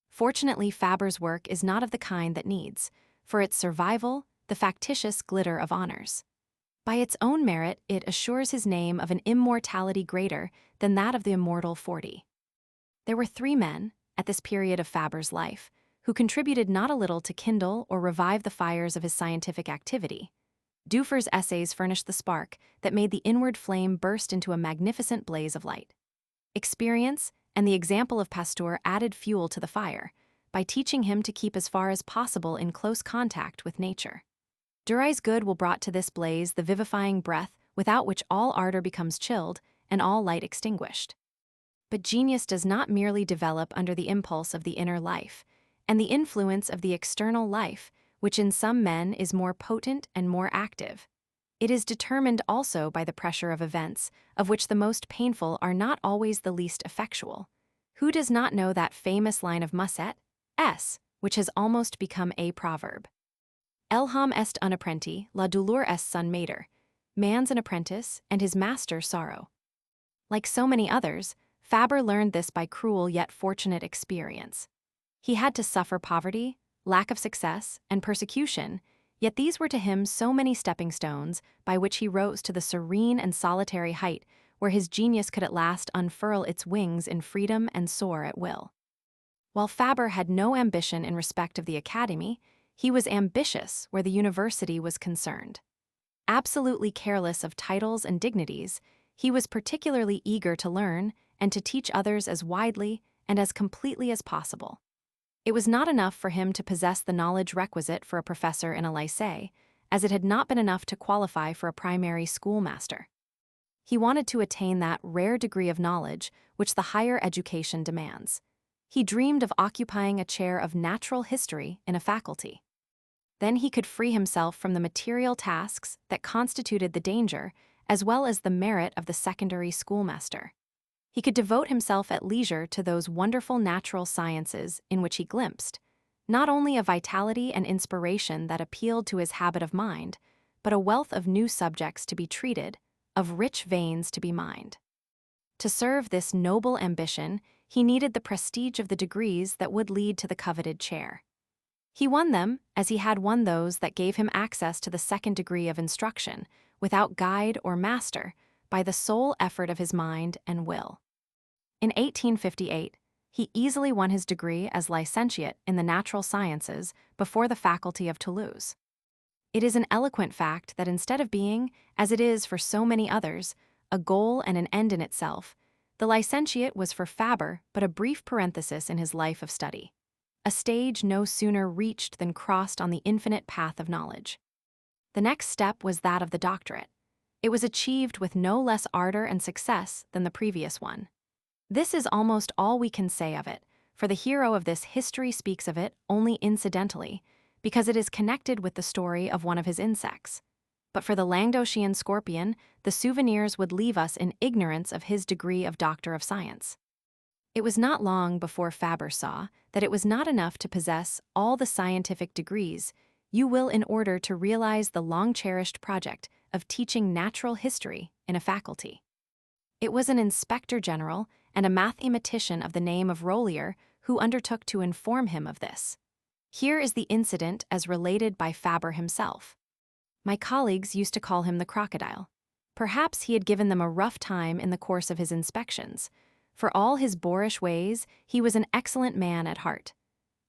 Fortunately, Fabre's work is not of the kind that needs, for its survival, the factitious glitter of honors. By its own merit, it assures his name of an immortality greater than that of the immortal 40. There were 3 men, at this period of Fabre's life, who contributed not a little to kindle or revive the fires of his scientific activity. Duffer's essays furnished the spark that made the inward flame burst into a magnificent blaze of light. Experience and the example of Pasteur added fuel to the fire, by teaching him to keep as far as possible in close contact with nature. Duray's good will brought to this blaze the vivifying breath without which all ardor becomes chilled and all light extinguished. But genius does not merely develop under the impulse of the inner life, and the influence of the external life, which in some men is more potent and more active. It is determined also by the pressure of events, of which the most painful are not always the least effectual. Who does not know that famous line of Musset, which has almost become a proverb? L'homme est un apprenti, la douleur est son maître. Man's an apprentice, and his master sorrow. Like so many others, Fabre learned this by cruel yet fortunate experience. He had to suffer poverty, lack of success, and persecution, yet these were to him so many stepping stones by which he rose to the serene and solitary height where his genius could at last unfurl its wings in freedom and soar at will. While Fabre had no ambition in respect of the academy, he was ambitious where the university was concerned. Absolutely careless of titles and dignities, he was particularly eager to learn and to teach others as widely and as completely as possible. It was not enough for him to possess the knowledge requisite for a professor in a lycée, as it had not been enough to qualify for a primary schoolmaster. He wanted to attain that rare degree of knowledge which the higher education demands. He dreamed of occupying a chair of natural history in a faculty. Then he could free himself from the material tasks that constituted the danger, as well as the merit of the secondary schoolmaster. He could devote himself at leisure to those wonderful natural sciences in which he glimpsed, not only a vitality and inspiration that appealed to his habit of mind, but a wealth of new subjects to be treated, of rich veins to be mined. To serve this noble ambition, he needed the prestige of the degrees that would lead to the coveted chair. He won them as he had won those that gave him access to the second degree of instruction, without guide or master, by the sole effort of his mind and will. In 1858, he easily won his degree as licentiate in the natural sciences before the faculty of Toulouse. It is an eloquent fact that instead of being, as it is for so many others, a goal and an end in itself, the licentiate was for Fabre but a brief parenthesis in his life of study, a stage no sooner reached than crossed on the infinite path of knowledge. The next step was that of the doctorate. It was achieved with no less ardor and success than the previous one. This is almost all we can say of it, for the hero of this history speaks of it only incidentally, because it is connected with the story of one of his insects. But for the Languedocian scorpion, the souvenirs would leave us in ignorance of his degree of Doctor of Science. It was not long before Fabre saw that it was not enough to possess all the scientific degrees you will in order to realize the long-cherished project of teaching natural history in a faculty. It was an inspector general and a mathematician of the name of Rollier who undertook to inform him of this. Here is the incident as related by Fabre himself. My colleagues used to call him the crocodile. Perhaps he had given them a rough time in the course of his inspections. For all his boorish ways, he was an excellent man at heart.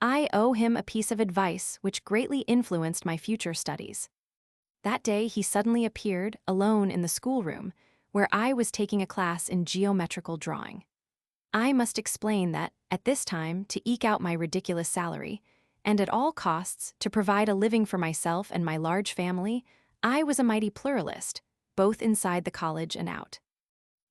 I owe him a piece of advice which greatly influenced my future studies. That day he suddenly appeared, alone in the schoolroom, where I was taking a class in geometrical drawing. I must explain that, at this time, to eke out my ridiculous salary, and at all costs to provide a living for myself and my large family, I was a mighty pluralist, both inside the college and out.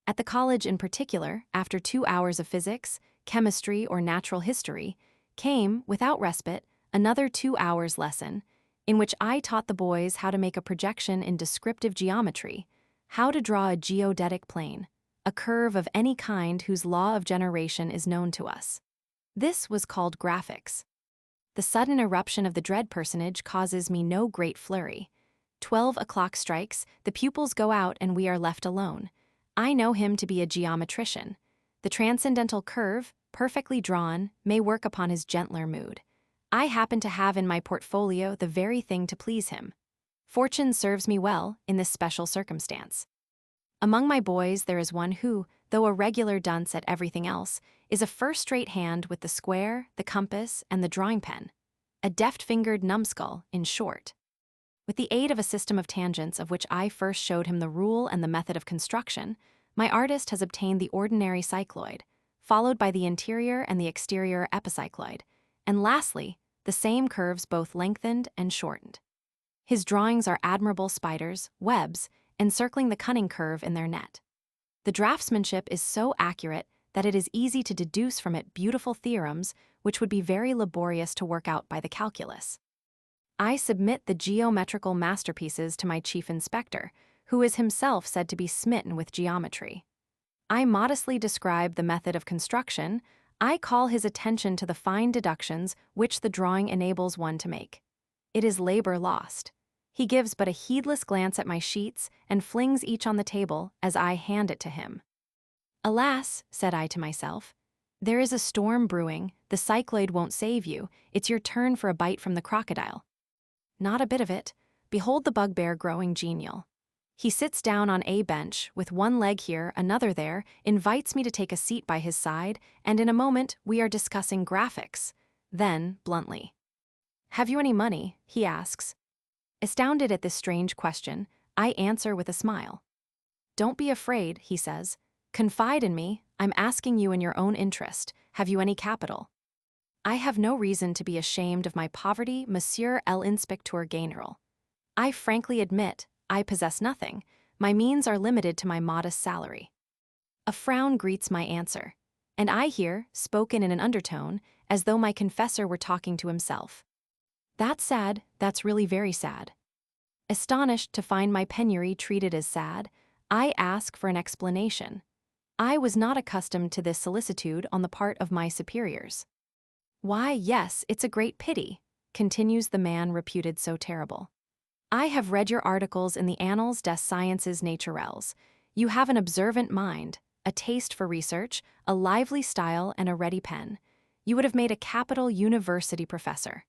At the college in particular, after 2 hours of physics, chemistry, or natural history, came, without respite, another 2 hours lesson, in which I taught the boys how to make a projection in descriptive geometry, how to draw a geodetic plane, a curve of any kind whose law of generation is known to us. This was called graphics. The sudden eruption of the dread personage causes me no great flurry. 12 o'clock strikes, the pupils go out and we are left alone. I know him to be a geometrician. The transcendental curve, perfectly drawn, may work upon his gentler mood. I happen to have in my portfolio the very thing to please him. Fortune serves me well in this special circumstance. Among my boys there is one who, though a regular dunce at everything else, is a first-rate hand with the square, the compass, and the drawing pen. A deft-fingered numbskull, in short. With the aid of a system of tangents of which I first showed him the rule and the method of construction, my artist has obtained the ordinary cycloid, followed by the interior and the exterior epicycloid, and lastly, the same curves both lengthened and shortened. His drawings are admirable spiders, webs, encircling the cunning curve in their net. The draftsmanship is so accurate that it is easy to deduce from it beautiful theorems which would be very laborious to work out by the calculus. I submit the geometrical masterpieces to my chief inspector, who is himself said to be smitten with geometry. I modestly describe the method of construction. I call his attention to the fine deductions which the drawing enables one to make. It is labor lost. He gives but a heedless glance at my sheets and flings each on the table as I hand it to him. Alas, said I to myself, there is a storm brewing, the cycloid won't save you, it's your turn for a bite from the crocodile. Not a bit of it. Behold the bugbear growing genial. He sits down on a bench, with one leg here, another there, invites me to take a seat by his side, and in a moment we are discussing graphics. Then, bluntly, "Have you any money?" he asks. Astounded at this strange question, I answer with a smile. "Don't be afraid," he says. "Confide in me, I'm asking you in your own interest. Have you any capital?" I have no reason to be ashamed of my poverty, Monsieur l'Inspecteur General. I frankly admit, I possess nothing. My means are limited to my modest salary. A frown greets my answer, and I hear, spoken in an undertone, as though my confessor were talking to himself. That's sad, that's really very sad. Astonished to find my penury treated as sad, I ask for an explanation. I was not accustomed to this solicitude on the part of my superiors. Why, yes, it's a great pity, continues the man reputed so terrible. I have read your articles in the Annales des Sciences Naturelles. You have an observant mind, a taste for research, a lively style, and a ready pen. You would have made a capital university professor.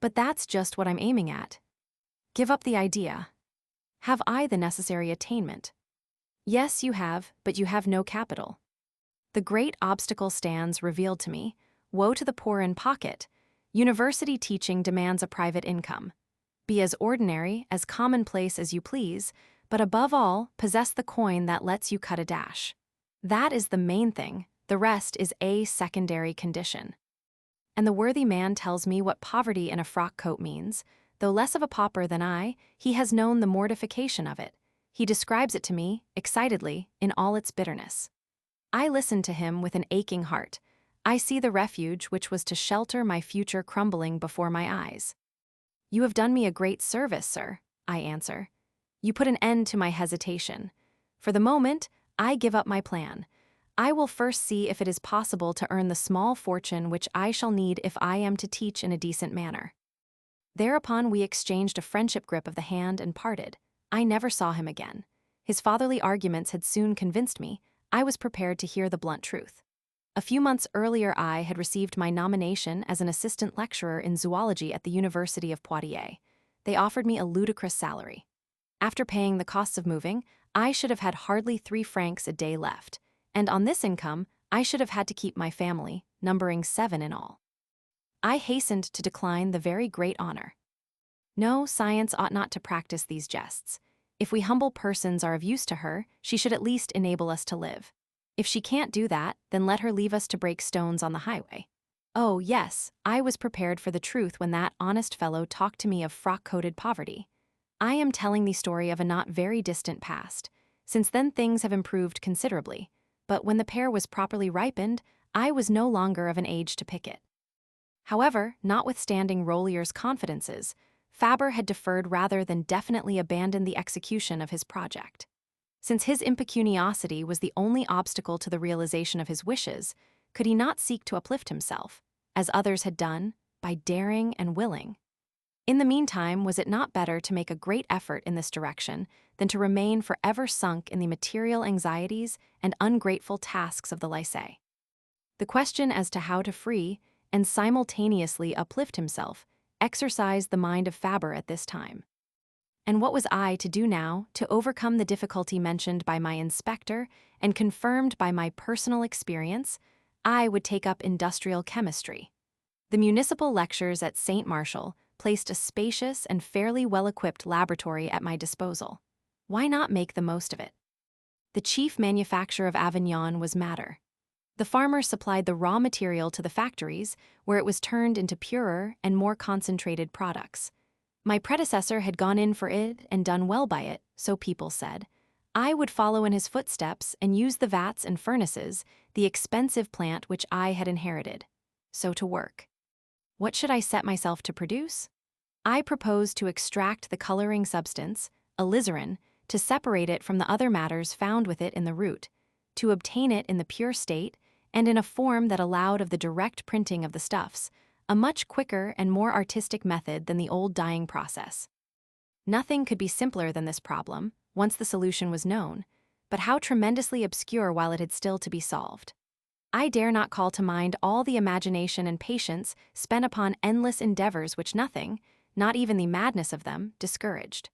But that's just what I'm aiming at. Give up the idea. Have I the necessary attainment? Yes, you have, but you have no capital. The great obstacle stands revealed to me. Woe to the poor in pocket. University teaching demands a private income. Be as ordinary, as commonplace as you please, but above all, possess the coin that lets you cut a dash. That is the main thing, the rest is a secondary condition. And the worthy man tells me what poverty in a frock coat means. Though less of a pauper than I, he has known the mortification of it. He describes it to me, excitedly, in all its bitterness. I listen to him with an aching heart. I see the refuge which was to shelter my future crumbling before my eyes. You have done me a great service, sir, I answer. You put an end to my hesitation. For the moment, I give up my plan. I will first see if it is possible to earn the small fortune which I shall need if I am to teach in a decent manner. Thereupon we exchanged a friendship grip of the hand and parted. I never saw him again. His fatherly arguments had soon convinced me. I was prepared to hear the blunt truth. A few months earlier I had received my nomination as an assistant lecturer in zoology at the University of Poitiers. They offered me a ludicrous salary. After paying the costs of moving, I should have had hardly 3 francs a day left, and on this income, I should have had to keep my family, numbering 7 in all. I hastened to decline the very great honor. No, science ought not to practice these jests. If we humble persons are of use to her, she should at least enable us to live. If she can't do that, then let her leave us to break stones on the highway. Oh, yes, I was prepared for the truth when that honest fellow talked to me of frock-coated poverty. I am telling the story of a not very distant past. Since then things have improved considerably, but when the pear was properly ripened, I was no longer of an age to pick it. However, notwithstanding Rollier's confidences, Fabre had deferred rather than definitely abandoned the execution of his project. Since his impecuniosity was the only obstacle to the realization of his wishes, could he not seek to uplift himself, as others had done, by daring and willing? In the meantime, was it not better to make a great effort in this direction than to remain forever sunk in the material anxieties and ungrateful tasks of the lycée? The question as to how to free and simultaneously uplift himself exercised the mind of Fabre at this time. And what was I to do now to overcome the difficulty mentioned by my inspector and confirmed by my personal experience? I would take up industrial chemistry. The municipal lectures at St. Martial placed a spacious and fairly well-equipped laboratory at my disposal. Why not make the most of it? The chief manufacture of Aveyron was madder. The farmer supplied the raw material to the factories, where it was turned into purer and more concentrated products. My predecessor had gone in for it and done well by it, so people said. I would follow in his footsteps and use the vats and furnaces, the expensive plant which I had inherited. So to work. What should I set myself to produce? I proposed to extract the coloring substance, alizarin, to separate it from the other matters found with it in the root, to obtain it in the pure state and in a form that allowed of the direct printing of the stuffs, a much quicker and more artistic method than the old dyeing process. Nothing could be simpler than this problem, once the solution was known, but how tremendously obscure while it had still to be solved. I dare not call to mind all the imagination and patience spent upon endless endeavors which nothing, not even the madness of them, discouraged.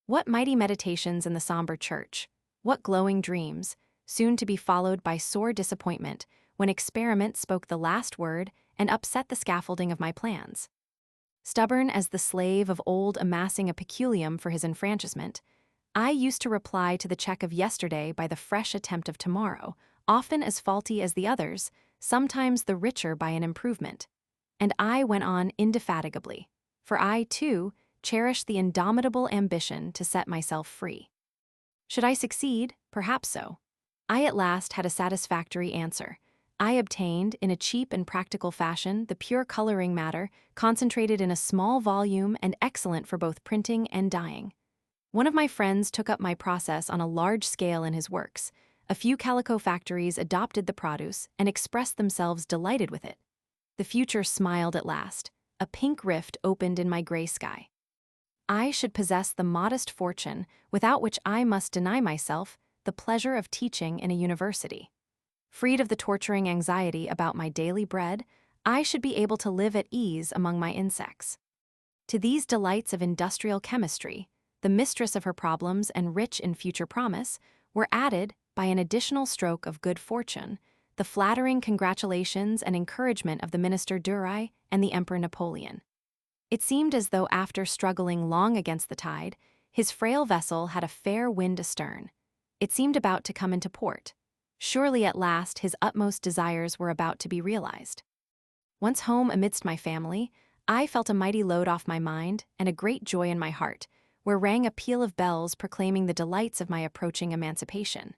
What mighty meditations in the somber church, what glowing dreams, soon to be followed by sore disappointment when experiment spoke the last word and upset the scaffolding of my plans. Stubborn as the slave of old amassing a peculium for his enfranchisement, I used to reply to the check of yesterday by the fresh attempt of tomorrow, often as faulty as the others, sometimes the richer by an improvement. And I went on indefatigably, for I, too, cherished the indomitable ambition to set myself free. Should I succeed? Perhaps so. I at last had a satisfactory answer. I obtained, in a cheap and practical fashion, the pure coloring matter, concentrated in a small volume and excellent for both printing and dyeing. One of my friends took up my process on a large scale in his works. A few calico factories adopted the produce and expressed themselves delighted with it. The future smiled at last. A pink rift opened in my gray sky. I should possess the modest fortune without which I must deny myself the pleasure of teaching in a university. Freed of the torturing anxiety about my daily bread, I should be able to live at ease among my insects. To these delights of industrial chemistry, the mistress of her problems and rich in future promise, were added, by an additional stroke of good fortune, the flattering congratulations and encouragement of the minister Dury and the Emperor Napoleon. It seemed as though after struggling long against the tide, his frail vessel had a fair wind astern. It seemed about to come into port. Surely at last his utmost desires were about to be realized. Once home amidst my family, I felt a mighty load off my mind and a great joy in my heart, where rang a peal of bells proclaiming the delights of my approaching emancipation.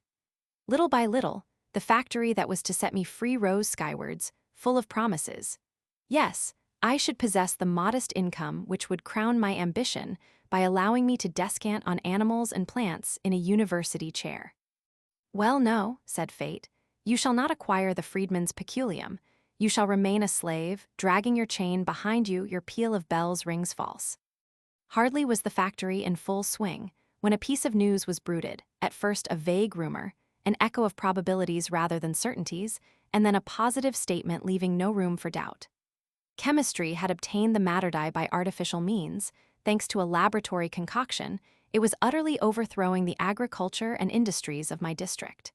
Little by little, the factory that was to set me free rose skywards, full of promises. Yes, I should possess the modest income which would crown my ambition by allowing me to descant on animals and plants in a university chair. "Well, no," said fate, "you shall not acquire the freedman's peculium. You shall remain a slave, dragging your chain behind you. Your peal of bells rings false." Hardly was the factory in full swing when a piece of news was bruited, at first a vague rumor, an echo of probabilities rather than certainties, and then a positive statement leaving no room for doubt. Chemistry had obtained the matter dye by artificial means. Thanks to a laboratory concoction, it was utterly overthrowing the agriculture and industries of my district.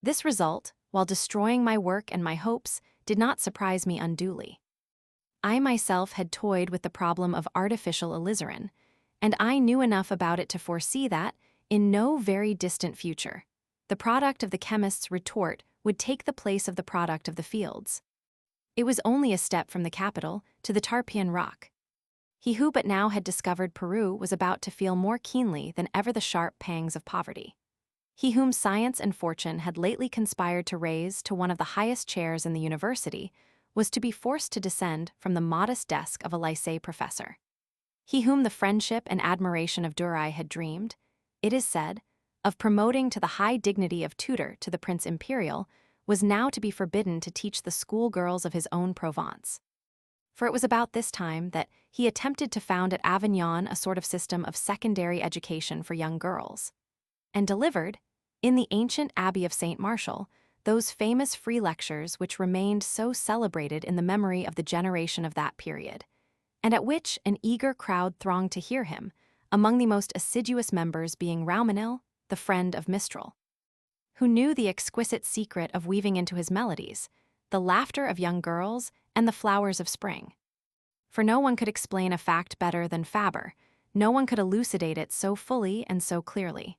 This result, while destroying my work and my hopes, did not surprise me unduly. I myself had toyed with the problem of artificial alizarin, and I knew enough about it to foresee that, in no very distant future, the product of the chemist's retort would take the place of the product of the fields. It was only a step from the capital to the Tarpeian rock. He who but now had discovered Peru was about to feel more keenly than ever the sharp pangs of poverty. He whom science and fortune had lately conspired to raise to one of the highest chairs in the university was to be forced to descend from the modest desk of a lycée professor. He whom the friendship and admiration of Dury had dreamed, it is said, of promoting to the high dignity of tutor to the Prince Imperial, was now to be forbidden to teach the schoolgirls of his own Provence. For it was about this time that he attempted to found at Aveyron a sort of system of secondary education for young girls, and delivered, in the ancient Abbey of St. Martial, those famous free lectures which remained so celebrated in the memory of the generation of that period, and at which an eager crowd thronged to hear him, among the most assiduous members being Raumenil, the friend of Mistral, who knew the exquisite secret of weaving into his melodies the laughter of young girls and the flowers of spring. For no one could explain a fact better than Fabre, no one could elucidate it so fully and so clearly.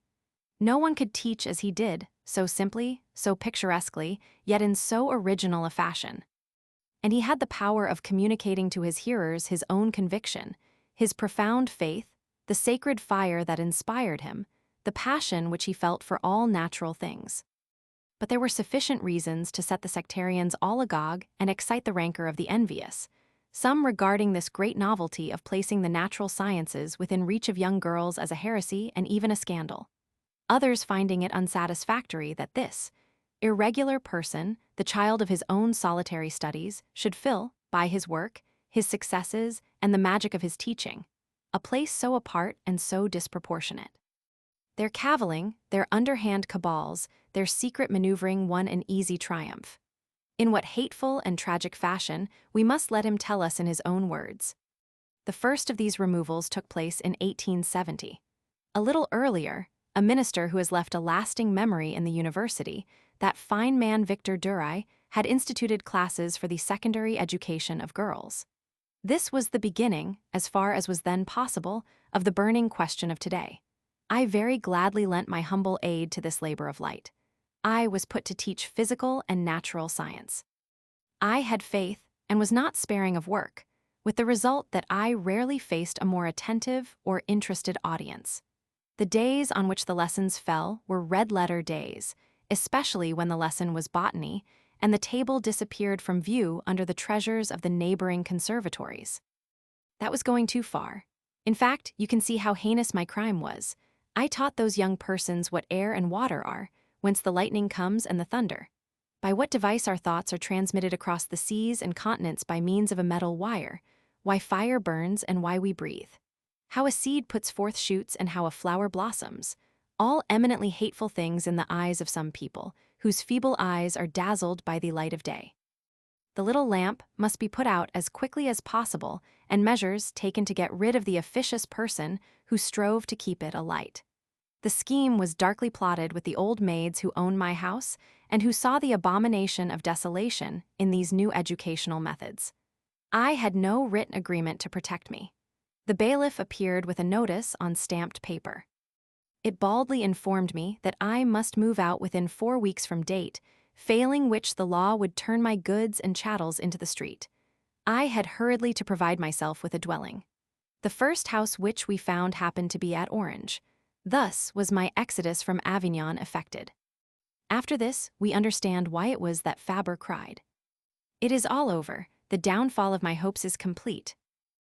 No one could teach as he did, so simply, so picturesquely, yet in so original a fashion. And he had the power of communicating to his hearers his own conviction, his profound faith, the sacred fire that inspired him, the passion which he felt for all natural things. But there were sufficient reasons to set the sectarians all agog and excite the rancor of the envious, some regarding this great novelty of placing the natural sciences within reach of young girls as a heresy and even a scandal. Others finding it unsatisfactory that this irregular person, the child of his own solitary studies, should fill, by his work, his successes, and the magic of his teaching, a place so apart and so disproportionate. Their cavilling, their underhand cabals, their secret maneuvering won an easy triumph. In what hateful and tragic fashion, we must let him tell us in his own words. The first of these removals took place in 1870. A little earlier, a minister who has left a lasting memory in the university, that fine man Victor Dury, had instituted classes for the secondary education of girls. This was the beginning, as far as was then possible, of the burning question of today. I very gladly lent my humble aid to this labor of light. I was put to teach physical and natural science. I had faith and was not sparing of work, with the result that I rarely faced a more attentive or interested audience. The days on which the lessons fell were red-letter days, especially when the lesson was botany, and the table disappeared from view under the treasures of the neighboring conservatories. That was going too far. In fact, you can see how heinous my crime was. I taught those young persons what air and water are, whence the lightning comes and the thunder. By what device our thoughts are transmitted across the seas and continents by means of a metal wire, why fire burns and why we breathe. How a seed puts forth shoots and how a flower blossoms. All eminently hateful things in the eyes of some people, whose feeble eyes are dazzled by the light of day. The little lamp must be put out as quickly as possible, and measures taken to get rid of the officious person who strove to keep it alight. The scheme was darkly plotted with the old maids who own my house and who saw the abomination of desolation in these new educational methods. I had no written agreement to protect me. The bailiff appeared with a notice on stamped paper. It baldly informed me that I must move out within 4 weeks from date, failing which the law would turn my goods and chattels into the street. I had hurriedly to provide myself with a dwelling. The first house which we found happened to be at Orange. Thus was my exodus from Aveyron effected. After this, we understand why it was that Fabre cried, "It is all over, the downfall of my hopes is complete."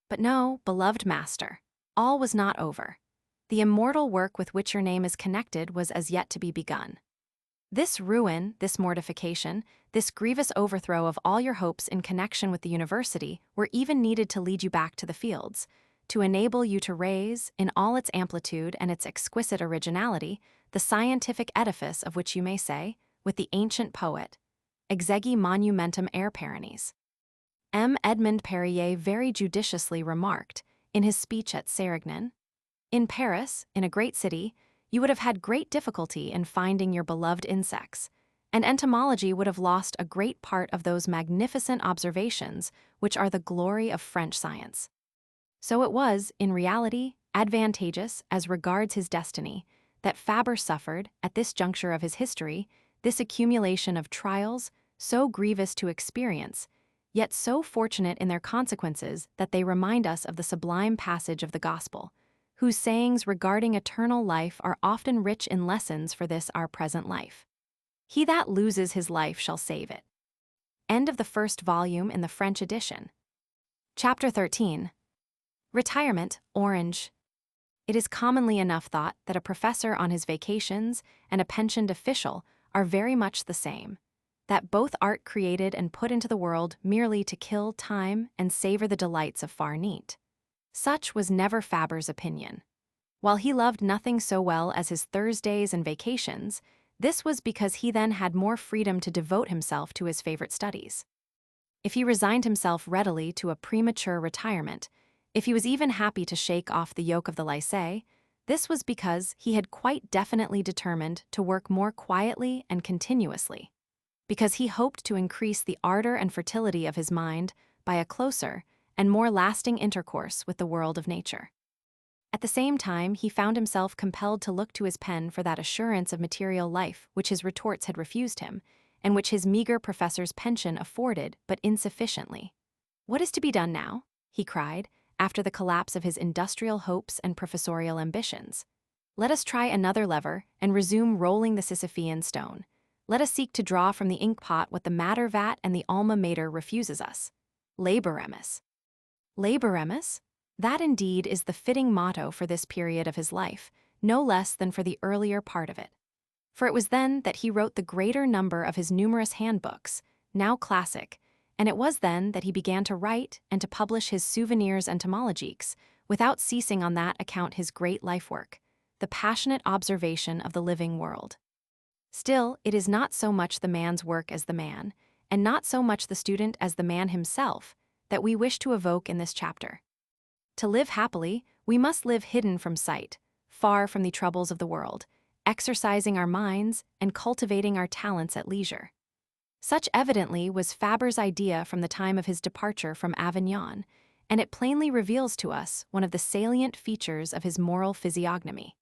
But no, beloved master, all was not over. The immortal work with which your name is connected was as yet to be begun. This ruin, this mortification, this grievous overthrow of all your hopes in connection with the university were even needed to lead you back to the fields, to enable you to raise, in all its amplitude and its exquisite originality, the scientific edifice of which you may say, with the ancient poet, exegi monumentum aer perennes. M. Edmond Perrier very judiciously remarked, in his speech at Sérignan, "In Paris, in a great city, you would have had great difficulty in finding your beloved insects, and entomology would have lost a great part of those magnificent observations which are the glory of French science." So it was, in reality, advantageous as regards his destiny, that Fabre suffered, at this juncture of his history, this accumulation of trials, so grievous to experience, yet so fortunate in their consequences that they remind us of the sublime passage of the Gospel, whose sayings regarding eternal life are often rich in lessons for this our present life. He that loses his life shall save it. End of the first volume in the French edition. Chapter 13. Retirement, Orange. It is commonly enough thought that a professor on his vacations and a pensioned official are very much the same, that both art created and put into the world merely to kill time and savor the delights of far neat. Such was never Fabre's opinion. While he loved nothing so well as his Thursdays and vacations, this was because he then had more freedom to devote himself to his favorite studies. If he resigned himself readily to a premature retirement, if he was even happy to shake off the yoke of the lycée, this was because he had quite definitely determined to work more quietly and continuously, because he hoped to increase the ardor and fertility of his mind by a closer and more lasting intercourse with the world of nature. At the same time, he found himself compelled to look to his pen for that assurance of material life which his retorts had refused him, and which his meager professor's pension afforded but insufficiently. "What is to be done now?" he cried, after the collapse of his industrial hopes and professorial ambitions. "Let us try another lever and resume rolling the Sisyphean stone. Let us seek to draw from the ink-pot what the matter vat and the alma mater refuses us. Laboremus." Laboremus? That indeed is the fitting motto for this period of his life, no less than for the earlier part of it. For it was then that he wrote the greater number of his numerous handbooks, now classic, and it was then that he began to write and to publish his souvenirs entomologiques, without ceasing on that account his great life work, the passionate observation of the living world. Still, it is not so much the man's work as the man, and not so much the student as the man himself, that we wish to evoke in this chapter. To live happily, we must live hidden from sight, far from the troubles of the world, exercising our minds and cultivating our talents at leisure. Such evidently was Fabre's idea from the time of his departure from Aveyron, and it plainly reveals to us one of the salient features of his moral physiognomy.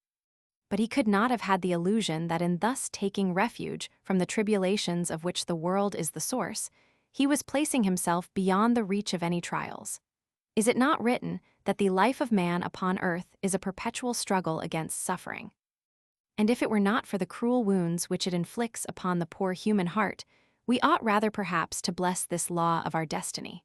But he could not have had the illusion that in thus taking refuge from the tribulations of which the world is the source, he was placing himself beyond the reach of any trials. Is it not written that the life of man upon earth is a perpetual struggle against suffering? And if it were not for the cruel wounds which it inflicts upon the poor human heart, we ought rather perhaps to bless this law of our destiny.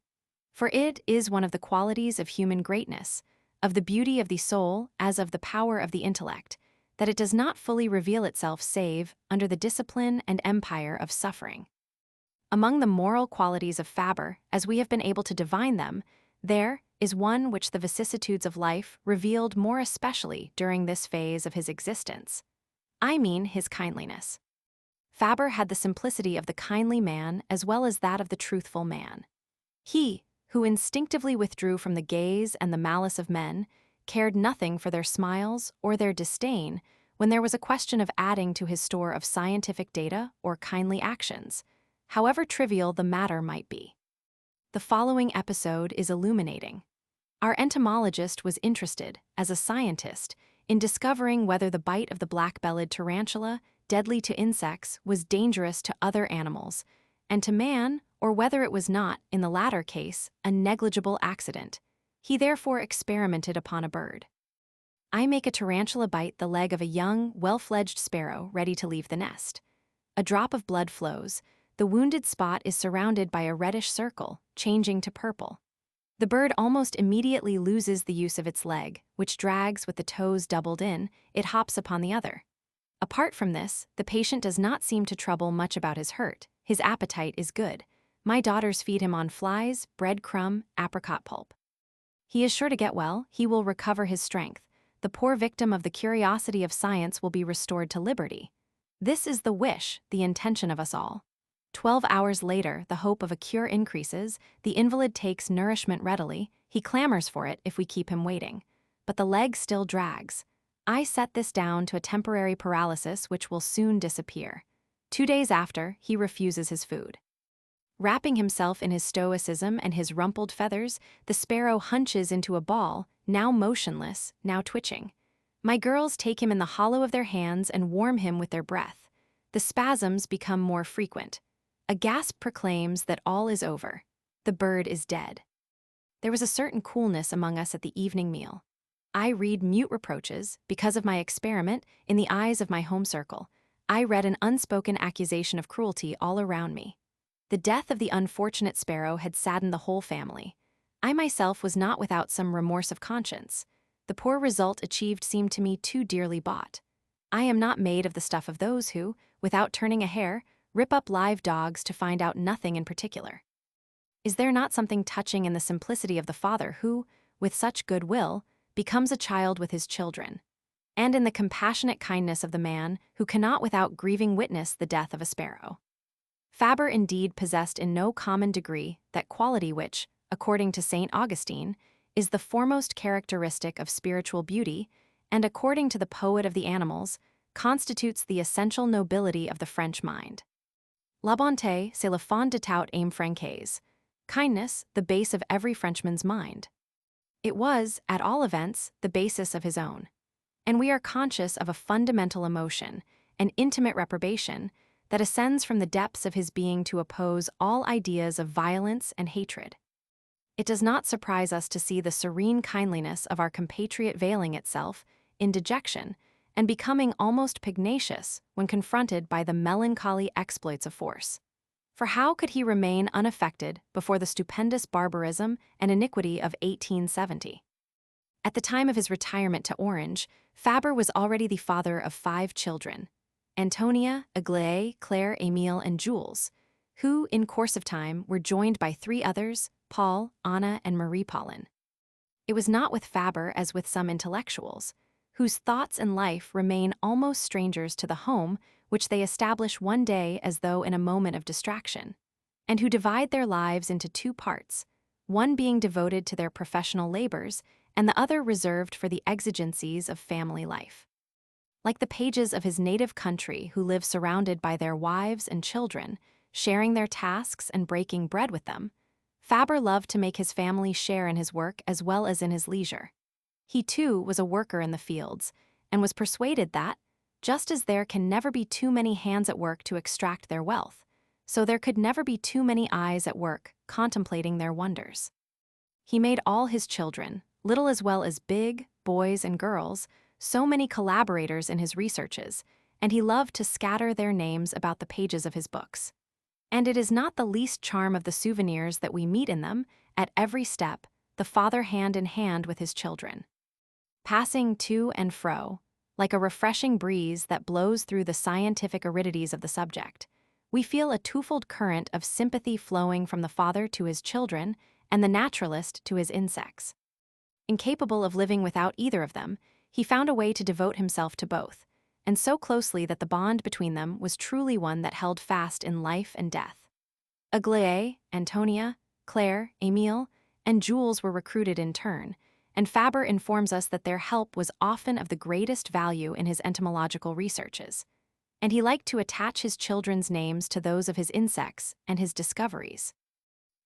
For it is one of the qualities of human greatness, of the beauty of the soul as of the power of the intellect, that it does not fully reveal itself save under the discipline and empire of suffering. Among the moral qualities of Fabre, as we have been able to divine them, there is one which the vicissitudes of life revealed more especially during this phase of his existence. I mean his kindliness. Fabre had the simplicity of the kindly man as well as that of the truthful man. He, who instinctively withdrew from the gaze and the malice of men, cared nothing for their smiles or their disdain when there was a question of adding to his store of scientific data or kindly actions, however trivial the matter might be. The following episode is illuminating. Our entomologist was interested, as a scientist, in discovering whether the bite of the black-bellied tarantula, deadly to insects, was dangerous to other animals, and to man, or whether it was not, in the latter case, a negligible accident. He therefore experimented upon a bird. I make a tarantula bite the leg of a young, well-fledged sparrow ready to leave the nest. A drop of blood flows. The wounded spot is surrounded by a reddish circle, changing to purple. The bird almost immediately loses the use of its leg, which drags with the toes doubled in. It hops upon the other. Apart from this, the patient does not seem to trouble much about his hurt. His appetite is good. My daughters feed him on flies, breadcrumb, apricot pulp. He is sure to get well. He will recover his strength. The poor victim of the curiosity of science will be restored to liberty. This is the wish, the intention of us all. 12 hours later, the hope of a cure increases. The invalid takes nourishment readily. He clamors for it if we keep him waiting. But the leg still drags. I set this down to a temporary paralysis which will soon disappear. 2 days after, he refuses his food. Wrapping himself in his stoicism and his rumpled feathers, the sparrow hunches into a ball, now motionless, now twitching. My girls take him in the hollow of their hands and warm him with their breath. The spasms become more frequent. A gasp proclaims that all is over. The bird is dead. There was a certain coolness among us at the evening meal. I read mute reproaches, because of my experiment, in the eyes of my home circle. I read an unspoken accusation of cruelty all around me. The death of the unfortunate sparrow had saddened the whole family. I myself was not without some remorse of conscience. The poor result achieved seemed to me too dearly bought. I am not made of the stuff of those who, without turning a hair, rip up live dogs to find out nothing in particular. Is there not something touching in the simplicity of the father who, with such good will, becomes a child with his children, and in the compassionate kindness of the man who cannot without grieving witness the death of a sparrow? Fabre indeed possessed in no common degree that quality which, according to St. Augustine, is the foremost characteristic of spiritual beauty, and according to the poet of the animals, constitutes the essential nobility of the French mind. La bonté, c'est le fond de toute âme française. Kindness, the base of every Frenchman's mind. It was, at all events, the basis of his own. And we are conscious of a fundamental emotion, an intimate reprobation, that ascends from the depths of his being to oppose all ideas of violence and hatred. It does not surprise us to see the serene kindliness of our compatriot veiling itself in dejection and becoming almost pugnacious when confronted by the melancholy exploits of force. For how could he remain unaffected before the stupendous barbarism and iniquity of 1870? At the time of his retirement to Orange, Fabre was already the father of 5 children: Antonia, Aglaé, Claire, Émile, and Jules, who, in course of time, were joined by 3 others, Paul, Anna, and Marie Pauline. It was not with Fabre as with some intellectuals, whose thoughts and life remain almost strangers to the home which they establish one day as though in a moment of distraction, and who divide their lives into 2 parts, one being devoted to their professional labors and the other reserved for the exigencies of family life. Like the pages of his native country who live surrounded by their wives and children, sharing their tasks and breaking bread with them, Fabre loved to make his family share in his work as well as in his leisure. He, too, was a worker in the fields, and was persuaded that, just as there can never be too many hands at work to extract their wealth, so there could never be too many eyes at work contemplating their wonders. He made all his children, little as well as big, boys and girls, so many collaborators in his researches, and he loved to scatter their names about the pages of his books. And it is not the least charm of the souvenirs that we meet in them, at every step, the father hand in hand with his children. Passing to and fro, like a refreshing breeze that blows through the scientific aridities of the subject, we feel a twofold current of sympathy flowing from the father to his children and the naturalist to his insects. Incapable of living without either of them, he found a way to devote himself to both, and so closely that the bond between them was truly one that held fast in life and death. Aglaé, Antonia, Claire, Émile, and Jules were recruited in turn, and Fabre informs us that their help was often of the greatest value in his entomological researches, and he liked to attach his children's names to those of his insects and his discoveries.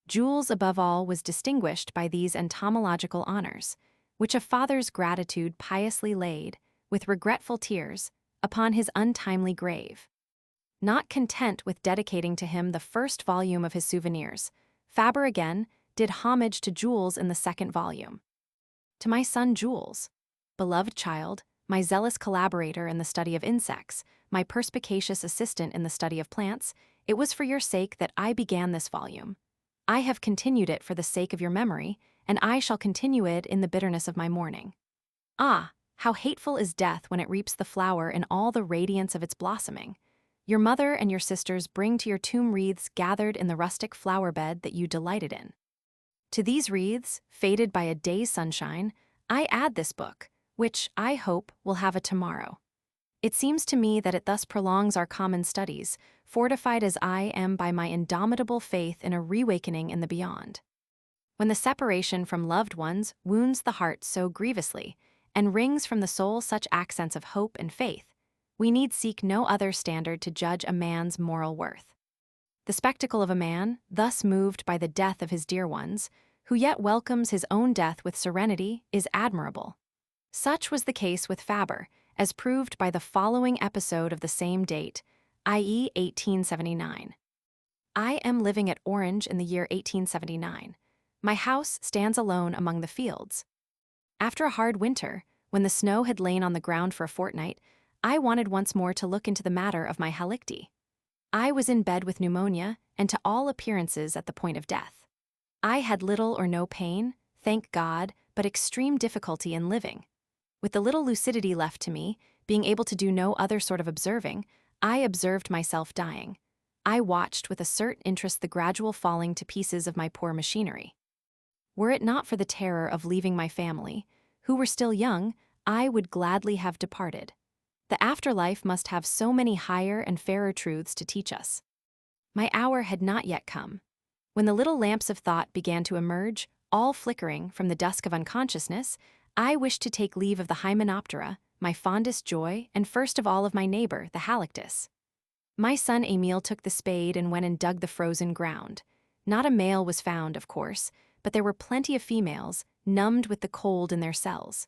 Jules, above all, was distinguished by these entomological honors, which a father's gratitude piously laid, with regretful tears, upon his untimely grave. Not content with dedicating to him the first volume of his souvenirs, Fabre again did homage to Jules in the second volume. To my son Jules, beloved child, my zealous collaborator in the study of insects, my perspicacious assistant in the study of plants, it was for your sake that I began this volume. I have continued it for the sake of your memory, and I shall continue it in the bitterness of my mourning. Ah, how hateful is death when it reaps the flower in all the radiance of its blossoming! Your mother and your sisters bring to your tomb wreaths gathered in the rustic flower bed that you delighted in. To these wreaths, faded by a day's sunshine, I add this book, which, I hope, will have a tomorrow. It seems to me that it thus prolongs our common studies, fortified as I am by my indomitable faith in a reawakening in the beyond. When the separation from loved ones wounds the heart so grievously, and wrings from the soul such accents of hope and faith, we need seek no other standard to judge a man's moral worth. The spectacle of a man, thus moved by the death of his dear ones, who yet welcomes his own death with serenity, is admirable. Such was the case with Fabre, as proved by the following episode of the same date, i.e. 1879. I am living at Orange in the year 1879. My house stands alone among the fields. After a hard winter, when the snow had lain on the ground for a fortnight, I wanted once more to look into the matter of my halicti. I was in bed with pneumonia, and to all appearances at the point of death. I had little or no pain, thank God, but extreme difficulty in living. With the little lucidity left to me, being able to do no other sort of observing, I observed myself dying. I watched with a certain interest the gradual falling to pieces of my poor machinery. Were it not for the terror of leaving my family, who were still young, I would gladly have departed. The afterlife must have so many higher and fairer truths to teach us. My hour had not yet come. When the little lamps of thought began to emerge, all flickering from the dusk of unconsciousness, I wished to take leave of the Hymenoptera, my fondest joy, and first of all of my neighbor, the Halictus. My son Émile took the spade and went and dug the frozen ground. Not a male was found, of course, but there were plenty of females, numbed with the cold in their cells.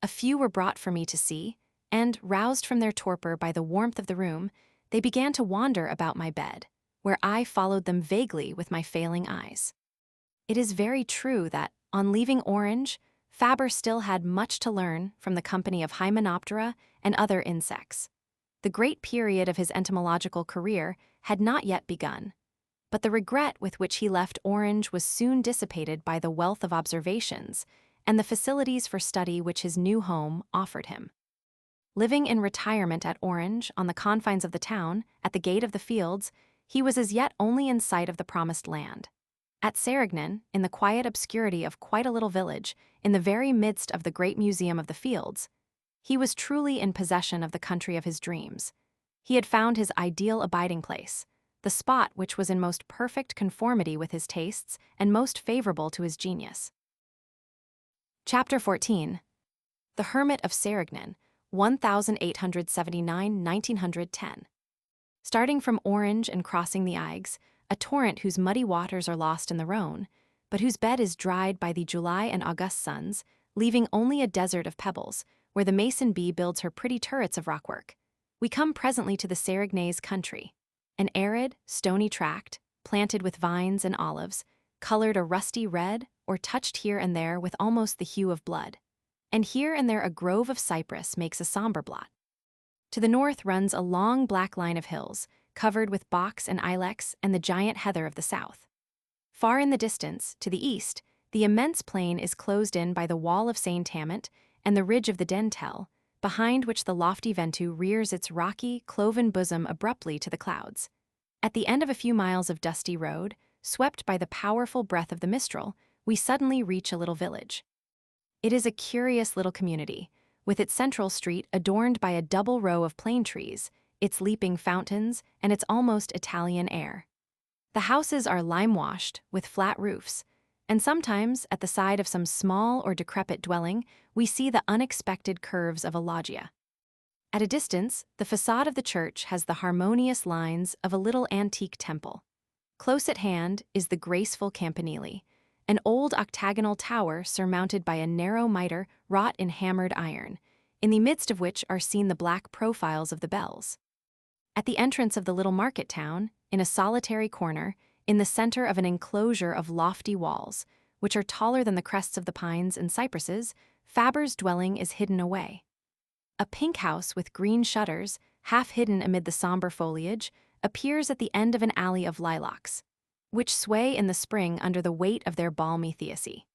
A few were brought for me to see, and, roused from their torpor by the warmth of the room, they began to wander about my bed, where I followed them vaguely with my failing eyes. It is very true that, on leaving Orange, Fabre still had much to learn from the company of Hymenoptera and other insects. The great period of his entomological career had not yet begun, but the regret with which he left Orange was soon dissipated by the wealth of observations and the facilities for study which his new home offered him. Living in retirement at Orange, on the confines of the town, at the gate of the fields, he was as yet only in sight of the promised land. At Sérignan, in the quiet obscurity of quite a little village, in the very midst of the great museum of the fields, he was truly in possession of the country of his dreams. He had found his ideal abiding place, the spot which was in most perfect conformity with his tastes and most favorable to his genius. Chapter 14. The Hermit of Sérignan, 1879–1910. Starting from Orange and crossing the Aigues, a torrent whose muddy waters are lost in the Rhône, but whose bed is dried by the July and August suns, leaving only a desert of pebbles, where the mason bee builds her pretty turrets of rockwork, we come presently to the Sérignanais country, an arid, stony tract, planted with vines and olives, colored a rusty red or touched here and there with almost the hue of blood, and here and there a grove of cypress makes a somber blot. To the north runs a long black line of hills, covered with box and ilex and the giant heather of the south. Far in the distance, to the east, the immense plain is closed in by the wall of Saint Amant and the ridge of the Dentel, behind which the lofty Ventoux rears its rocky, cloven bosom abruptly to the clouds. At the end of a few miles of dusty road, swept by the powerful breath of the Mistral, we suddenly reach a little village. It is a curious little community, with its central street adorned by a double row of plane trees, its leaping fountains, and its almost Italian air. The houses are lime-washed, with flat roofs, and sometimes, at the side of some small or decrepit dwelling, we see the unexpected curves of a loggia. At a distance, the facade of the church has the harmonious lines of a little antique temple. Close at hand is the graceful campanile, an old octagonal tower surmounted by a narrow mitre wrought in hammered iron, in the midst of which are seen the black profiles of the bells. At the entrance of the little market town, in a solitary corner, in the center of an enclosure of lofty walls, which are taller than the crests of the pines and cypresses, Fabre's dwelling is hidden away. A pink house with green shutters, half hidden amid the somber foliage, appears at the end of an alley of lilacs, which sway in the spring under the weight of their balmy theacy.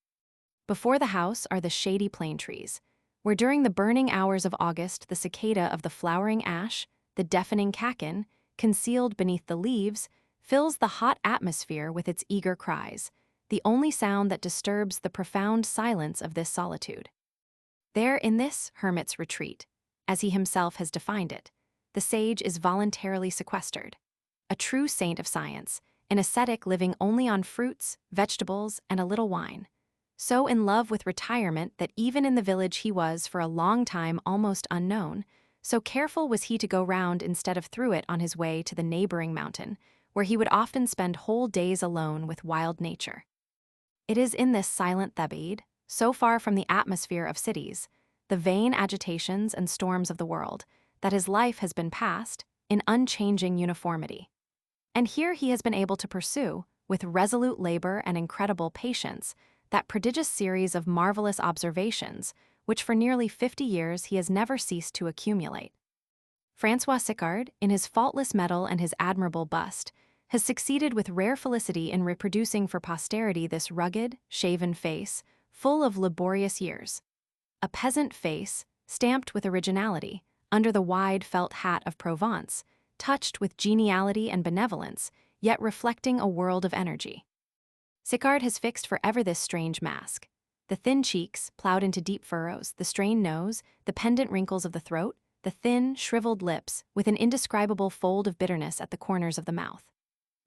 Before the house are the shady plane trees, where during the burning hours of August the cicada of the flowering ash, the deafening kachin, concealed beneath the leaves, fills the hot atmosphere with its eager cries, the only sound that disturbs the profound silence of this solitude. There, in this hermit's retreat, as he himself has defined it, the sage is voluntarily sequestered, a true saint of science, an ascetic living only on fruits, vegetables, and a little wine, so in love with retirement that even in the village he was for a long time almost unknown, so careful was he to go round instead of through it on his way to the neighboring mountain, where he would often spend whole days alone with wild nature. It is in this silent Thebaid, so far from the atmosphere of cities, the vain agitations and storms of the world, that his life has been passed in unchanging uniformity. And here he has been able to pursue, with resolute labor and incredible patience, that prodigious series of marvelous observations, which for nearly 50 years he has never ceased to accumulate. François Sicard, in his faultless medal and his admirable bust, has succeeded with rare felicity in reproducing for posterity this rugged, shaven face, full of laborious years. A peasant face, stamped with originality, under the wide felt hat of Provence, touched with geniality and benevolence, yet reflecting a world of energy. Sicard has fixed forever this strange mask. The thin cheeks, ploughed into deep furrows, the strained nose, the pendant wrinkles of the throat, the thin, shriveled lips, with an indescribable fold of bitterness at the corners of the mouth.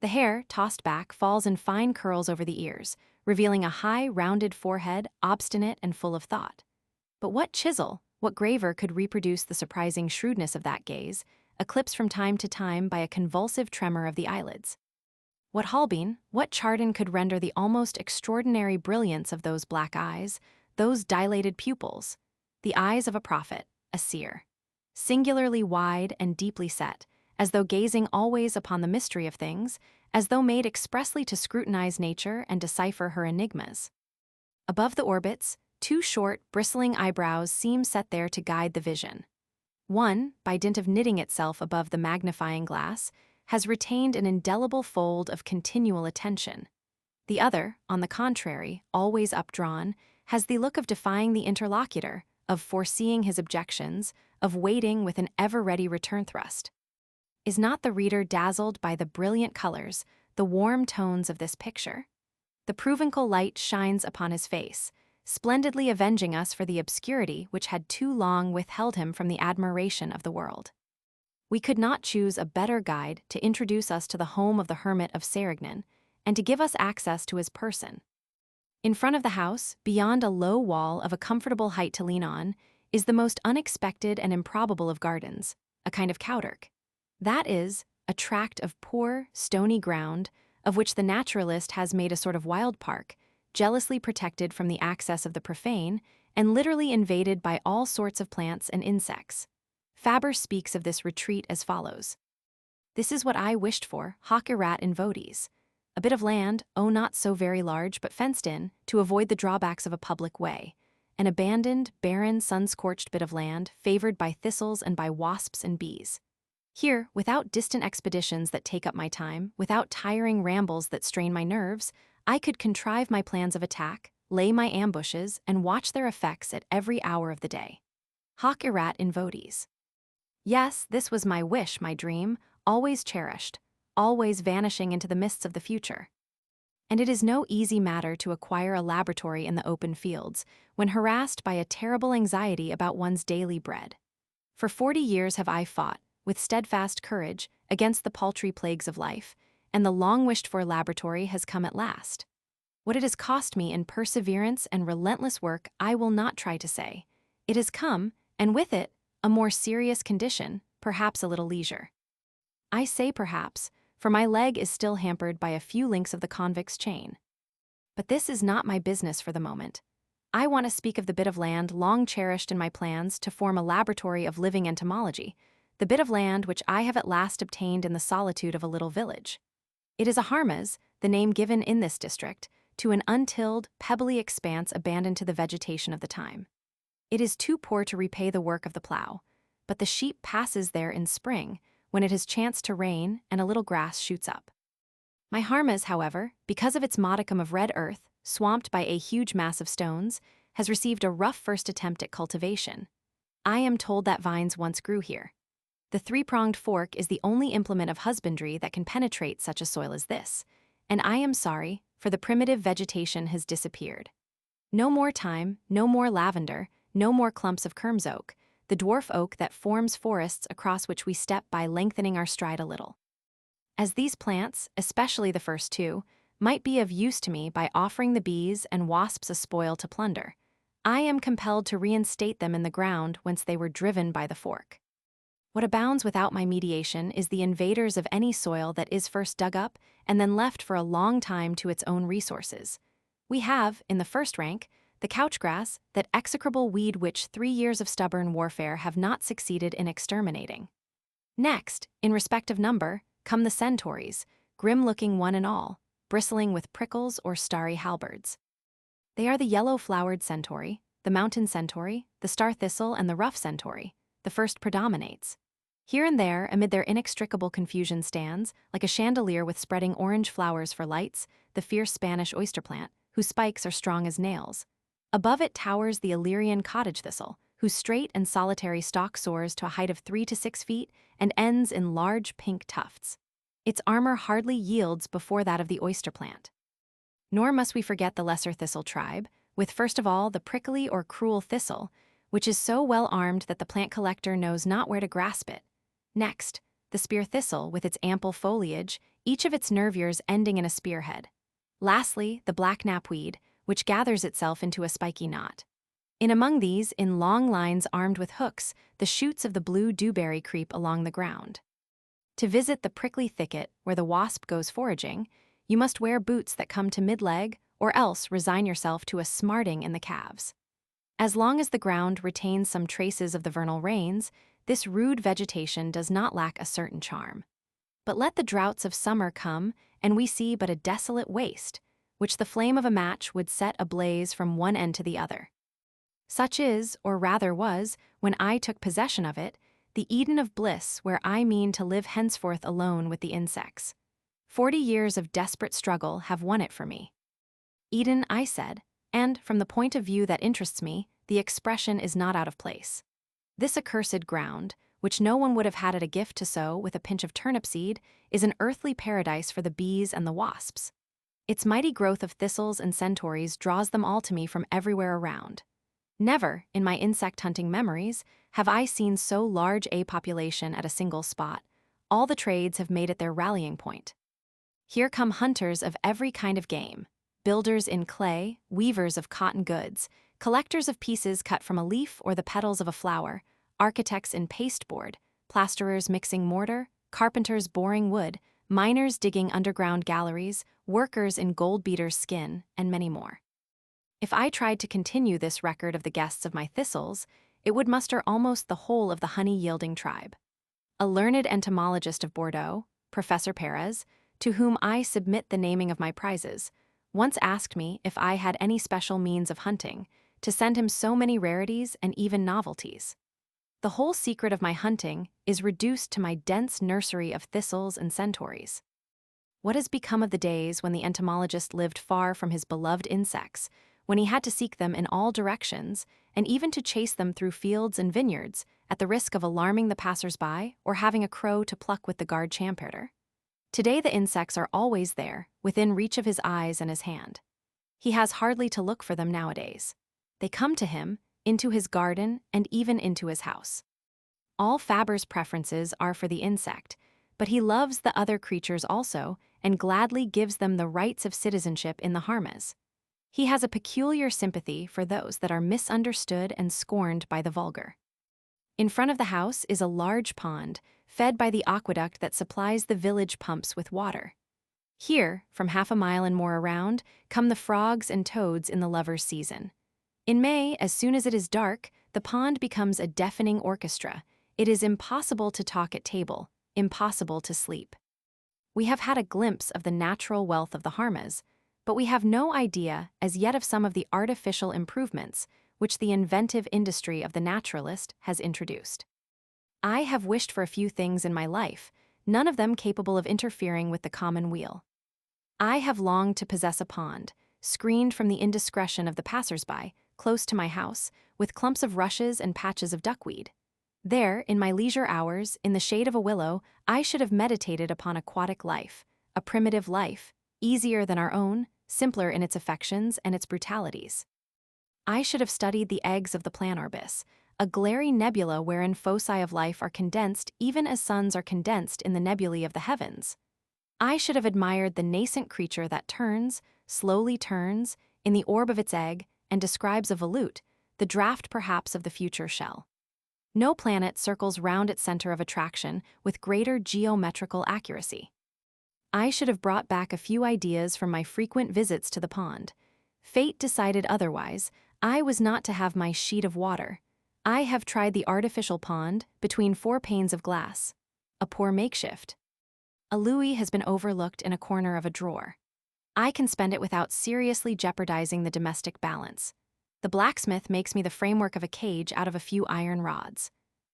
The hair, tossed back, falls in fine curls over the ears, revealing a high, rounded forehead, obstinate and full of thought. But what chisel, what graver could reproduce the surprising shrewdness of that gaze, eclipsed from time to time by a convulsive tremor of the eyelids? What Holbein, what Chardin could render the almost extraordinary brilliance of those black eyes, those dilated pupils, the eyes of a prophet, a seer, singularly wide and deeply set, as though gazing always upon the mystery of things, as though made expressly to scrutinize nature and decipher her enigmas. Above the orbits, two short, bristling eyebrows seem set there to guide the vision. One, by dint of knitting itself above the magnifying glass, has retained an indelible fold of continual attention. The other, on the contrary, always updrawn, has the look of defying the interlocutor, of foreseeing his objections, of waiting with an ever-ready return thrust. Is not the reader dazzled by the brilliant colors, the warm tones of this picture? The provincial light shines upon his face, splendidly avenging us for the obscurity which had too long withheld him from the admiration of the world. We could not choose a better guide to introduce us to the home of the hermit of Sérignan, and to give us access to his person. In front of the house, beyond a low wall of a comfortable height to lean on, is the most unexpected and improbable of gardens, a kind of cowdirk. That is, a tract of poor, stony ground, of which the naturalist has made a sort of wild park, jealously protected from the access of the profane, and literally invaded by all sorts of plants and insects. Fabre speaks of this retreat as follows. This is what I wished for, hoc erat in votis. A bit of land, oh not so very large, but fenced in, to avoid the drawbacks of a public way. An abandoned, barren, sun-scorched bit of land, favored by thistles and by wasps and bees. Here, without distant expeditions that take up my time, without tiring rambles that strain my nerves, I could contrive my plans of attack, lay my ambushes, and watch their effects at every hour of the day. Hoc erat in votis. Yes, this was my wish, my dream, always cherished, always vanishing into the mists of the future. And it is no easy matter to acquire a laboratory in the open fields when harassed by a terrible anxiety about one's daily bread. For 40 years have I fought, with steadfast courage, against the paltry plagues of life, and the long-wished-for laboratory has come at last. What it has cost me in perseverance and relentless work I will not try to say. It has come, and with it, a more serious condition, perhaps a little leisure. I say perhaps, for my leg is still hampered by a few links of the convict's chain. But this is not my business for the moment. I want to speak of the bit of land long cherished in my plans to form a laboratory of living entomology, the bit of land which I have at last obtained in the solitude of a little village. It is a harmas, the name given in this district, to an untilled, pebbly expanse abandoned to the vegetation of the time. It is too poor to repay the work of the plow, but the sheep passes there in spring, when it has chanced to rain and a little grass shoots up. My harmas, however, because of its modicum of red earth, swamped by a huge mass of stones, has received a rough first attempt at cultivation. I am told that vines once grew here. The three-pronged fork is the only implement of husbandry that can penetrate such a soil as this, and I am sorry, for the primitive vegetation has disappeared. No more thyme, no more lavender, no more clumps of kermes oak, the dwarf oak that forms forests across which we step by lengthening our stride a little. As these plants, especially the first two, might be of use to me by offering the bees and wasps a spoil to plunder, I am compelled to reinstate them in the ground whence they were driven by the fork. What abounds without my mediation is the invaders of any soil that is first dug up and then left for a long time to its own resources. We have, in the first rank, the couchgrass, that execrable weed which 3 years of stubborn warfare have not succeeded in exterminating. Next, in respect of number, come the centauries, grim-looking one and all, bristling with prickles or starry halberds. They are the yellow-flowered centaury, the mountain centaury, the star thistle, and the rough centaury. The first predominates. Here and there, amid their inextricable confusion stands, like a chandelier with spreading orange flowers for lights, the fierce Spanish oyster plant, whose spikes are strong as nails. Above it towers the Illyrian cottage thistle, whose straight and solitary stalk soars to a height of 3 to 6 feet and ends in large pink tufts. Its armor hardly yields before that of the oyster plant. Nor must we forget the lesser thistle tribe, with first of all the prickly or cruel thistle, which is so well armed that the plant collector knows not where to grasp it. Next, the spear thistle with its ample foliage, each of its nervures ending in a spearhead. Lastly, the black knapweed, which gathers itself into a spiky knot. In among these, in long lines armed with hooks, the shoots of the blue dewberry creep along the ground. To visit the prickly thicket where the wasp goes foraging, you must wear boots that come to mid-leg, or else resign yourself to a smarting in the calves. As long as the ground retains some traces of the vernal rains, this rude vegetation does not lack a certain charm. But let the droughts of summer come, and we see but a desolate waste, which the flame of a match would set ablaze from one end to the other. Such is, or rather was, when I took possession of it, the Eden of bliss where I mean to live henceforth alone with the insects. 40 years of desperate struggle have won it for me. Eden, I said, and, from the point of view that interests me, the expression is not out of place. This accursed ground, which no one would have had it a gift to sow with a pinch of turnip seed, is an earthly paradise for the bees and the wasps. Its mighty growth of thistles and centauries draws them all to me from everywhere around. Never, in my insect-hunting memories, have I seen so large a population at a single spot. All the trades have made it their rallying point. Here come hunters of every kind of game, builders in clay, weavers of cotton goods, collectors of pieces cut from a leaf or the petals of a flower, architects in pasteboard, plasterers mixing mortar, carpenters boring wood, miners digging underground galleries, workers in gold beater's skin, and many more. If I tried to continue this record of the guests of my thistles, it would muster almost the whole of the honey-yielding tribe. A learned entomologist of Bordeaux, Professor Perez, to whom I submit the naming of my prizes, once asked me if I had any special means of hunting, to send him so many rarities and even novelties. The whole secret of my hunting is reduced to my dense nursery of thistles and centauries. What has become of the days when the entomologist lived far from his beloved insects, when he had to seek them in all directions, and even to chase them through fields and vineyards, at the risk of alarming the passers-by or having a crow to pluck with the guard champerter? Today the insects are always there, within reach of his eyes and his hand. He has hardly to look for them nowadays. They come to him, into his garden, and even into his house. All Fabre's preferences are for the insect, but he loves the other creatures also and gladly gives them the rights of citizenship in the harmas. He has a peculiar sympathy for those that are misunderstood and scorned by the vulgar. In front of the house is a large pond, fed by the aqueduct that supplies the village pumps with water. Here, from half a mile and more around, come the frogs and toads in the lovers' season. In May, as soon as it is dark, the pond becomes a deafening orchestra. It is impossible to talk at table, impossible to sleep. We have had a glimpse of the natural wealth of the harmas, but we have no idea as yet of some of the artificial improvements which the inventive industry of the naturalist has introduced. I have wished for a few things in my life, none of them capable of interfering with the common weal. I have longed to possess a pond, screened from the indiscretion of the passers-by, close to my house, with clumps of rushes and patches of duckweed. There, in my leisure hours, in the shade of a willow, I should have meditated upon aquatic life, a primitive life, easier than our own, simpler in its affections and its brutalities. I should have studied the eggs of the planorbis, a glary nebula wherein foci of life are condensed even as suns are condensed in the nebulae of the heavens. I should have admired the nascent creature that turns, slowly turns, in the orb of its egg, and describes a volute, the draft perhaps of the future shell. No planet circles round its center of attraction with greater geometrical accuracy. I should have brought back a few ideas from my frequent visits to the pond. Fate decided otherwise. I was not to have my sheet of water. I have tried the artificial pond between 4 panes of glass. A poor makeshift. A louis has been overlooked in a corner of a drawer. I can spend it without seriously jeopardizing the domestic balance. The blacksmith makes me the framework of a cage out of a few iron rods.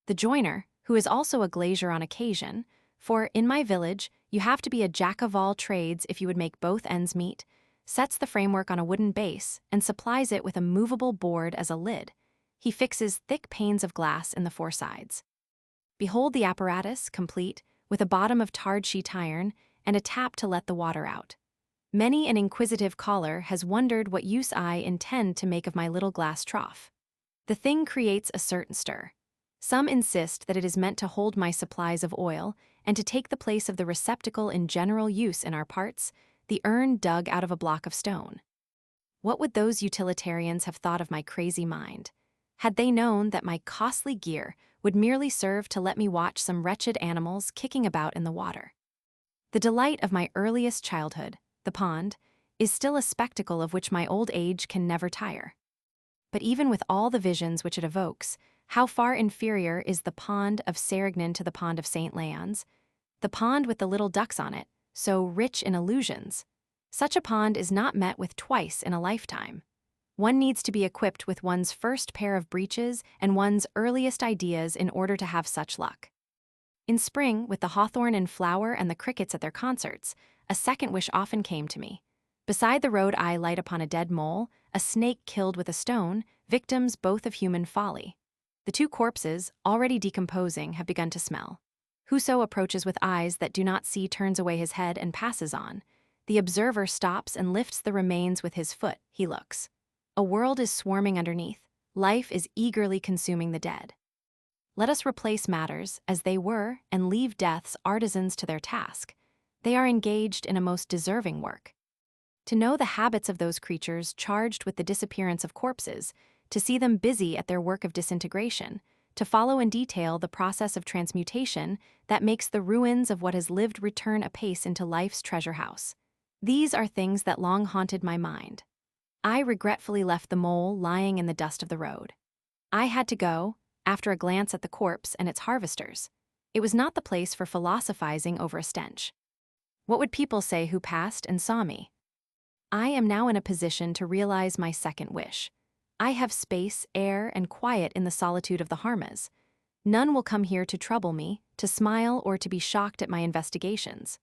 The joiner, who is also a glazier on occasion, for in my village you have to be a jack-of-all-trades if you would make both ends meet, sets the framework on a wooden base and supplies it with a movable board as a lid. He fixes thick panes of glass in the 4 sides. Behold the apparatus, complete, with a bottom of tarred sheet iron and a tap to let the water out. Many an inquisitive caller has wondered what use I intend to make of my little glass trough. The thing creates a certain stir. Some insist that it is meant to hold my supplies of oil and to take the place of the receptacle in general use in our parts, the urn dug out of a block of stone. What would those utilitarians have thought of my crazy mind, had they known that my costly gear would merely serve to let me watch some wretched animals kicking about in the water? The delight of my earliest childhood, the pond, is still a spectacle of which my old age can never tire. But even with all the visions which it evokes, how far inferior is the pond of Sérignan to the pond of St. Leon's, the pond with the little ducks on it, so rich in illusions. Such a pond is not met with twice in a lifetime. One needs to be equipped with one's first pair of breeches and one's earliest ideas in order to have such luck. In spring, with the hawthorn in flower and the crickets at their concerts, a second wish often came to me. Beside the road I light upon a dead mole, a snake killed with a stone, victims both of human folly. The 2 corpses, already decomposing, have begun to smell. Whoso approaches with eyes that do not see turns away his head and passes on. The observer stops and lifts the remains with his foot. He looks. A world is swarming underneath. Life is eagerly consuming the dead. Let us replace matters as they were and leave death's artisans to their task. They are engaged in a most deserving work. To know the habits of those creatures charged with the disappearance of corpses, to see them busy at their work of disintegration, to follow in detail the process of transmutation that makes the ruins of what has lived return apace into life's treasure house. These are things that long haunted my mind. I regretfully left the mole lying in the dust of the road. I had to go, after a glance at the corpse and its harvesters. It was not the place for philosophizing over a stench. What would people say who passed and saw me? I am now in a position to realize my second wish. I have space, air, and quiet in the solitude of the harmas. None will come here to trouble me, to smile, or to be shocked at my investigations.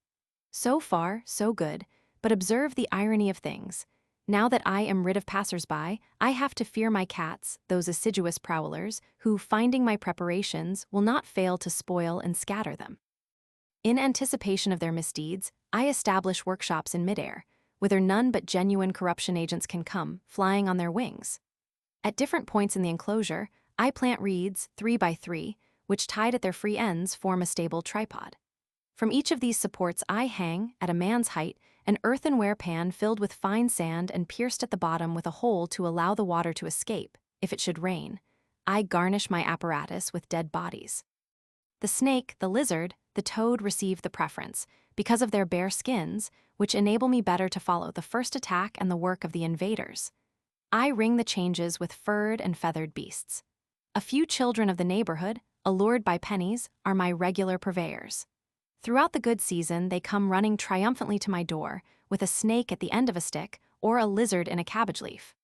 So far, so good, but observe the irony of things. Now that I am rid of passers-by, I have to fear my cats, those assiduous prowlers, who, finding my preparations, will not fail to spoil and scatter them. In anticipation of their misdeeds, I establish workshops in midair, whither none but genuine corruption agents can come, flying on their wings. At different points in the enclosure, I plant reeds, 3 by 3, which tied at their free ends form a stable tripod. From each of these supports I hang, at a man's height, an earthenware pan filled with fine sand and pierced at the bottom with a hole to allow the water to escape, if it should rain. I garnish my apparatus with dead bodies. The snake, the lizard, the toad receive the preference, because of their bare skins, which enable me better to follow the first attack and the work of the invaders. I ring the changes with furred and feathered beasts. A few children of the neighborhood, allured by pennies, are my regular purveyors. Throughout the good season, they come running triumphantly to my door, with a snake at the end of a stick or a lizard in a cabbage leaf.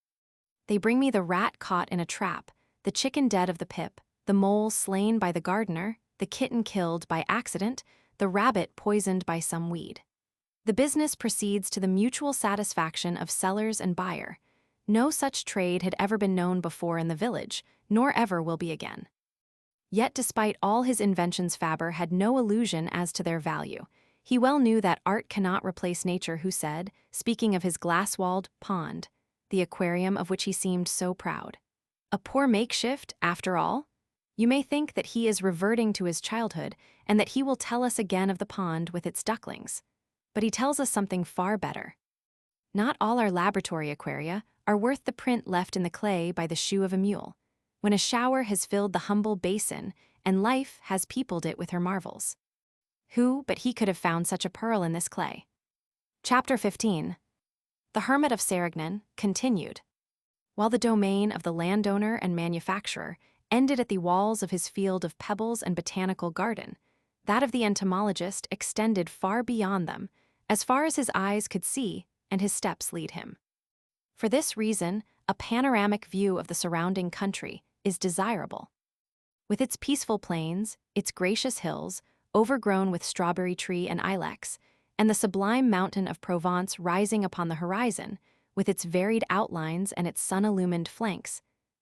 They bring me the rat caught in a trap, the chicken dead of the pip, the mole slain by the gardener, the kitten killed by accident, the rabbit poisoned by some weed. The business proceeds to the mutual satisfaction of sellers and buyer. No such trade had ever been known before in the village, nor ever will be again. Yet despite all his inventions, Fabre had no illusion as to their value. He well knew that art cannot replace nature, who said, speaking of his glass-walled pond, the aquarium of which he seemed so proud. A poor makeshift, after all? You may think that he is reverting to his childhood, and that he will tell us again of the pond with its ducklings. But he tells us something far better. Not all our laboratory aquaria are worth the print left in the clay by the shoe of a mule, when a shower has filled the humble basin, and life has peopled it with her marvels. Who but he could have found such a pearl in this clay? Chapter 15. The Hermit of Sérignan, continued. While the domain of the landowner and manufacturer ended at the walls of his field of pebbles and botanical garden, that of the entomologist extended far beyond them, as far as his eyes could see and his steps lead him. For this reason, a panoramic view of the surrounding country is desirable. With its peaceful plains, its gracious hills, overgrown with strawberry tree and ilex, and the sublime mountain of Provence rising upon the horizon, with its varied outlines and its sun-illumined flanks,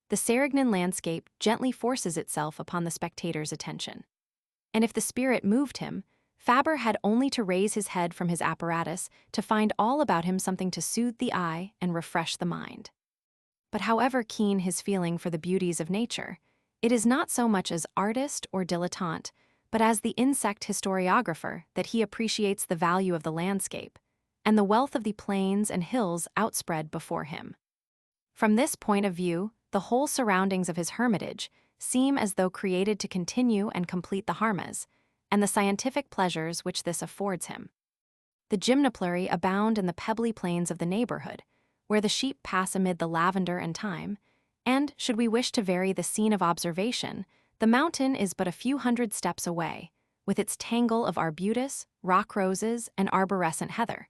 the Sérignan landscape gently forces itself upon the spectator's attention. And if the spirit moved him, Fabre had only to raise his head from his apparatus to find all about him something to soothe the eye and refresh the mind. But however keen his feeling for the beauties of nature, it is not so much as artist or dilettante, but as the insect historiographer that he appreciates the value of the landscape, and the wealth of the plains and hills outspread before him. From this point of view, the whole surroundings of his hermitage seem as though created to continue and complete the harmas, and the scientific pleasures which this affords him. The gymnopleurae abound in the pebbly plains of the neighborhood, where the sheep pass amid the lavender and thyme, and, should we wish to vary the scene of observation, the mountain is but a few hundred steps away, with its tangle of arbutus, rock roses, and arborescent heather,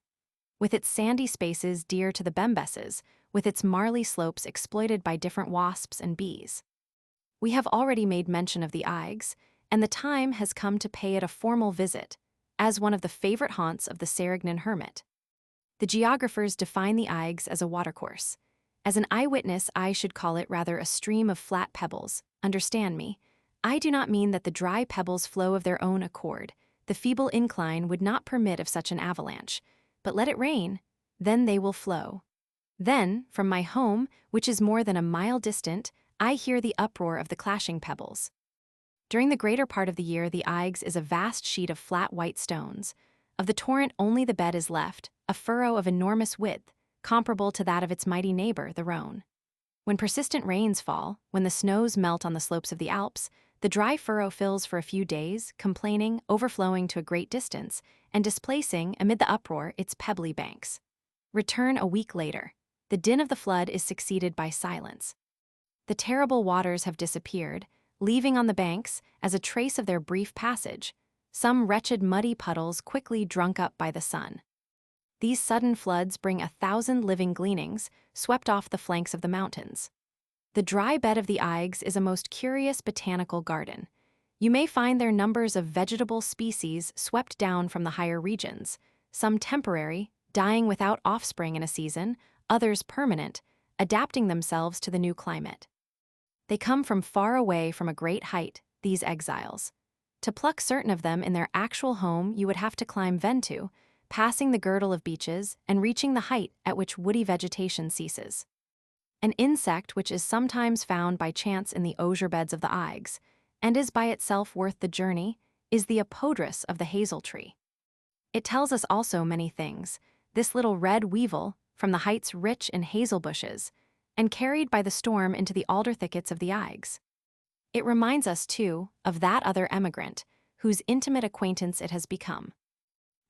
with its sandy spaces dear to the bembesses, with its marly slopes exploited by different wasps and bees. We have already made mention of the Aigues, and the time has come to pay it a formal visit, as one of the favorite haunts of the Sérignan hermit. The geographers define the Aigues as a watercourse. As an eyewitness, I should call it rather a stream of flat pebbles. Understand me. I do not mean that the dry pebbles flow of their own accord. The feeble incline would not permit of such an avalanche. But let it rain, then they will flow. Then, from my home, which is more than a mile distant, I hear the uproar of the clashing pebbles. During the greater part of the year, the Aigues is a vast sheet of flat white stones. Of the torrent only the bed is left, a furrow of enormous width, comparable to that of its mighty neighbor, the Rhône. When persistent rains fall, when the snows melt on the slopes of the Alps, the dry furrow fills for a few days, complaining, overflowing to a great distance, and displacing, amid the uproar, its pebbly banks. Return a week later. The din of the flood is succeeded by silence. The terrible waters have disappeared, leaving on the banks, as a trace of their brief passage, some wretched muddy puddles quickly drunk up by the sun. These sudden floods bring 1,000 living gleanings, swept off the flanks of the mountains. The dry bed of the Aigues is a most curious botanical garden. You may find their numbers of vegetable species swept down from the higher regions, some temporary, dying without offspring in a season, others permanent, adapting themselves to the new climate. They come from far away from a great height, these exiles. To pluck certain of them in their actual home, you would have to climb Ventoux, passing the girdle of beeches and reaching the height at which woody vegetation ceases. An insect which is sometimes found by chance in the osier beds of the Aigues, and is by itself worth the journey, is the apodrus of the hazel tree. It tells us also many things, this little red weevil, from the heights rich in hazel bushes, and carried by the storm into the alder thickets of the Aigues. It reminds us, too, of that other emigrant, whose intimate acquaintance it has become.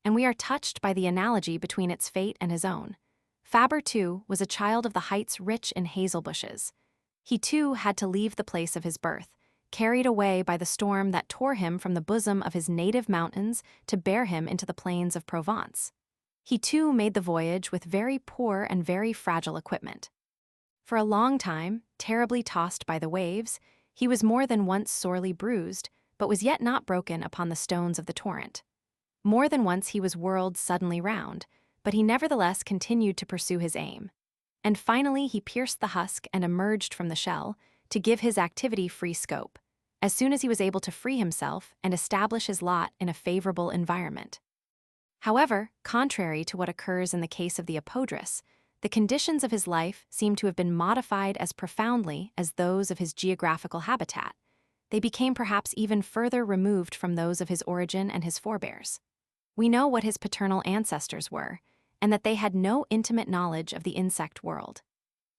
And we are touched by the analogy between its fate and his own. Fabre, too, was a child of the heights rich in hazel bushes. He, too, had to leave the place of his birth, carried away by the storm that tore him from the bosom of his native mountains to bear him into the plains of Provence. He, too, made the voyage with very poor and very fragile equipment. For a long time, terribly tossed by the waves, he was more than once sorely bruised, but was yet not broken upon the stones of the torrent. More than once he was whirled suddenly round, but he nevertheless continued to pursue his aim. And finally he pierced the husk and emerged from the shell, to give his activity free scope, as soon as he was able to free himself and establish his lot in a favorable environment. However, contrary to what occurs in the case of the apodrus, the conditions of his life seem to have been modified as profoundly as those of his geographical habitat. They became perhaps even further removed from those of his origin and his forebears. We know what his paternal ancestors were, and that they had no intimate knowledge of the insect world.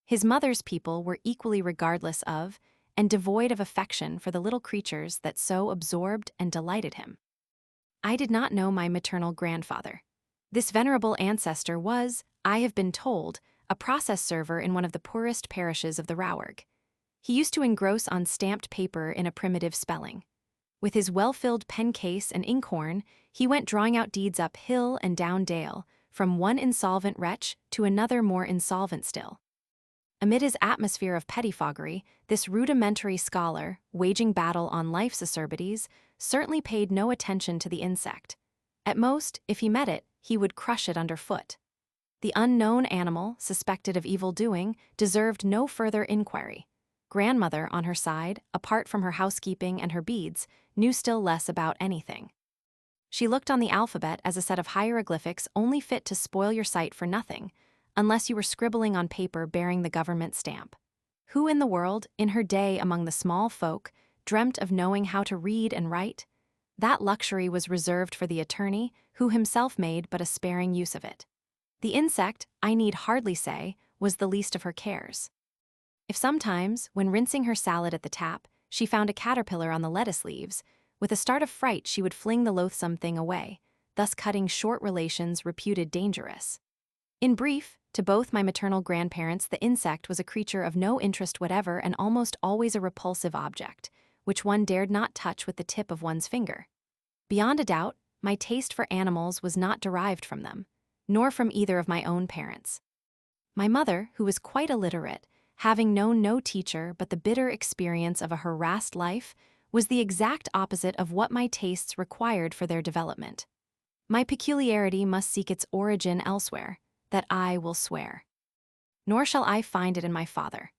His mother's people were equally regardless of, and devoid of affection for the little creatures that so absorbed and delighted him. I did not know my maternal grandfather. This venerable ancestor was, I have been told, a process server in one of the poorest parishes of the Rouergue. He used to engross on stamped paper in a primitive spelling. With his well-filled pen case and inkhorn, he went drawing out deeds up hill and down dale, from one insolvent wretch to another more insolvent still. Amid his atmosphere of pettifoggery, this rudimentary scholar, waging battle on life's acerbities, certainly paid no attention to the insect. At most, if he met it, he would crush it underfoot. The unknown animal, suspected of evil doing, deserved no further inquiry. Grandmother, on her side, apart from her housekeeping and her beads, knew still less about anything. She looked on the alphabet as a set of hieroglyphics only fit to spoil your sight for nothing, unless you were scribbling on paper bearing the government stamp. Who in the world, in her day among the small folk, dreamt of knowing how to read and write? That luxury was reserved for the attorney, who himself made but a sparing use of it. The insect, I need hardly say, was the least of her cares. If sometimes, when rinsing her salad at the tap, she found a caterpillar on the lettuce leaves, with a start of fright she would fling the loathsome thing away, thus cutting short relations reputed dangerous. In brief, to both my maternal grandparents the insect was a creature of no interest whatever and almost always a repulsive object, which one dared not touch with the tip of one's finger. Beyond a doubt, my taste for animals was not derived from them, nor from either of my own parents. My mother, who was quite illiterate, having known no teacher but the bitter experience of a harassed life, was the exact opposite of what my tastes required for their development. My peculiarity must seek its origin elsewhere, that I will swear. Nor shall I find it in my father.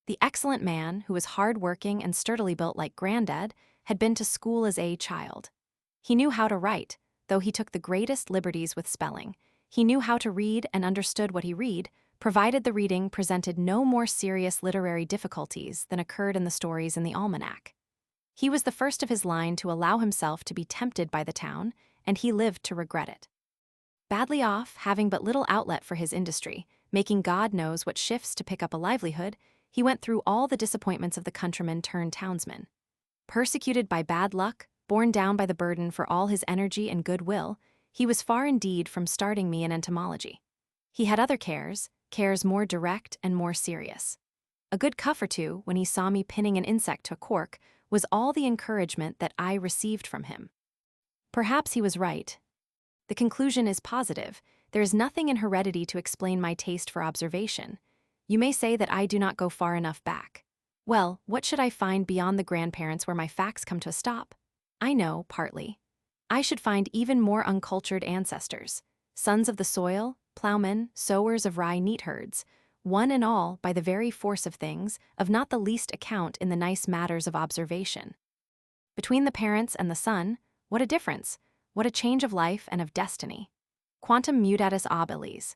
The excellent man, who was hard-working and sturdily built like Grandad, had been to school as a child. He knew how to write, though he took the greatest liberties with spelling. He knew how to read and understood what he read, provided the reading presented no more serious literary difficulties than occurred in the stories in the almanac. He was the first of his line to allow himself to be tempted by the town, and he lived to regret it. Badly off, having but little outlet for his industry, making God knows what shifts to pick up a livelihood, he went through all the disappointments of the countryman turned townsman. Persecuted by bad luck, borne down by the burden for all his energy and goodwill, he was far indeed from starting me in entomology. He had other cares more direct and more serious. A good cuff or two, when he saw me pinning an insect to a cork, was all the encouragement that I received from him. Perhaps he was right. The conclusion is positive. There is nothing in heredity to explain my taste for observation. You may say that I do not go far enough back. Well, what should I find beyond the grandparents where my facts come to a stop? I know, partly. I should find even more uncultured ancestors, sons of the soil, plowmen, sowers of rye neatherds, one and all, by the very force of things, of not the least account in the nice matters of observation. Between the parents and the son, what a difference, what a change of life and of destiny. Quantum mutatis ab illis.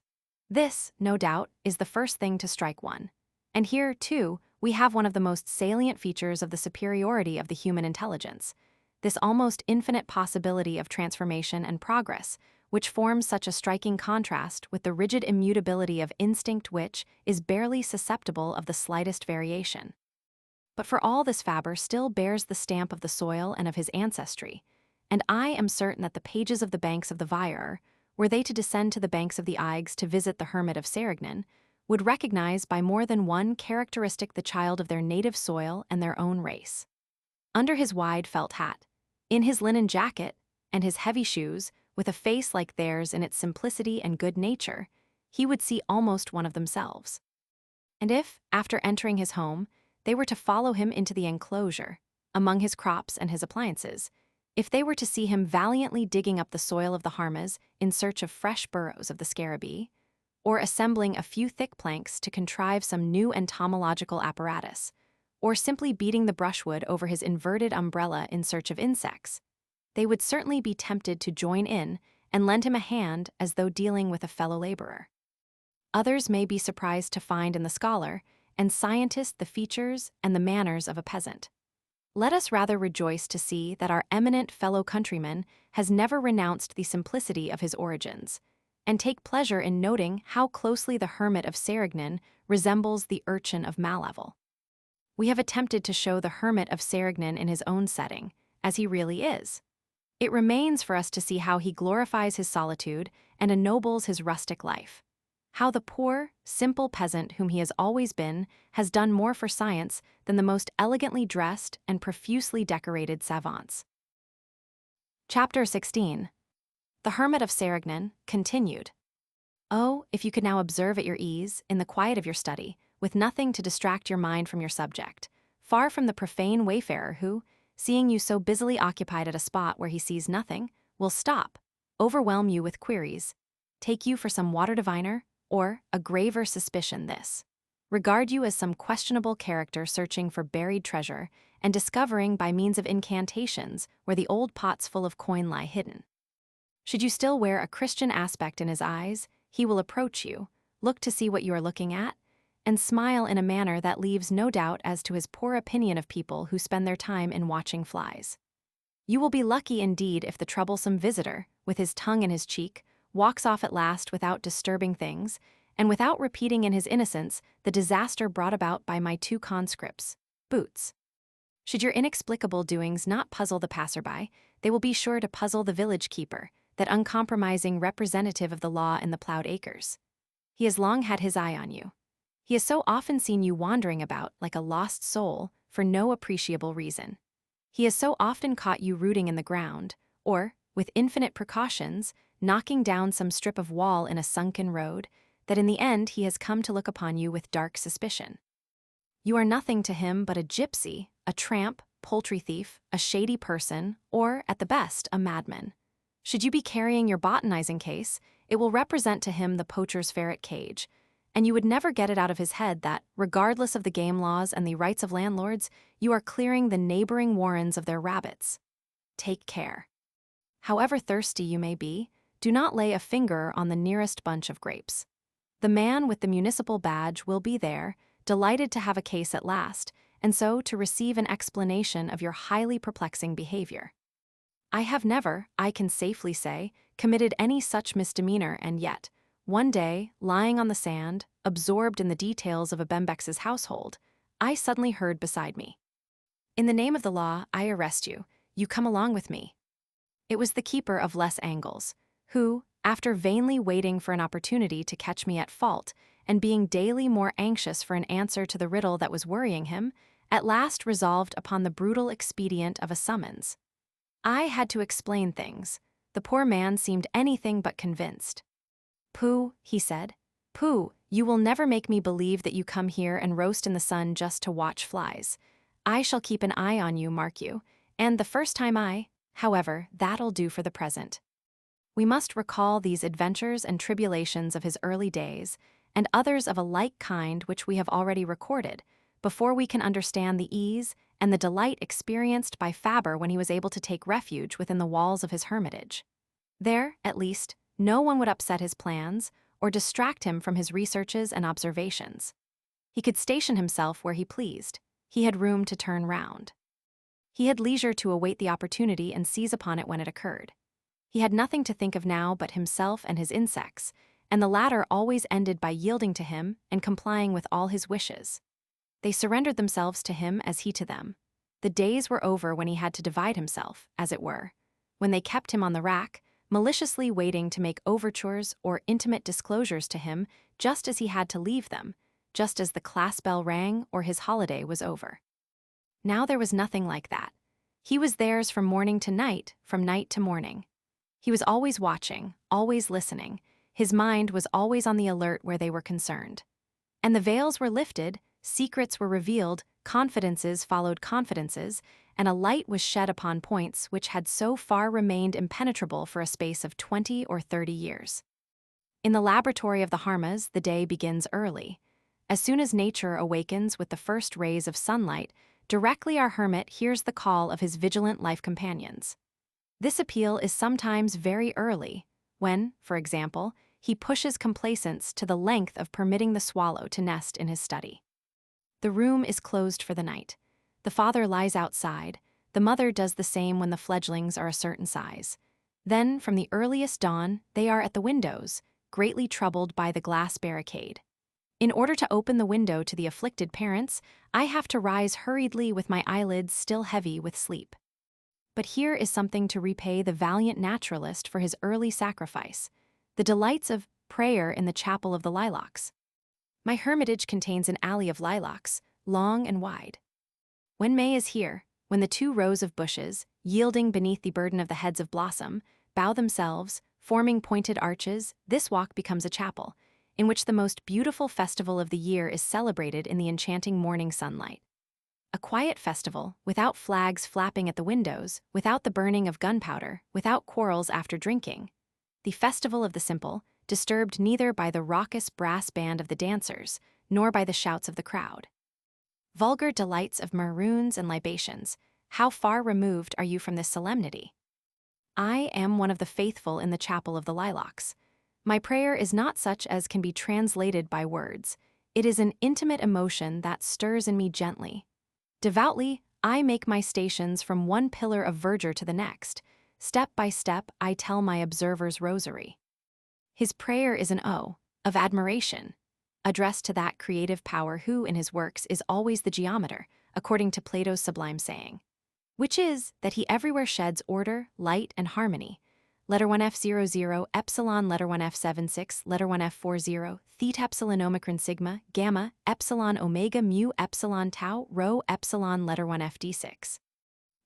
This, no doubt, is the first thing to strike one. And here, too, we have one of the most salient features of the superiority of the human intelligence, this almost infinite possibility of transformation and progress, which forms such a striking contrast with the rigid immutability of instinct which is barely susceptible of the slightest variation. But for all this, Fabre still bears the stamp of the soil and of his ancestry, and I am certain that the pages of the banks of the Aveyron, were they to descend to the banks of the Eigs to visit the hermit of Sérignan, would recognize by more than one characteristic the child of their native soil and their own race. Under his wide felt hat, in his linen jacket, and his heavy shoes, with a face like theirs in its simplicity and good nature, he would see almost one of themselves. And if, after entering his home, they were to follow him into the enclosure, among his crops and his appliances, if they were to see him valiantly digging up the soil of the harmas in search of fresh burrows of the scarabee, or assembling a few thick planks to contrive some new entomological apparatus, or simply beating the brushwood over his inverted umbrella in search of insects, they would certainly be tempted to join in and lend him a hand as though dealing with a fellow laborer. Others may be surprised to find in the scholar and scientist the features and the manners of a peasant. Let us rather rejoice to see that our eminent fellow countryman has never renounced the simplicity of his origins, and take pleasure in noting how closely the hermit of Sérignan resembles the urchin of Malavel. We have attempted to show the hermit of Sérignan in his own setting, as he really is. It remains for us to see how he glorifies his solitude and ennobles his rustic life. How the poor, simple peasant whom he has always been has done more for science than the most elegantly dressed and profusely decorated savants. Chapter 16. The Hermit of Sérignan, continued. Oh, if you could now observe at your ease, in the quiet of your study, with nothing to distract your mind from your subject, far from the profane wayfarer who, seeing you so busily occupied at a spot where he sees nothing, will stop, overwhelm you with queries, take you for some water diviner, or, a graver suspicion this, regard you as some questionable character searching for buried treasure and discovering by means of incantations where the old pots full of coin lie hidden. Should you still wear a Christian aspect in his eyes, he will approach you, look to see what you are looking at, and smile in a manner that leaves no doubt as to his poor opinion of people who spend their time in watching flies. You will be lucky indeed if the troublesome visitor, with his tongue in his cheek, walks off at last without disturbing things, and without repeating in his innocence the disaster brought about by my two conscripts, boots. Should your inexplicable doings not puzzle the passerby, they will be sure to puzzle the village keeper, that uncompromising representative of the law in the plowed acres. He has long had his eye on you. He has so often seen you wandering about like a lost soul for no appreciable reason. He has so often caught you rooting in the ground, or, with infinite precautions, knocking down some strip of wall in a sunken road, that in the end he has come to look upon you with dark suspicion. You are nothing to him but a gypsy, a tramp, poultry thief, a shady person, or, at the best, a madman. Should you be carrying your botanizing case, it will represent to him the poacher's ferret cage, and you would never get it out of his head that, regardless of the game laws and the rights of landlords, you are clearing the neighboring warrens of their rabbits. Take care. However thirsty you may be, do not lay a finger on the nearest bunch of grapes. The man with the municipal badge will be there, delighted to have a case at last, and so to receive an explanation of your highly perplexing behavior. I have never, I can safely say, committed any such misdemeanor, and yet, one day, lying on the sand, absorbed in the details of a Bembex's household, I suddenly heard beside me, "In the name of the law, I arrest you. You come along with me." It was the keeper of Les Angles, who, after vainly waiting for an opportunity to catch me at fault, and being daily more anxious for an answer to the riddle that was worrying him, at last resolved upon the brutal expedient of a summons. I had to explain things. The poor man seemed anything but convinced. "Pooh," he said. "Pooh, "You will never make me believe that you come here and roast in the sun just to watch flies. I shall keep an eye on you, mark you, and the first time however, that'll do for the present." We must recall these adventures and tribulations of his early days, and others of a like kind which we have already recorded, before we can understand the ease and the delight experienced by Fabre when he was able to take refuge within the walls of his hermitage. There, at least, no one would upset his plans or distract him from his researches and observations. He could station himself where he pleased. He had room to turn round. He had leisure to await the opportunity and seize upon it when it occurred. He had nothing to think of now but himself and his insects, and the latter always ended by yielding to him and complying with all his wishes. They surrendered themselves to him as he to them. The days were over when he had to divide himself, as it were, when they kept him on the rack, maliciously waiting to make overtures or intimate disclosures to him just as he had to leave them, just as the class bell rang or his holiday was over. Now there was nothing like that. He was theirs from morning to night, from night to morning. He was always watching, always listening. His mind was always on the alert where they were concerned. And the veils were lifted, secrets were revealed, confidences followed confidences, and a light was shed upon points which had so far remained impenetrable for a space of 20 or 30 years. In the laboratory of the Harmas, the day begins early. As soon as nature awakens with the first rays of sunlight, directly our hermit hears the call of his vigilant life companions. This appeal is sometimes very early, when, for example, he pushes complacence to the length of permitting the swallow to nest in his study. The room is closed for the night. The father lies outside. The mother does the same when the fledglings are a certain size. Then, from the earliest dawn, they are at the windows, greatly troubled by the glass barricade. In order to open the window to the afflicted parents, I have to rise hurriedly with my eyelids still heavy with sleep. But here is something to repay the valiant naturalist for his early sacrifice, the delights of prayer in the chapel of the lilacs. My hermitage contains an alley of lilacs, long and wide. When May is here, when the 2 rows of bushes, yielding beneath the burden of the heads of blossom, bow themselves, forming pointed arches, this walk becomes a chapel, in which the most beautiful festival of the year is celebrated in the enchanting morning sunlight. A quiet festival, without flags flapping at the windows, without the burning of gunpowder, without quarrels after drinking. The festival of the simple, disturbed neither by the raucous brass band of the dancers, nor by the shouts of the crowd. Vulgar delights of maroons and libations, how far removed are you from this solemnity? I am one of the faithful in the chapel of the lilacs. My prayer is not such as can be translated by words. It is an intimate emotion that stirs in me gently. Devoutly, I make my stations from one pillar of verdure to the next. Step by step, I tell my observer's rosary. His prayer is an O, of admiration, addressed to that creative power who, in his works, is always the geometer, according to Plato's sublime saying, which is that he everywhere sheds order, light, and harmony. Letter 1F00, epsilon, letter 1F76, letter 1F40, theta epsilon omicron sigma, gamma, epsilon omega mu epsilon tau, rho epsilon, letter 1FD6.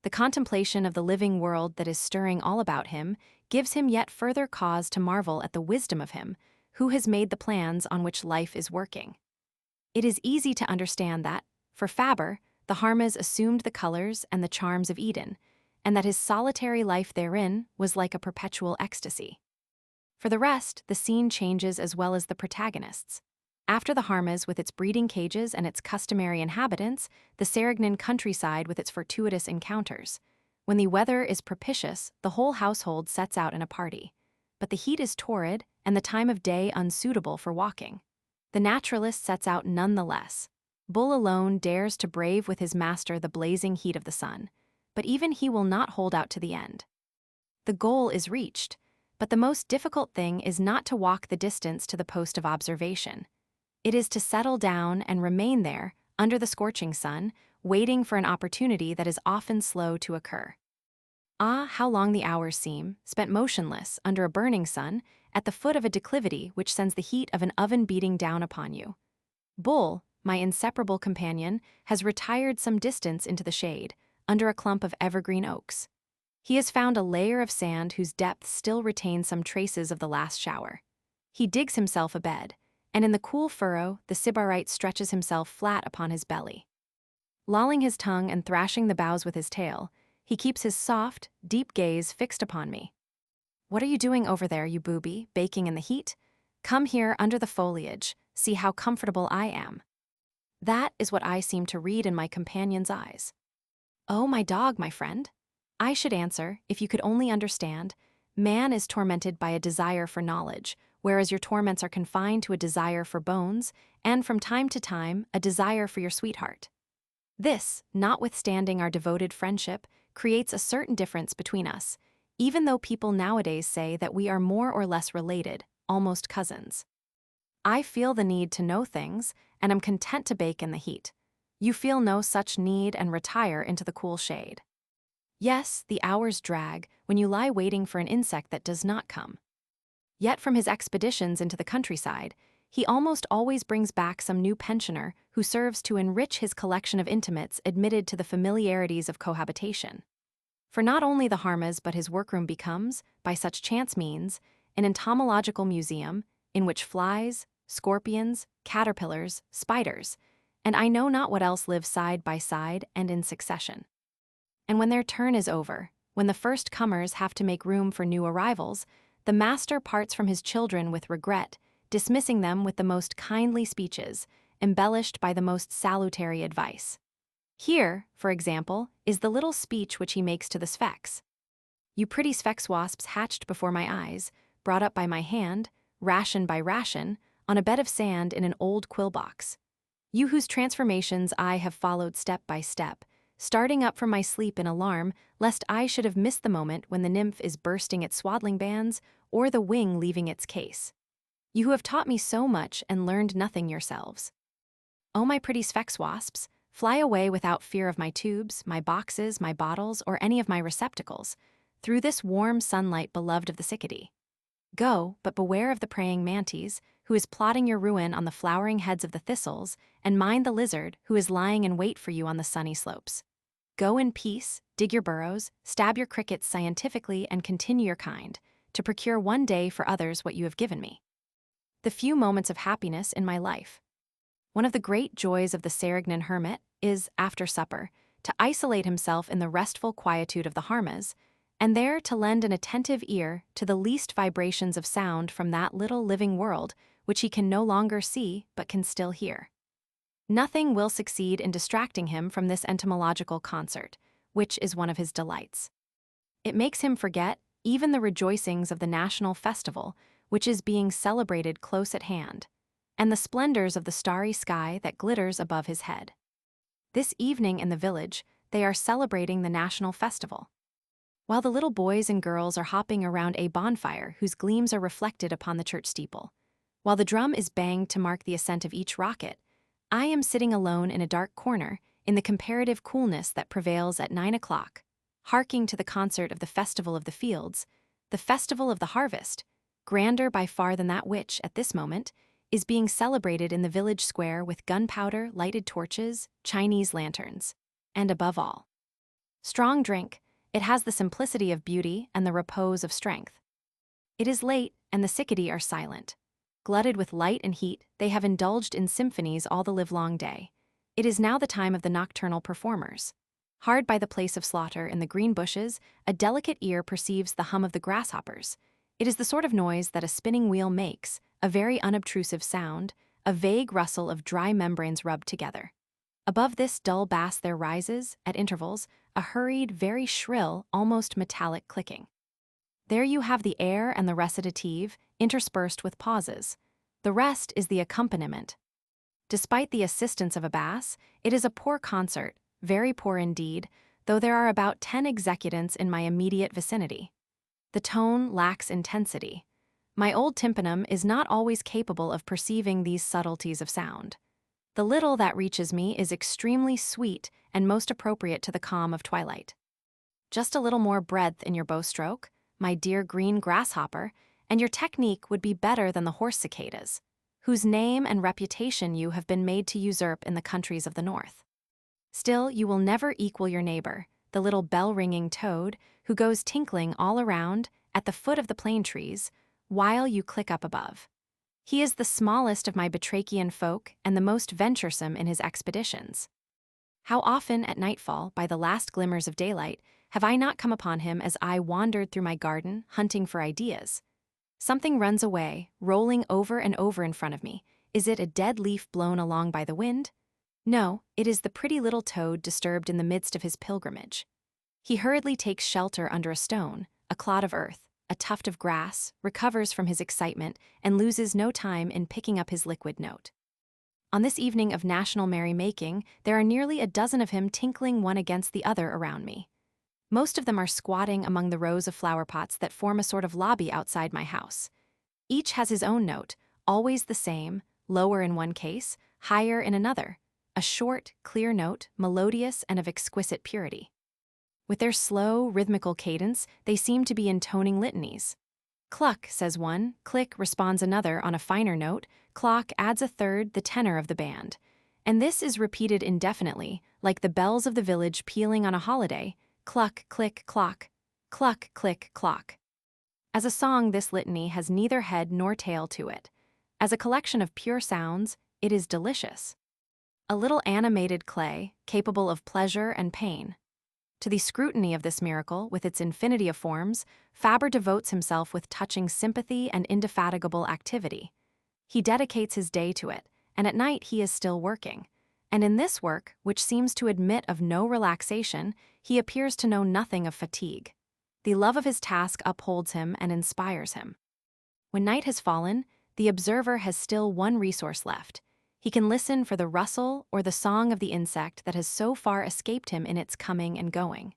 The contemplation of the living world that is stirring all about him gives him yet further cause to marvel at the wisdom of him who has made the plans on which life is working. It is easy to understand that, for Fabre, the Harmas assumed the colors and the charms of Eden, and that his solitary life therein was like a perpetual ecstasy. For the rest, the scene changes as well as the protagonists. After the Harmas with its breeding cages and its customary inhabitants, the Serignan countryside with its fortuitous encounters. When the weather is propitious, the whole household sets out in a party. But the heat is torrid, and the time of day unsuitable for walking. The naturalist sets out none the less. Bull alone dares to brave with his master the blazing heat of the sun, but even he will not hold out to the end. The goal is reached, but the most difficult thing is not to walk the distance to the post of observation. It is to settle down and remain there, under the scorching sun, waiting for an opportunity that is often slow to occur. Ah, how long the hours seem, spent motionless, under a burning sun, at the foot of a declivity which sends the heat of an oven beating down upon you. Bull, my inseparable companion, has retired some distance into the shade, under a clump of evergreen oaks. He has found a layer of sand whose depth still retains some traces of the last shower. He digs himself a bed, and in the cool furrow, the sybarite stretches himself flat upon his belly. Lolling his tongue and thrashing the boughs with his tail, he keeps his soft, deep gaze fixed upon me. "What are you doing over there, you booby, baking in the heat? Come here under the foliage, see how comfortable I am." That is what I seem to read in my companion's eyes. "Oh, my dog, my friend." I should answer, if you could only understand, man is tormented by a desire for knowledge, whereas your torments are confined to a desire for bones, and from time to time, a desire for your sweetheart. This, notwithstanding our devoted friendship, creates a certain difference between us, even though people nowadays say that we are more or less related, almost cousins. I feel the need to know things, and am content to bake in the heat. You feel no such need and retire into the cool shade. Yes, the hours drag when you lie waiting for an insect that does not come. Yet from his expeditions into the countryside, he almost always brings back some new pensioner who serves to enrich his collection of intimates admitted to the familiarities of cohabitation. For not only the Harmas but his workroom becomes, by such chance means, an entomological museum in which flies, scorpions, caterpillars, spiders, and I know not what else live side by side and in succession. And when their turn is over, when the first comers have to make room for new arrivals, the master parts from his children with regret, dismissing them with the most kindly speeches, embellished by the most salutary advice. Here, for example, is the little speech which he makes to the sphex. "You pretty sphex wasps hatched before my eyes, brought up by my hand, ration by ration, on a bed of sand in an old quill box. You whose transformations I have followed step by step, starting up from my sleep in alarm lest I should have missed the moment when the nymph is bursting its swaddling bands or the wing leaving its case. You who have taught me so much and learned nothing yourselves. Oh, my pretty sphex wasps, fly away without fear of my tubes, my boxes, my bottles, or any of my receptacles, through this warm sunlight beloved of the cicadae. Go, but beware of the praying mantis, who is plotting your ruin on the flowering heads of the thistles, and mind the lizard, who is lying in wait for you on the sunny slopes. Go in peace, dig your burrows, stab your crickets scientifically, and continue your kind, to procure one day for others what you have given me." The few moments of happiness in my life. One of the great joys of the Serignan hermit is, after supper, to isolate himself in the restful quietude of the Harmas, and there to lend an attentive ear to the least vibrations of sound from that little living world which he can no longer see but can still hear. Nothing will succeed in distracting him from this entomological concert, which is one of his delights. It makes him forget even the rejoicings of the national festival, which is being celebrated close at hand, and the splendors of the starry sky that glitters above his head. This evening in the village, they are celebrating the national festival. While the little boys and girls are hopping around a bonfire whose gleams are reflected upon the church steeple, while the drum is banged to mark the ascent of each rocket, I am sitting alone in a dark corner in the comparative coolness that prevails at 9 o'clock, harking to the concert of the Festival of the Fields, the Festival of the Harvest, grander by far than that which, at this moment, is being celebrated in the village square with gunpowder, lighted torches, Chinese lanterns, and above all, strong drink. It has the simplicity of beauty and the repose of strength. It is late, and the cicadae are silent. Glutted with light and heat, they have indulged in symphonies all the livelong day. It is now the time of the nocturnal performers. Hard by the place of slaughter in the green bushes, a delicate ear perceives the hum of the grasshoppers. It is the sort of noise that a spinning wheel makes, a very unobtrusive sound, a vague rustle of dry membranes rubbed together. Above this dull bass there rises, at intervals, a hurried, very shrill, almost metallic clicking. There you have the air and the recitative, interspersed with pauses. The rest is the accompaniment. Despite the assistance of a bass, it is a poor concert, very poor indeed, though there are about 10 executants in my immediate vicinity. The tone lacks intensity. My old tympanum is not always capable of perceiving these subtleties of sound. The little that reaches me is extremely sweet and most appropriate to the calm of twilight. Just a little more breadth in your bowstroke, my dear green grasshopper, and your technique would be better than the horse cicadas, whose name and reputation you have been made to usurp in the countries of the north. Still, you will never equal your neighbor, the little bell-ringing toad, who goes tinkling all around, at the foot of the plane trees, while you click up above. He is the smallest of my batrachian folk and the most venturesome in his expeditions. How often at nightfall, by the last glimmers of daylight, have I not come upon him as I wandered through my garden, hunting for ideas? Something runs away, rolling over and over in front of me. Is it a dead leaf blown along by the wind? No, it is the pretty little toad disturbed in the midst of his pilgrimage. He hurriedly takes shelter under a stone, a clod of earth, a tuft of grass, recovers from his excitement, and loses no time in picking up his liquid note. On this evening of national merrymaking, there are nearly a dozen of him tinkling one against the other around me. Most of them are squatting among the rows of flower pots that form a sort of lobby outside my house. Each has his own note, always the same, lower in one case, higher in another, a short, clear note, melodious and of exquisite purity. With their slow, rhythmical cadence, they seem to be intoning litanies. Cluck, says one, click, responds another on a finer note, clock adds a third, the tenor of the band. And this is repeated indefinitely, like the bells of the village pealing on a holiday, cluck, click, clock, cluck, click, clock. As a song, this litany has neither head nor tail to it. As a collection of pure sounds, it is delicious. A little animated clay, capable of pleasure and pain. To the scrutiny of this miracle, with its infinity of forms, Fabre devotes himself with touching sympathy and indefatigable activity. He dedicates his day to it, and at night he is still working. And in this work, which seems to admit of no relaxation, he appears to know nothing of fatigue. The love of his task upholds him and inspires him. When night has fallen, the observer has still one resource left. He can listen for the rustle or the song of the insect that has so far escaped him in its coming and going.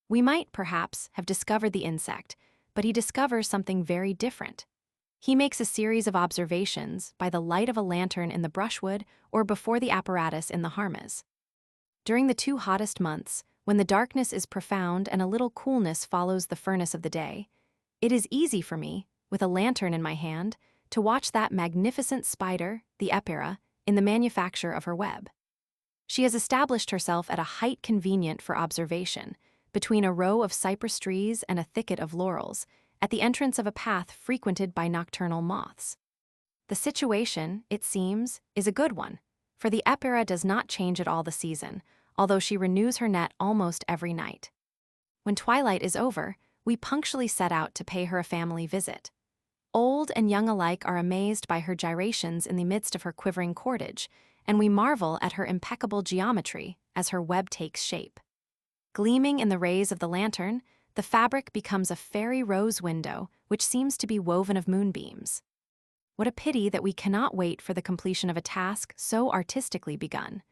We might, perhaps, have discovered the insect, but he discovers something very different. He makes a series of observations by the light of a lantern in the brushwood or before the apparatus in the harmas. During the 2 hottest months, when the darkness is profound and a little coolness follows the furnace of the day, it is easy for me, with a lantern in my hand, to watch that magnificent spider, the Epeira, in the manufacture of her web. She has established herself at a height convenient for observation, between a row of cypress trees and a thicket of laurels, at the entrance of a path frequented by nocturnal moths. The situation, it seems, is a good one, for the Epeira does not change at all the season, although she renews her net almost every night. When twilight is over, we punctually set out to pay her a family visit. Old and young alike are amazed by her gyrations in the midst of her quivering cordage, and we marvel at her impeccable geometry as her web takes shape. Gleaming in the rays of the lantern, the fabric becomes a fairy rose window which seems to be woven of moonbeams. What a pity that we cannot wait for the completion of a task so artistically begun.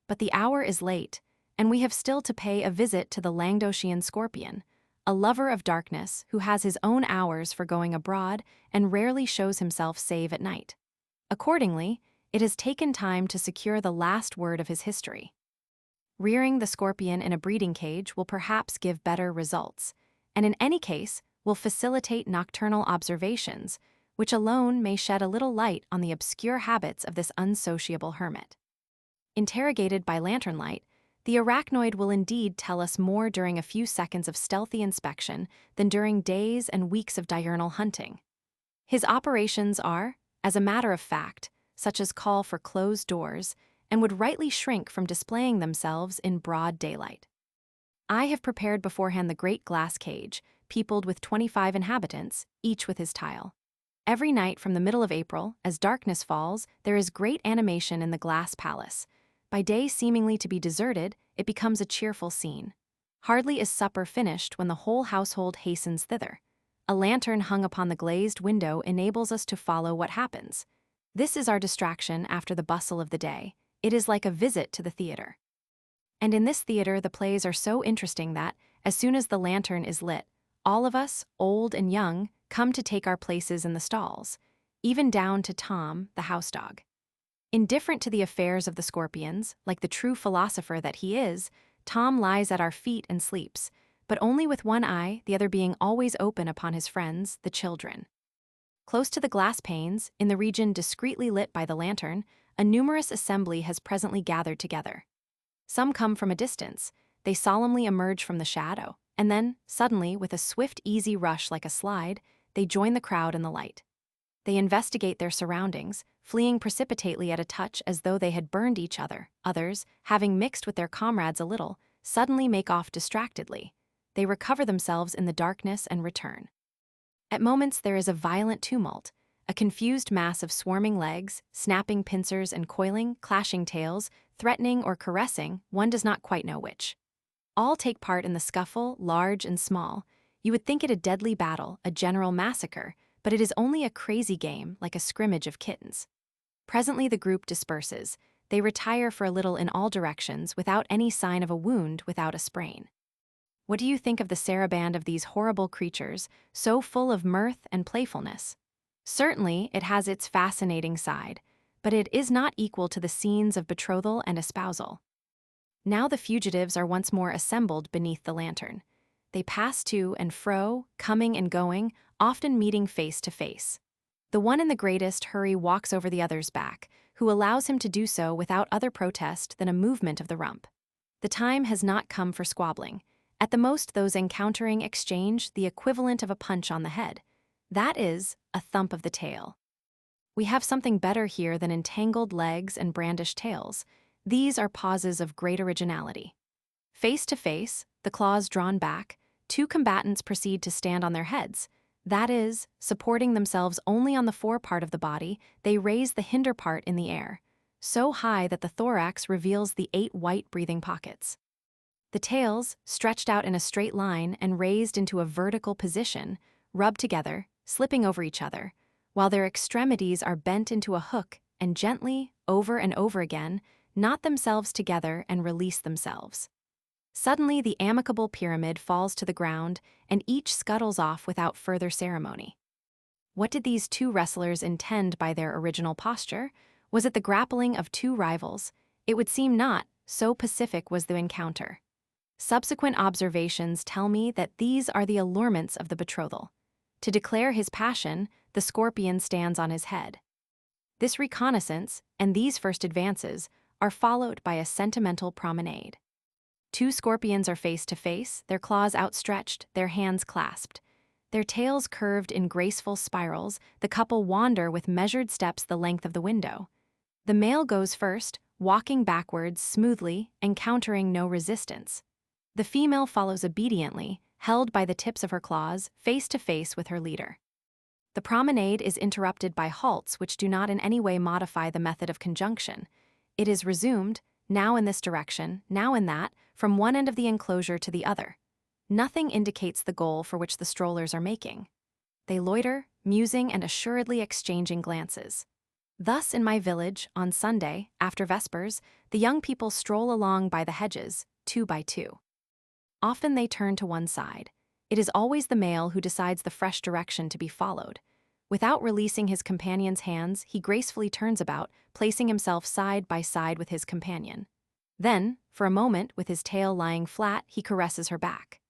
But the hour is late, and we have still to pay a visit to the Languedocian scorpion, a lover of darkness who has his own hours for going abroad and rarely shows himself save at night. Accordingly, it has taken time to secure the last word of his history. Rearing the scorpion in a breeding cage will perhaps give better results, and in any case will facilitate nocturnal observations, which alone may shed a little light on the obscure habits of this unsociable hermit. Interrogated by lantern light, the arachnoid will indeed tell us more during a few seconds of stealthy inspection than during days and weeks of diurnal hunting. His operations are, as a matter of fact, such as call for closed doors and would rightly shrink from displaying themselves in broad daylight. I have prepared beforehand the great glass cage, peopled with 25 inhabitants, each with his tile. Every night from the middle of April, as darkness falls, there is great animation in the glass palace. By day seemingly to be deserted, it becomes a cheerful scene. Hardly is supper finished when the whole household hastens thither. A lantern hung upon the glazed window enables us to follow what happens. This is our distraction after the bustle of the day. It is like a visit to the theater. And in this theater the plays are so interesting that, as soon as the lantern is lit, all of us, old and young, come to take our places in the stalls, even down to Tom, the house dog. Indifferent to the affairs of the scorpions, like the true philosopher that he is, Tom lies at our feet and sleeps, but only with one eye, the other being always open upon his friends, the children. Close to the glass panes, in the region discreetly lit by the lantern, a numerous assembly has presently gathered together. Some come from a distance, they solemnly emerge from the shadow, and then, suddenly, with a swift, easy rush like a slide, they join the crowd in the light. They investigate their surroundings, fleeing precipitately at a touch as though they had burned each other. Others, having mixed with their comrades a little, suddenly make off distractedly. They recover themselves in the darkness and return. At moments there is a violent tumult, a confused mass of swarming legs, snapping pincers and coiling, clashing tails, threatening or caressing, one does not quite know which. All take part in the scuffle, large and small. You would think it a deadly battle, a general massacre, but it is only a crazy game, like a scrimmage of kittens. Presently the group disperses. They retire for a little in all directions, without any sign of a wound, without a sprain. What do you think of the saraband of these horrible creatures, so full of mirth and playfulness? Certainly, it has its fascinating side, but it is not equal to the scenes of betrothal and espousal. Now the fugitives are once more assembled beneath the lantern. They pass to and fro, coming and going, often meeting face to face. The one in the greatest hurry walks over the other's back, who allows him to do so without other protest than a movement of the rump. The time has not come for squabbling. At the most, those encountering exchange the equivalent of a punch on the head. That is, a thump of the tail. We have something better here than entangled legs and brandished tails. These are pauses of great originality. Face to face, the claws drawn back, two combatants proceed to stand on their heads. That is, supporting themselves only on the fore part of the body, they raise the hinder part in the air, so high that the thorax reveals the 8 white breathing pockets. The tails, stretched out in a straight line and raised into a vertical position, rub together, slipping over each other, while their extremities are bent into a hook and gently, over and over again, knot themselves together and release themselves. Suddenly the amicable pyramid falls to the ground and each scuttles off without further ceremony. What did these two wrestlers intend by their original posture? Was it the grappling of two rivals? It would seem not, so pacific was the encounter. Subsequent observations tell me that these are the allurements of the betrothal. To declare his passion, the scorpion stands on his head. This reconnaissance, and these first advances, are followed by a sentimental promenade. Two scorpions are face to face, their claws outstretched, their hands clasped. Their tails curved in graceful spirals, the couple wander with measured steps the length of the window. The male goes first, walking backwards smoothly, encountering no resistance. The female follows obediently, held by the tips of her claws, face to face with her leader. The promenade is interrupted by halts which do not in any way modify the method of conjunction. It is resumed, now in this direction, now in that, from one end of the enclosure to the other. Nothing indicates the goal for which the strollers are making. They loiter, musing and assuredly exchanging glances. Thus in my village, on Sunday, after Vespers, the young people stroll along by the hedges, 2 by 2. Often they turn to one side. It is always the male who decides the fresh direction to be followed. Without releasing his companion's hands, he gracefully turns about, placing himself side by side with his companion. Then, for a moment, with his tail lying flat, he caresses her back.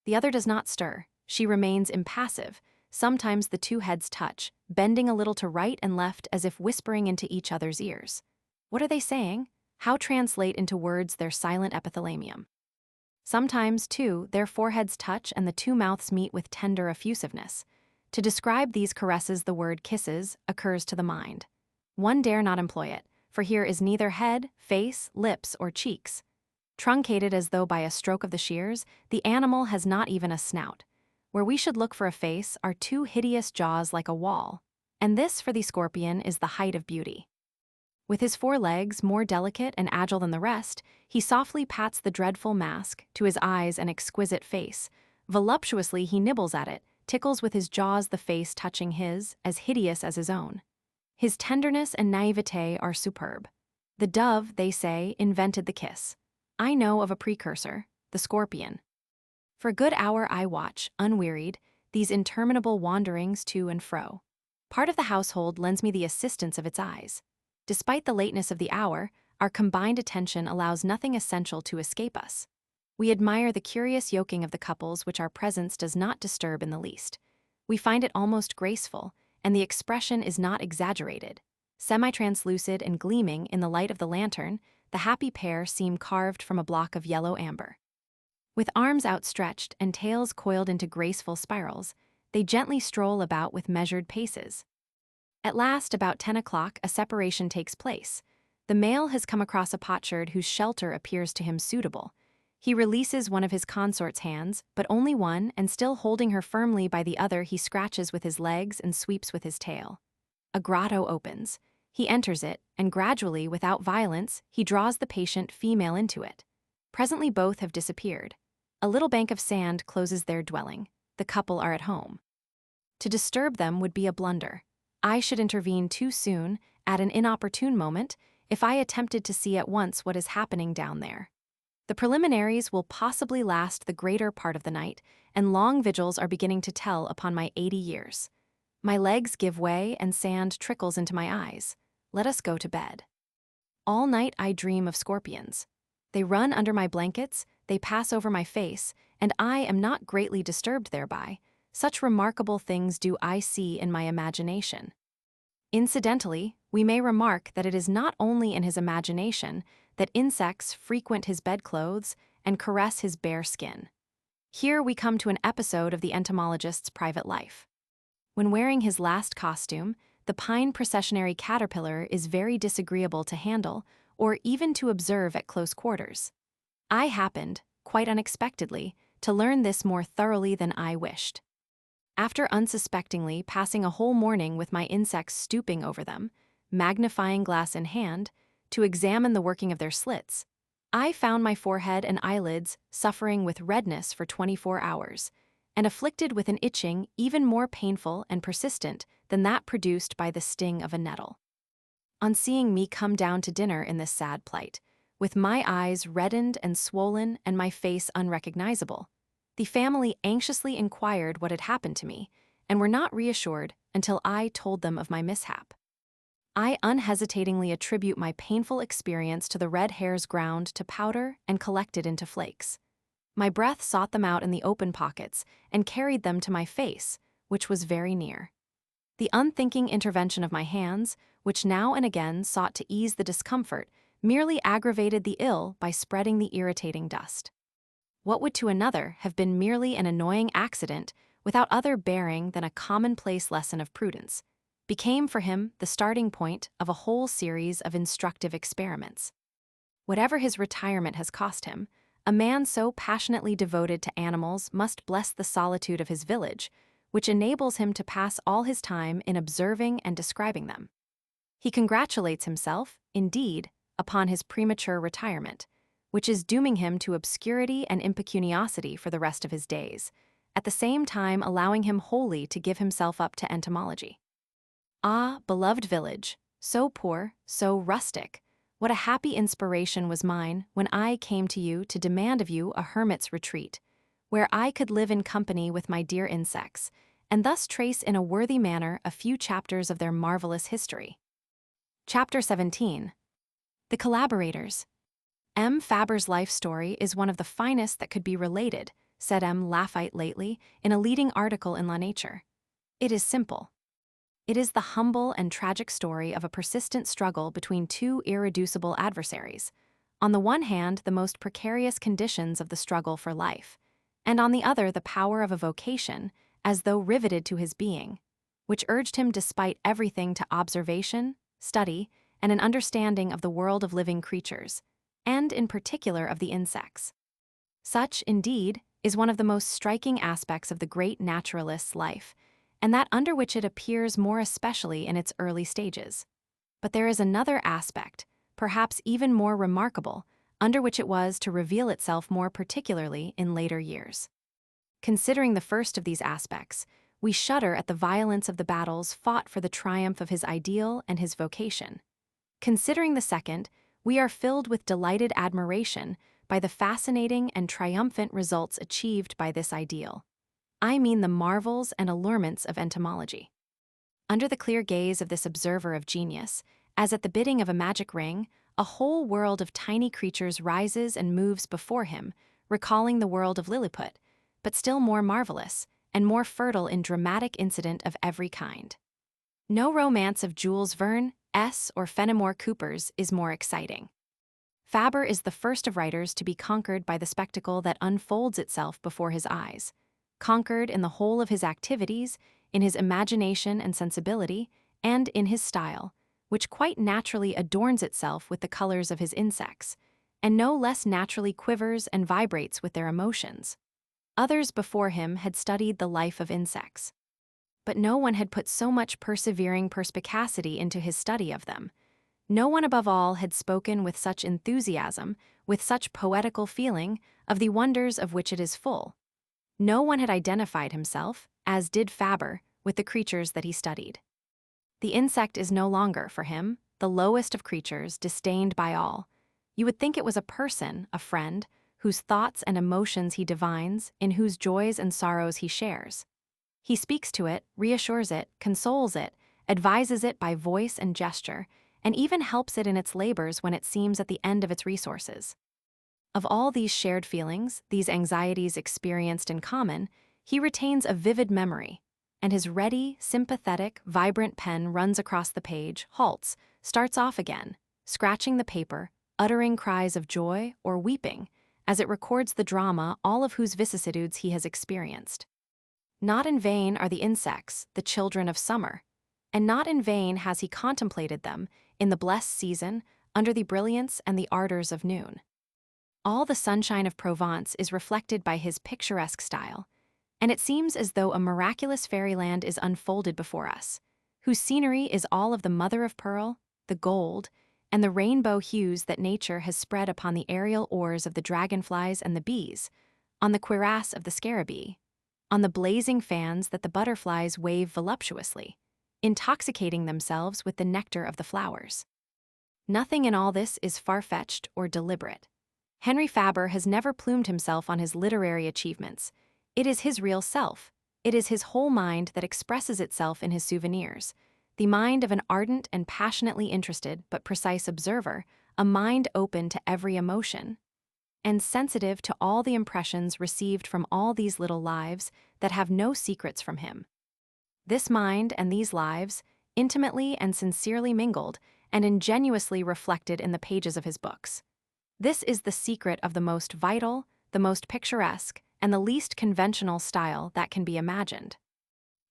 The other does not stir. She remains impassive. Sometimes the two heads touch, bending a little to right and left as if whispering into each other's ears. What are they saying? How translate into words their silent epithalamium? Sometimes, too, their foreheads touch and the two mouths meet with tender effusiveness. To describe these caresses, the word kisses occurs to the mind. One dare not employ it, for here is neither head, face, lips, or cheeks. Truncated as though by a stroke of the shears, the animal has not even a snout. Where we should look for a face are two hideous jaws like a wall, and this for the scorpion is the height of beauty. With his 4 legs, more delicate and agile than the rest, he softly pats the dreadful mask, to his eyes an exquisite face. Voluptuously he nibbles at it, tickles with his jaws the face touching his, as hideous as his own. His tenderness and naivete are superb. The dove, they say, invented the kiss. I know of a precursor, the scorpion. For a good hour I watch, unwearied, these interminable wanderings to and fro. Part of the household lends me the assistance of its eyes. Despite the lateness of the hour, our combined attention allows nothing essential to escape us. We admire the curious yoking of the couples which our presence does not disturb in the least. We find it almost graceful, and the expression is not exaggerated. Semi-translucid and gleaming in the light of the lantern, the happy pair seem carved from a block of yellow amber. With arms outstretched and tails coiled into graceful spirals, they gently stroll about with measured paces. At last, about 10 o'clock, a separation takes place. The male has come across a potsherd whose shelter appears to him suitable. He releases one of his consort's hands, but only one, and still holding her firmly by the other, he scratches with his legs and sweeps with his tail. A grotto opens. He enters it, and gradually, without violence, he draws the patient female into it. Presently both have disappeared. A little bank of sand closes their dwelling. The couple are at home. To disturb them would be a blunder. I should intervene too soon, at an inopportune moment, if I attempted to see at once what is happening down there. The preliminaries will possibly last the greater part of the night, and long vigils are beginning to tell upon my 80 years. My legs give way and sand trickles into my eyes. Let us go to bed. All night I dream of scorpions. They run under my blankets, they pass over my face, and I am not greatly disturbed thereby. Such remarkable things do I see in my imagination. Incidentally, we may remark that it is not only in his imagination that insects frequent his bedclothes and caress his bare skin. Here we come to an episode of the entomologist's private life. When wearing his last costume, the pine processionary caterpillar is very disagreeable to handle or even to observe at close quarters. I happened, quite unexpectedly, to learn this more thoroughly than I wished. After unsuspectingly passing a whole morning with my insects stooping over them, magnifying glass in hand, to examine the working of their slits, I found my forehead and eyelids suffering with redness for 24 hours, and afflicted with an itching even more painful and persistent than that produced by the sting of a nettle. On seeing me come down to dinner in this sad plight, with my eyes reddened and swollen and my face unrecognizable, the family anxiously inquired what had happened to me, and were not reassured until I told them of my mishap. I unhesitatingly attribute my painful experience to the red hairs ground to powder and collected into flakes. My breath sought them out in the open pockets and carried them to my face, which was very near. The unthinking intervention of my hands, which now and again sought to ease the discomfort, merely aggravated the ill by spreading the irritating dust. What would to another have been merely an annoying accident without other bearing than a commonplace lesson of prudence, became for him the starting point of a whole series of instructive experiments. Whatever his retirement has cost him, a man so passionately devoted to animals must bless the solitude of his village, which enables him to pass all his time in observing and describing them. He congratulates himself, indeed, upon his premature retirement, which is dooming him to obscurity and impecuniosity for the rest of his days, at the same time allowing him wholly to give himself up to entomology. Ah, beloved village, so poor, so rustic, what a happy inspiration was mine when I came to you to demand of you a hermit's retreat, where I could live in company with my dear insects, and thus trace in a worthy manner a few chapters of their marvelous history. Chapter 17. The Collaborators. M. Fabre's life story is one of the finest that could be related, said M. Lafayette lately in a leading article in La Nature. It is simple. It is the humble and tragic story of a persistent struggle between two irreducible adversaries. On the one hand, the most precarious conditions of the struggle for life, and on the other, the power of a vocation, as though riveted to his being, which urged him despite everything to observation, study, and an understanding of the world of living creatures, and in particular of the insects. Such, indeed, is one of the most striking aspects of the great naturalist's life, and that under which it appears more especially in its early stages. But there is another aspect, perhaps even more remarkable, under which it was to reveal itself more particularly in later years. Considering the first of these aspects, we shudder at the violence of the battles fought for the triumph of his ideal and his vocation. Considering the second, we are filled with delighted admiration by the fascinating and triumphant results achieved by this ideal. I mean the marvels and allurements of entomology. Under the clear gaze of this observer of genius, as at the bidding of a magic ring, a whole world of tiny creatures rises and moves before him, recalling the world of Lilliput, but still more marvelous and more fertile in dramatic incident of every kind. No romance of Jules Verne, S. or Fenimore Cooper's is more exciting. Fabre is the first of writers to be conquered by the spectacle that unfolds itself before his eyes, conquered in the whole of his activities, in his imagination and sensibility, and in his style, which quite naturally adorns itself with the colors of his insects, and no less naturally quivers and vibrates with their emotions. Others before him had studied the life of insects, but no one had put so much persevering perspicacity into his study of them. No one above all had spoken with such enthusiasm, with such poetical feeling, of the wonders of which it is full. No one had identified himself, as did Fabre, with the creatures that he studied. The insect is no longer, for him, the lowest of creatures, disdained by all. You would think it was a person, a friend, whose thoughts and emotions he divines, in whose joys and sorrows he shares. He speaks to it, reassures it, consoles it, advises it by voice and gesture, and even helps it in its labors when it seems at the end of its resources. Of all these shared feelings, these anxieties experienced in common, he retains a vivid memory, and his ready, sympathetic, vibrant pen runs across the page, halts, starts off again, scratching the paper, uttering cries of joy or weeping, as it records the drama all of whose vicissitudes he has experienced. Not in vain are the insects the children of summer, and not in vain has he contemplated them, in the blessed season, under the brilliance and the ardors of noon. All the sunshine of Provence is reflected by his picturesque style, and it seems as though a miraculous fairyland is unfolded before us, whose scenery is all of the mother of pearl, the gold, and the rainbow hues that nature has spread upon the aerial oars of the dragonflies and the bees, on the cuirass of the scarabee, on the blazing fans that the butterflies wave voluptuously, intoxicating themselves with the nectar of the flowers. Nothing in all this is far-fetched or deliberate. Henri Fabre has never plumed himself on his literary achievements. It is his real self. It is his whole mind that expresses itself in his souvenirs, the mind of an ardent and passionately interested but precise observer, a mind open to every emotion, and sensitive to all the impressions received from all these little lives that have no secrets from him. This mind and these lives, intimately and sincerely mingled and ingenuously reflected in the pages of his books. This is the secret of the most vital, the most picturesque, and the least conventional style that can be imagined.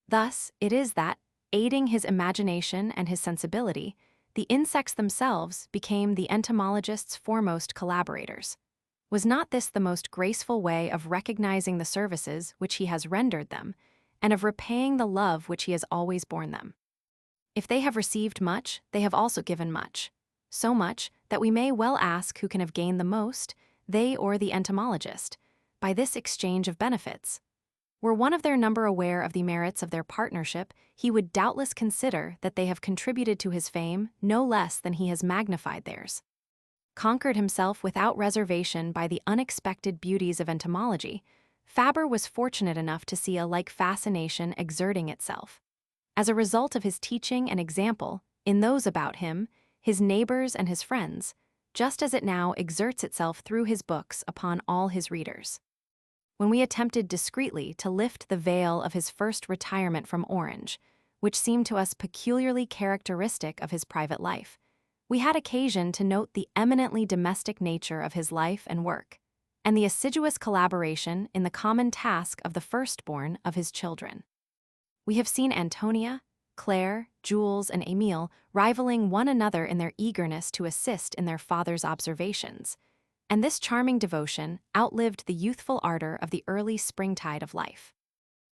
Thus, it is that, aiding his imagination and his sensibility, the insects themselves became the entomologist's foremost collaborators. Was not this the most graceful way of recognizing the services which he has rendered them, and of repaying the love which he has always borne them? If they have received much, they have also given much. So much that we may well ask who can have gained the most, they or the entomologist, by this exchange of benefits. Were one of their number aware of the merits of their partnership, he would doubtless consider that they have contributed to his fame no less than he has magnified theirs. Conquered himself without reservation by the unexpected beauties of entomology, Fabre was fortunate enough to see a like fascination exerting itself, as a result of his teaching and example, in those about him, his neighbors and his friends, just as it now exerts itself through his books upon all his readers. When we attempted discreetly to lift the veil of his first retirement from Orange, which seemed to us peculiarly characteristic of his private life, we had occasion to note the eminently domestic nature of his life and work, and the assiduous collaboration in the common task of the firstborn of his children. We have seen Antonia, Claire, Jules, and Émile rivaling one another in their eagerness to assist in their father's observations, and this charming devotion outlived the youthful ardor of the early springtide of life.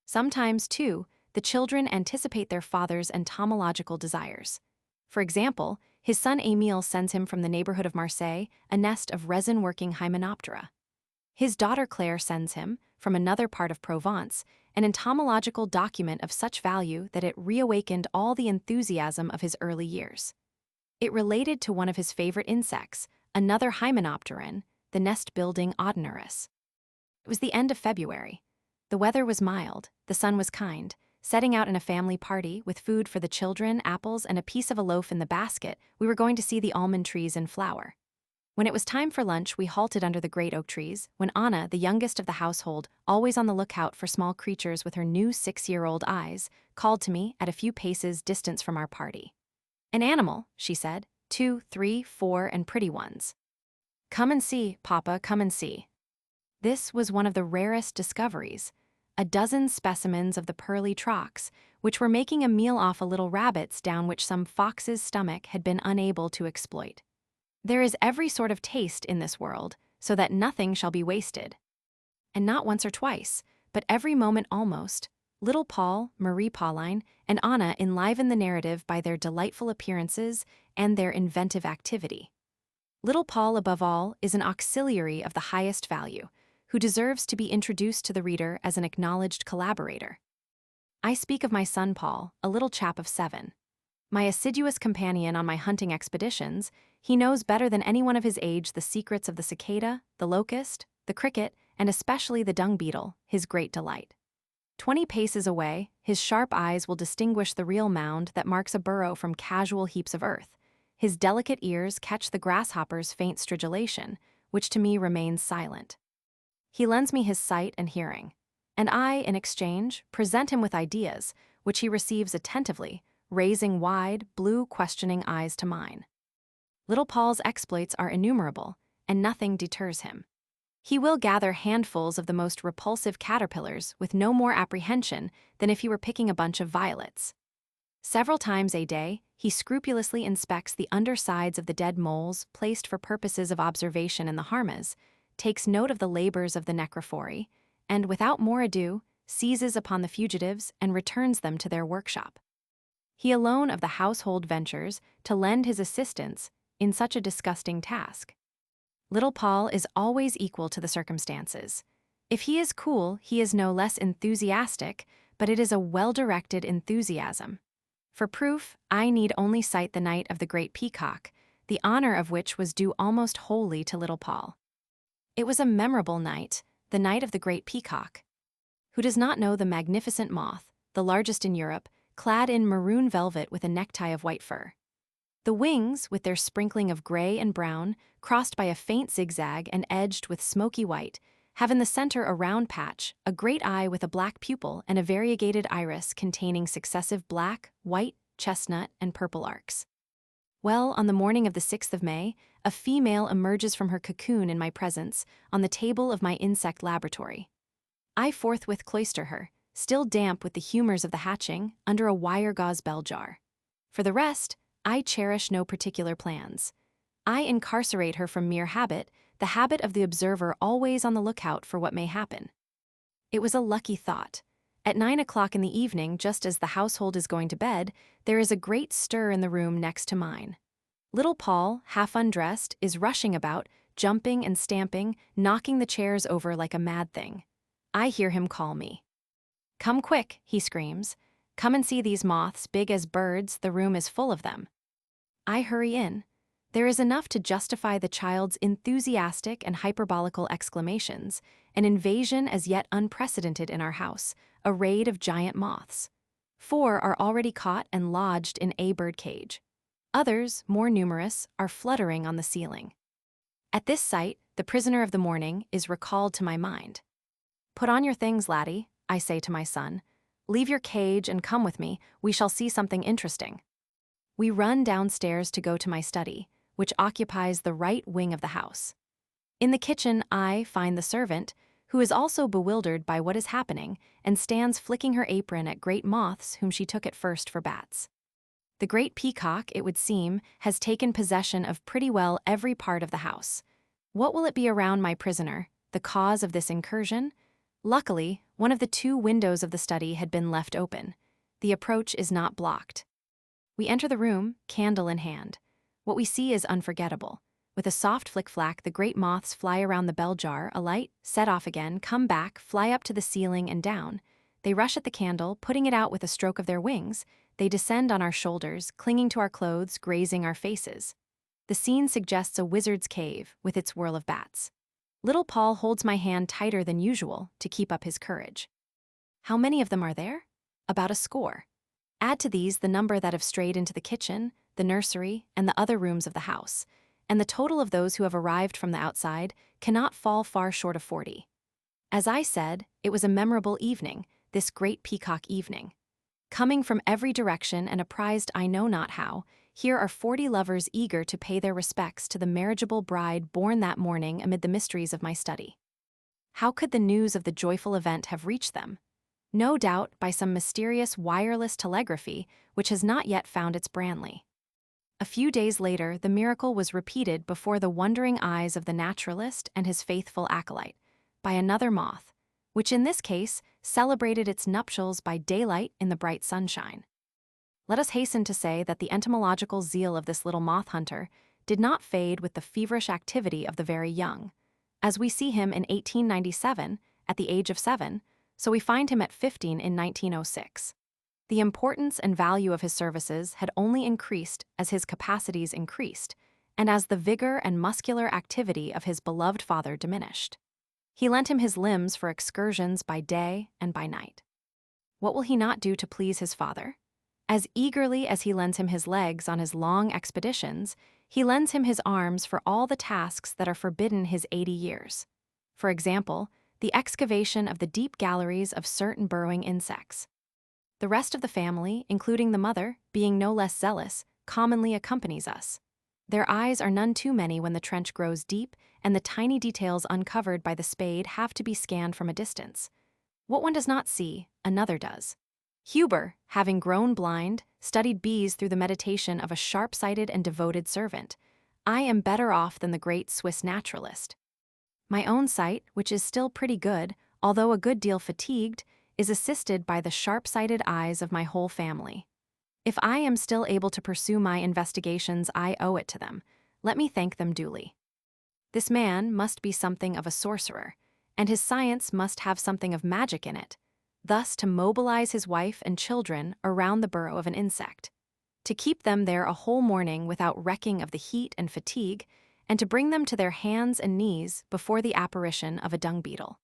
Sometimes, too, the children anticipate their father's entomological desires. For example, his son Émile sends him from the neighborhood of Marseille a nest of resin-working hymenoptera. His daughter Claire sends him, from another part of Provence, an entomological document of such value that it reawakened all the enthusiasm of his early years. It related to one of his favorite insects, another hymenopteran, the nest-building Audinurus. It was the end of February. The weather was mild, the sun was kind. Setting out in a family party, with food for the children, apples, and a piece of a loaf in the basket, we were going to see the almond trees in flower. When it was time for lunch, we halted under the great oak trees, when Anna, the youngest of the household, always on the lookout for small creatures with her new 6-year-old eyes, called to me at a few paces distance from our party. "An animal," she said, 2, 3, 4, and pretty ones. "Come and see, Papa, come and see." This was one of the rarest discoveries, a dozen specimens of the pearly trocs, which were making a meal off a little rabbits down which some fox's stomach had been unable to exploit. There is every sort of taste in this world, so that nothing shall be wasted. And not once or twice, but every moment almost, little Paul, Marie Pauline, and Anna enliven the narrative by their delightful appearances and their inventive activity. Little Paul, above all, is an auxiliary of the highest value, who deserves to be introduced to the reader as an acknowledged collaborator. I speak of my son Paul, a little chap of 7. My assiduous companion on my hunting expeditions, he knows better than anyone of his age the secrets of the cicada, the locust, the cricket, and especially the dung beetle, his great delight. 20 paces away, his sharp eyes will distinguish the real mound that marks a burrow from casual heaps of earth. His delicate ears catch the grasshopper's faint stridulation, which to me remains silent. He lends me his sight and hearing, and I, in exchange, present him with ideas, which he receives attentively, raising wide, blue, questioning eyes to mine. Little Paul's exploits are innumerable, and nothing deters him. He will gather handfuls of the most repulsive caterpillars with no more apprehension than if he were picking a bunch of violets. Several times a day, he scrupulously inspects the undersides of the dead moles placed for purposes of observation in the harmas, takes note of the labors of the necrophori, and without more ado, seizes upon the fugitives and returns them to their workshop. He alone of the household ventures to lend his assistance in such a disgusting task. Little Paul is always equal to the circumstances. If he is cool, he is no less enthusiastic, but it is a well-directed enthusiasm. For proof, I need only cite the night of the great peacock, the honor of which was due almost wholly to little Paul. It was a memorable night, the night of the great peacock. Who does not know the magnificent moth, the largest in Europe, clad in maroon velvet with a necktie of white fur? The wings, with their sprinkling of gray and brown, crossed by a faint zigzag and edged with smoky white, have in the center a round patch, a great eye with a black pupil, and a variegated iris containing successive black, white, chestnut, and purple arcs. Well, on the morning of the 6th of May, a female emerges from her cocoon in my presence, on the table of my insect laboratory. I forthwith cloister her, still damp with the humors of the hatching, under a wire gauze bell jar. For the rest, I cherish no particular plans. I incarcerate her from mere habit, the habit of the observer always on the lookout for what may happen. It was a lucky thought. At 9 o'clock in the evening, just as the household is going to bed, there is a great stir in the room next to mine. Little Paul, half undressed, is rushing about, jumping and stamping, knocking the chairs over like a mad thing. I hear him call me. "Come quick," he screams. "Come and see these moths, big as birds, the room is full of them." I hurry in. There is enough to justify the child's enthusiastic and hyperbolical exclamations, an invasion as yet unprecedented in our house, a raid of giant moths. 4 are already caught and lodged in a bird cage. Others, more numerous, are fluttering on the ceiling. At this sight, the prisoner of the morning is recalled to my mind. "Put on your things, laddie," I say to my son. "Leave your cage and come with me, we shall see something interesting." We run downstairs to go to my study, which occupies the right wing of the house. In the kitchen, I find the servant, who is also bewildered by what is happening and stands flicking her apron at great moths whom she took at first for bats. The great peacock, it would seem, has taken possession of pretty well every part of the house. What will it be around my prisoner, the cause of this incursion? Luckily, one of the 2 windows of the study had been left open. The approach is not blocked. We enter the room, candle in hand. What we see is unforgettable. With a soft flick-flack, the great moths fly around the bell jar, alight, set off again, come back, fly up to the ceiling and down. They rush at the candle, putting it out with a stroke of their wings. They descend on our shoulders, clinging to our clothes, grazing our faces. The scene suggests a wizard's cave with its whirl of bats. Little Paul holds my hand tighter than usual to keep up his courage. How many of them are there? About a score. Add to these the number that have strayed into the kitchen, the nursery, and the other rooms of the house, and the total of those who have arrived from the outside cannot fall far short of 40. As I said, it was a memorable evening, this great peacock evening. Coming from every direction and apprised I know not how, here are 40 lovers eager to pay their respects to the marriageable bride born that morning amid the mysteries of my study. How could the news of the joyful event have reached them? No doubt by some mysterious wireless telegraphy which has not yet found its Branly. A few days later, the miracle was repeated before the wondering eyes of the naturalist and his faithful acolyte, by another moth, which in this case celebrated its nuptials by daylight in the bright sunshine. Let us hasten to say that the entomological zeal of this little moth hunter did not fade with the feverish activity of the very young. As we see him in 1897, at the age of 7, so we find him at 15 in 1906. The importance and value of his services had only increased as his capacities increased, and as the vigor and muscular activity of his beloved father diminished. He lent him his limbs for excursions by day and by night. What will he not do to please his father? As eagerly as he lends him his legs on his long expeditions, he lends him his arms for all the tasks that are forbidden his 80 years. For example, the excavation of the deep galleries of certain burrowing insects. The rest of the family, including the mother, being no less zealous, commonly accompanies us. Their eyes are none too many when the trench grows deep, and the tiny details uncovered by the spade have to be scanned from a distance. What one does not see, another does. Huber, having grown blind, studied bees through the meditation of a sharp-sighted and devoted servant. I am better off than the great Swiss naturalist. My own sight, which is still pretty good, although a good deal fatigued, is assisted by the sharp-sighted eyes of my whole family. If I am still able to pursue my investigations, I owe it to them. Let me thank them duly. This man must be something of a sorcerer, and his science must have something of magic in it, thus to mobilize his wife and children around the burrow of an insect, to keep them there a whole morning without recking of the heat and fatigue, and to bring them to their hands and knees before the apparition of a dung beetle.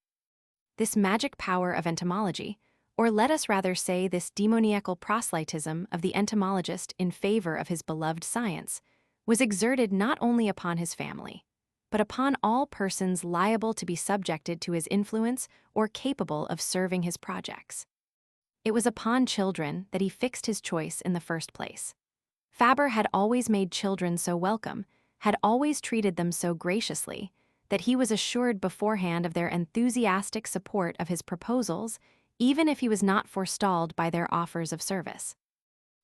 This magic power of entomology, or let us rather say this demoniacal proselytism of the entomologist in favor of his beloved science, was exerted not only upon his family, but upon all persons liable to be subjected to his influence or capable of serving his projects. It was upon children that he fixed his choice in the first place. Fabre had always made children so welcome, had always treated them so graciously, that he was assured beforehand of their enthusiastic support of his proposals, even if he was not forestalled by their offers of service.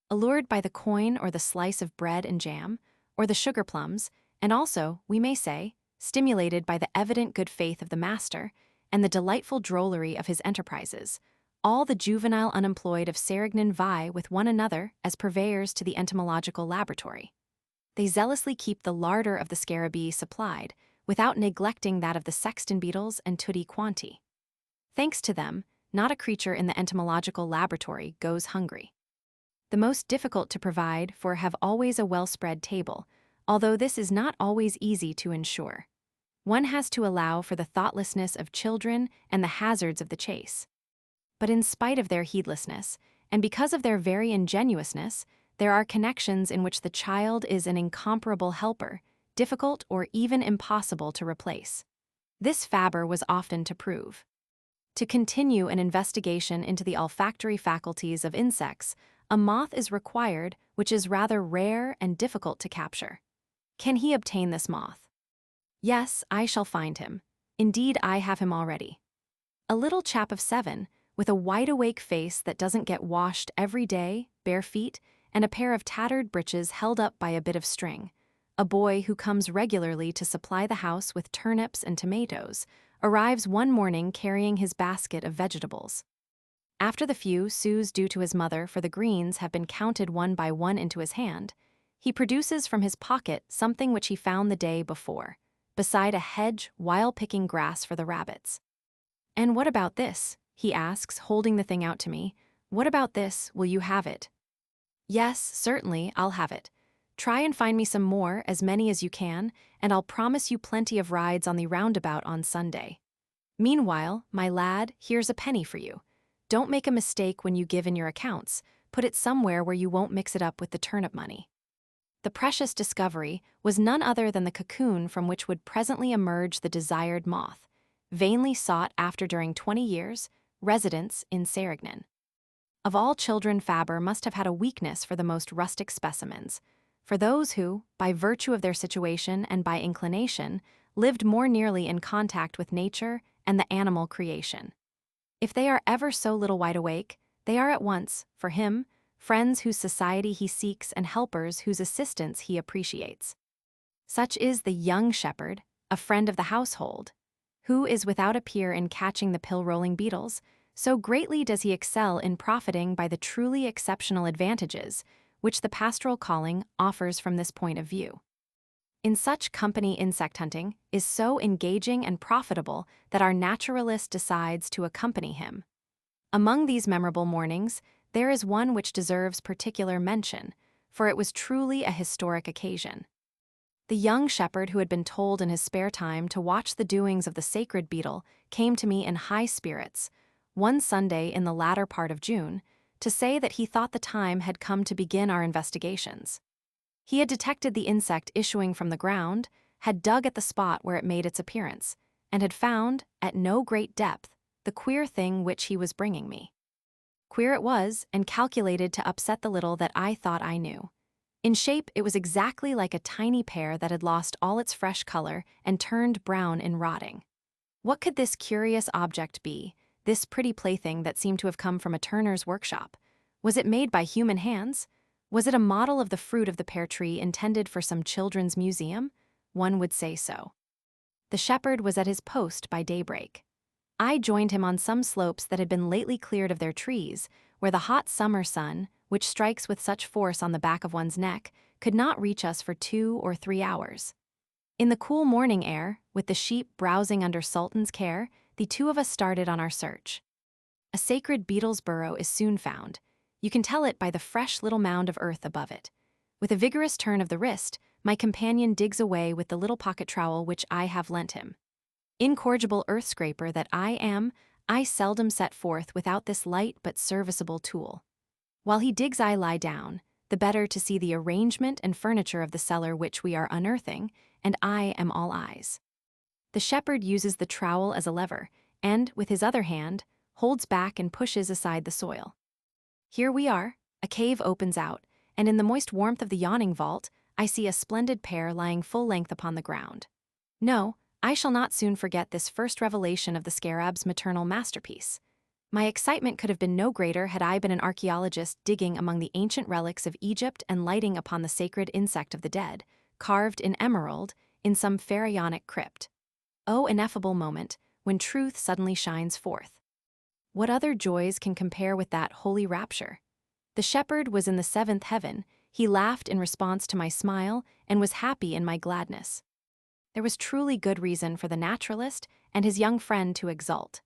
Allured by the coin or the slice of bread and jam, or the sugar plums, and also, we may say, stimulated by the evident good faith of the master and the delightful drollery of his enterprises, all the juvenile unemployed of Serignan vie with one another as purveyors to the entomological laboratory. They zealously keep the larder of the scarabee supplied, without neglecting that of the sexton beetles and tutti quanti. Thanks to them, not a creature in the entomological laboratory goes hungry. The most difficult to provide for have always a well-spread table, although this is not always easy to ensure. One has to allow for the thoughtlessness of children and the hazards of the chase. But in spite of their heedlessness, and because of their very ingenuousness, there are connections in which the child is an incomparable helper, difficult or even impossible to replace. This Fabre was often to prove. To continue an investigation into the olfactory faculties of insects, a moth is required which is rather rare and difficult to capture. Can he obtain this moth? Yes, I shall find him. Indeed, I have him already. A little chap of 7, with a wide-awake face that doesn't get washed every day, bare feet, and a pair of tattered breeches held up by a bit of string. A boy who comes regularly to supply the house with turnips and tomatoes, arrives one morning carrying his basket of vegetables. After the few sous due to his mother for the greens have been counted one by one into his hand, he produces from his pocket something which he found the day before, beside a hedge while picking grass for the rabbits. "And what about this?" he asks, holding the thing out to me. "What about this? Will you have it?" "Yes, certainly, I'll have it. Try and find me some more, as many as you can, and I'll promise you plenty of rides on the roundabout on Sunday. Meanwhile, my lad, here's a penny for you. Don't make a mistake when you give in your accounts. Put it somewhere where you won't mix it up with the turnip money." The precious discovery was none other than the cocoon from which would presently emerge the desired moth, vainly sought after during 20 years, residence in Serignan. Of all children, Fabre must have had a weakness for the most rustic specimens, for those who, by virtue of their situation and by inclination, lived more nearly in contact with nature and the animal creation. If they are ever so little wide awake, they are at once, for him, friends whose society he seeks and helpers whose assistance he appreciates. Such is the young shepherd, a friend of the household, who is without a peer in catching the pill-rolling beetles, so greatly does he excel in profiting by the truly exceptional advantages which the pastoral calling offers from this point of view. In such company, insect hunting is so engaging and profitable that our naturalist decides to accompany him. Among these memorable mornings, there is one which deserves particular mention, for it was truly a historic occasion. The young shepherd who had been told in his spare time to watch the doings of the sacred beetle came to me in high spirits, one Sunday in the latter part of June, to say that he thought the time had come to begin our investigations. He had detected the insect issuing from the ground, had dug at the spot where it made its appearance, and had found, at no great depth, the queer thing which he was bringing me. Queer it was, and calculated to upset the little that I thought I knew. In shape, it was exactly like a tiny pear that had lost all its fresh color and turned brown in rotting. What could this curious object be, this pretty plaything that seemed to have come from a turner's workshop? Was it made by human hands? Was it a model of the fruit of the pear tree intended for some children's museum? One would say so. The shepherd was at his post by daybreak. I joined him on some slopes that had been lately cleared of their trees, where the hot summer sun, which strikes with such force on the back of one's neck, could not reach us for 2 or 3 hours. In the cool morning air, with the sheep browsing under Sultan's care, the two of us started on our search. A sacred beetle's burrow is soon found. You can tell it by the fresh little mound of earth above it. With a vigorous turn of the wrist, my companion digs away with the little pocket trowel which I have lent him. Incorrigible earth scraper that I am, I seldom set forth without this light but serviceable tool. While he digs, I lie down, the better to see the arrangement and furniture of the cellar which we are unearthing, and I am all eyes. The shepherd uses the trowel as a lever, and, with his other hand, holds back and pushes aside the soil. Here we are, a cave opens out, and in the moist warmth of the yawning vault, I see a splendid pear lying full length upon the ground. No, I shall not soon forget this first revelation of the scarab's maternal masterpiece. My excitement could have been no greater had I been an archaeologist digging among the ancient relics of Egypt and lighting upon the sacred insect of the dead, carved in emerald, in some pharaonic crypt. Oh, ineffable moment, when truth suddenly shines forth. What other joys can compare with that holy rapture? The shepherd was in the 7th heaven, he laughed in response to my smile, and was happy in my gladness. There was truly good reason for the naturalist and his young friend to exult.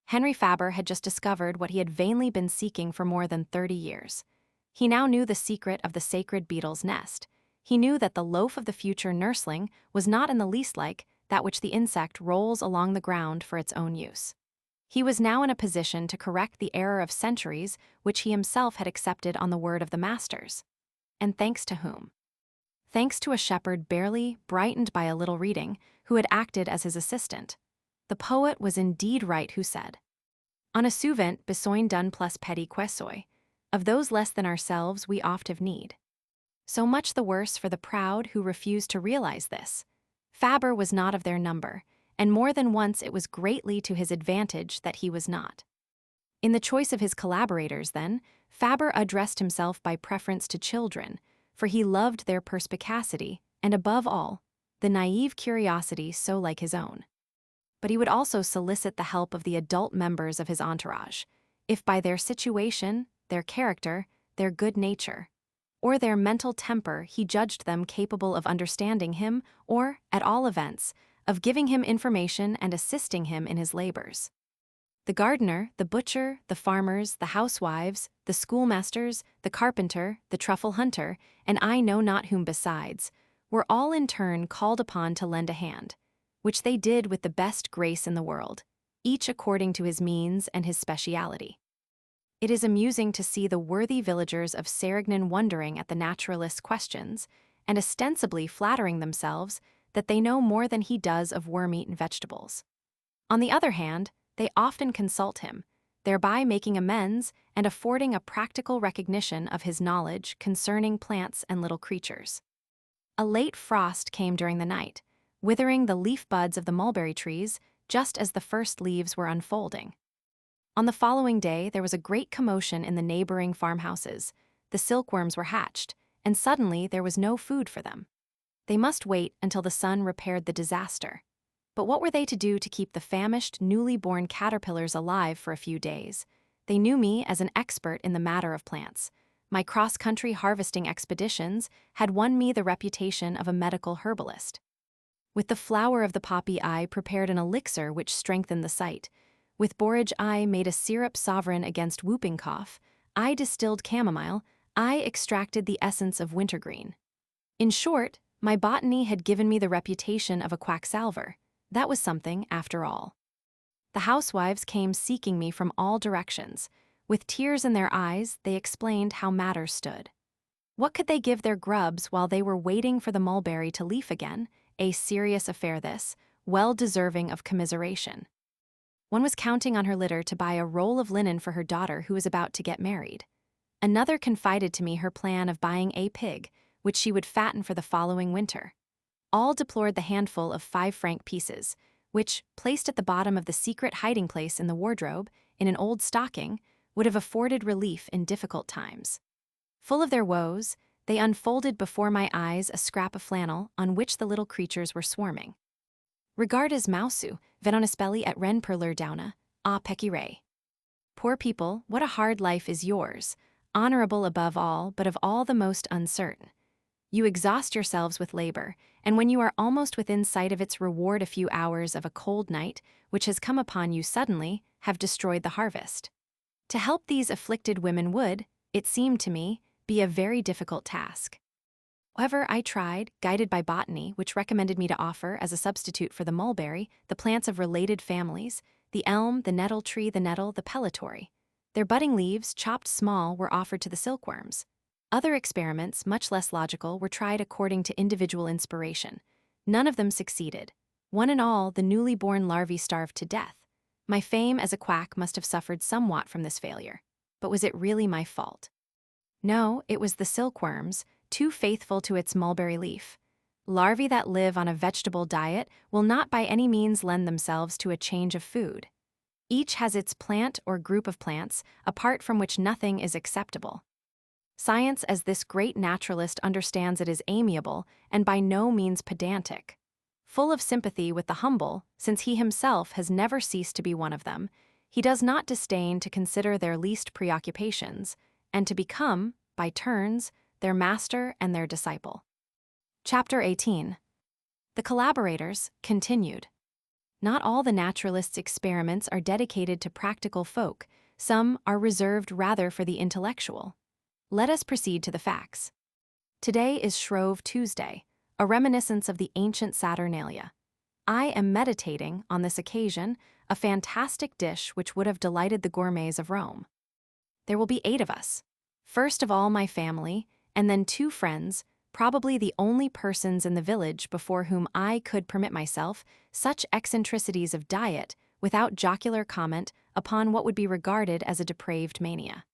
Henri Fabre had just discovered what he had vainly been seeking for more than 30 years. He now knew the secret of the sacred beetle's nest. He knew that the loaf of the future nursling was not in the least like that which the insect rolls along the ground for its own use. He was now in a position to correct the error of centuries which he himself had accepted on the word of the masters. And thanks to whom? Thanks to a shepherd barely brightened by a little reading, who had acted as his assistant. The poet was indeed right who said, "On a souvent besoin d'un plus petit quesoy, of those less than ourselves we oft have need." So much the worse for the proud who refused to realize this. Fabre was not of their number, and more than once it was greatly to his advantage that he was not. In the choice of his collaborators, then, Fabre addressed himself by preference to children, for he loved their perspicacity, and above all, the naive curiosity so like his own. But he would also solicit the help of the adult members of his entourage, if by their situation, their character, their good nature, or their mental temper he judged them capable of understanding him, or, at all events, of giving him information and assisting him in his labors. The gardener, the butcher, the farmers, the housewives, the schoolmasters, the carpenter, the truffle hunter, and I know not whom besides, were all in turn called upon to lend a hand, which they did with the best grace in the world, each according to his means and his speciality. It is amusing to see the worthy villagers of Serignan wondering at the naturalist's questions, and ostensibly flattering themselves that they know more than he does of worm-eaten vegetables. On the other hand, they often consult him, thereby making amends and affording a practical recognition of his knowledge concerning plants and little creatures. A late frost came during the night, withering the leaf buds of the mulberry trees just as the first leaves were unfolding. On the following day, there was a great commotion in the neighboring farmhouses. The silkworms were hatched, and suddenly there was no food for them. They must wait until the sun repaired the disaster. But what were they to do to keep the famished, newly born caterpillars alive for a few days? They knew me as an expert in the matter of plants. My cross-country harvesting expeditions had won me the reputation of a medical herbalist. With the flower of the poppy I prepared an elixir which strengthened the sight. With borage I made a syrup sovereign against whooping cough. I distilled chamomile. I extracted the essence of wintergreen. In short, my botany had given me the reputation of a quacksalver. That was something, after all. The housewives came seeking me from all directions. With tears in their eyes, they explained how matters stood. What could they give their grubs while they were waiting for the mulberry to leaf again? A serious affair this, well deserving of commiseration. One was counting on her litter to buy a roll of linen for her daughter who was about to get married. Another confided to me her plan of buying a pig, which she would fatten for the following winter. All deplored the handful of 5-franc pieces, which, placed at the bottom of the secret hiding place in the wardrobe, in an old stocking, would have afforded relief in difficult times. Full of their woes, they unfolded before my eyes a scrap of flannel on which the little creatures were swarming. Regardes mausu, venonispelli et ren per leur dauna, a pecire. Poor people, what a hard life is yours, honorable above all, but of all the most uncertain. You exhaust yourselves with labor, and when you are almost within sight of its reward, a few hours of a cold night, which has come upon you suddenly, have destroyed the harvest. To help these afflicted women would, it seemed to me, be a very difficult task. However, I tried, guided by botany, which recommended me to offer, as a substitute for the mulberry, the plants of related families, the elm, the nettle tree, the nettle, the pellitory. Their budding leaves, chopped small, were offered to the silkworms. Other experiments, much less logical, were tried according to individual inspiration. None of them succeeded. One and all, the newly born larvae starved to death. My fame as a quack must have suffered somewhat from this failure. But was it really my fault? No, it was the silkworms, too faithful to its mulberry leaf. Larvae that live on a vegetable diet will not by any means lend themselves to a change of food. Each has its plant or group of plants, apart from which nothing is acceptable. Science, as this great naturalist understands it, is amiable and by no means pedantic. Full of sympathy with the humble, since he himself has never ceased to be one of them, he does not disdain to consider their least preoccupations, and to become, by turns, their master and their disciple. Chapter 18. The Collaborators, continued. Not all the naturalists' experiments are dedicated to practical folk, some are reserved rather for the intellectual. Let us proceed to the facts. Today is Shrove Tuesday, a reminiscence of the ancient Saturnalia. I am meditating, on this occasion, a fantastic dish which would have delighted the gourmets of Rome. There will be 8 of us. First of all my family, and then 2 friends, probably the only persons in the village before whom I could permit myself such eccentricities of diet without jocular comment upon what would be regarded as a depraved mania.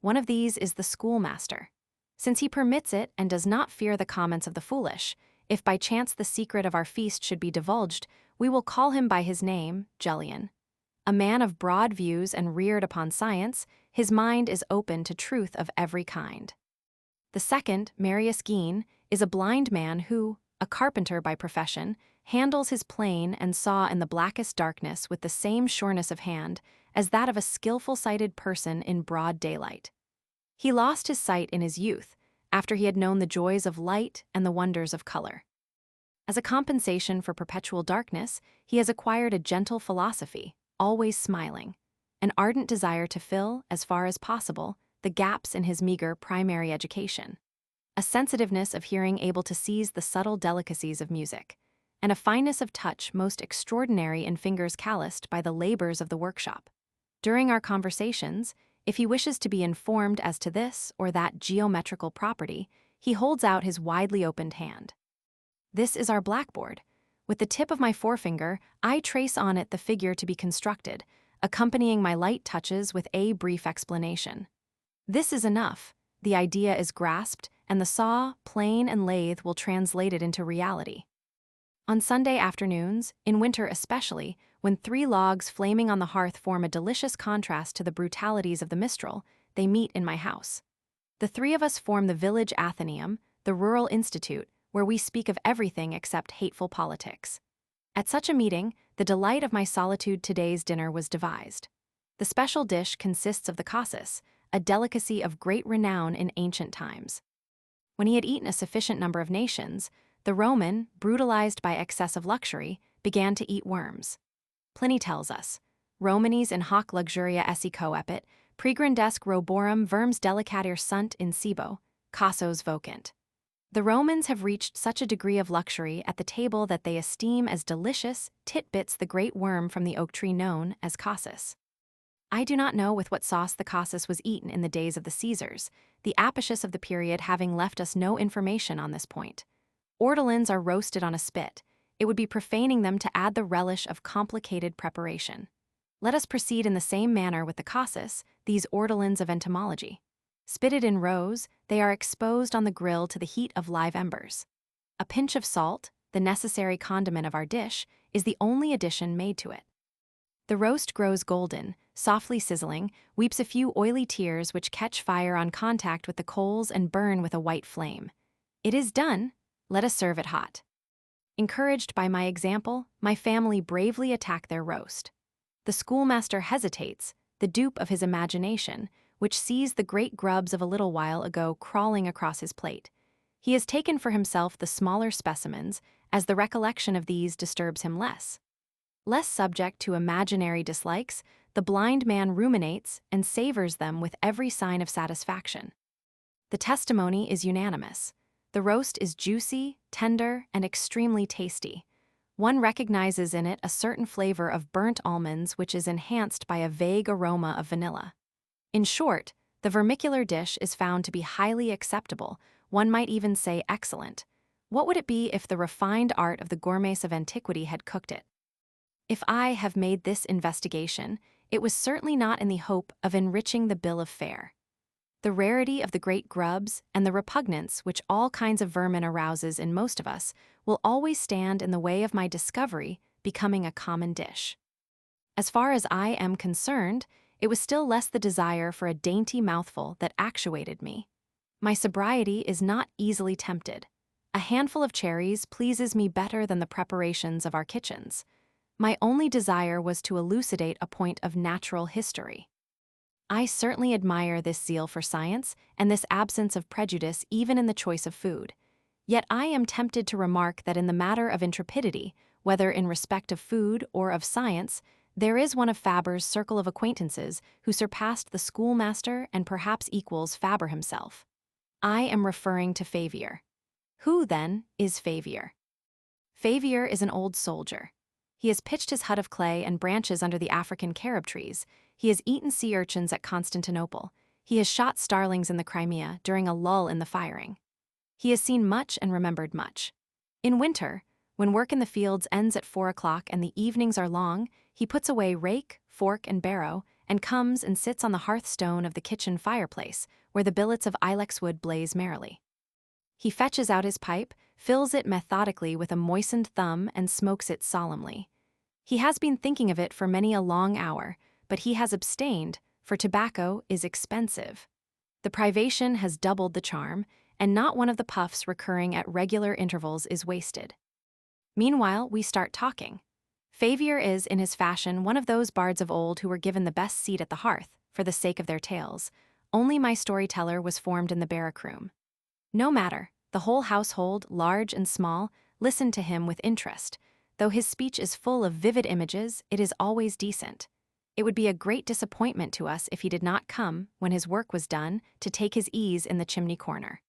One of these is the schoolmaster. Since he permits it and does not fear the comments of the foolish, if by chance the secret of our feast should be divulged, we will call him by his name, Julian. A man of broad views and reared upon science, his mind is open to truth of every kind. The second, Marius Guin, is a blind man who, a carpenter by profession, handles his plane and saw in the blackest darkness with the same sureness of hand as that of a skillful-sighted person in broad daylight. He lost his sight in his youth, after he had known the joys of light and the wonders of color. As a compensation for perpetual darkness, he has acquired a gentle philosophy, always smiling, an ardent desire to fill, as far as possible, the gaps in his meager primary education, a sensitiveness of hearing able to seize the subtle delicacies of music, and a fineness of touch most extraordinary in fingers calloused by the labors of the workshop. During our conversations, if he wishes to be informed as to this or that geometrical property, he holds out his widely opened hand. This is our blackboard. With the tip of my forefinger, I trace on it the figure to be constructed, accompanying my light touches with a brief explanation. This is enough. The idea is grasped, and the saw, plane, and lathe will translate it into reality. On Sunday afternoons, in winter especially, When 3 logs flaming on the hearth form a delicious contrast to the brutalities of the Mistral, they meet in my house. The 3 of us form the village Athenaeum, the rural institute, where we speak of everything except hateful politics. At such a meeting, the delight of my solitude today's dinner was devised. The special dish consists of the cassis, a delicacy of great renown in ancient times. When he had eaten a sufficient number of nations, the Roman, brutalized by excessive luxury, began to eat worms. Pliny tells us, Romanes in hoc luxuria esse coepit, pregrandesque roborum verms delicatir sunt in cibo, cassos vocent. The Romans have reached such a degree of luxury at the table that they esteem as delicious titbits the great worm from the oak tree known as cassis. I do not know with what sauce the cassis was eaten in the days of the Caesars, the Apicius of the period having left us no information on this point. Ortolans are roasted on a spit. It would be profaning them to add the relish of complicated preparation. Let us proceed in the same manner with the cassis, these ortolans of entomology. Spitted in rows, they are exposed on the grill to the heat of live embers. A pinch of salt, the necessary condiment of our dish, is the only addition made to it. The roast grows golden, softly sizzling, weeps a few oily tears which catch fire on contact with the coals and burn with a white flame. It is done. Let us serve it hot. Encouraged by my example, my family bravely attack their roast. The schoolmaster hesitates, the dupe of his imagination, which sees the great grubs of a little while ago crawling across his plate. He has taken for himself the smaller specimens, as the recollection of these disturbs him less. Less subject to imaginary dislikes, the blind man ruminates and savors them with every sign of satisfaction. The testimony is unanimous. The roast is juicy, tender, and extremely tasty. One recognizes in it a certain flavor of burnt almonds which is enhanced by a vague aroma of vanilla. In short, the vermicular dish is found to be highly acceptable, one might even say excellent. What would it be if the refined art of the gourmets of antiquity had cooked it? If I have made this investigation, it was certainly not in the hope of enriching the bill of fare. The rarity of the great grubs and the repugnance which all kinds of vermin arouses in most of us will always stand in the way of my discovery becoming a common dish. As far as I am concerned, it was still less the desire for a dainty mouthful that actuated me. My sobriety is not easily tempted. A handful of cherries pleases me better than the preparations of our kitchens. My only desire was to elucidate a point of natural history. I certainly admire this zeal for science and this absence of prejudice even in the choice of food. Yet I am tempted to remark that in the matter of intrepidity, whether in respect of food or of science, there is one of Fabre's circle of acquaintances who surpassed the schoolmaster and perhaps equals Fabre himself. I am referring to Fabre. Who, then, is Fabre? Fabre is an old soldier. He has pitched his hut of clay and branches under the African carob trees. He has eaten sea urchins at Constantinople. He has shot starlings in the Crimea during a lull in the firing. He has seen much and remembered much. In winter, when work in the fields ends at 4 o'clock and the evenings are long, he puts away rake, fork, and barrow, and comes and sits on the hearthstone of the kitchen fireplace, where the billets of ilex wood blaze merrily. He fetches out his pipe, fills it methodically with a moistened thumb, and smokes it solemnly. He has been thinking of it for many a long hour, but he has abstained, for tobacco is expensive. The privation has doubled the charm, and not one of the puffs recurring at regular intervals is wasted. Meanwhile, we start talking. Fabre is, in his fashion, one of those bards of old who were given the best seat at the hearth, for the sake of their tales. Only my storyteller was formed in the barrack room. No matter, the whole household, large and small, listened to him with interest. Though his speech is full of vivid images, it is always decent. It would be a great disappointment to us if he did not come, when his work was done, to take his ease in the chimney corner.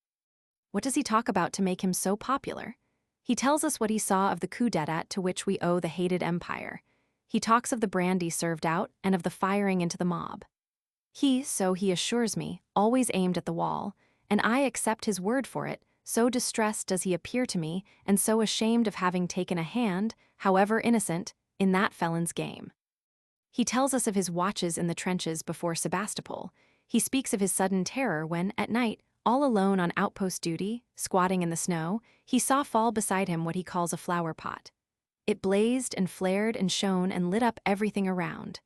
What does he talk about to make him so popular? He tells us what he saw of the coup d'etat to which we owe the hated empire. He talks of the brandy served out and of the firing into the mob. He, so he assures me, always aimed at the wall, and I accept his word for it, so distressed does he appear to me, and so ashamed of having taken a hand, however innocent, in that felon's game. He tells us of his watches in the trenches before Sebastopol. He speaks of his sudden terror when, at night, all alone on outpost duty, squatting in the snow, he saw fall beside him what he calls a flower pot. It blazed and flared and shone and lit up everything around.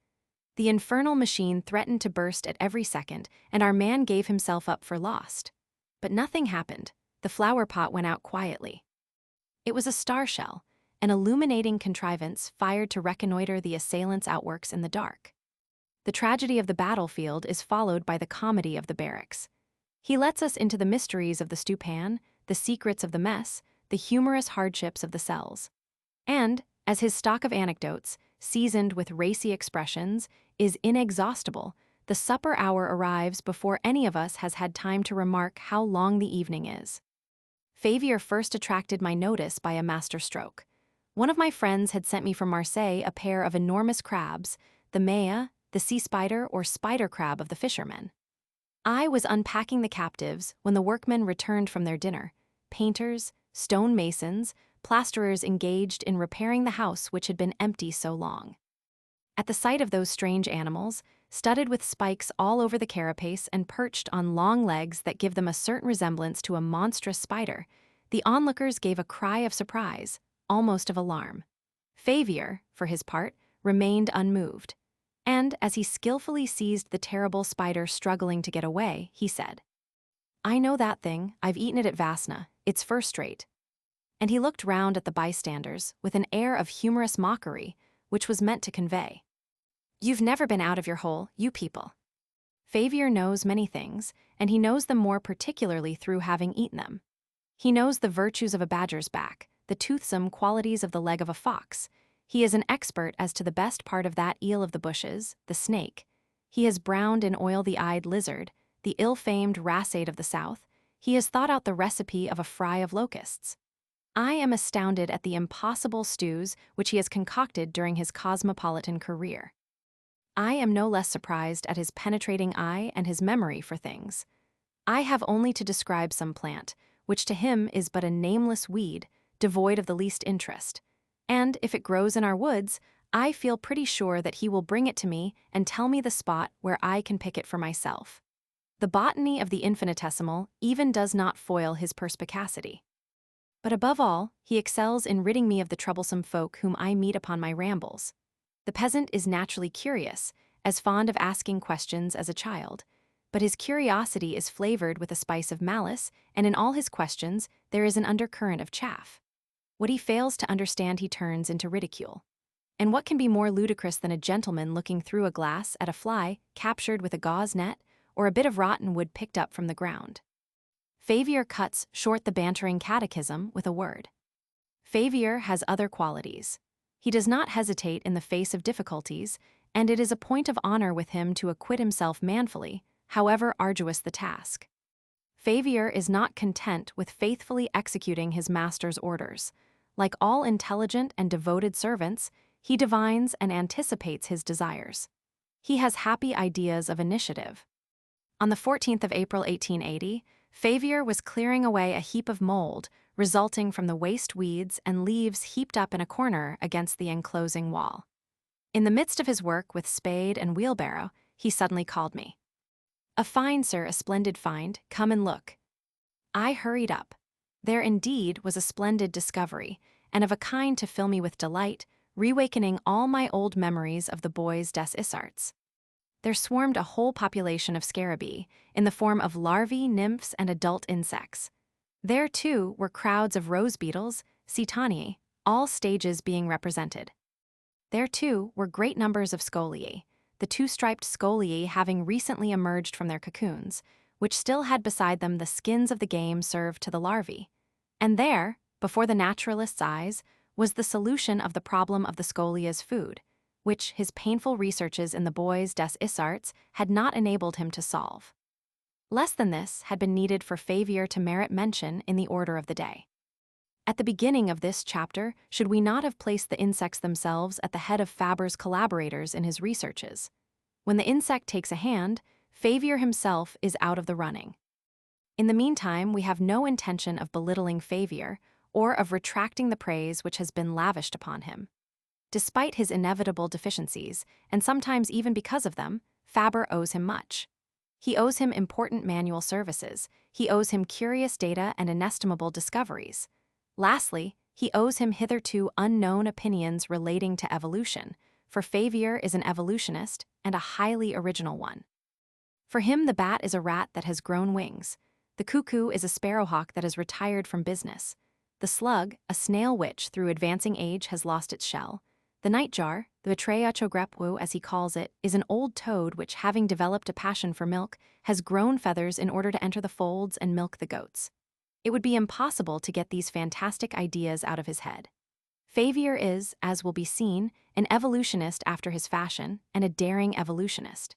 The infernal machine threatened to burst at every second, and our man gave himself up for lost. But nothing happened. The flower pot went out quietly. It was a star shell, an illuminating contrivance fired to reconnoiter the assailants' outworks in the dark. The tragedy of the battlefield is followed by the comedy of the barracks. He lets us into the mysteries of the stew pan, the secrets of the mess, the humorous hardships of the cells. And, as his stock of anecdotes, seasoned with racy expressions, is inexhaustible, the supper hour arrives before any of us has had time to remark how long the evening is. Fabre first attracted my notice by a masterstroke. One of my friends had sent me from Marseille a pair of enormous crabs, the mea, the sea spider or spider crab of the fishermen. I was unpacking the captives when the workmen returned from their dinner, painters, stone masons, plasterers engaged in repairing the house which had been empty so long. At the sight of those strange animals, studded with spikes all over the carapace and perched on long legs that give them a certain resemblance to a monstrous spider, the onlookers gave a cry of surprise, almost of alarm. Fabre, for his part, remained unmoved. And, as he skillfully seized the terrible spider struggling to get away, he said, "I know that thing, I've eaten it at Vasna, it's first-rate." And he looked round at the bystanders with an air of humorous mockery, which was meant to convey, "You've never been out of your hole, you people." Fabre knows many things, and he knows them more particularly through having eaten them. He knows the virtues of a badger's back, the toothsome qualities of the leg of a fox. He is an expert as to the best part of that eel of the bushes, the snake. He has browned in oil the eyed lizard, the ill-famed wrassade of the south. He has thought out the recipe of a fry of locusts. I am astounded at the impossible stews which he has concocted during his cosmopolitan career. I am no less surprised at his penetrating eye and his memory for things. I have only to describe some plant, which to him is but a nameless weed, devoid of the least interest. And if it grows in our woods, I feel pretty sure that he will bring it to me and tell me the spot where I can pick it for myself. The botany of the infinitesimal even does not foil his perspicacity. But above all, he excels in ridding me of the troublesome folk whom I meet upon my rambles. The peasant is naturally curious, as fond of asking questions as a child, but his curiosity is flavored with a spice of malice, and in all his questions there is an undercurrent of chaff. What he fails to understand he turns into ridicule. And what can be more ludicrous than a gentleman looking through a glass at a fly captured with a gauze net, or a bit of rotten wood picked up from the ground? Fabre cuts short the bantering catechism with a word. Fabre has other qualities. He does not hesitate in the face of difficulties, and it is a point of honor with him to acquit himself manfully, however arduous the task. Fabre is not content with faithfully executing his master's orders. Like all intelligent and devoted servants, he divines and anticipates his desires. He has happy ideas of initiative. On the 14th of April 1880, Fabre was clearing away a heap of mold resulting from the waste weeds and leaves heaped up in a corner against the enclosing wall. In the midst of his work with spade and wheelbarrow, he suddenly called me. "A find, sir, a splendid find, come and look." I hurried up. There indeed was a splendid discovery, and of a kind to fill me with delight, reawakening all my old memories of the boys des Isarts. There swarmed a whole population of scarabaei, in the form of larvae, nymphs, and adult insects. There, too, were crowds of rose beetles, Cetoniae, all stages being represented. There, too, were great numbers of scoliae, the two-striped scoliae having recently emerged from their cocoons, which still had beside them the skins of the game served to the larvae. And there, before the naturalist's eyes, was the solution of the problem of the scolia's food, which his painful researches in the boys des Isarts had not enabled him to solve. Less than this had been needed for Fabre to merit mention in the order of the day. At the beginning of this chapter, should we not have placed the insects themselves at the head of Fabre's collaborators in his researches? When the insect takes a hand, Fabre himself is out of the running. In the meantime, we have no intention of belittling Fabre or of retracting the praise which has been lavished upon him. Despite his inevitable deficiencies, and sometimes even because of them, Fabre owes him much. He owes him important manual services, he owes him curious data and inestimable discoveries. Lastly, he owes him hitherto unknown opinions relating to evolution, for Fabre is an evolutionist and a highly original one. For him, the bat is a rat that has grown wings. The cuckoo is a sparrowhawk that has retired from business. The slug, a snail which, through advancing age, has lost its shell. The nightjar, the betrayachogrepwu as he calls it, is an old toad which, having developed a passion for milk, has grown feathers in order to enter the folds and milk the goats. It would be impossible to get these fantastic ideas out of his head. Fabre is, as will be seen, an evolutionist after his fashion, and a daring evolutionist.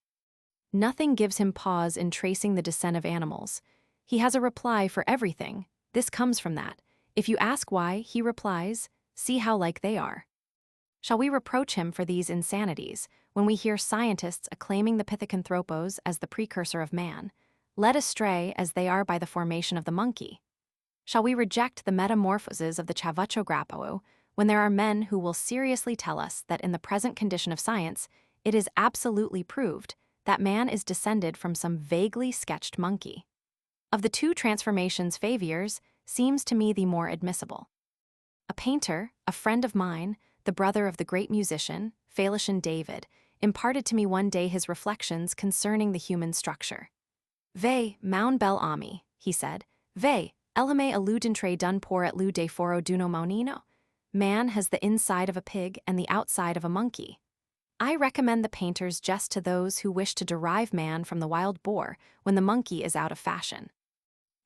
Nothing gives him pause in tracing the descent of animals. He has a reply for everything. This comes from that. If you ask why, he replies, "See how like they are." Shall we reproach him for these insanities when we hear scientists acclaiming the Pithecanthropos as the precursor of man, led astray as they are by the formation of the monkey? Shall we reject the metamorphoses of the Chavachograpo when there are men who will seriously tell us that in the present condition of science, it is absolutely proved that man is descended from some vaguely sketched monkey? Of the two transformations, Fabre's seems to me the more admissible. A painter, a friend of mine, the brother of the great musician, Félicien David, imparted to me one day his reflections concerning the human structure. "Ve, maun bel ami," he said, "ve, elhame aludintre dun por et lu de foro duno maunino." Man has the inside of a pig and the outside of a monkey. I recommend the painter's jest to those who wish to derive man from the wild boar when the monkey is out of fashion.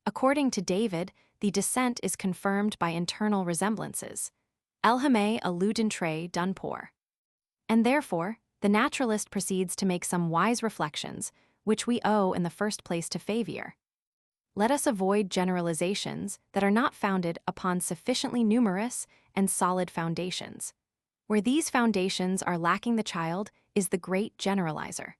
According to David, the descent is confirmed by internal resemblances. Elhame aludintre dun por. And therefore, the naturalist proceeds to make some wise reflections, which we owe in the first place to Fabre. Let us avoid generalizations that are not founded upon sufficiently numerous and solid foundations. Where these foundations are lacking, the child is the great generalizer.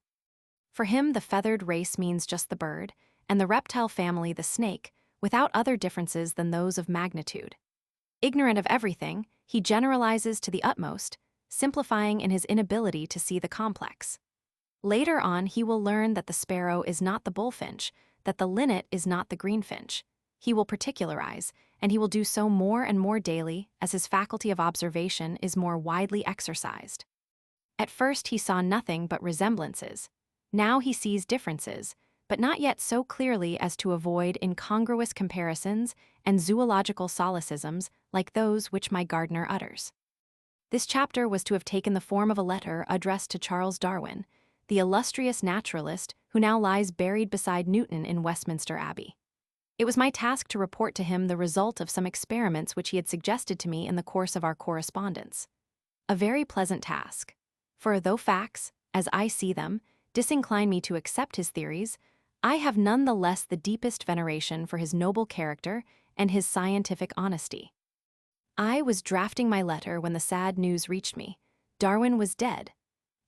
For him, the feathered race means just the bird, and the reptile family the snake, without other differences than those of magnitude. Ignorant of everything, he generalizes to the utmost, simplifying in his inability to see the complex. Later on, he will learn that the sparrow is not the bullfinch, that the linnet is not the greenfinch. He will particularize, and he will do so more and more daily as his faculty of observation is more widely exercised. At first he saw nothing but resemblances. Now he sees differences, but not yet so clearly as to avoid incongruous comparisons and zoological solecisms like those which my gardener utters. This chapter was to have taken the form of a letter addressed to Charles Darwin, the illustrious naturalist who now lies buried beside Newton in Westminster Abbey. It was my task to report to him the result of some experiments which he had suggested to me in the course of our correspondence. A very pleasant task, for though facts, as I see them, disincline me to accept his theories, I have none the less the deepest veneration for his noble character and his scientific honesty. I was drafting my letter when the sad news reached me. Darwin was dead.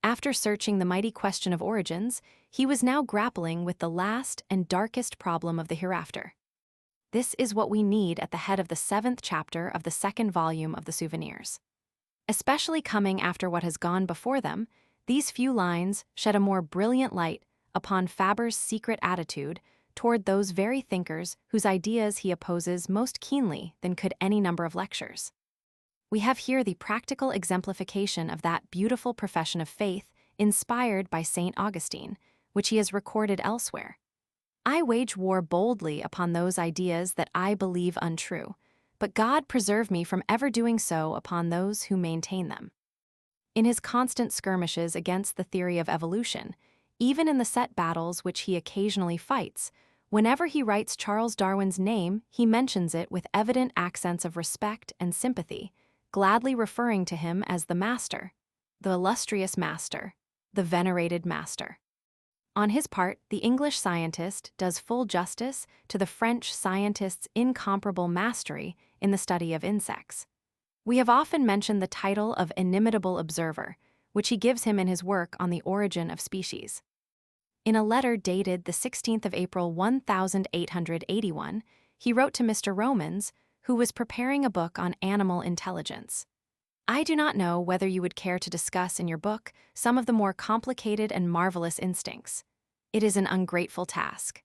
After searching the mighty question of origins, he was now grappling with the last and darkest problem of the hereafter. This is what we need at the head of the 7th chapter of the 2nd volume of the Souvenirs. Especially coming after what has gone before them, these few lines shed a more brilliant light upon Fabre's secret attitude toward those very thinkers whose ideas he opposes most keenly than could any number of lectures. We have here the practical exemplification of that beautiful profession of faith inspired by St. Augustine, which he has recorded elsewhere. I wage war boldly upon those ideas that I believe untrue, but God preserve me from ever doing so upon those who maintain them. In his constant skirmishes against the theory of evolution, even in the set battles which he occasionally fights, whenever he writes Charles Darwin's name, he mentions it with evident accents of respect and sympathy, gladly referring to him as the master, the illustrious master, the venerated master. On his part, the English scientist does full justice to the French scientist's incomparable mastery in the study of insects. We have often mentioned the title of inimitable observer, which he gives him in his work on the origin of species. In a letter dated the 16th of April 1881, he wrote to Mr. Romans, who was preparing a book on animal intelligence. I do not know whether you would care to discuss in your book some of the more complicated and marvelous instincts. It is an ungrateful task.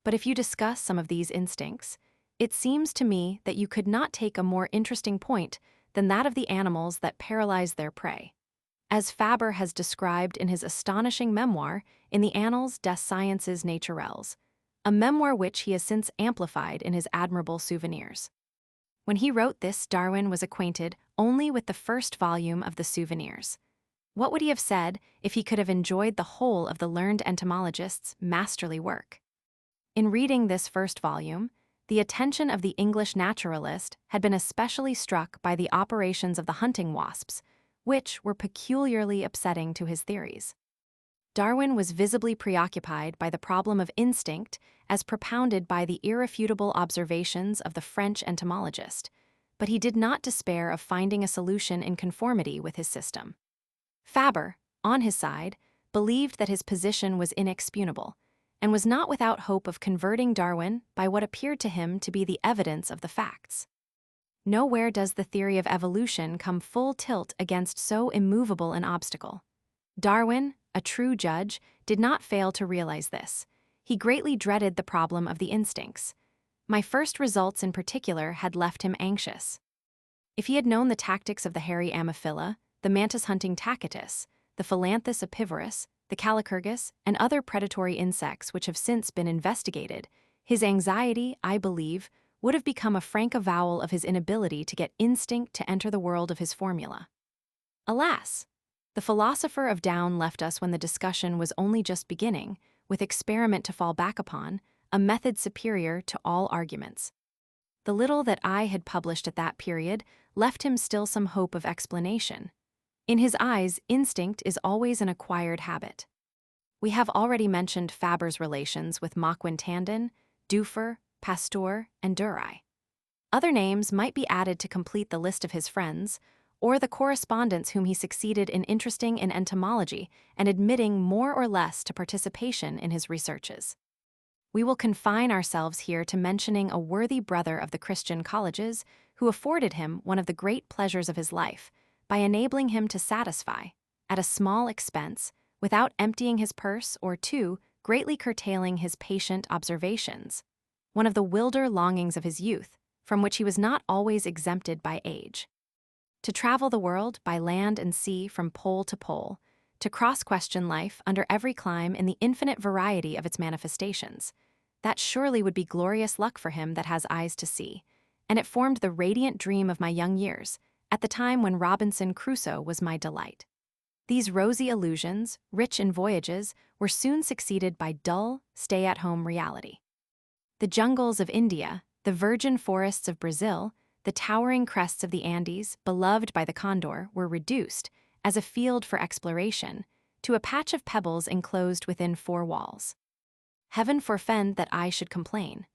But if you discuss some of these instincts, It seems to me that you could not take a more interesting point than that of the animals that paralyze their prey. As Fabre has described in his astonishing memoir in the Annales des Sciences Naturelles, a memoir which he has since amplified in his admirable Souvenirs. When he wrote this, Darwin was acquainted only with the first volume of the Souvenirs. What would he have said if he could have enjoyed the whole of the learned entomologist's masterly work? In reading this first volume, the attention of the English naturalist had been especially struck by the operations of the hunting wasps, which were peculiarly upsetting to his theories. Darwin was visibly preoccupied by the problem of instinct as propounded by the irrefutable observations of the French entomologist, but he did not despair of finding a solution in conformity with his system. Fabre, on his side, believed that his position was inexpugnable, and was not without hope of converting Darwin by what appeared to him to be the evidence of the facts. Nowhere does the theory of evolution come full tilt against so immovable an obstacle. Darwin, a true judge, did not fail to realize this. He greatly dreaded the problem of the instincts. My first results in particular had left him anxious. If he had known the tactics of the hairy Ammophila, the mantis-hunting Tacitus, the Philanthus opivorus, the Calicurgus, and other predatory insects which have since been investigated, his anxiety, I believe, would have become a frank avowal of his inability to get instinct to enter the world of his formula. Alas! The philosopher of Down left us when the discussion was only just beginning, with experiment to fall back upon, a method superior to all arguments. The little that I had published at that period left him still some hope of explanation. In his eyes, instinct is always an acquired habit. We have already mentioned Fabre's relations with Maquin-Tandon, Dufour, Pasteur, and Dury. Other names might be added to complete the list of his friends, or the correspondents whom he succeeded in interesting in entomology and admitting more or less to participation in his researches. We will confine ourselves here to mentioning a worthy brother of the Christian colleges who afforded him one of the great pleasures of his life by enabling him to satisfy, at a small expense, without emptying his purse or too greatly curtailing his patient observations, one of the wilder longings of his youth, from which he was not always exempted by age. To travel the world by land and sea from pole to pole, to cross-question life under every clime in the infinite variety of its manifestations, that surely would be glorious luck for him that has eyes to see, and it formed the radiant dream of my young years, at the time when Robinson Crusoe was my delight. These rosy illusions, rich in voyages, were soon succeeded by dull, stay-at-home reality. The jungles of India, the virgin forests of Brazil, the towering crests of the Andes, beloved by the condor, were reduced, as a field for exploration, to a patch of pebbles enclosed within four walls. Heaven forfend that I should complain.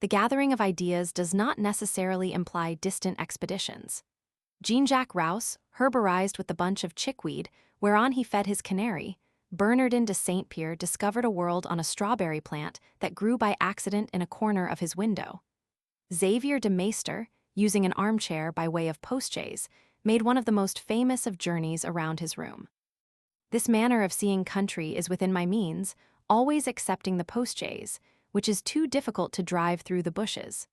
The gathering of ideas does not necessarily imply distant expeditions. Jean-Jacques Rouse, herborized with the bunch of chickweed whereon he fed his canary, Bernardin de Saint-Pierre discovered a world on a strawberry plant that grew by accident in a corner of his window. Xavier de Maistre, using an armchair by way of postchaise, made one of the most famous of journeys around his room. This manner of seeing country is within my means, always excepting the postchaise, which is too difficult to drive through the bushes.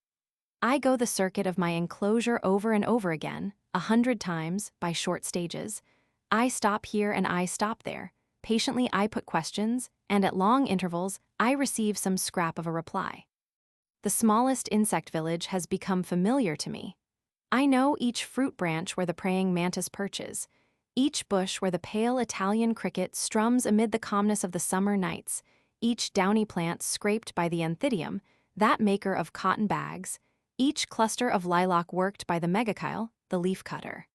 I go the circuit of my enclosure over and over again, 100 times, by short stages. I stop here and I stop there. Patiently I put questions, and at long intervals I receive some scrap of a reply. The smallest insect village has become familiar to me. I know each fruit branch where the praying mantis perches, each bush where the pale Italian cricket strums amid the calmness of the summer nights, each downy plant scraped by the Anthidium, that maker of cotton bags, each cluster of lilac worked by the megachile, the leaf-cutter.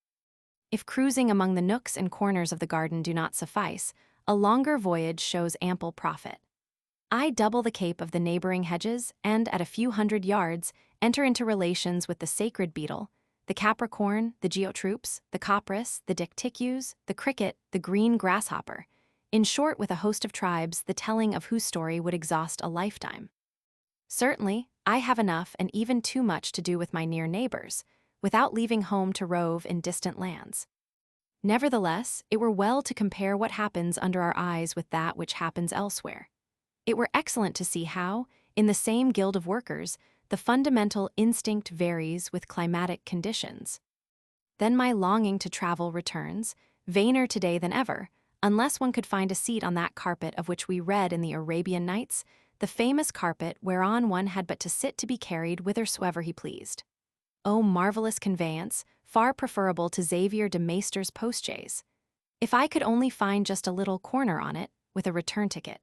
If cruising among the nooks and corners of the garden do not suffice, a longer voyage shows ample profit. I double the cape of the neighboring hedges and, at a few hundred yards, enter into relations with the sacred beetle, the capricorn, the geotroops, the copris, the dicticus, the cricket, the green grasshopper, in short with a host of tribes the telling of whose story would exhaust a lifetime. Certainly, I have enough and even too much to do with my near neighbors, without leaving home to rove in distant lands. Nevertheless, it were well to compare what happens under our eyes with that which happens elsewhere. It were excellent to see how, in the same guild of workers, the fundamental instinct varies with climatic conditions. Then my longing to travel returns, vainer today than ever, unless one could find a seat on that carpet of which we read in the Arabian Nights, the famous carpet whereon one had but to sit to be carried whithersoever he pleased. O marvelous conveyance, far preferable to Xavier de Maester's postchaise! If I could only find just a little corner on it, with a return ticket.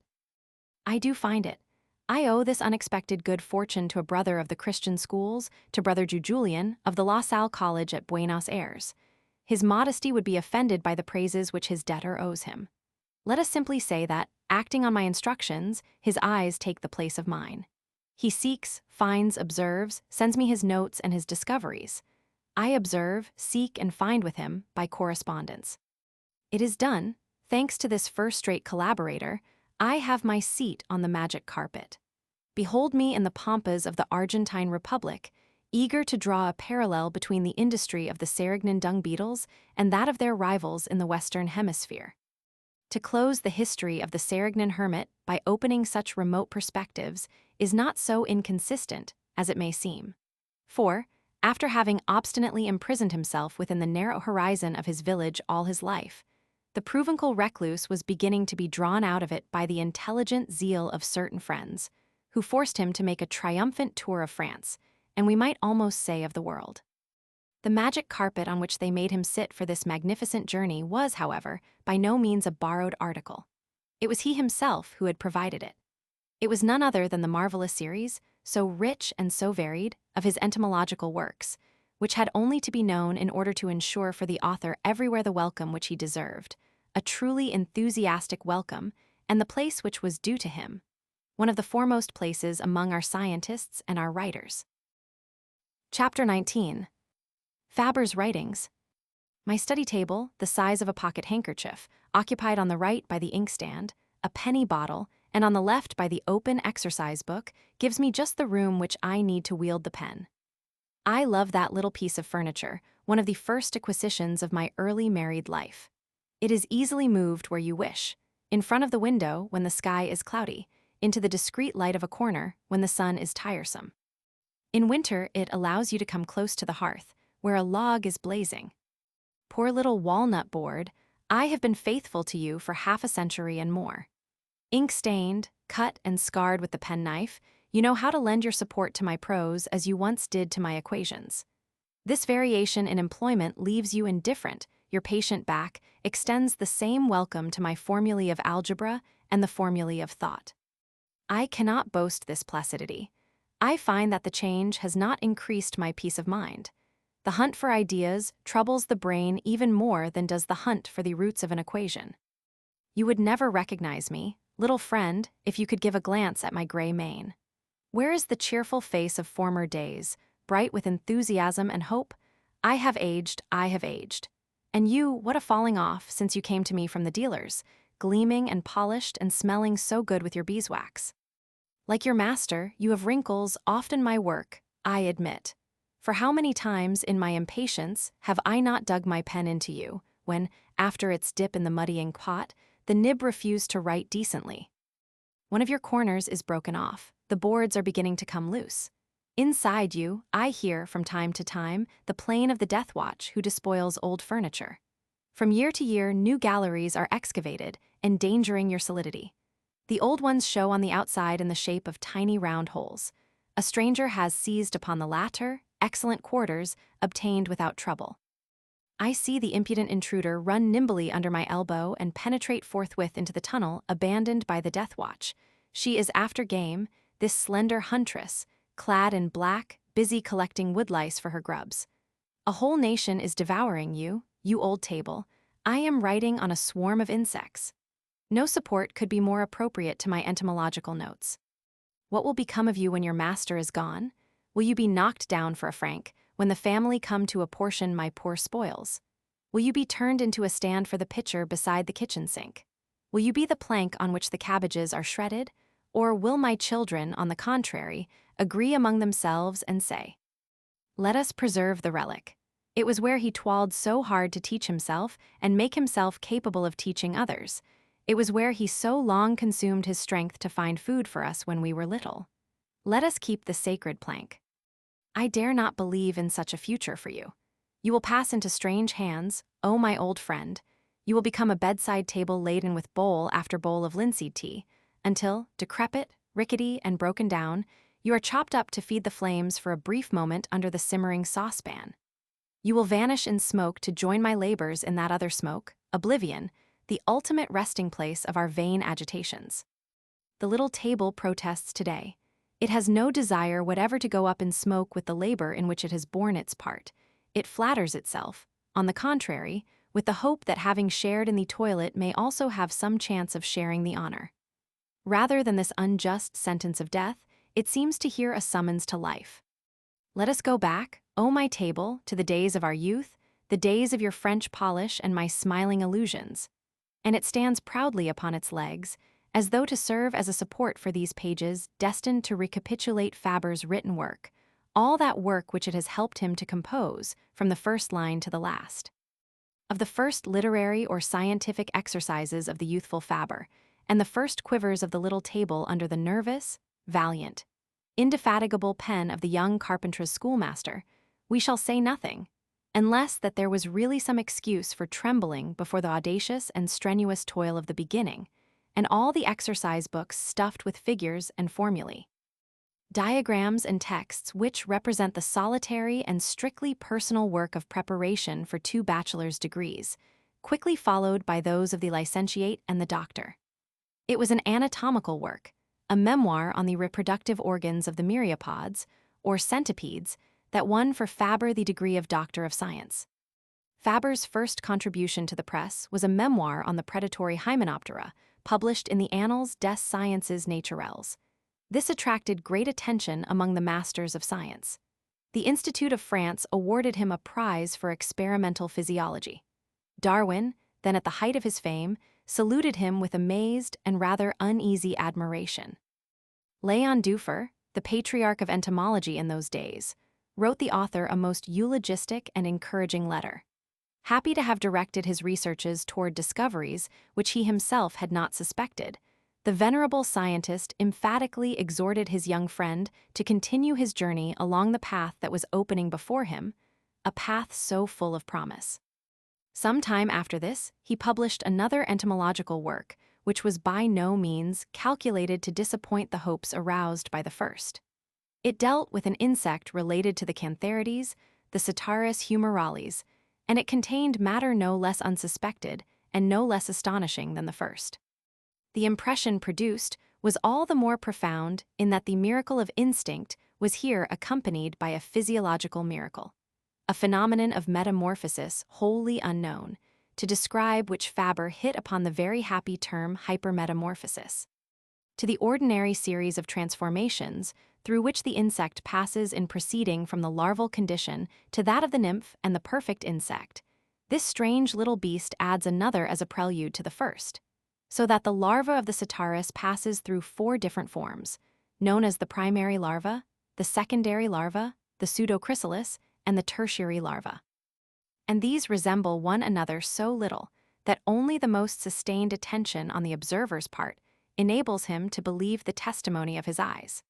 I do find it. I owe this unexpected good fortune to a brother of the Christian schools, to Brother Julian of the La Salle College at Buenos Aires. His modesty would be offended by the praises which his debtor owes him. Let us simply say that, acting on my instructions, his eyes take the place of mine. He seeks, finds, observes, sends me his notes and his discoveries. I observe, seek, and find with him by correspondence. It is done. Thanks to this first-rate collaborator, I have my seat on the magic carpet. Behold me in the pampas of the Argentine Republic, eager to draw a parallel between the industry of the Sarignan dung beetles and that of their rivals in the Western Hemisphere. To close the history of the Sarignan hermit by opening such remote perspectives is not so inconsistent as it may seem. For, after having obstinately imprisoned himself within the narrow horizon of his village all his life, the provincial recluse was beginning to be drawn out of it by the intelligent zeal of certain friends, who forced him to make a triumphant tour of France, and we might almost say of the world. The magic carpet on which they made him sit for this magnificent journey was, however, by no means a borrowed article. It was he himself who had provided it. It was none other than the marvelous series, so rich and so varied, of his entomological works, which had only to be known in order to ensure for the author everywhere the welcome which he deserved, a truly enthusiastic welcome, and the place which was due to him, one of the foremost places among our scientists and our writers. Chapter 19. Fabre's Writings. My study table, the size of a pocket handkerchief, occupied on the right by the inkstand, a penny bottle, and on the left by the open exercise book, gives me just the room which I need to wield the pen. I love that little piece of furniture, one of the first acquisitions of my early married life. It is easily moved where you wish, in front of the window when the sky is cloudy, into the discreet light of a corner when the sun is tiresome. In winter, it allows you to come close to the hearth, where a log is blazing. Poor little walnut board, I have been faithful to you for half a century and more. Ink-stained, cut and scarred with the penknife, you know how to lend your support to my prose as you once did to my equations. This variation in employment leaves you indifferent. Your patient back extends the same welcome to my formulae of algebra and the formulae of thought. I cannot boast this placidity. I find that the change has not increased my peace of mind. The hunt for ideas troubles the brain even more than does the hunt for the roots of an equation. You would never recognize me, little friend, if you could give a glance at my gray mane. Where is the cheerful face of former days, bright with enthusiasm and hope? I have aged. And you, what a falling off since you came to me from the dealers, gleaming and polished and smelling so good with your beeswax. Like your master, you have wrinkles, often my work, I admit. For how many times in my impatience have I not dug my pen into you, when, after its dip in the muddy ink pot, the nib refused to write decently? One of your corners is broken off, the boards are beginning to come loose. Inside you, I hear, from time to time, the plane of the death watch who despoils old furniture. From year to year, new galleries are excavated, endangering your solidity. The old ones show on the outside in the shape of tiny round holes. A stranger has seized upon the latter, excellent quarters, obtained without trouble. I see the impudent intruder run nimbly under my elbow and penetrate forthwith into the tunnel abandoned by the death watch. She is after game, this slender huntress, clad in black, busy collecting woodlice for her grubs. A whole nation is devouring you, you old table. I am writing on a swarm of insects. No support could be more appropriate to my entomological notes. What will become of you when your master is gone? Will you be knocked down for a franc, when the family come to apportion my poor spoils? Will you be turned into a stand for the pitcher beside the kitchen sink? Will you be the plank on which the cabbages are shredded? Or will my children, on the contrary, agree among themselves and say, "Let us preserve the relic. It was where he toiled so hard to teach himself and make himself capable of teaching others. It was where he so long consumed his strength to find food for us when we were little. Let us keep the sacred plank. I dare not believe in such a future for you. You will pass into strange hands, oh my old friend. You will become a bedside table laden with bowl after bowl of linseed tea, until, decrepit, rickety, and broken down, you are chopped up to feed the flames for a brief moment under the simmering saucepan. You will vanish in smoke to join my labors in that other smoke, oblivion, the ultimate resting place of our vain agitations. The little table protests today. It has no desire whatever to go up in smoke with the labor in which it has borne its part. It flatters itself, on the contrary, with the hope that having shared in the toilet may also have some chance of sharing the honor. Rather than this unjust sentence of death, it seems to hear a summons to life. Let us go back, O my table, to the days of our youth, the days of your French polish and my smiling illusions. And it stands proudly upon its legs, as though to serve as a support for these pages destined to recapitulate Fabre's written work, all that work which it has helped him to compose, from the first line to the last. Of the first literary or scientific exercises of the youthful Fabre, and the first quivers of the little table under the nervous, valiant, indefatigable pen of the young carpenter's schoolmaster, we shall say nothing, unless that there was really some excuse for trembling before the audacious and strenuous toil of the beginning, and all the exercise books stuffed with figures and formulae. Diagrams and texts which represent the solitary and strictly personal work of preparation for 2 bachelor's degrees, quickly followed by those of the licentiate and the doctor. It was an anatomical work, a memoir on the reproductive organs of the myriapods, or centipedes, that won for Fabre the degree of Doctor of Science. Fabre's first contribution to the press was a memoir on the predatory Hymenoptera, published in the Annales des Sciences Naturelles. This attracted great attention among the masters of science. The Institute of France awarded him a prize for experimental physiology. Darwin, then at the height of his fame, saluted him with amazed and rather uneasy admiration. Léon Dufour, the patriarch of entomology in those days, wrote the author a most eulogistic and encouraging letter. Happy to have directed his researches toward discoveries which he himself had not suspected, the venerable scientist emphatically exhorted his young friend to continue his journey along the path that was opening before him, a path so full of promise. Some time after this, he published another entomological work, which was by no means calculated to disappoint the hopes aroused by the first. It dealt with an insect related to the cantharides, the Sitaris humoralis, and it contained matter no less unsuspected and no less astonishing than the first. The impression produced was all the more profound in that the miracle of instinct was here accompanied by a physiological miracle, a phenomenon of metamorphosis wholly unknown, to describe which Fabre hit upon the very happy term hypermetamorphosis. To the ordinary series of transformations through which the insect passes in proceeding from the larval condition to that of the nymph and the perfect insect, this strange little beast adds another as a prelude to the first, so that the larva of the Sitaris passes through 4 different forms, known as the primary larva, the secondary larva, the pseudochrysalis, and the tertiary larva. And these resemble one another so little that only the most sustained attention on the observer's part enables him to believe the testimony of his eyes.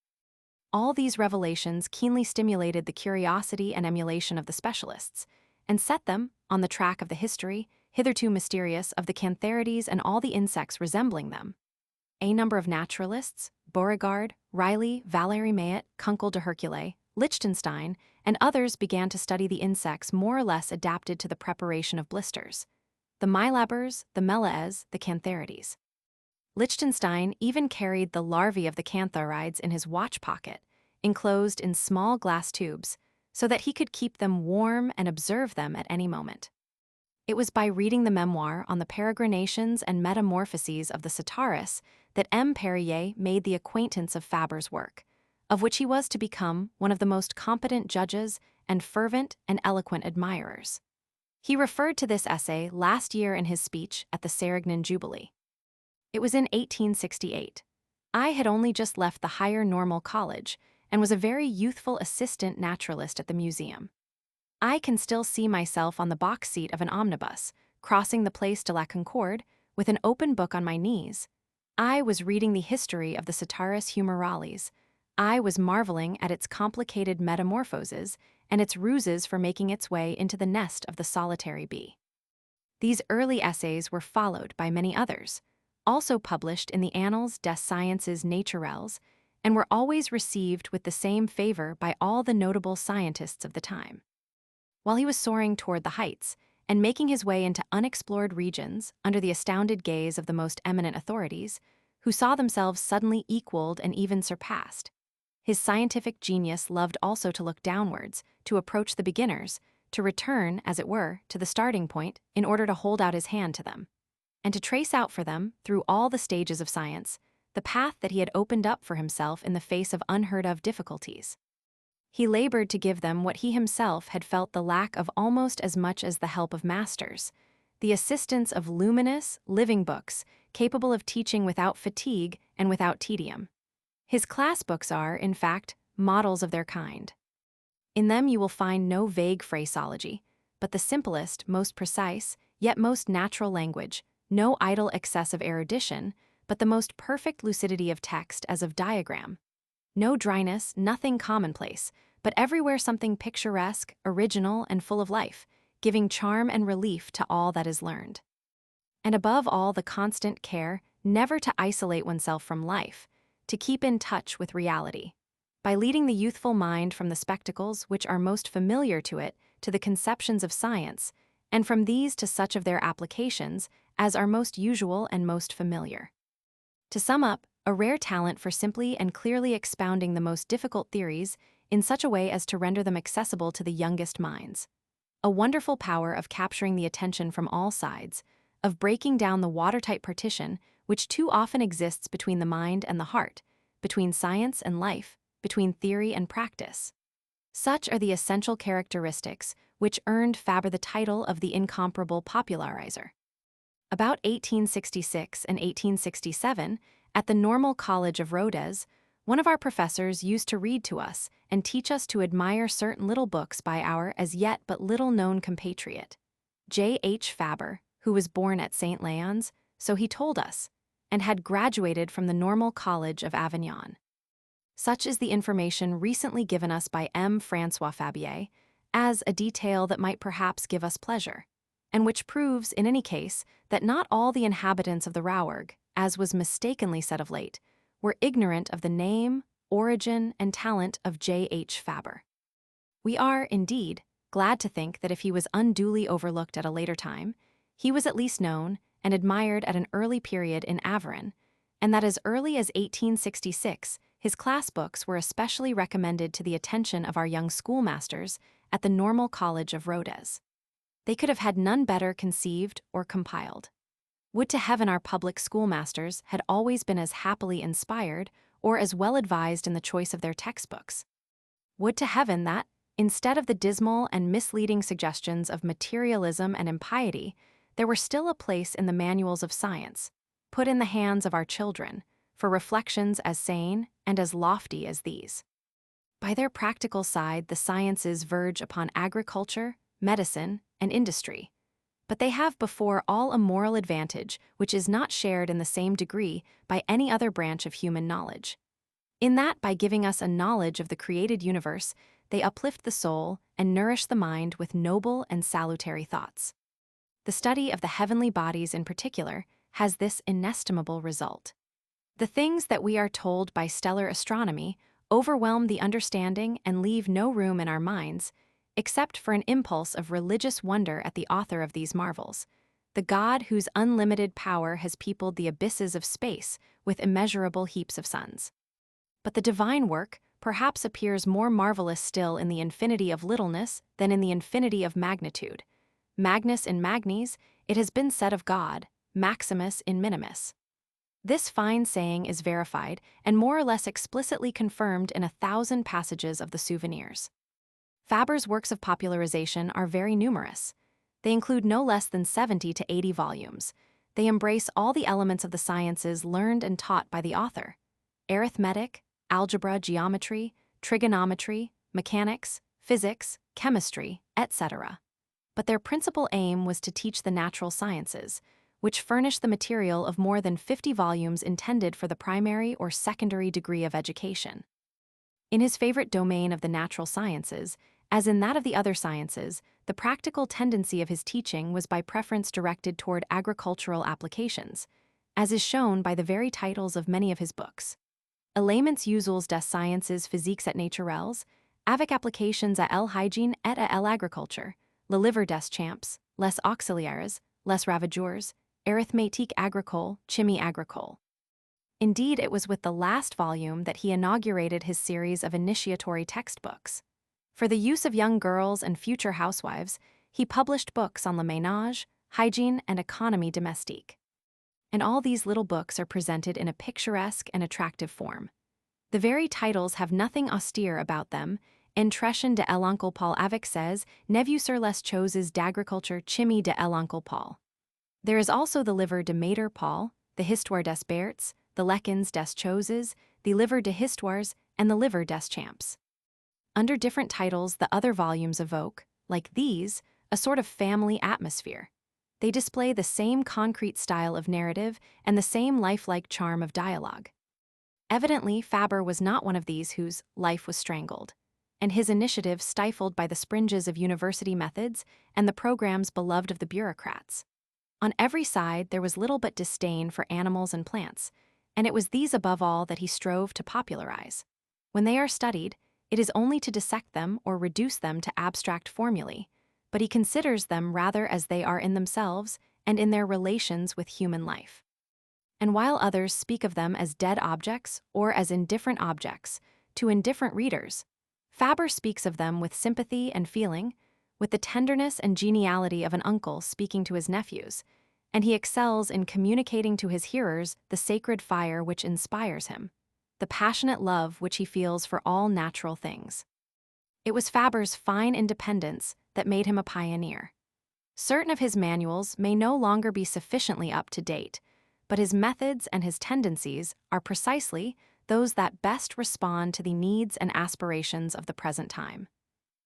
All these revelations keenly stimulated the curiosity and emulation of the specialists, and set them on the track of the history, hitherto mysterious, of the cantharides and all the insects resembling them. A number of naturalists, Beauregard, Riley, Valéry Mayet, Kunkel de Hercule, Lichtenstein, and others began to study the insects more or less adapted to the preparation of blisters, the mylabers, the melaes, the cantharides. Lichtenstein even carried the larvae of the cantharides in his watch pocket, enclosed in small glass tubes, so that he could keep them warm and observe them at any moment. It was by reading the memoir on the peregrinations and metamorphoses of the Sitaris that M. Perrier made the acquaintance of Fabre's work, of which he was to become one of the most competent judges and fervent and eloquent admirers. He referred to this essay last year in his speech at the Sérignan Jubilee. It was in 1868. I had only just left the higher normal college and was a very youthful assistant naturalist at the museum. I can still see myself on the box seat of an omnibus, crossing the Place de la Concorde, with an open book on my knees. I was reading the history of the Sitaris humoralis, I was marveling at its complicated metamorphoses and its ruses for making its way into the nest of the solitary bee. These early essays were followed by many others, also published in the Annales des Sciences Naturelles, and were always received with the same favor by all the notable scientists of the time. While he was soaring toward the heights and making his way into unexplored regions under the astounded gaze of the most eminent authorities, who saw themselves suddenly equaled and even surpassed, his scientific genius loved also to look downwards, to approach the beginners, to return, as it were, to the starting point in order to hold out his hand to them, and to trace out for them, through all the stages of science, the path that he had opened up for himself in the face of unheard-of difficulties. He labored to give them what he himself had felt the lack of almost as much as the help of masters, the assistance of luminous, living books capable of teaching without fatigue and without tedium. His class books are, in fact, models of their kind. In them you will find no vague phraseology, but the simplest, most precise, yet most natural language, no idle excess of erudition, but the most perfect lucidity of text as of diagram. No dryness, nothing commonplace, but everywhere something picturesque, original, and full of life, giving charm and relief to all that is learned. And above all, the constant care never to isolate oneself from life, to keep in touch with reality, by leading the youthful mind from the spectacles which are most familiar to it to the conceptions of science, and from these to such of their applications as are most usual and most familiar. To sum up, a rare talent for simply and clearly expounding the most difficult theories in such a way as to render them accessible to the youngest minds. A wonderful power of capturing the attention from all sides, of breaking down the watertight partition which too often exists between the mind and the heart, between science and life, between theory and practice. Such are the essential characteristics which earned Fabre the title of the incomparable popularizer. About 1866 and 1867, at the Normal College of Rodez, one of our professors used to read to us and teach us to admire certain little books by our as yet but little-known compatriot, J. H. Fabre, who was born at St. Leon's, so he told us, and had graduated from the Normal College of Aveyron. Such is the information recently given us by M. François Fabre, as a detail that might perhaps give us pleasure, and which proves, in any case, that not all the inhabitants of the Rouergue, as was mistakenly said of late, were ignorant of the name, origin, and talent of J. H. Fabre. We are, indeed, glad to think that if he was unduly overlooked at a later time, he was at least known and admired at an early period in Aveyron, and that as early as 1866 his class books were especially recommended to the attention of our young schoolmasters at the Normal College of Rodez. They could have had none better conceived or compiled. Would to heaven our public schoolmasters had always been as happily inspired or as well advised in the choice of their textbooks. Would to heaven that, instead of the dismal and misleading suggestions of materialism and impiety, there were still a place in the manuals of science, put in the hands of our children, for reflections as sane and as lofty as these. By their practical side, the sciences verge upon agriculture, medicine, and industry, but they have before all a moral advantage which is not shared in the same degree by any other branch of human knowledge. In that, by giving us a knowledge of the created universe, they uplift the soul and nourish the mind with noble and salutary thoughts. The study of the heavenly bodies in particular has this inestimable result. The things that we are told by stellar astronomy overwhelm the understanding and leave no room in our minds, except for an impulse of religious wonder at the author of these marvels, the God whose unlimited power has peopled the abysses of space with immeasurable heaps of suns. But the divine work perhaps appears more marvelous still in the infinity of littleness than in the infinity of magnitude. Magnus in magnis, it has been said of God, maximus in minimis. This fine saying is verified and more or less explicitly confirmed in 1,000 passages of the Souvenirs. Fabre's works of popularization are very numerous. They include no less than 70 to 80 volumes. They embrace all the elements of the sciences learned and taught by the author: arithmetic, algebra, geometry, trigonometry, mechanics, physics, chemistry, etc. But their principal aim was to teach the natural sciences, which furnish the material of more than 50 volumes intended for the primary or secondary degree of education. In his favorite domain of the natural sciences, as in that of the other sciences, the practical tendency of his teaching was by preference directed toward agricultural applications, as is shown by the very titles of many of his books. Elements usuels des sciences physiques et naturelles, avec applications à l'hygiène et à l'agriculture, le livre des champs, les auxiliaires, les ravageurs, arithmétique agricole, chimie agricole. Indeed, it was with the last volume that he inaugurated his series of initiatory textbooks. For the use of young girls and future housewives, he published books on le ménage, hygiene, and economie domestique. And all these little books are presented in a picturesque and attractive form. The very titles have nothing austere about them. Entretien de l'oncle Paul avec ses neveux sur les choses d'agriculture chimie de l'oncle Paul. There is also the livre de Maître Paul, the Histoire des Berts, the Lekins des choses, the livre de Histoires, and the livre des champs. Under different titles, the other volumes evoke, like these, a sort of family atmosphere. They display the same concrete style of narrative and the same lifelike charm of dialogue. Evidently, Fabre was not one of these whose life was strangled, and his initiative stifled by the springes of university methods and the programs beloved of the bureaucrats. On every side, there was little but disdain for animals and plants, and it was these above all that he strove to popularize. When they are studied, it is only to dissect them or reduce them to abstract formulae, but he considers them rather as they are in themselves and in their relations with human life. And while others speak of them as dead objects or as indifferent objects to indifferent readers, Fabre speaks of them with sympathy and feeling, with the tenderness and geniality of an uncle speaking to his nephews, and he excels in communicating to his hearers the sacred fire which inspires him, the passionate love which he feels for all natural things. It was Fabre's fine independence that made him a pioneer. Certain of his manuals may no longer be sufficiently up to date, but his methods and his tendencies are precisely those that best respond to the needs and aspirations of the present time.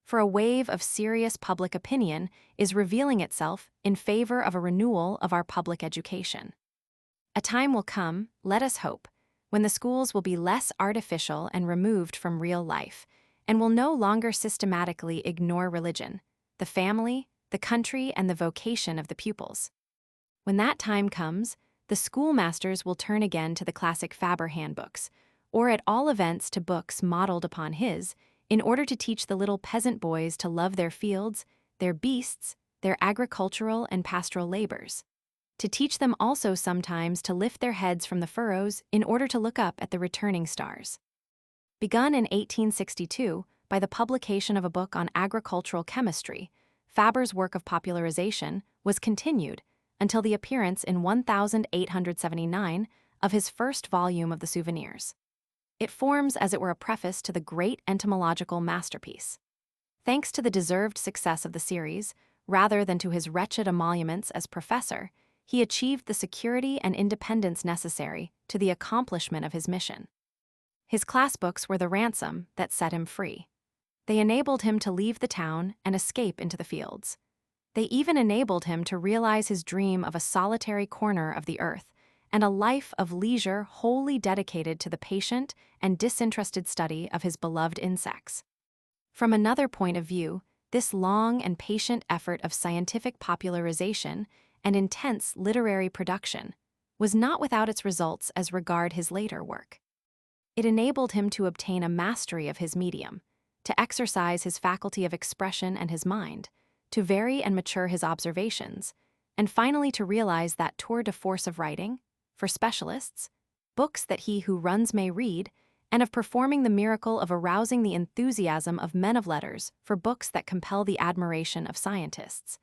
For a wave of serious public opinion is revealing itself in favor of a renewal of our public education. A time will come, let us hope, when the schools will be less artificial and removed from real life, and will no longer systematically ignore religion, the family, the country, and the vocation of the pupils. When that time comes, the schoolmasters will turn again to the classic Fabre handbooks, or at all events to books modeled upon his, in order to teach the little peasant boys to love their fields, their beasts, their agricultural and pastoral labors. To teach them also sometimes to lift their heads from the furrows in order to look up at the returning stars. Begun in 1862 by the publication of a book on agricultural chemistry, Fabre's work of popularization was continued until the appearance in 1879 of his first volume of the Souvenirs. It forms, as it were, a preface to the great entomological masterpiece. Thanks to the deserved success of the series, rather than to his wretched emoluments as professor, he achieved the security and independence necessary to the accomplishment of his mission. His class books were the ransom that set him free. They enabled him to leave the town and escape into the fields. They even enabled him to realize his dream of a solitary corner of the earth and a life of leisure wholly dedicated to the patient and disinterested study of his beloved insects. From another point of view, this long and patient effort of scientific popularization and intense literary production was not without its results as regard his later work. It enabled him to obtain a mastery of his medium, to exercise his faculty of expression and his mind, to vary and mature his observations, and finally to realize that tour de force of writing, for specialists, books that he who runs may read, and of performing the miracle of arousing the enthusiasm of men of letters for books that compel the admiration of scientists,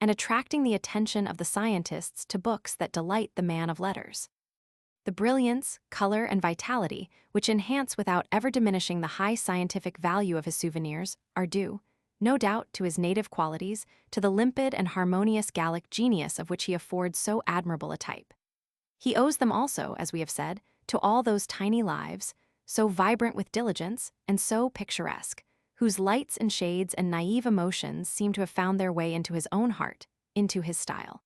and attracting the attention of the scientists to books that delight the man of letters. The brilliance, color, and vitality which enhance without ever diminishing the high scientific value of his souvenirs are due, no doubt, to his native qualities, to the limpid and harmonious Gallic genius of which he affords so admirable a type. He owes them also, as we have said, to all those tiny lives, so vibrant with diligence and so picturesque, whose lights and shades and naive emotions seem to have found their way into his own heart, into his style.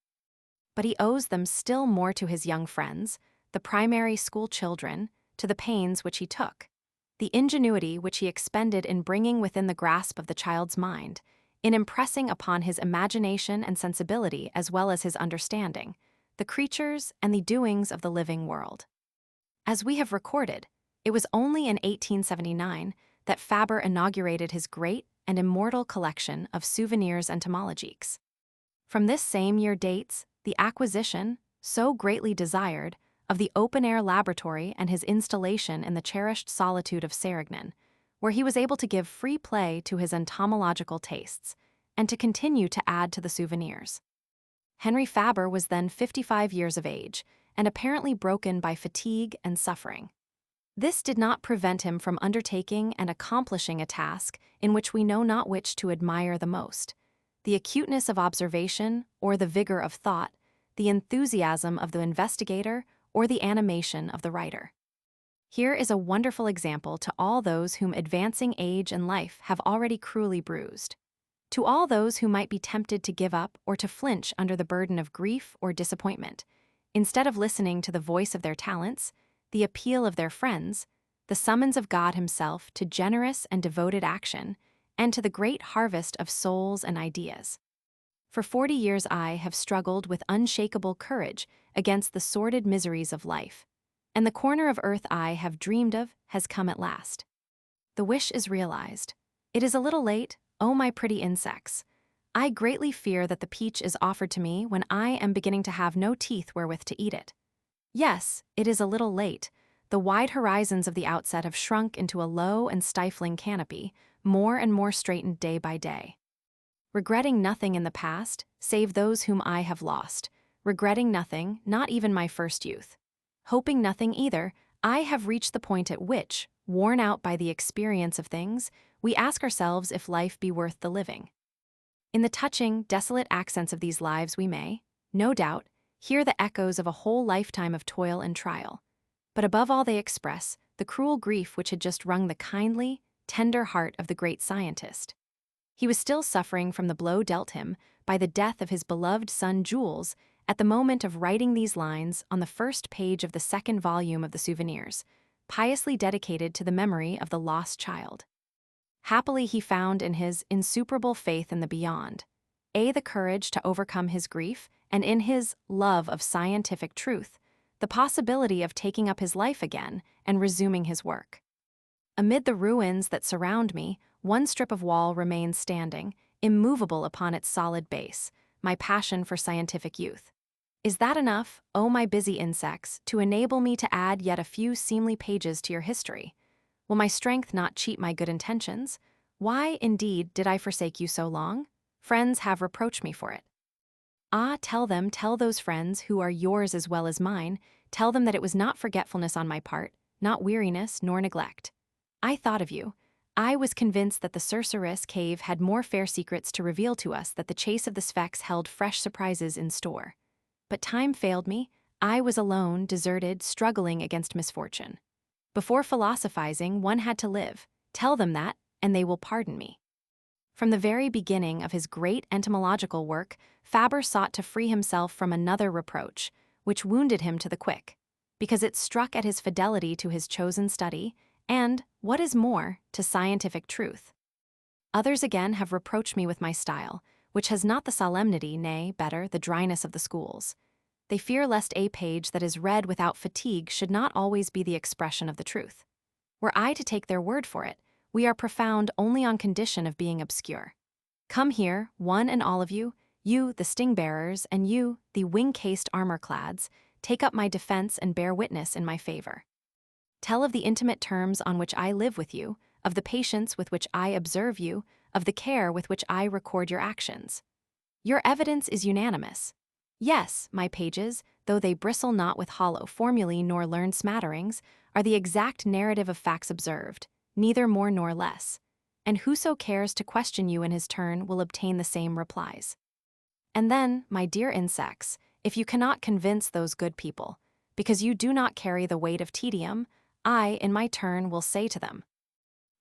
But he owes them still more to his young friends, the primary school children, to the pains which he took, The ingenuity which he expended in bringing within the grasp of the child's mind, in impressing upon his imagination and sensibility as well as his understanding, the creatures and the doings of the living world. As we have recorded, it was only in 1879 that Fabre inaugurated his great and immortal collection of souvenirs entomologiques. From this same year dates the acquisition, so greatly desired, of the open-air laboratory and his installation in the cherished solitude of Sérignan, where he was able to give free play to his entomological tastes and to continue to add to the souvenirs. Henri Fabre was then 55 years of age and apparently broken by fatigue and suffering. This did not prevent him from undertaking and accomplishing a task in which we know not which to admire the most: the acuteness of observation or the vigor of thought, the enthusiasm of the investigator or the animation of the writer. Here is a wonderful example to all those whom advancing age and life have already cruelly bruised. To all those who might be tempted to give up or to flinch under the burden of grief or disappointment, instead of listening to the voice of their talents, the appeal of their friends, the summons of God Himself to generous and devoted action, and to the great harvest of souls and ideas. For 40 years I have struggled with unshakable courage against the sordid miseries of life, and the corner of earth I have dreamed of has come at last. The wish is realized. It is a little late, oh my pretty insects. I greatly fear that the peach is offered to me when I am beginning to have no teeth wherewith to eat it. Yes, it is a little late. The wide horizons of the outset have shrunk into a low and stifling canopy, more and more straightened day by day. Regretting nothing in the past, save those whom I have lost, regretting nothing, not even my first youth, hoping nothing either, I have reached the point at which, worn out by the experience of things, we ask ourselves if life be worth the living. In the touching, desolate accents of these lives we may, no doubt, hear the echoes of a whole lifetime of toil and trial, but above all they express the cruel grief which had just wrung the kindly, tender heart of the great scientist. He was still suffering from the blow dealt him by the death of his beloved son Jules at the moment of writing these lines on the first page of the second volume of the Souvenirs, piously dedicated to the memory of the lost child. Happily he found in his insuperable faith in the beyond, the courage to overcome his grief, and in his love of scientific truth, the possibility of taking up his life again and resuming his work. Amid the ruins that surround me, one strip of wall remains standing, immovable upon its solid base, my passion for scientific youth. Is that enough, O my busy insects, to enable me to add yet a few seemly pages to your history? Will my strength not cheat my good intentions? Why, indeed, did I forsake you so long? Friends have reproached me for it. Ah, tell those friends who are yours as well as mine, tell them that it was not forgetfulness on my part, not weariness nor neglect. I thought of you. I was convinced that the Sorceress Cave had more fair secrets to reveal to us, that the chase of the Sphex held fresh surprises in store. But time failed me. I was alone, deserted, struggling against misfortune. Before philosophizing, one had to live. Tell them that, and they will pardon me. From the very beginning of his great entomological work, Fabre sought to free himself from another reproach, which wounded him to the quick, because it struck at his fidelity to his chosen study and, what is more, to scientific truth. Others again have reproached me with my style, which has not the solemnity, nay, better, the dryness of the schools. They fear lest a page that is read without fatigue should not always be the expression of the truth. Were I to take their word for it, we are profound only on condition of being obscure. Come here, one and all of you, you, the sting-bearers, and you, the wing-cased armor-clads, take up my defense and bear witness in my favor. Tell of the intimate terms on which I live with you, of the patience with which I observe you, of the care with which I record your actions. Your evidence is unanimous. Yes, my pages, though they bristle not with hollow formulae nor learned smatterings, are the exact narrative of facts observed, neither more nor less, and whoso cares to question you in his turn will obtain the same replies. And then, my dear insects, if you cannot convince those good people, because you do not carry the weight of tedium, I, in my turn, will say to them,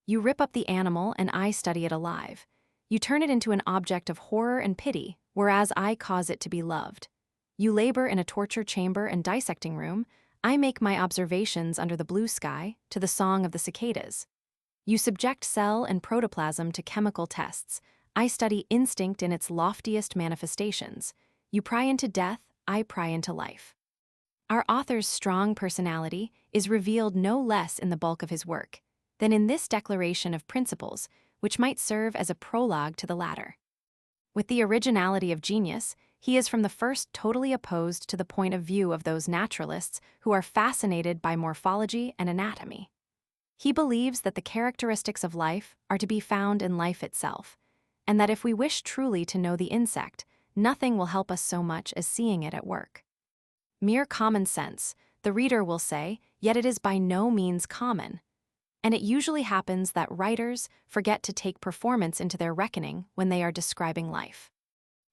you rip up the animal and I study it alive. You turn it into an object of horror and pity, whereas I cause it to be loved. You labor in a torture chamber and dissecting room, I make my observations under the blue sky to the song of the cicadas. You subject cell and protoplasm to chemical tests. I study instinct in its loftiest manifestations. You pry into death, I pry into life. Our author's strong personality is revealed no less in the bulk of his work than in this declaration of principles, which might serve as a prologue to the latter. With the originality of genius, he is from the first totally opposed to the point of view of those naturalists who are fascinated by morphology and anatomy. He believes that the characteristics of life are to be found in life itself, and that if we wish truly to know the insect, nothing will help us so much as seeing it at work. Mere common sense, the reader will say, yet it is by no means common. And it usually happens that writers forget to take performance into their reckoning when they are describing life.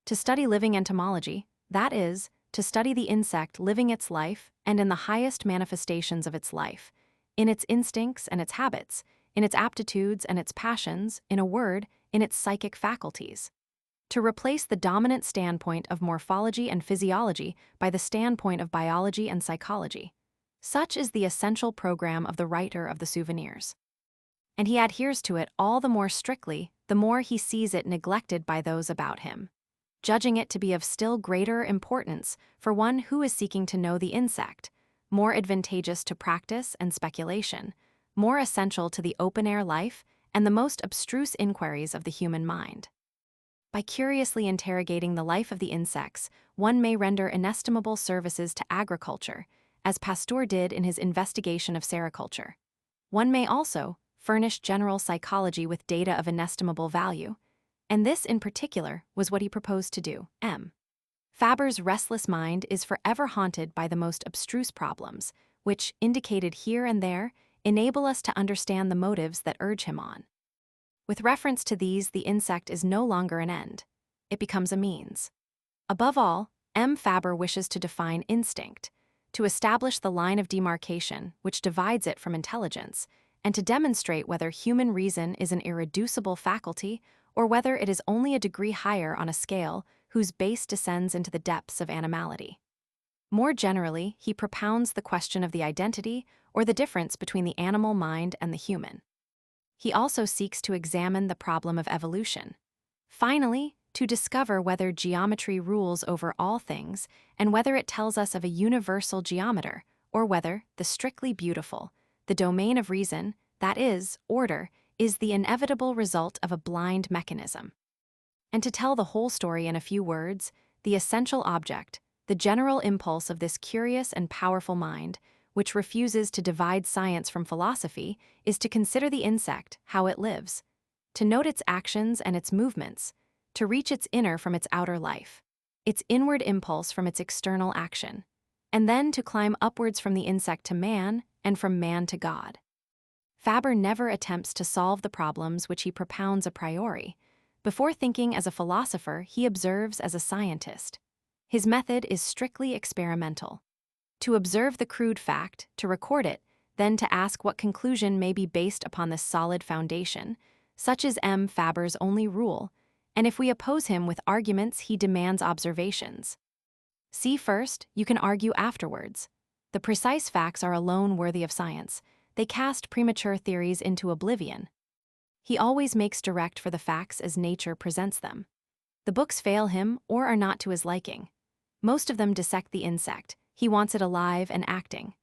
To study living entomology, that is, to study the insect living its life and in the highest manifestations of its life, in its instincts and its habits, in its aptitudes and its passions, in a word, in its psychic faculties. To replace the dominant standpoint of morphology and physiology by the standpoint of biology and psychology. Such is the essential program of the writer of the Souvenirs. And he adheres to it all the more strictly the more he sees it neglected by those about him, judging it to be of still greater importance for one who is seeking to know the insect, more advantageous to practice and speculation, more essential to the open-air life and the most abstruse inquiries of the human mind. By curiously interrogating the life of the insects, one may render inestimable services to agriculture, as Pasteur did in his investigation of sericulture. One may also furnish general psychology with data of inestimable value, and this in particular was what he proposed to do. Fabre's restless mind is forever haunted by the most abstruse problems, which, indicated here and there, enable us to understand the motives that urge him on. With reference to these, the insect is no longer an end. It becomes a means. Above all, Fabre wishes to define instinct, to establish the line of demarcation which divides it from intelligence, and to demonstrate whether human reason is an irreducible faculty or whether it is only a degree higher on a scale whose base descends into the depths of animality. More generally, he propounds the question of the identity or the difference between the animal mind and the human. He also seeks to examine the problem of evolution. Finally, to discover whether geometry rules over all things and whether it tells us of a universal geometer, or whether the strictly beautiful, the domain of reason, that is, order, is the inevitable result of a blind mechanism. And to tell the whole story in a few words, the essential object, the general impulse of this curious and powerful mind, which refuses to divide science from philosophy, is to consider the insect, how it lives, to note its actions and its movements, to reach its inner from its outer life, its inward impulse from its external action, and then to climb upwards from the insect to man and from man to God. Fabre never attempts to solve the problems which he propounds a priori. Before thinking as a philosopher, he observes as a scientist. His method is strictly experimental. To observe the crude fact, to record it, then to ask what conclusion may be based upon this solid foundation, such is Fabre's only rule, and if we oppose him with arguments, he demands observations. See first, you can argue afterwards. The precise facts are alone worthy of science. They cast premature theories into oblivion. He always makes direct for the facts as nature presents them. The books fail him or are not to his liking. Most of them dissect the insect. He wants it alive and acting.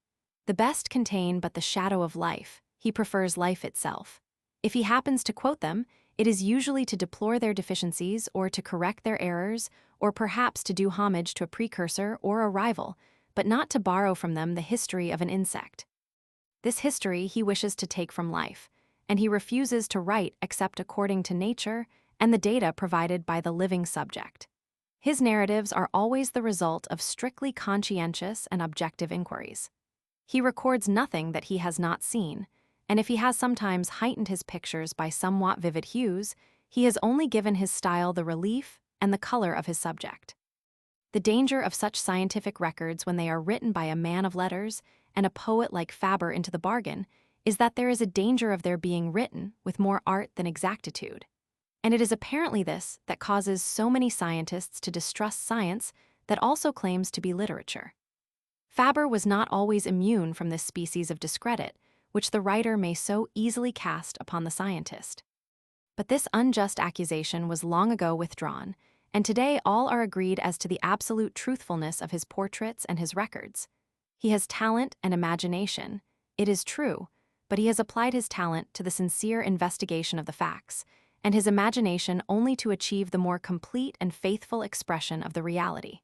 The best contain but the shadow of life. He prefers life itself. If he happens to quote them, it is usually to deplore their deficiencies or to correct their errors, or perhaps to do homage to a precursor or a rival, but not to borrow from them the history of an insect. This history he wishes to take from life, and he refuses to write except according to nature and the data provided by the living subject. His narratives are always the result of strictly conscientious and objective inquiries. He records nothing that he has not seen, and if he has sometimes heightened his pictures by somewhat vivid hues, he has only given his style the relief and the color of his subject. The danger of such scientific records when they are written by a man of letters, and a poet like Fabre into the bargain, is that there is a danger of their being written with more art than exactitude. And it is apparently this that causes so many scientists to distrust science that also claims to be literature. Fabre was not always immune from this species of discredit, which the writer may so easily cast upon the scientist. But this unjust accusation was long ago withdrawn, and today all are agreed as to the absolute truthfulness of his portraits and his records. He has talent and imagination, it is true, but he has applied his talent to the sincere investigation of the facts, and his imagination only to achieve the more complete and faithful expression of the reality.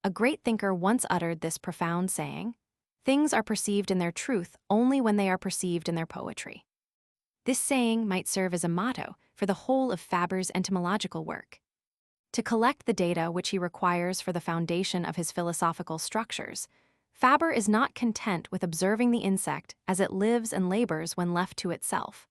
A great thinker once uttered this profound saying, "Things are perceived in their truth only when they are perceived in their poetry." This saying might serve as a motto for the whole of Fabre's entomological work. To collect the data which he requires for the foundation of his philosophical structures, Fabre is not content with observing the insect as it lives and labors when left to itself,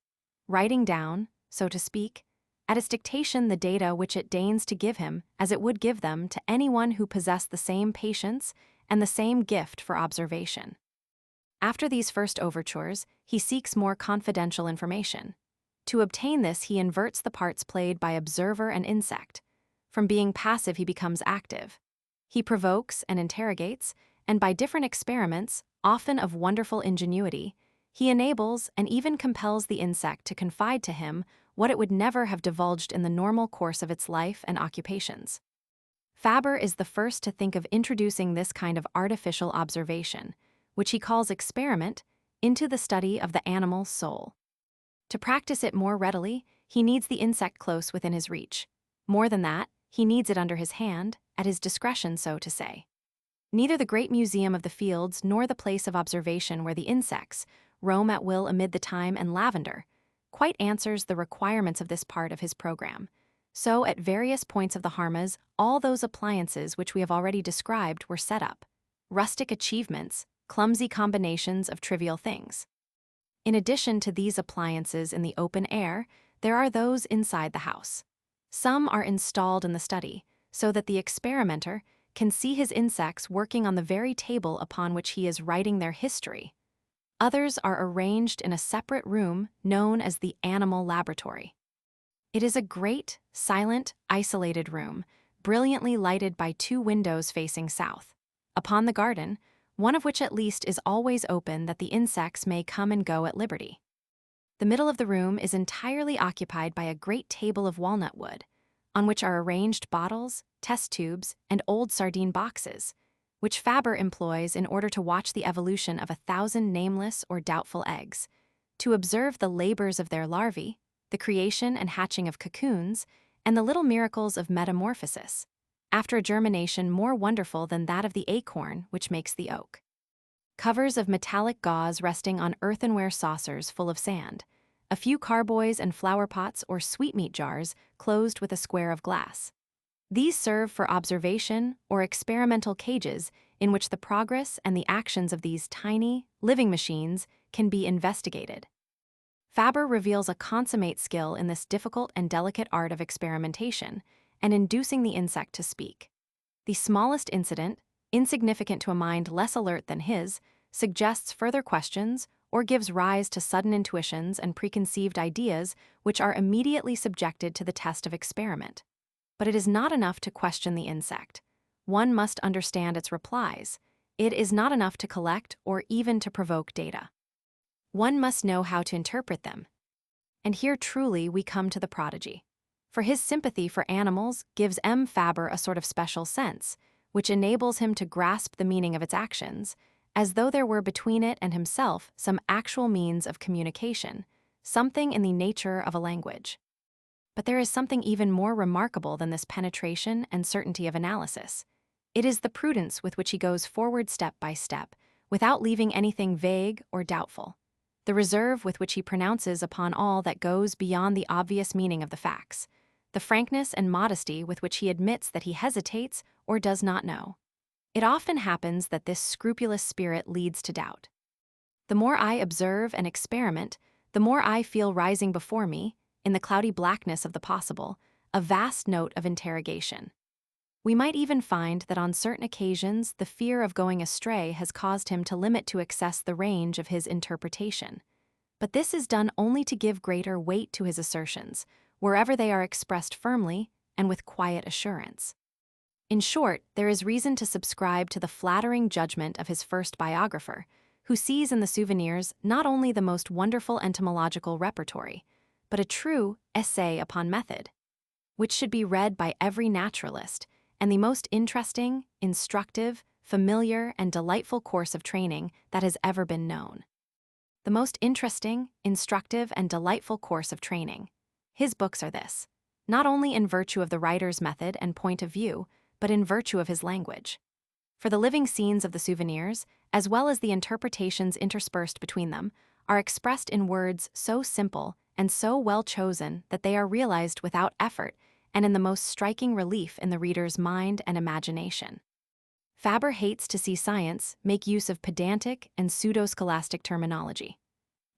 writing down, so to speak, at its dictation the data which it deigns to give him as it would give them to anyone who possessed the same patience and the same gift for observation. After these first overtures, he seeks more confidential information. To obtain this, he inverts the parts played by observer and insect. From being passive, he becomes active. He provokes and interrogates, and by different experiments, often of wonderful ingenuity, he enables and even compels the insect to confide to him what it would never have divulged in the normal course of its life and occupations. Fabre is the first to think of introducing this kind of artificial observation, which he calls experiment, into the study of the animal's soul. To practice it more readily, he needs the insect close within his reach. More than that, he needs it under his hand, at his discretion, so to say. Neither the great museum of the fields nor the place of observation where the insects roam at will amid the thyme and lavender quite answers the requirements of this part of his program. So, at various points of the harmas, all those appliances which we have already described were set up. Rustic achievements, clumsy combinations of trivial things. In addition to these appliances in the open air, there are those inside the house. Some are installed in the study, so that the experimenter can see his insects working on the very table upon which he is writing their history. Others are arranged in a separate room known as the animal laboratory. It is a great, silent, isolated room, brilliantly lighted by 2 windows facing south, upon the garden, one of which at least is always open that the insects may come and go at liberty. The middle of the room is entirely occupied by a great table of walnut wood, on which are arranged bottles, test tubes, and old sardine boxes, which Fabre employs in order to watch the evolution of 1,000 nameless or doubtful eggs, to observe the labors of their larvae, the creation and hatching of cocoons, and the little miracles of metamorphosis, after a germination more wonderful than that of the acorn which makes the oak. Covers of metallic gauze resting on earthenware saucers full of sand, a few carboys and flower pots or sweetmeat jars closed with a square of glass. These serve for observation or experimental cages in which the progress and the actions of these tiny, living machines can be investigated. Fabre reveals a consummate skill in this difficult and delicate art of experimentation and inducing the insect to speak. The smallest incident, insignificant to a mind less alert than his, suggests further questions or gives rise to sudden intuitions and preconceived ideas which are immediately subjected to the test of experiment. But it is not enough to question the insect. One must understand its replies. It is not enough to collect or even to provoke data. One must know how to interpret them. And here truly we come to the prodigy. For his sympathy for animals gives M. Fabre a sort of special sense, which enables him to grasp the meaning of its actions, as though there were between it and himself some actual means of communication, something in the nature of a language. But there is something even more remarkable than this penetration and certainty of analysis. It is the prudence with which he goes forward step by step, without leaving anything vague or doubtful. The reserve with which he pronounces upon all that goes beyond the obvious meaning of the facts. The frankness and modesty with which he admits that he hesitates or does not know. It often happens that this scrupulous spirit leads to doubt. The more I observe and experiment, the more I feel rising before me, in the cloudy blackness of the possible, a vast note of interrogation. We might even find that on certain occasions the fear of going astray has caused him to limit to excess the range of his interpretation. But this is done only to give greater weight to his assertions, wherever they are expressed firmly and with quiet assurance. In short, there is reason to subscribe to the flattering judgment of his first biographer, who sees in the souvenirs not only the most wonderful entomological repertory, but a true essay upon method, which should be read by every naturalist, and the most interesting, instructive, familiar, and delightful course of training that has ever been known. The most interesting, instructive, and delightful course of training. His books are this, not only in virtue of the writer's method and point of view, but in virtue of his language. For the living scenes of the souvenirs, as well as the interpretations interspersed between them, are expressed in words so simple and so well chosen that they are realized without effort and in the most striking relief in the reader's mind and imagination. Fabre hates to see science make use of pedantic and pseudo-scholastic terminology.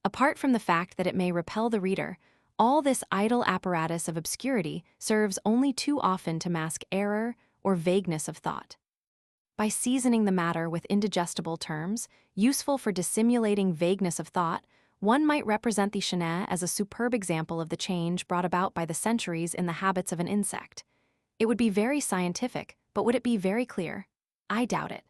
Apart from the fact that it may repel the reader, all this idle apparatus of obscurity serves only too often to mask error or vagueness of thought. By seasoning the matter with indigestible terms, useful for dissimulating vagueness of thought, one might represent the chenet as a superb example of the change brought about by the centuries in the habits of an insect. It would be very scientific, but would it be very clear? I doubt it.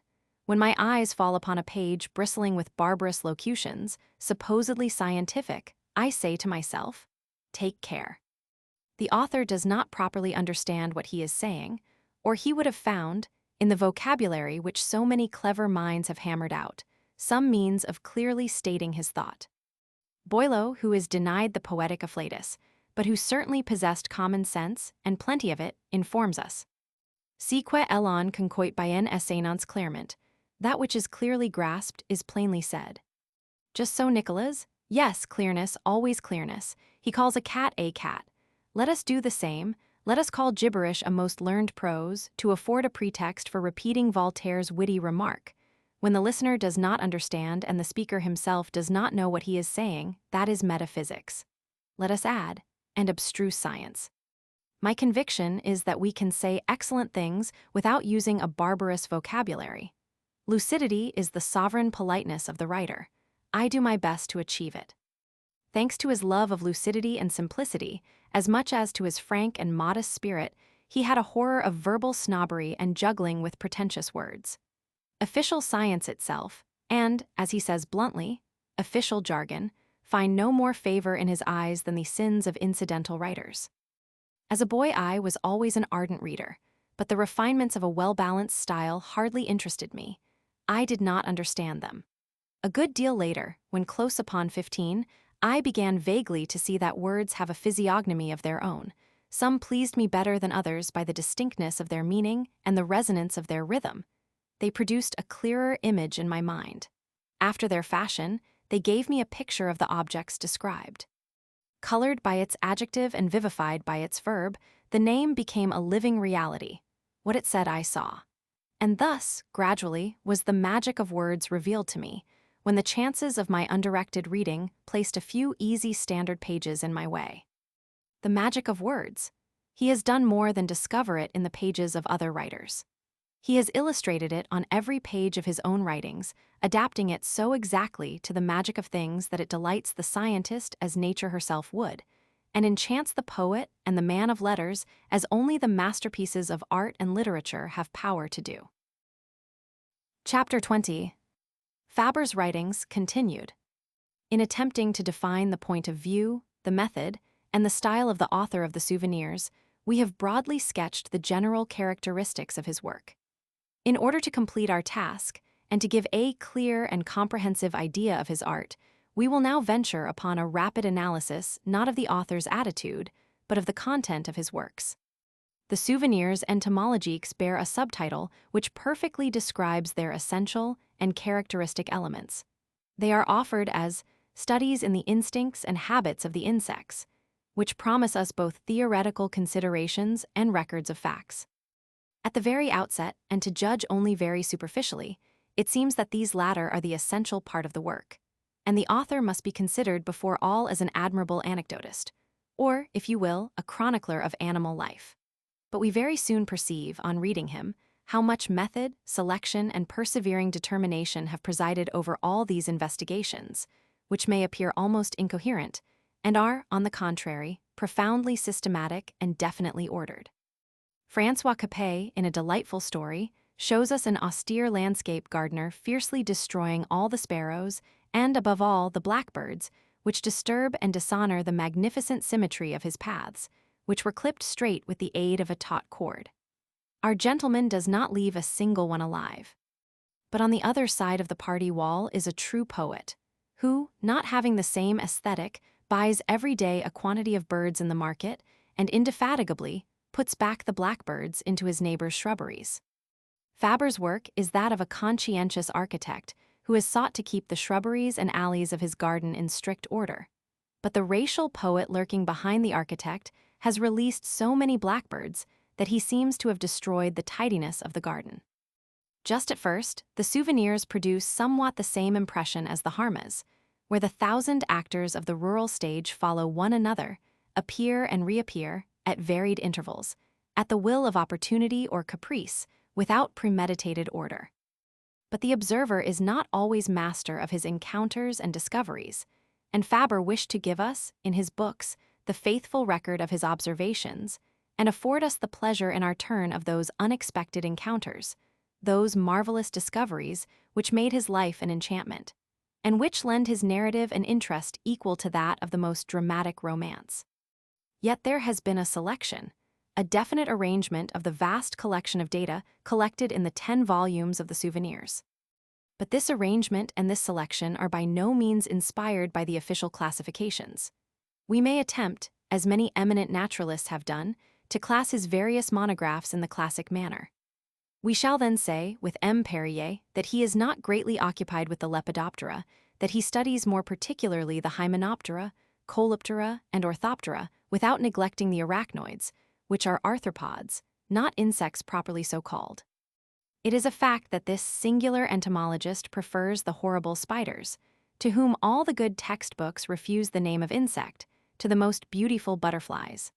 When my eyes fall upon a page bristling with barbarous locutions, supposedly scientific, I say to myself, take care. The author does not properly understand what he is saying, or he would have found, in the vocabulary which so many clever minds have hammered out, some means of clearly stating his thought. Boileau, who is denied the poetic afflatus, but who certainly possessed common sense, and plenty of it, informs us. Si que elan concoit bien essayance clairement, that which is clearly grasped is plainly said. Just so Nicolas, yes, clearness, always clearness. He calls a cat a cat. Let us do the same. Let us call gibberish a most learned prose, to afford a pretext for repeating Voltaire's witty remark. When the listener does not understand and the speaker himself does not know what he is saying, that is metaphysics. Let us add, and abstruse science. My conviction is that we can say excellent things without using a barbarous vocabulary. Lucidity is the sovereign politeness of the writer. I do my best to achieve it. Thanks to his love of lucidity and simplicity, as much as to his frank and modest spirit, he had a horror of verbal snobbery and juggling with pretentious words. Official science itself, and, as he says bluntly, official jargon, find no more favor in his eyes than the sins of incidental writers. As a boy, I was always an ardent reader, but the refinements of a well-balanced style hardly interested me. I did not understand them. A good deal later, when close upon 15, I began vaguely to see that words have a physiognomy of their own. Some pleased me better than others by the distinctness of their meaning and the resonance of their rhythm. They produced a clearer image in my mind. After their fashion, they gave me a picture of the objects described. Colored by its adjective and vivified by its verb, the name became a living reality. What it said I saw. And thus, gradually, was the magic of words revealed to me, when the chances of my undirected reading placed a few easy standard pages in my way. The magic of words. He has done more than discover it in the pages of other writers. He has illustrated it on every page of his own writings, adapting it so exactly to the magic of things that it delights the scientist as nature herself would, and enchants the poet and the man of letters as only the masterpieces of art and literature have power to do. Chapter 20. Fabre's writings continued. In attempting to define the point of view, the method, and the style of the author of the souvenirs, we have broadly sketched the general characteristics of his work. In order to complete our task, and to give a clear and comprehensive idea of his art, we will now venture upon a rapid analysis not of the author's attitude, but of the content of his works. The souvenirs entomologiques bear a subtitle which perfectly describes their essential and characteristic elements. They are offered as studies in the instincts and habits of the insects, which promise us both theoretical considerations and records of facts. At the very outset, and to judge only very superficially, it seems that these latter are the essential part of the work, and the author must be considered before all as an admirable anecdotist, or, if you will, a chronicler of animal life. But we very soon perceive, on reading him, how much method, selection, and persevering determination have presided over all these investigations, which may appear almost incoherent, and are, on the contrary, profoundly systematic and definitely ordered. François Capet, in a delightful story, shows us an austere landscape gardener fiercely destroying all the sparrows and, above all, the blackbirds, which disturb and dishonor the magnificent symmetry of his paths, which were clipped straight with the aid of a taut cord. Our gentleman does not leave a single one alive. But on the other side of the party wall is a true poet, who, not having the same aesthetic, buys every day a quantity of birds in the market and indefatigably puts back the blackbirds into his neighbor's shrubberies. Fabre's work is that of a conscientious architect who has sought to keep the shrubberies and alleys of his garden in strict order. But the racial poet lurking behind the architect has released so many blackbirds that he seems to have destroyed the tidiness of the garden. Just at first, the souvenirs produce somewhat the same impression as the harmas, where the 1,000 actors of the rural stage follow one another, appear and reappear at varied intervals, at the will of opportunity or caprice, without premeditated order. But the observer is not always master of his encounters and discoveries, and Fabre wished to give us, in his books, the faithful record of his observations, and afford us the pleasure in our turn of those unexpected encounters, those marvelous discoveries which made his life an enchantment, and which lend his narrative an interest equal to that of the most dramatic romance. Yet there has been a selection, a definite arrangement of the vast collection of data collected in the 10 volumes of the souvenirs. But this arrangement and this selection are by no means inspired by the official classifications. We may attempt, as many eminent naturalists have done, to class his various monographs in the classic manner. We shall then say, with M. Perrier, that he is not greatly occupied with the Lepidoptera, that he studies more particularly the Hymenoptera, Coleoptera, and Orthoptera, without neglecting the arachnoids, which are arthropods, not insects properly so called. It is a fact that this singular entomologist prefers the horrible spiders, to whom all the good textbooks refuse the name of insect, to the most beautiful butterflies.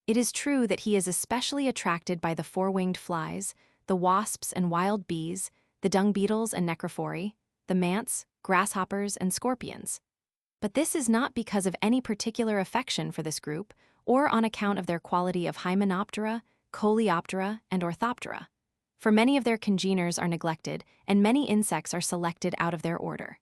It is true that he is especially attracted by the four-winged flies, the wasps and wild bees, the dung beetles and necrophori, the mantes, grasshoppers, and scorpions. But this is not because of any particular affection for this group, or on account of their quality of Hymenoptera, Coleoptera, and Orthoptera, for many of their congeners are neglected, and many insects are selected out of their order.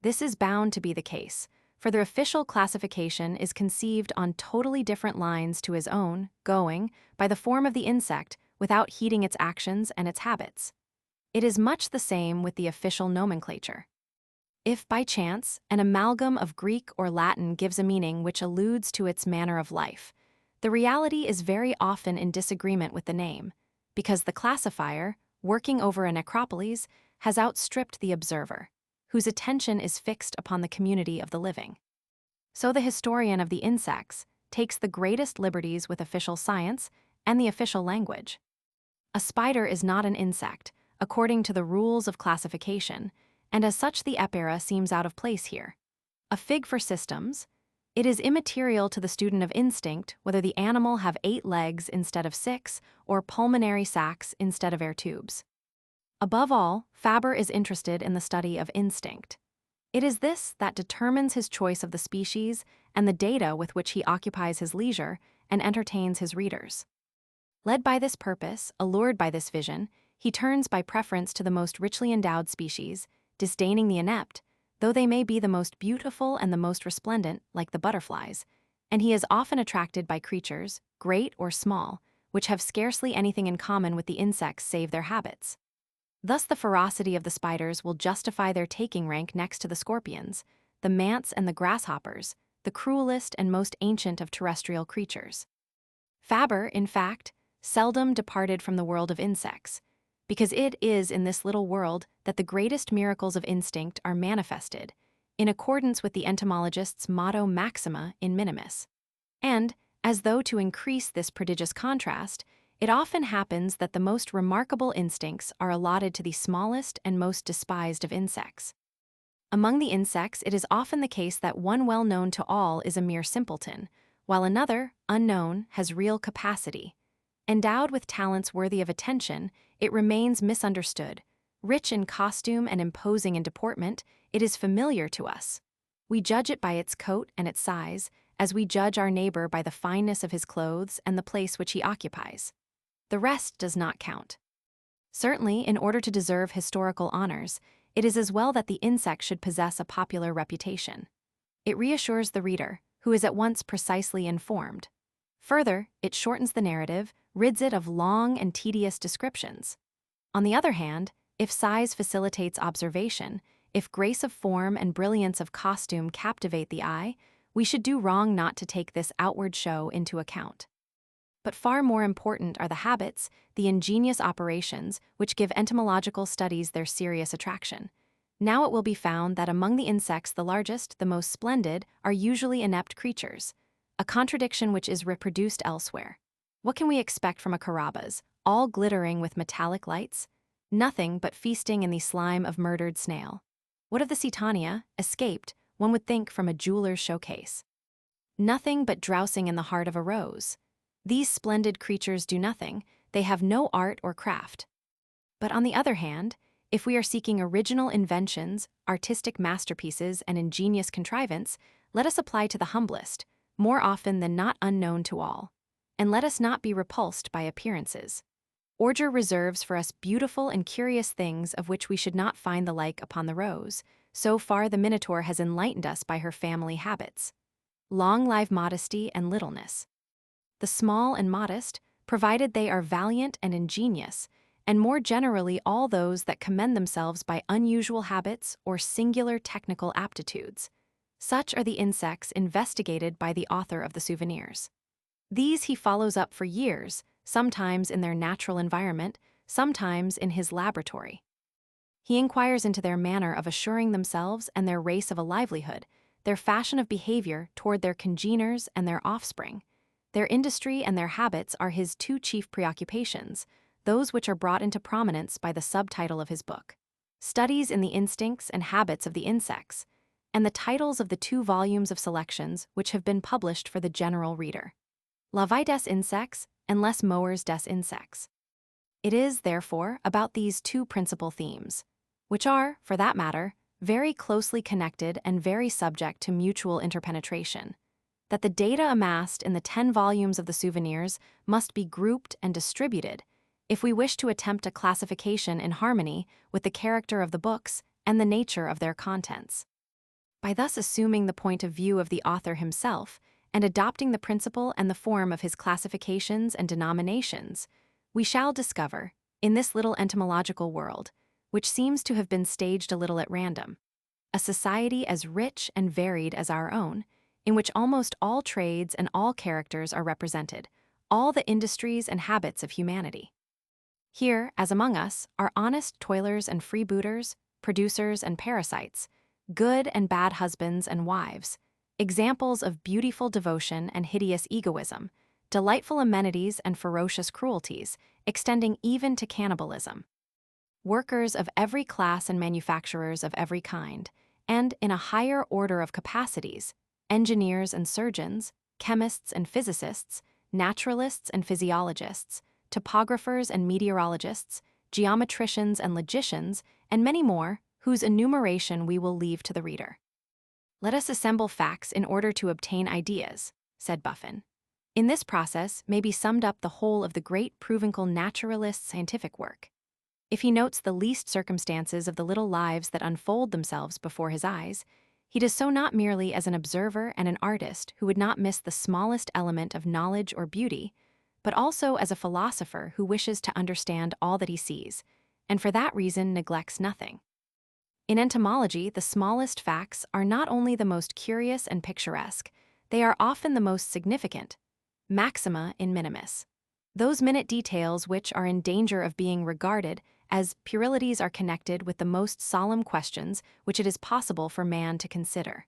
This is bound to be the case, for the official classification is conceived on totally different lines to his own, going by the form of the insect without heeding its actions and its habits. It is much the same with the official nomenclature. If, by chance, an amalgam of Greek or Latin gives a meaning which alludes to its manner of life, the reality is very often in disagreement with the name, because the classifier, working over a necropolis, has outstripped the observer, whose attention is fixed upon the community of the living. So the historian of the insects takes the greatest liberties with official science and the official language. A spider is not an insect, according to the rules of classification, and as such the epera seems out of place here. A fig for systems, it is immaterial to the student of instinct whether the animal have 8 legs instead of 6 or pulmonary sacs instead of air tubes. Above all, Fabre is interested in the study of instinct. It is this that determines his choice of the species and the data with which he occupies his leisure and entertains his readers. Led by this purpose, allured by this vision, he turns by preference to the most richly endowed species, disdaining the inept, though they may be the most beautiful and the most resplendent, like the butterflies, and he is often attracted by creatures, great or small, which have scarcely anything in common with the insects save their habits. Thus the ferocity of the spiders will justify their taking rank next to the scorpions, the mantes and the grasshoppers, the cruelest and most ancient of terrestrial creatures. Fabre, in fact, seldom departed from the world of insects, because it is in this little world that the greatest miracles of instinct are manifested, in accordance with the entomologist's motto maxima in minimis. And, as though to increase this prodigious contrast, it often happens that the most remarkable instincts are allotted to the smallest and most despised of insects. Among the insects, it is often the case that one well known to all is a mere simpleton, while another, unknown, has real capacity. Endowed with talents worthy of attention, it remains misunderstood. Rich in costume and imposing in deportment, it is familiar to us. We judge it by its coat and its size, as we judge our neighbor by the fineness of his clothes and the place which he occupies. The rest does not count. Certainly, in order to deserve historical honors, it is as well that the insect should possess a popular reputation. It reassures the reader, who is at once precisely informed. Further, it shortens the narrative, rids it of long and tedious descriptions. On the other hand, if size facilitates observation, if grace of form and brilliance of costume captivate the eye, we should do wrong not to take this outward show into account. But far more important are the habits, the ingenious operations, which give entomological studies their serious attraction. Now it will be found that among the insects the largest, the most splendid, are usually inept creatures, a contradiction which is reproduced elsewhere. What can we expect from a carabas, all glittering with metallic lights? Nothing but feasting in the slime of murdered snail. What of the Cetania, escaped, one would think, from a jeweler's showcase? Nothing but drowsing in the heart of a rose. These splendid creatures do nothing, they have no art or craft. But on the other hand, if we are seeking original inventions, artistic masterpieces, and ingenious contrivance, let us apply to the humblest, more often than not unknown to all. And let us not be repulsed by appearances. Ordure reserves for us beautiful and curious things of which we should not find the like upon the rose. So far the minotaur has enlightened us by her family habits. Long live modesty and littleness. The small and modest, provided they are valiant and ingenious, and more generally all those that commend themselves by unusual habits or singular technical aptitudes. Such are the insects investigated by the author of the Souvenirs. These he follows up for years, sometimes in their natural environment, sometimes in his laboratory. He inquires into their manner of assuring themselves and their race of a livelihood, their fashion of behavior toward their congeners and their offspring. Their industry and their habits are his two chief preoccupations, those which are brought into prominence by the subtitle of his book, Studies in the Instincts and Habits of the Insects, and the titles of the 2 volumes of selections which have been published for the general reader, La Vie des Insects and Les Mœurs des Insects. It is, therefore, about these 2 principal themes, which are, for that matter, very closely connected and very subject to mutual interpenetration, that the data amassed in the 10 volumes of the Souvenirs must be grouped and distributed if we wish to attempt a classification in harmony with the character of the books and the nature of their contents. By thus assuming the point of view of the author himself and adopting the principle and the form of his classifications and denominations, we shall discover, in this little entomological world, which seems to have been staged a little at random, a society as rich and varied as our own, in which almost all trades and all characters are represented, all the industries and habits of humanity. Here, as among us, are honest toilers and freebooters, producers and parasites, good and bad husbands and wives, examples of beautiful devotion and hideous egoism, delightful amenities and ferocious cruelties, extending even to cannibalism. Workers of every class and manufacturers of every kind, and in a higher order of capacities, engineers and surgeons, chemists and physicists, naturalists and physiologists, topographers and meteorologists, geometricians and logicians, and many more, whose enumeration we will leave to the reader. Let us assemble facts in order to obtain ideas, said Buffon. In this process may be summed up the whole of the great provincial naturalist's scientific work. If he notes the least circumstances of the little lives that unfold themselves before his eyes, he does so not merely as an observer and an artist who would not miss the smallest element of knowledge or beauty, but also as a philosopher who wishes to understand all that he sees, and for that reason neglects nothing. In entomology, the smallest facts are not only the most curious and picturesque, they are often the most significant, maxima in minimis. Those minute details which are in danger of being regarded as puerilities are connected with the most solemn questions which it is possible for man to consider.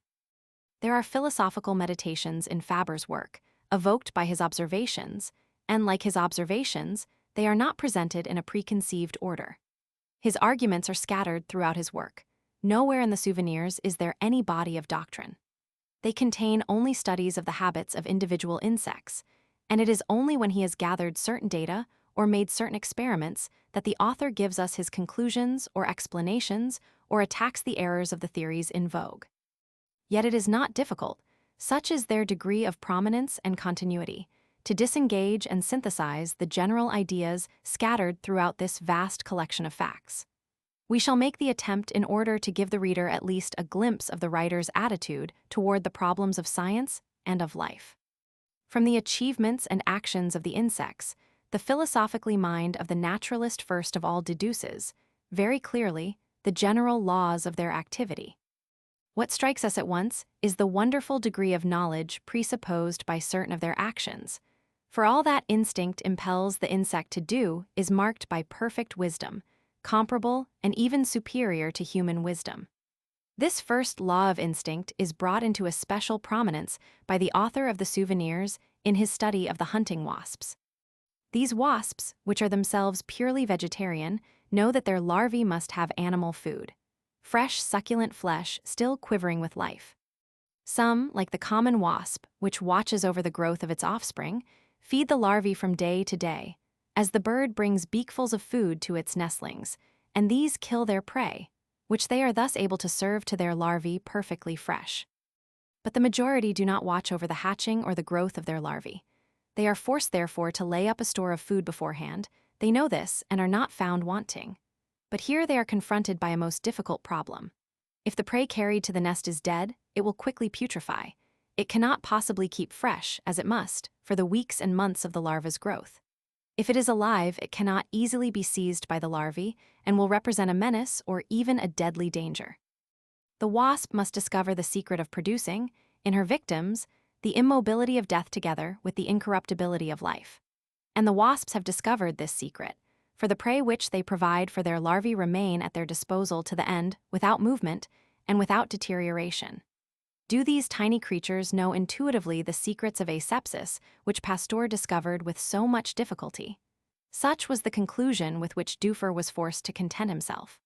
There are philosophical meditations in Fabre's work, evoked by his observations, and like his observations, they are not presented in a preconceived order. His arguments are scattered throughout his work. Nowhere in the Souvenirs is there any body of doctrine. They contain only studies of the habits of individual insects, and it is only when he has gathered certain data or made certain experiments that the author gives us his conclusions or explanations or attacks the errors of the theories in vogue. Yet it is not difficult, such is their degree of prominence and continuity, to disengage and synthesize the general ideas scattered throughout this vast collection of facts. We shall make the attempt in order to give the reader at least a glimpse of the writer's attitude toward the problems of science and of life. From the achievements and actions of the insects, the philosophically mind of the naturalist first of all deduces, very clearly, the general laws of their activity. What strikes us at once is the wonderful degree of knowledge presupposed by certain of their actions, for all that instinct impels the insect to do is marked by perfect wisdom, comparable and even superior to human wisdom. This first law of instinct is brought into especial prominence by the author of the Souvenirs in his study of the hunting wasps. These wasps, which are themselves purely vegetarian, know that their larvae must have animal food, fresh, succulent flesh still quivering with life. Some, like the common wasp, which watches over the growth of its offspring, feed the larvae from day to day, as the bird brings beakfuls of food to its nestlings, and these kill their prey, which they are thus able to serve to their larvae perfectly fresh. But the majority do not watch over the hatching or the growth of their larvae. They are forced, therefore, to lay up a store of food beforehand. They know this and are not found wanting. But here they are confronted by a most difficult problem. If the prey carried to the nest is dead, it will quickly putrefy. It cannot possibly keep fresh, as it must, for the weeks and months of the larva's growth. If it is alive, it cannot easily be seized by the larvae and will represent a menace or even a deadly danger. The wasp must discover the secret of producing, in her victims, the immobility of death together with the incorruptibility of life. And the wasps have discovered this secret, for the prey which they provide for their larvae remain at their disposal to the end, without movement and without deterioration. Do these tiny creatures know intuitively the secrets of asepsis, which Pasteur discovered with so much difficulty? Such was the conclusion with which Dufour was forced to content himself.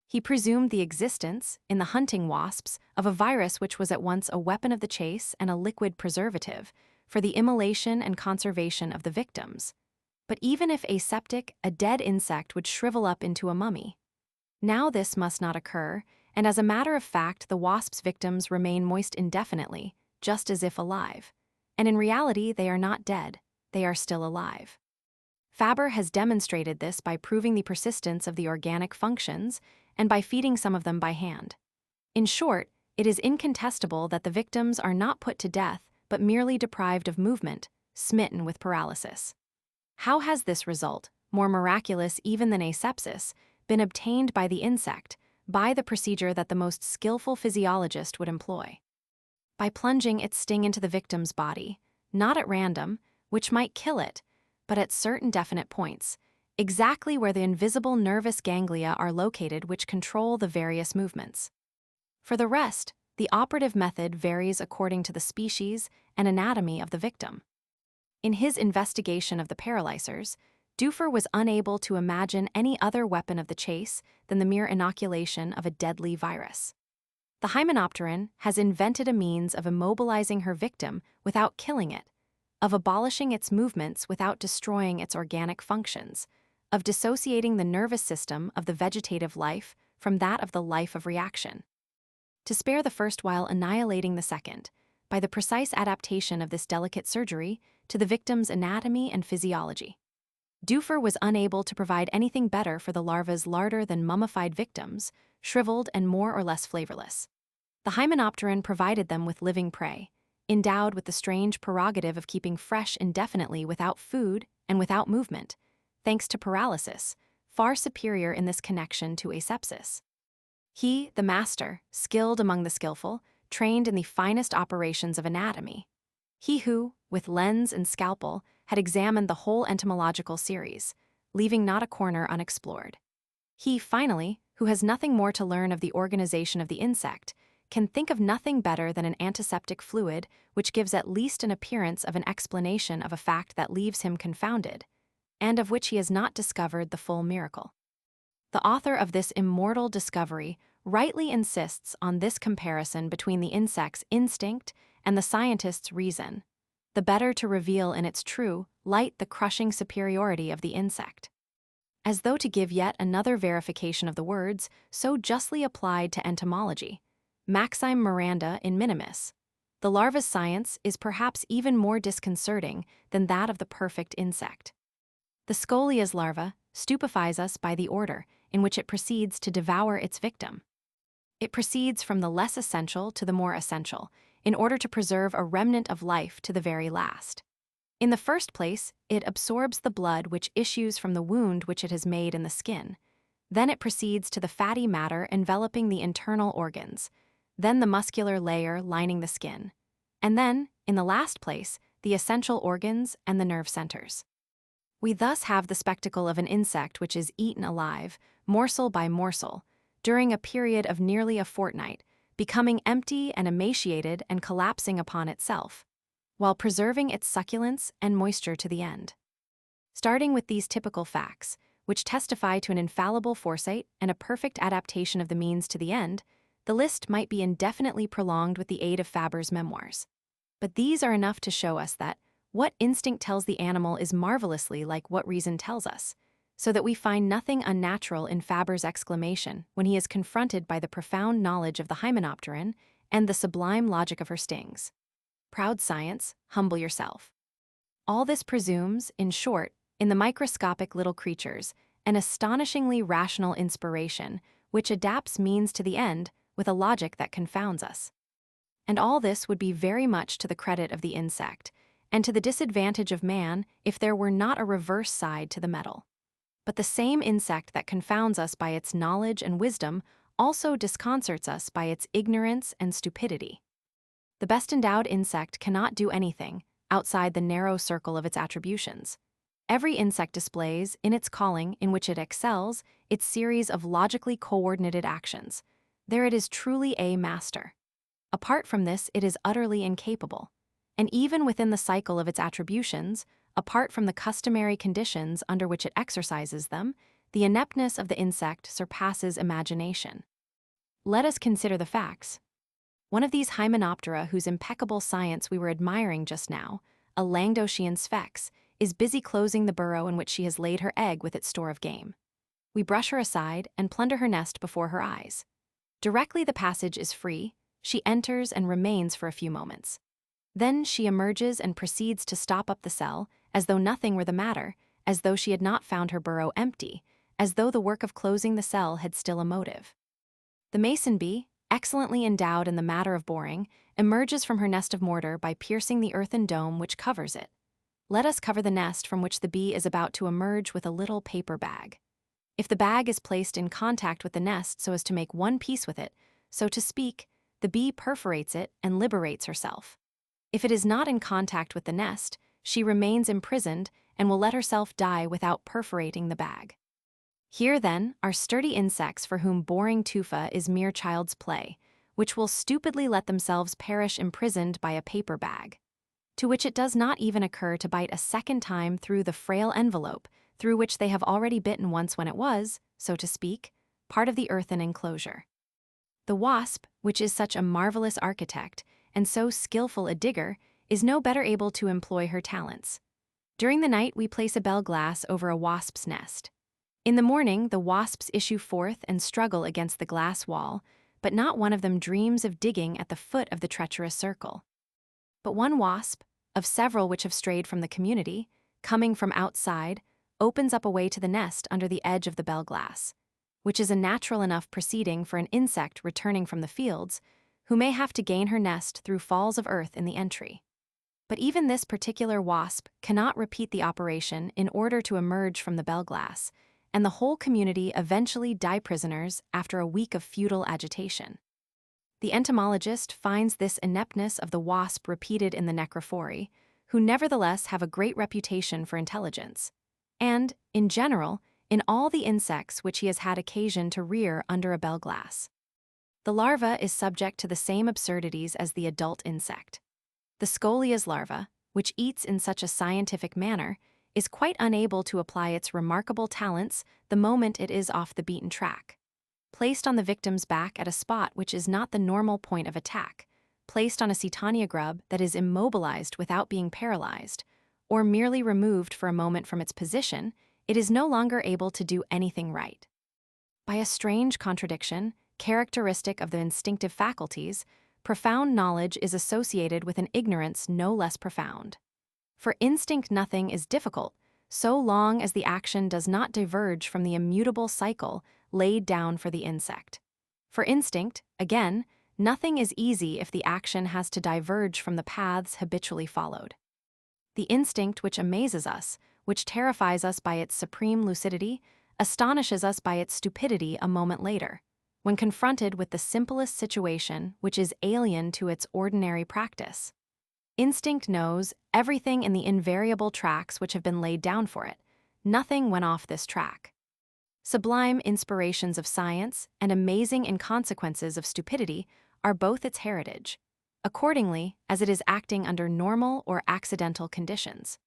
He presumed the existence, in the hunting wasps, of a virus which was at once a weapon of the chase and a liquid preservative for the immolation and conservation of the victims. But even if aseptic, a dead insect would shrivel up into a mummy. Now this must not occur, and as a matter of fact, the wasp's victims remain moist indefinitely, just as if alive. And in reality, they are not dead, they are still alive. Fabre has demonstrated this by proving the persistence of the organic functions and by feeding some of them by hand. In short, it is incontestable that the victims are not put to death, but merely deprived of movement, smitten with paralysis. How has this result, more miraculous even than asepsis, been obtained by the insect, by the procedure that the most skillful physiologist would employ? By plunging its sting into the victim's body, not at random, which might kill it, but at certain definite points, exactly where the invisible nervous ganglia are located which control the various movements. For the rest, the operative method varies according to the species and anatomy of the victim. In his investigation of the paralyzers, Dufour was unable to imagine any other weapon of the chase than the mere inoculation of a deadly virus. The hymenopteron has invented a means of immobilizing her victim without killing it, of abolishing its movements without destroying its organic functions, of dissociating the nervous system of the vegetative life from that of the life of reaction. To spare the first while annihilating the second, by the precise adaptation of this delicate surgery to the victim's anatomy and physiology. Dufour was unable to provide anything better for the larva's larder than mummified victims, shriveled and more or less flavorless. The hymenopteron provided them with living prey, endowed with the strange prerogative of keeping fresh indefinitely without food and without movement, thanks to paralysis, far superior in this connection to asepsis. He, the master, skilled among the skillful, trained in the finest operations of anatomy. He who, with lens and scalpel, had examined the whole entomological series, leaving not a corner unexplored. He, finally, who has nothing more to learn of the organization of the insect, can think of nothing better than an antiseptic fluid which gives at least an appearance of an explanation of a fact that leaves him confounded, and of which he has not discovered the full miracle. The author of this immortal discovery rightly insists on this comparison between the insect's instinct and the scientist's reason, the better to reveal in its true light the crushing superiority of the insect. As though to give yet another verification of the words so justly applied to entomology, Maxime Miranda in Minimis, The larva's science is perhaps even more disconcerting than that of the perfect insect. The Scolia's larva stupefies us by the order in which it proceeds to devour its victim. It proceeds from the less essential to the more essential, in order to preserve a remnant of life to the very last. In the first place, it absorbs the blood which issues from the wound which it has made in the skin. Then it proceeds to the fatty matter enveloping the internal organs, then the muscular layer lining the skin, and then, in the last place, the essential organs and the nerve centers. We thus have the spectacle of an insect which is eaten alive, morsel by morsel, during a period of nearly a fortnight, becoming empty and emaciated and collapsing upon itself, while preserving its succulence and moisture to the end. Starting with these typical facts, which testify to an infallible foresight and a perfect adaptation of the means to the end, the list might be indefinitely prolonged with the aid of Fabre's memoirs. But these are enough to show us that what instinct tells the animal is marvelously like what reason tells us, so that we find nothing unnatural in Fabre's exclamation when he is confronted by the profound knowledge of the hymenopteron and the sublime logic of her stings. Proud science, humble yourself. All this presumes, in short, in the microscopic little creatures, an astonishingly rational inspiration, which adapts means to the end with a logic that confounds us. And all this would be very much to the credit of the insect, and to the disadvantage of man if there were not a reverse side to the medal. But the same insect that confounds us by its knowledge and wisdom also disconcerts us by its ignorance and stupidity. The best endowed insect cannot do anything outside the narrow circle of its attributions. Every insect displays, in its calling in which it excels, its series of logically coordinated actions. There it is truly a master. Apart from this, it is utterly incapable. And even within the cycle of its attributions, apart from the customary conditions under which it exercises them, the ineptness of the insect surpasses imagination. Let us consider the facts. One of these hymenoptera whose impeccable science we were admiring just now, a Languedocian sphex, is busy closing the burrow in which she has laid her egg with its store of game. We brush her aside and plunder her nest before her eyes. Directly the passage is free, she enters and remains for a few moments. Then she emerges and proceeds to stop up the cell, as though nothing were the matter, as though she had not found her burrow empty, as though the work of closing the cell had still a motive. The mason bee, excellently endowed in the matter of boring, emerges from her nest of mortar by piercing the earthen dome which covers it. Let us cover the nest from which the bee is about to emerge with a little paper bag. If the bag is placed in contact with the nest so as to make one piece with it, so to speak, the bee perforates it and liberates herself. If it is not in contact with the nest, she remains imprisoned and will let herself die without perforating the bag. Here, then, are sturdy insects for whom boring tufa is mere child's play, which will stupidly let themselves perish imprisoned by a paper bag, to which it does not even occur to bite a second time through the frail envelope through which they have already bitten once when it was, so to speak, part of the earthen enclosure. The wasp, which is such a marvelous architect and so skillful a digger, is no better able to employ her talents. During the night we place a bell glass over a wasp's nest. In the morning the wasps issue forth and struggle against the glass wall, but not one of them dreams of digging at the foot of the treacherous circle. But one wasp, of several which have strayed from the community, coming from outside, opens up a way to the nest under the edge of the bell glass, which is a natural enough proceeding for an insect returning from the fields, who may have to gain her nest through falls of earth in the entry. But even this particular wasp cannot repeat the operation in order to emerge from the bell glass, and the whole community eventually die prisoners after a week of futile agitation. The entomologist finds this ineptness of the wasp repeated in the necrophori, who nevertheless have a great reputation for intelligence, and, in general, in all the insects which he has had occasion to rear under a bell glass. The larva is subject to the same absurdities as the adult insect. The Scolia's larva, which eats in such a scientific manner, is quite unable to apply its remarkable talents the moment it is off the beaten track. Placed on the victim's back at a spot which is not the normal point of attack, placed on a Cetania grub that is immobilized without being paralyzed, or merely removed for a moment from its position, it is no longer able to do anything right. By a strange contradiction, characteristic of the instinctive faculties, profound knowledge is associated with an ignorance no less profound. For instinct, nothing is difficult, so long as the action does not diverge from the immutable cycle laid down for the insect. For instinct, again, nothing is easy if the action has to diverge from the paths habitually followed. The instinct which amazes us, which terrifies us by its supreme lucidity, astonishes us by its stupidity a moment later, when confronted with the simplest situation which is alien to its ordinary practice. Instinct knows everything in the invariable tracks which have been laid down for it. Nothing went off this track. Sublime inspirations of science and amazing inconsequences of stupidity are both its heritage, accordingly as it is acting under normal or accidental conditions.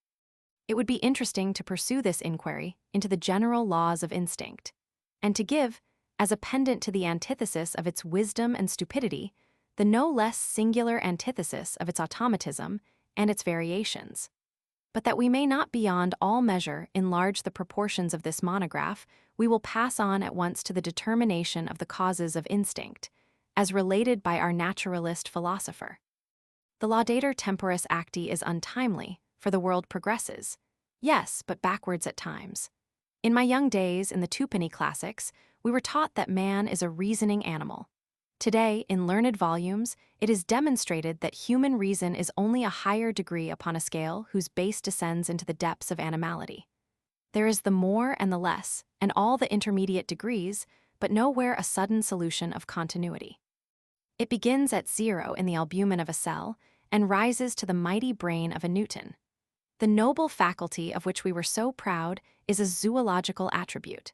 It would be interesting to pursue this inquiry into the general laws of instinct, and to give, as a pendant to the antithesis of its wisdom and stupidity, the no less singular antithesis of its automatism and its variations. But that we may not beyond all measure enlarge the proportions of this monograph, we will pass on at once to the determination of the causes of instinct, as related by our naturalist philosopher. The laudator temporis acti is untimely, for the world progresses. Yes, but backwards at times. In my young days, in the twopenny classics, we were taught that man is a reasoning animal. Today, in learned volumes, it is demonstrated that human reason is only a higher degree upon a scale whose base descends into the depths of animality. There is the more and the less, and all the intermediate degrees, but nowhere a sudden solution of continuity. It begins at 0 in the albumen of a cell and rises to the mighty brain of a Newton. The noble faculty of which we were so proud is a zoological attribute.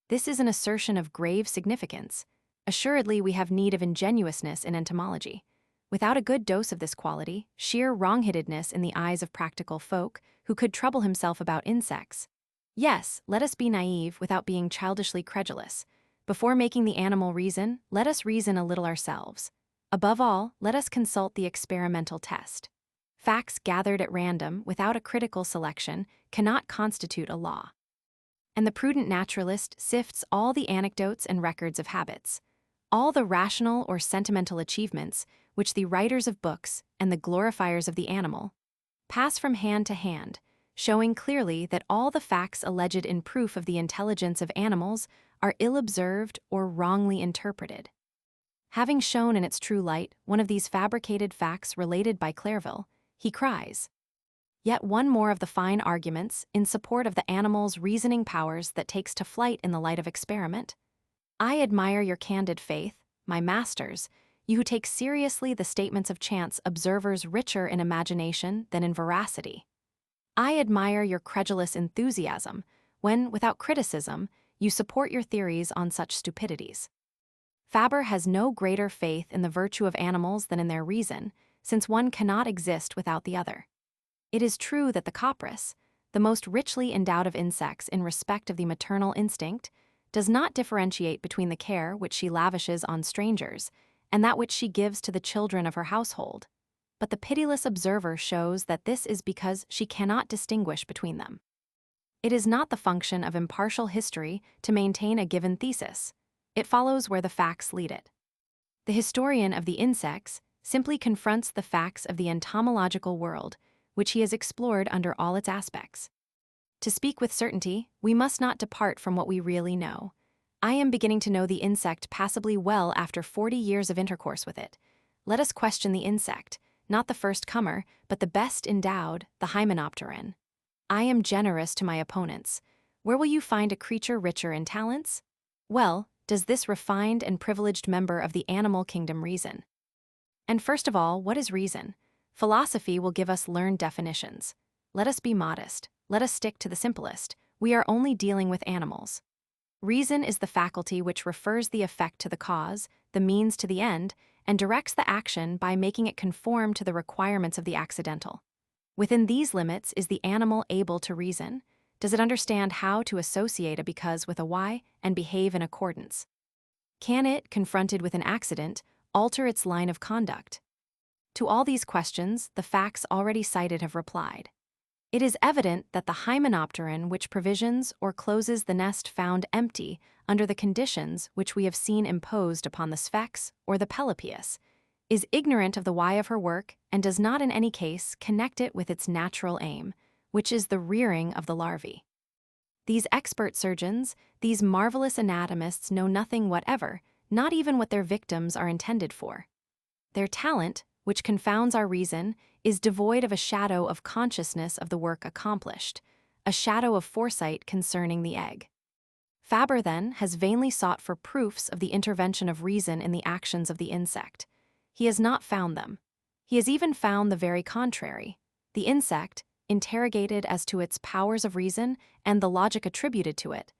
This is an assertion of grave significance. Assuredly, we have need of ingenuousness in entomology. Without a good dose of this quality, sheer wrong-headedness in the eyes of practical folk who could trouble himself about insects. Yes, let us be naive without being childishly credulous. Before making the animal reason, let us reason a little ourselves. Above all, let us consult the experimental test. Facts gathered at random, without a critical selection, cannot constitute a law. And the prudent naturalist sifts all the anecdotes and records of habits, all the rational or sentimental achievements which the writers of books and the glorifiers of the animal pass from hand to hand, showing clearly that all the facts alleged in proof of the intelligence of animals are ill-observed or wrongly interpreted. Having shown in its true light one of these fabricated facts related by Clairville, he cries, "Yet one more of the fine arguments in support of the animal's reasoning powers that takes to flight in the light of experiment. I admire your candid faith, my masters, you who take seriously the statements of chance observers richer in imagination than in veracity. I admire your credulous enthusiasm when, without criticism, you support your theories on such stupidities." Fabre has no greater faith in the virtue of animals than in their reason, since one cannot exist without the other. It is true that the copris, the most richly endowed of insects in respect of the maternal instinct, does not differentiate between the care which she lavishes on strangers and that which she gives to the children of her household, but the pitiless observer shows that this is because she cannot distinguish between them. It is not the function of impartial history to maintain a given thesis. It follows where the facts lead it. The historian of the insects simply confronts the facts of the entomological world, which he has explored under all its aspects. To speak with certainty, we must not depart from what we really know. I am beginning to know the insect passably well after 40 years of intercourse with it. Let us question the insect, not the first comer, but the best endowed, the hymenopteron. I am generous to my opponents. Where will you find a creature richer in talents? Well, does this refined and privileged member of the animal kingdom reason? And first of all, what is reason? Philosophy will give us learned definitions. Let us be modest. Let us stick to the simplest. We are only dealing with animals. Reason is the faculty which refers the effect to the cause, the means to the end, and directs the action by making it conform to the requirements of the accidental. Within these limits, is the animal able to reason? Does it understand how to associate a because with a why and behave in accordance? Can it, confronted with an accident, alter its line of conduct? To all these questions, the facts already cited have replied. It is evident that the hymenopteron which provisions or closes the nest found empty under the conditions which we have seen imposed upon the sphex or the pelopius is ignorant of the why of her work and does not in any case connect it with its natural aim, which is the rearing of the larvae. These expert surgeons, these marvelous anatomists know nothing whatever, not even what their victims are intended for. Their talent, which confounds our reason, is devoid of a shadow of consciousness of the work accomplished, a shadow of foresight concerning the egg. Fabre, then, has vainly sought for proofs of the intervention of reason in the actions of the insect. He has not found them. He has even found the very contrary. The insect, interrogated as to its powers of reason and the logic attributed to it,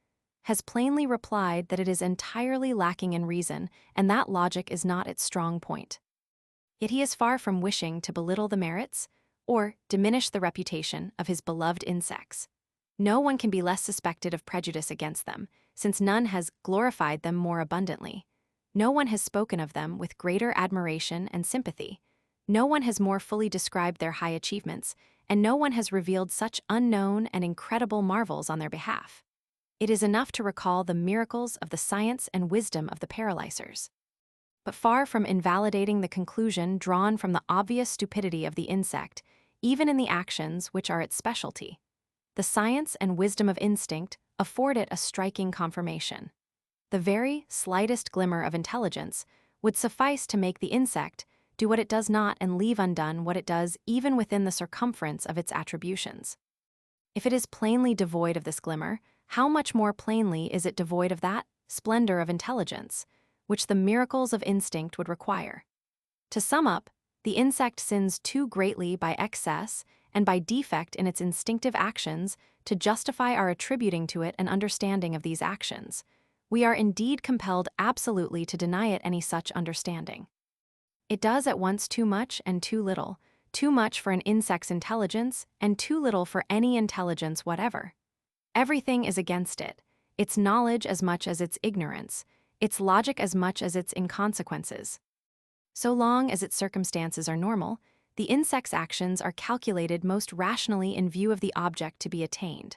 has plainly replied that it is entirely lacking in reason and that logic is not its strong point. Yet he is far from wishing to belittle the merits or diminish the reputation of his beloved insects. No one can be less suspected of prejudice against them, since none has glorified them more abundantly. No one has spoken of them with greater admiration and sympathy. No one has more fully described their high achievements, and no one has revealed such unknown and incredible marvels on their behalf. It is enough to recall the miracles of the science and wisdom of the paralyzers. But far from invalidating the conclusion drawn from the obvious stupidity of the insect, even in the actions which are its specialty, the science and wisdom of instinct afford it a striking confirmation. The very slightest glimmer of intelligence would suffice to make the insect do what it does not and leave undone what it does even within the circumference of its attributions. If it is plainly devoid of this glimmer, how much more plainly is it devoid of that splendor of intelligence which the miracles of instinct would require? To sum up, the insect sins too greatly by excess and by defect in its instinctive actions to justify our attributing to it an understanding of these actions. We are indeed compelled absolutely to deny it any such understanding. It does at once too much and too little, too much for an insect's intelligence and too little for any intelligence whatever. Everything is against it, its knowledge as much as its ignorance, its logic as much as its inconsequences. So long as its circumstances are normal, the insect's actions are calculated most rationally in view of the object to be attained.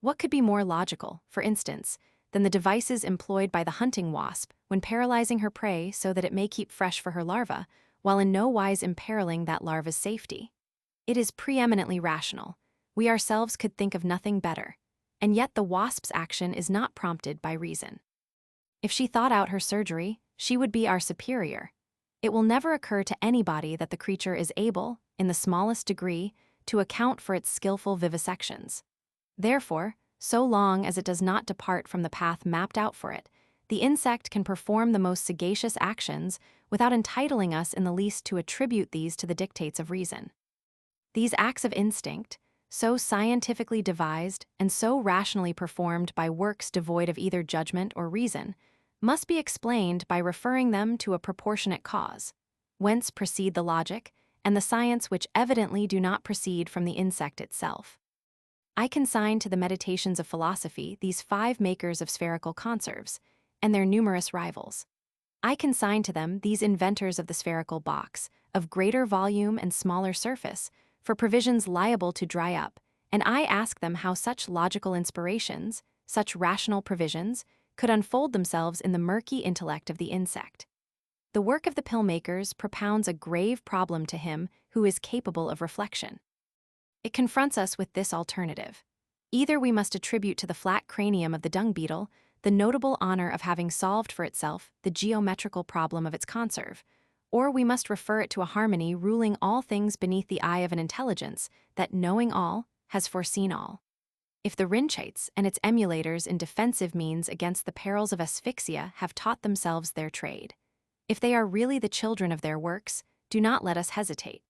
What could be more logical, for instance, than the devices employed by the hunting wasp when paralyzing her prey so that it may keep fresh for her larva, while in no wise imperiling that larva's safety? It is preeminently rational. We ourselves could think of nothing better, and yet the wasp's action is not prompted by reason. If she thought out her surgery, she would be our superior. It will never occur to anybody that the creature is able, in the smallest degree, to account for its skillful vivisections. Therefore, so long as it does not depart from the path mapped out for it, the insect can perform the most sagacious actions without entitling us in the least to attribute these to the dictates of reason. These acts of instinct, so scientifically devised and so rationally performed by works devoid of either judgment or reason, must be explained by referring them to a proportionate cause, whence proceed the logic and the science which evidently do not proceed from the insect itself. I consign to the meditations of philosophy these 5 makers of spherical conserves, and their numerous rivals. I consign to them these inventors of the spherical box, of greater volume and smaller surface, for provisions liable to dry up, and I ask them how such logical inspirations, such rational provisions, could unfold themselves in the murky intellect of the insect. The work of the pill-makers propounds a grave problem to him who is capable of reflection. It confronts us with this alternative. Either we must attribute to the flat cranium of the dung beetle the notable honor of having solved for itself the geometrical problem of its conserve, or we must refer it to a harmony ruling all things beneath the eye of an intelligence that, knowing all, has foreseen all. If the Rinchates and its emulators in defensive means against the perils of asphyxia have taught themselves their trade, if they are really the children of their works, do not let us hesitate.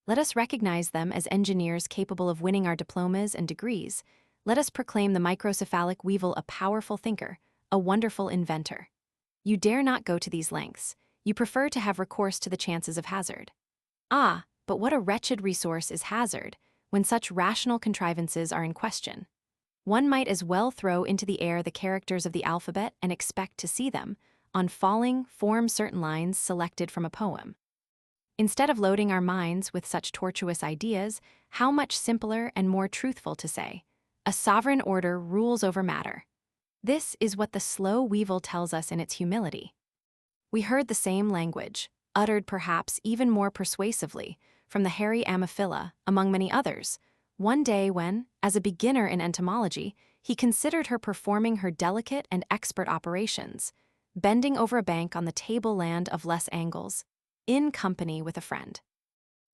Let us recognize them as engineers capable of winning our diplomas and degrees. Let us proclaim the microcephalic weevil a powerful thinker, a wonderful inventor. You dare not go to these lengths. You prefer to have recourse to the chances of hazard. Ah, but what a wretched resource is hazard when such rational contrivances are in question. One might as well throw into the air the characters of the alphabet and expect to see them, on falling, form certain lines selected from a poem. Instead of loading our minds with such tortuous ideas, how much simpler and more truthful to say, a sovereign order rules over matter. This is what the slow weevil tells us in its humility. We heard the same language, uttered perhaps even more persuasively, from the hairy Ammophila, among many others, one day when, as a beginner in entomology, he considered her performing her delicate and expert operations, bending over a bank on the tableland of less angles, in company with a friend.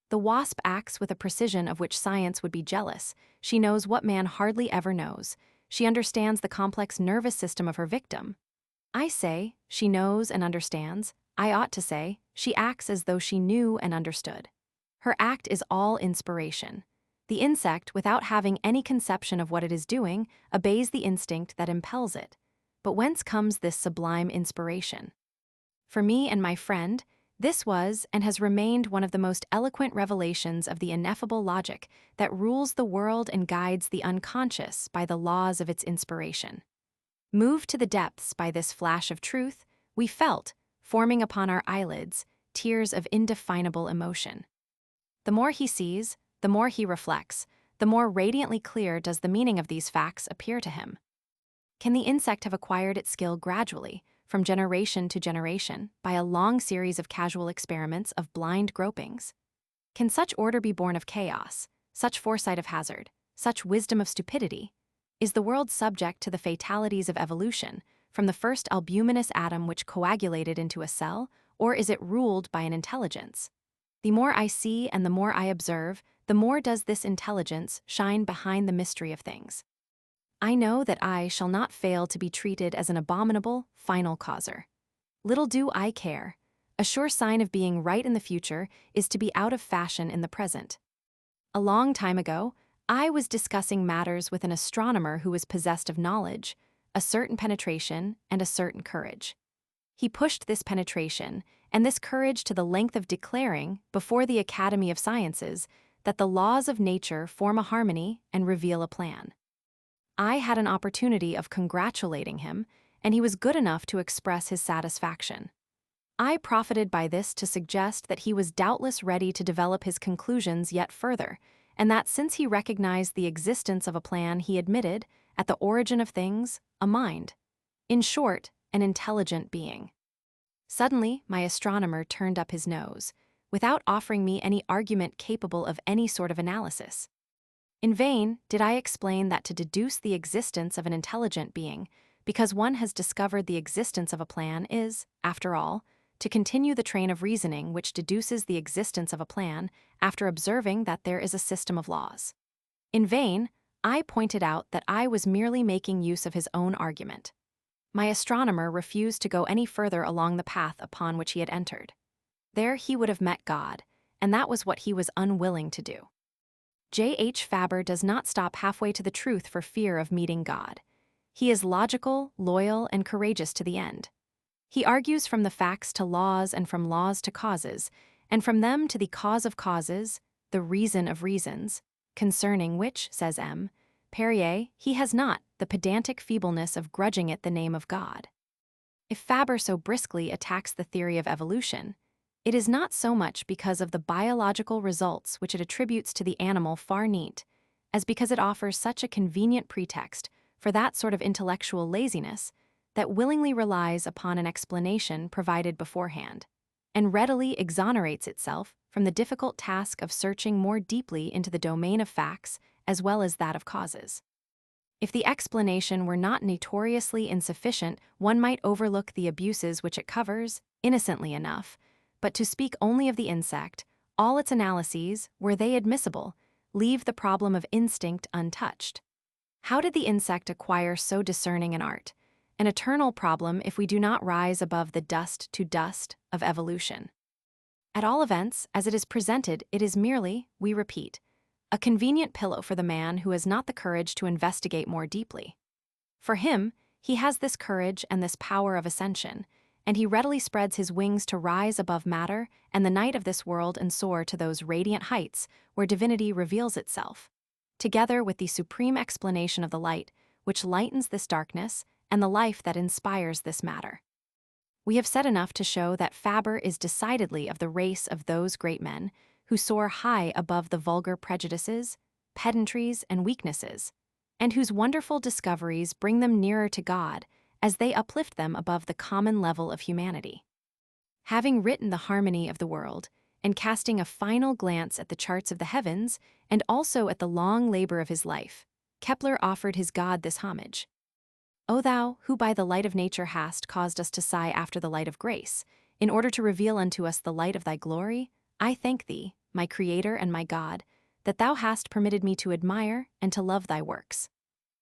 The wasp acts with a precision of which science would be jealous. She knows what man hardly ever knows. She understands the complex nervous system of her victim. I say, she knows and understands. I ought to say, she acts as though she knew and understood. Her act is all inspiration. The insect, without having any conception of what it is doing, obeys the instinct that impels it. But whence comes this sublime inspiration? For me and my friend, this was and has remained one of the most eloquent revelations of the ineffable logic that rules the world and guides the unconscious by the laws of its inspiration. Moved to the depths by this flash of truth, we felt, forming upon our eyelids, tears of indefinable emotion. The more he sees, the more he reflects, the more radiantly clear does the meaning of these facts appear to him. Can the insect have acquired its skill gradually, from generation to generation, by a long series of casual experiments of blind gropings? Can such order be born of chaos, such foresight of hazard, such wisdom of stupidity? Is the world subject to the fatalities of evolution, from the first albuminous atom which coagulated into a cell, or is it ruled by an intelligence? The more I see and the more I observe, the more does this intelligence shine behind the mystery of things. I know that I shall not fail to be treated as an abominable, final causer. Little do I care. A sure sign of being right in the future is to be out of fashion in the present. A long time ago, I was discussing matters with an astronomer who was possessed of knowledge, a certain penetration, and a certain courage. He pushed this penetration and this courage to the length of declaring, before the Academy of Sciences, that the laws of nature form a harmony and reveal a plan. I had an opportunity of congratulating him, and he was good enough to express his satisfaction. I profited by this to suggest that he was doubtless ready to develop his conclusions yet further, and that since he recognized the existence of a plan, he admitted, at the origin of things, a mind. In short, an intelligent being. Suddenly, my astronomer turned up his nose, without offering me any argument capable of any sort of analysis. In vain did I explain that to deduce the existence of an intelligent being, because one has discovered the existence of a plan, is, after all, to continue the train of reasoning which deduces the existence of a plan after observing that there is a system of laws. In vain, I pointed out that I was merely making use of his own argument. My astronomer refused to go any further along the path upon which he had entered. There he would have met God, and that was what he was unwilling to do. J. H. Fabre does not stop halfway to the truth for fear of meeting God. He is logical, loyal, and courageous to the end. He argues from the facts to laws and from laws to causes, and from them to the cause of causes, the reason of reasons, concerning which, says M. Perrier, he has not the pedantic feebleness of grudging it the name of God. If Fabre so briskly attacks the theory of evolution, it is not so much because of the biological results which it attributes to the animal far neat, as because it offers such a convenient pretext for that sort of intellectual laziness that willingly relies upon an explanation provided beforehand, and readily exonerates itself from the difficult task of searching more deeply into the domain of facts as well as that of causes. If the explanation were not notoriously insufficient, one might overlook the abuses which it covers, innocently enough, but to speak only of the insect, all its analyses, were they admissible, leave the problem of instinct untouched. How did the insect acquire so discerning an art? An eternal problem if we do not rise above the dust to dust of evolution. At all events, as it is presented, it is merely, we repeat, a convenient pillow for the man who has not the courage to investigate more deeply. For him, he has this courage and this power of ascension, and he readily spreads his wings to rise above matter and the night of this world and soar to those radiant heights where divinity reveals itself, together with the supreme explanation of the light, which lightens this darkness, and the life that inspires this matter. We have said enough to show that Fabre is decidedly of the race of those great men who soar high above the vulgar prejudices, pedantries, and weaknesses, and whose wonderful discoveries bring them nearer to God as they uplift them above the common level of humanity. Having written the harmony of the world, and casting a final glance at the charts of the heavens, and also at the long labor of his life, Kepler offered his God this homage. O thou, who by the light of nature hast caused us to sigh after the light of grace, in order to reveal unto us the light of thy glory, I thank thee, my Creator and my God, that thou hast permitted me to admire and to love thy works.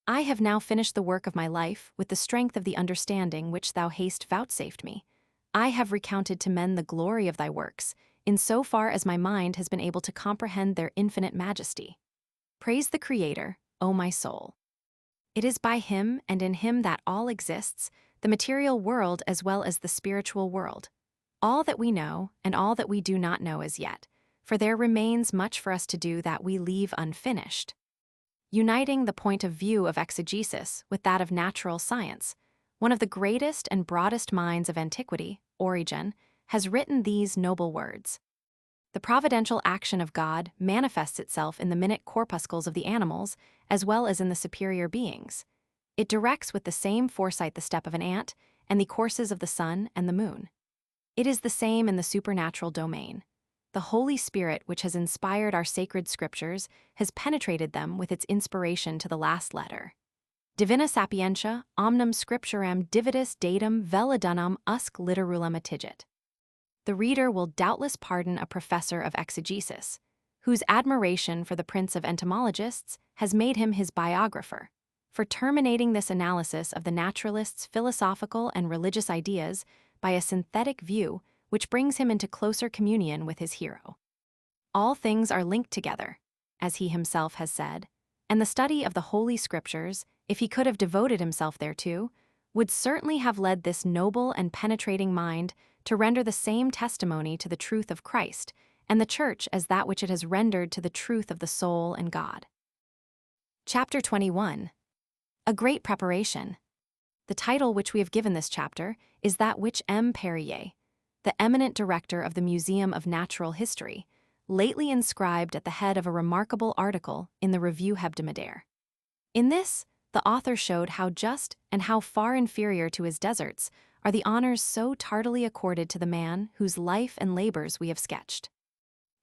I have now finished the work of my life with the strength of the understanding which thou hast vouchsafed me. I have recounted to men the glory of thy works, in so far as my mind has been able to comprehend their infinite majesty. Praise the Creator, O my soul. It is by him and in him that all exists, the material world as well as the spiritual world. All that we know and all that we do not know as yet, for there remains much for us to do that we leave unfinished. Uniting the point of view of exegesis with that of natural science, one of the greatest and broadest minds of antiquity, Origen, has written these noble words. The providential action of God manifests itself in the minute corpuscles of the animals as well as in the superior beings. It directs with the same foresight the step of an ant and the courses of the sun and the moon. It is the same in the supernatural domain. The Holy Spirit, which has inspired our sacred scriptures, has penetrated them with its inspiration to the last letter. Divina sapientia, omnum scripturam divitis datum velidunam usque literulum attigit. The reader will doubtless pardon a professor of exegesis, whose admiration for the prince of entomologists has made him his biographer, for terminating this analysis of the naturalists' philosophical and religious ideas by a synthetic view which brings him into closer communion with his hero. All things are linked together, as he himself has said, and the study of the Holy Scriptures, if he could have devoted himself thereto, would certainly have led this noble and penetrating mind to render the same testimony to the truth of Christ and the Church as that which it has rendered to the truth of the soul and God. Chapter 21. A Great Preparation. The title which we have given this chapter is that which M. Perrier, the eminent director of the Museum of Natural History, lately inscribed at the head of a remarkable article in the Revue Hebdomadaire. In this, the author showed how just and how far inferior to his deserts are the honors so tardily accorded to the man whose life and labors we have sketched.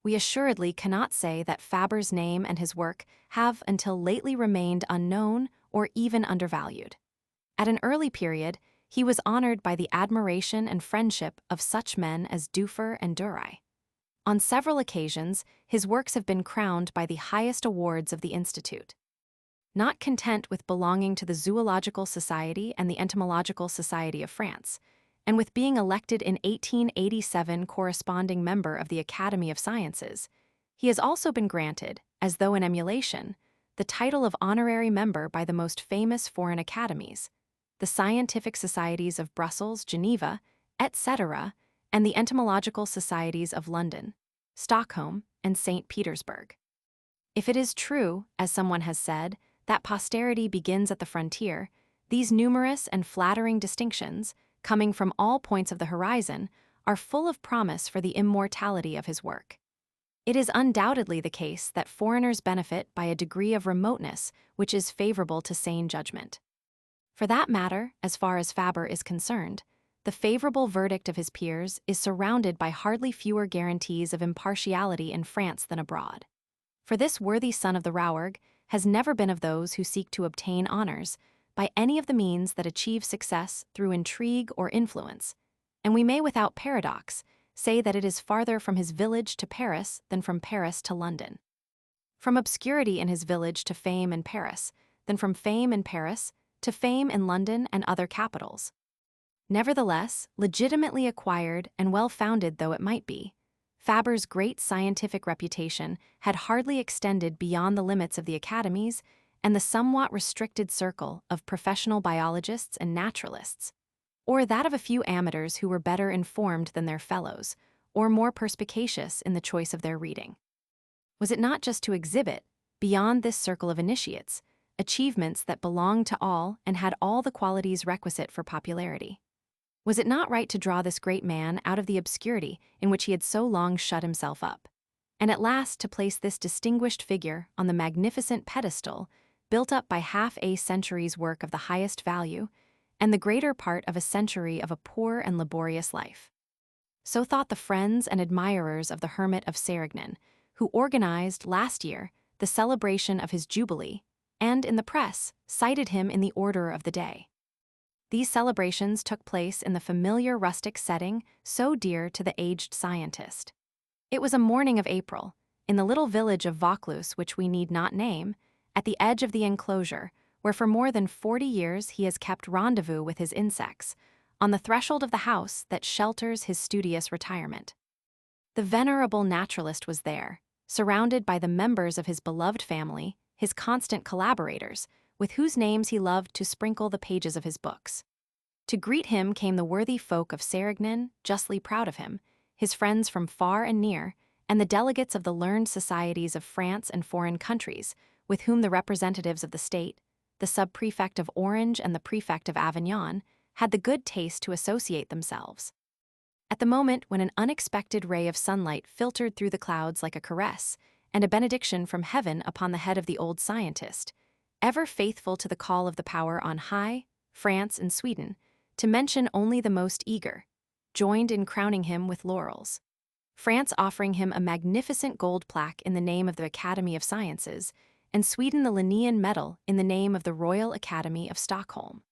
We assuredly cannot say that Fabre's name and his work have until lately remained unknown or even undervalued. At an early period, he was honored by the admiration and friendship of such men as Dufour and Duray. On several occasions, his works have been crowned by the highest awards of the Institute. Not content with belonging to the Zoological Society and the Entomological Society of France, and with being elected in 1887 corresponding member of the Academy of Sciences, he has also been granted, as though in emulation, the title of honorary member by the most famous foreign academies, the Scientific Societies of Brussels, Geneva, etc., and the Entomological Societies of London, Stockholm, and St. Petersburg. If it is true, as someone has said, that posterity begins at the frontier, these numerous and flattering distinctions, coming from all points of the horizon, are full of promise for the immortality of his work. It is undoubtedly the case that foreigners benefit by a degree of remoteness which is favorable to sane judgment. For that matter, as far as Fabre is concerned, the favorable verdict of his peers is surrounded by hardly fewer guarantees of impartiality in France than abroad. For this worthy son of the Rouergue has never been of those who seek to obtain honors by any of the means that achieve success through intrigue or influence, and we may without paradox say that it is farther from his village to Paris than from Paris to London. From obscurity in his village to fame in Paris, than from fame in Paris to fame in London and other capitals. Nevertheless, legitimately acquired and well-founded though it might be, Fabre's great scientific reputation had hardly extended beyond the limits of the academies and the somewhat restricted circle of professional biologists and naturalists, or that of a few amateurs who were better informed than their fellows, or more perspicacious in the choice of their reading. Was it not just to exhibit, beyond this circle of initiates, achievements that belonged to all and had all the qualities requisite for popularity? Was it not right to draw this great man out of the obscurity in which he had so long shut himself up, and at last to place this distinguished figure on the magnificent pedestal built up by half a century's work of the highest value, and the greater part of a century of a poor and laborious life? So thought the friends and admirers of the Hermit of Sérignan, who organized, last year, the celebration of his jubilee, and, in the press, cited him in the order of the day. These celebrations took place in the familiar rustic setting so dear to the aged scientist. It was a morning of April, in the little village of Vaucluse, which we need not name, at the edge of the enclosure, where for more than 40 years he has kept rendezvous with his insects, on the threshold of the house that shelters his studious retirement. The venerable naturalist was there, surrounded by the members of his beloved family, his constant collaborators, with whose names he loved to sprinkle the pages of his books. To greet him came the worthy folk of Sérignan, justly proud of him, his friends from far and near, and the delegates of the learned societies of France and foreign countries, with whom the representatives of the state, the sub-prefect of Orange and the prefect of Aveyron, had the good taste to associate themselves. At the moment when an unexpected ray of sunlight filtered through the clouds like a caress, and a benediction from heaven upon the head of the old scientist, ever faithful to the call of the power on high, France and Sweden, to mention only the most eager, joined in crowning him with laurels. France offering him a magnificent gold plaque in the name of the Academy of Sciences, and Sweden the Linnean Medal in the name of the Royal Academy of Stockholm.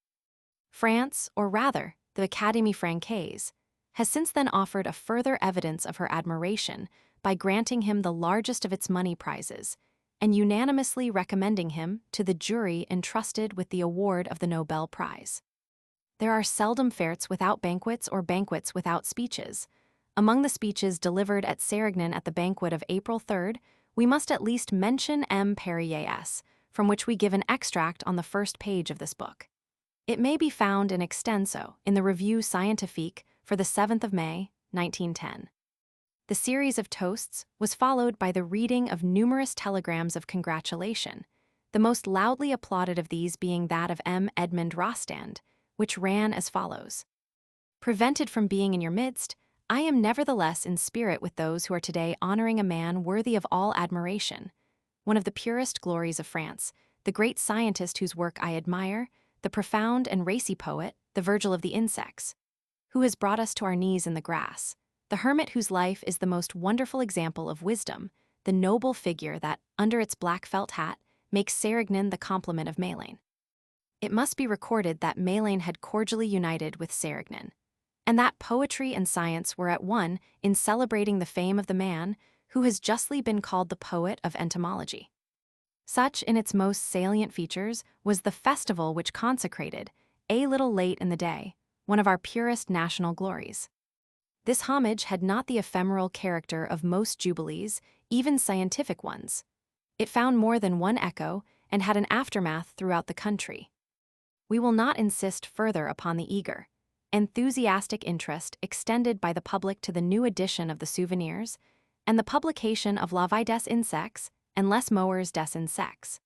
France, or rather, the Académie Française, has since then offered a further evidence of her admiration by granting him the largest of its money prizes, and unanimously recommending him to the jury entrusted with the award of the Nobel Prize. There are seldom fêtes without banquets or banquets without speeches. Among the speeches delivered at Sérignan at the banquet of April 3rd, we must at least mention M. Perrier's, from which we give an extract on the first page of this book. It may be found in extenso in the Revue Scientifique for the 7th of May, 1910. The series of toasts was followed by the reading of numerous telegrams of congratulation, the most loudly applauded of these being that of M. Edmund Rostand, which ran as follows: "Prevented from being in your midst, I am nevertheless in spirit with those who are today honoring a man worthy of all admiration, one of the purest glories of France, the great scientist whose work I admire, the profound and racy poet, the Virgil of the insects, who has brought us to our knees in the grass, the hermit whose life is the most wonderful example of wisdom, the noble figure that, under its black felt hat, makes Sérignan the complement of Mélène." It must be recorded that Mélène had cordially united with Sérignan, and that poetry and science were at one in celebrating the fame of the man who has justly been called the poet of entomology. Such, in its most salient features, was the festival which consecrated, a little late in the day, one of our purest national glories. This homage had not the ephemeral character of most jubilees, even scientific ones. It found more than one echo and had an aftermath throughout the country. We will not insist further upon the eager, enthusiastic interest extended by the public to the new edition of the Souvenirs and the publication of La Vie des Insectes and Les Mœurs des Insectes,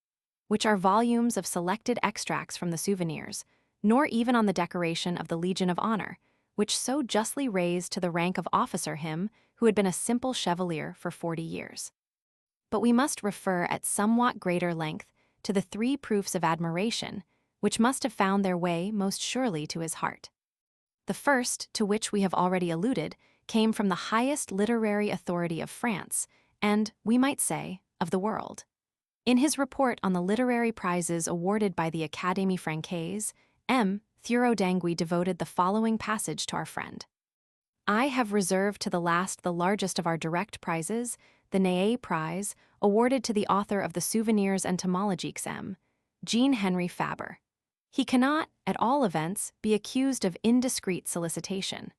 which are volumes of selected extracts from the Souvenirs, nor even on the decoration of the Legion of Honor, which so justly raised to the rank of officer him who had been a simple chevalier for 40 years. But we must refer at somewhat greater length to the 3 proofs of admiration, which must have found their way most surely to his heart. The first, to which we have already alluded, came from the highest literary authority of France, and, we might say, of the world. In his report on the literary prizes awarded by the Académie Française, M. Thureau d'Anguy devoted the following passage to our friend: "I have reserved to the last the largest of our direct prizes, the Ney Prize, awarded to the author of the Souvenirs entomologiques M. Jean Henri Fabre. He cannot, at all events, be accused of indiscreet solicitation.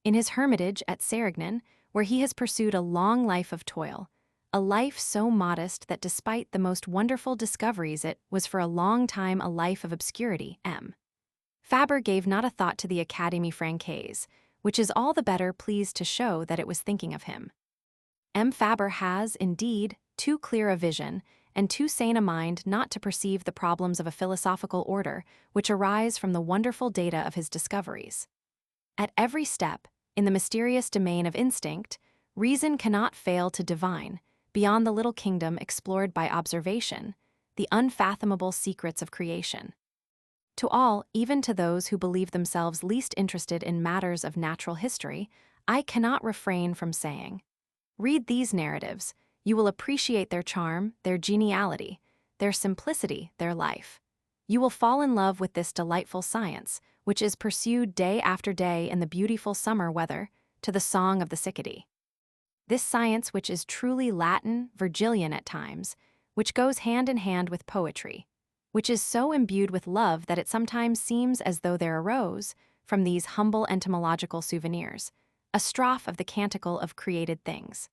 In his hermitage at Sérignan, where he has pursued a long life of toil, a life so modest that despite the most wonderful discoveries it was for a long time a life of obscurity, M. Fabre gave not a thought to the Académie Française, which is all the better pleased to show that it was thinking of him. M. Fabre has, indeed, too clear a vision and too sane a mind not to perceive the problems of a philosophical order which arise from the wonderful data of his discoveries. At every step, in the mysterious domain of instinct, reason cannot fail to divine, beyond the little kingdom explored by observation, the unfathomable secrets of creation. To all, even to those who believe themselves least interested in matters of natural history, I cannot refrain from saying, read these narratives. You will appreciate their charm, their geniality, their simplicity, their life. You will fall in love with this delightful science, which is pursued day after day in the beautiful summer weather, to the song of the cicadee. This science, which is truly Latin, Virgilian at times, which goes hand in hand with poetry, which is so imbued with love that it sometimes seems as though there arose, from these humble entomological souvenirs, a strophe of the canticle of created things.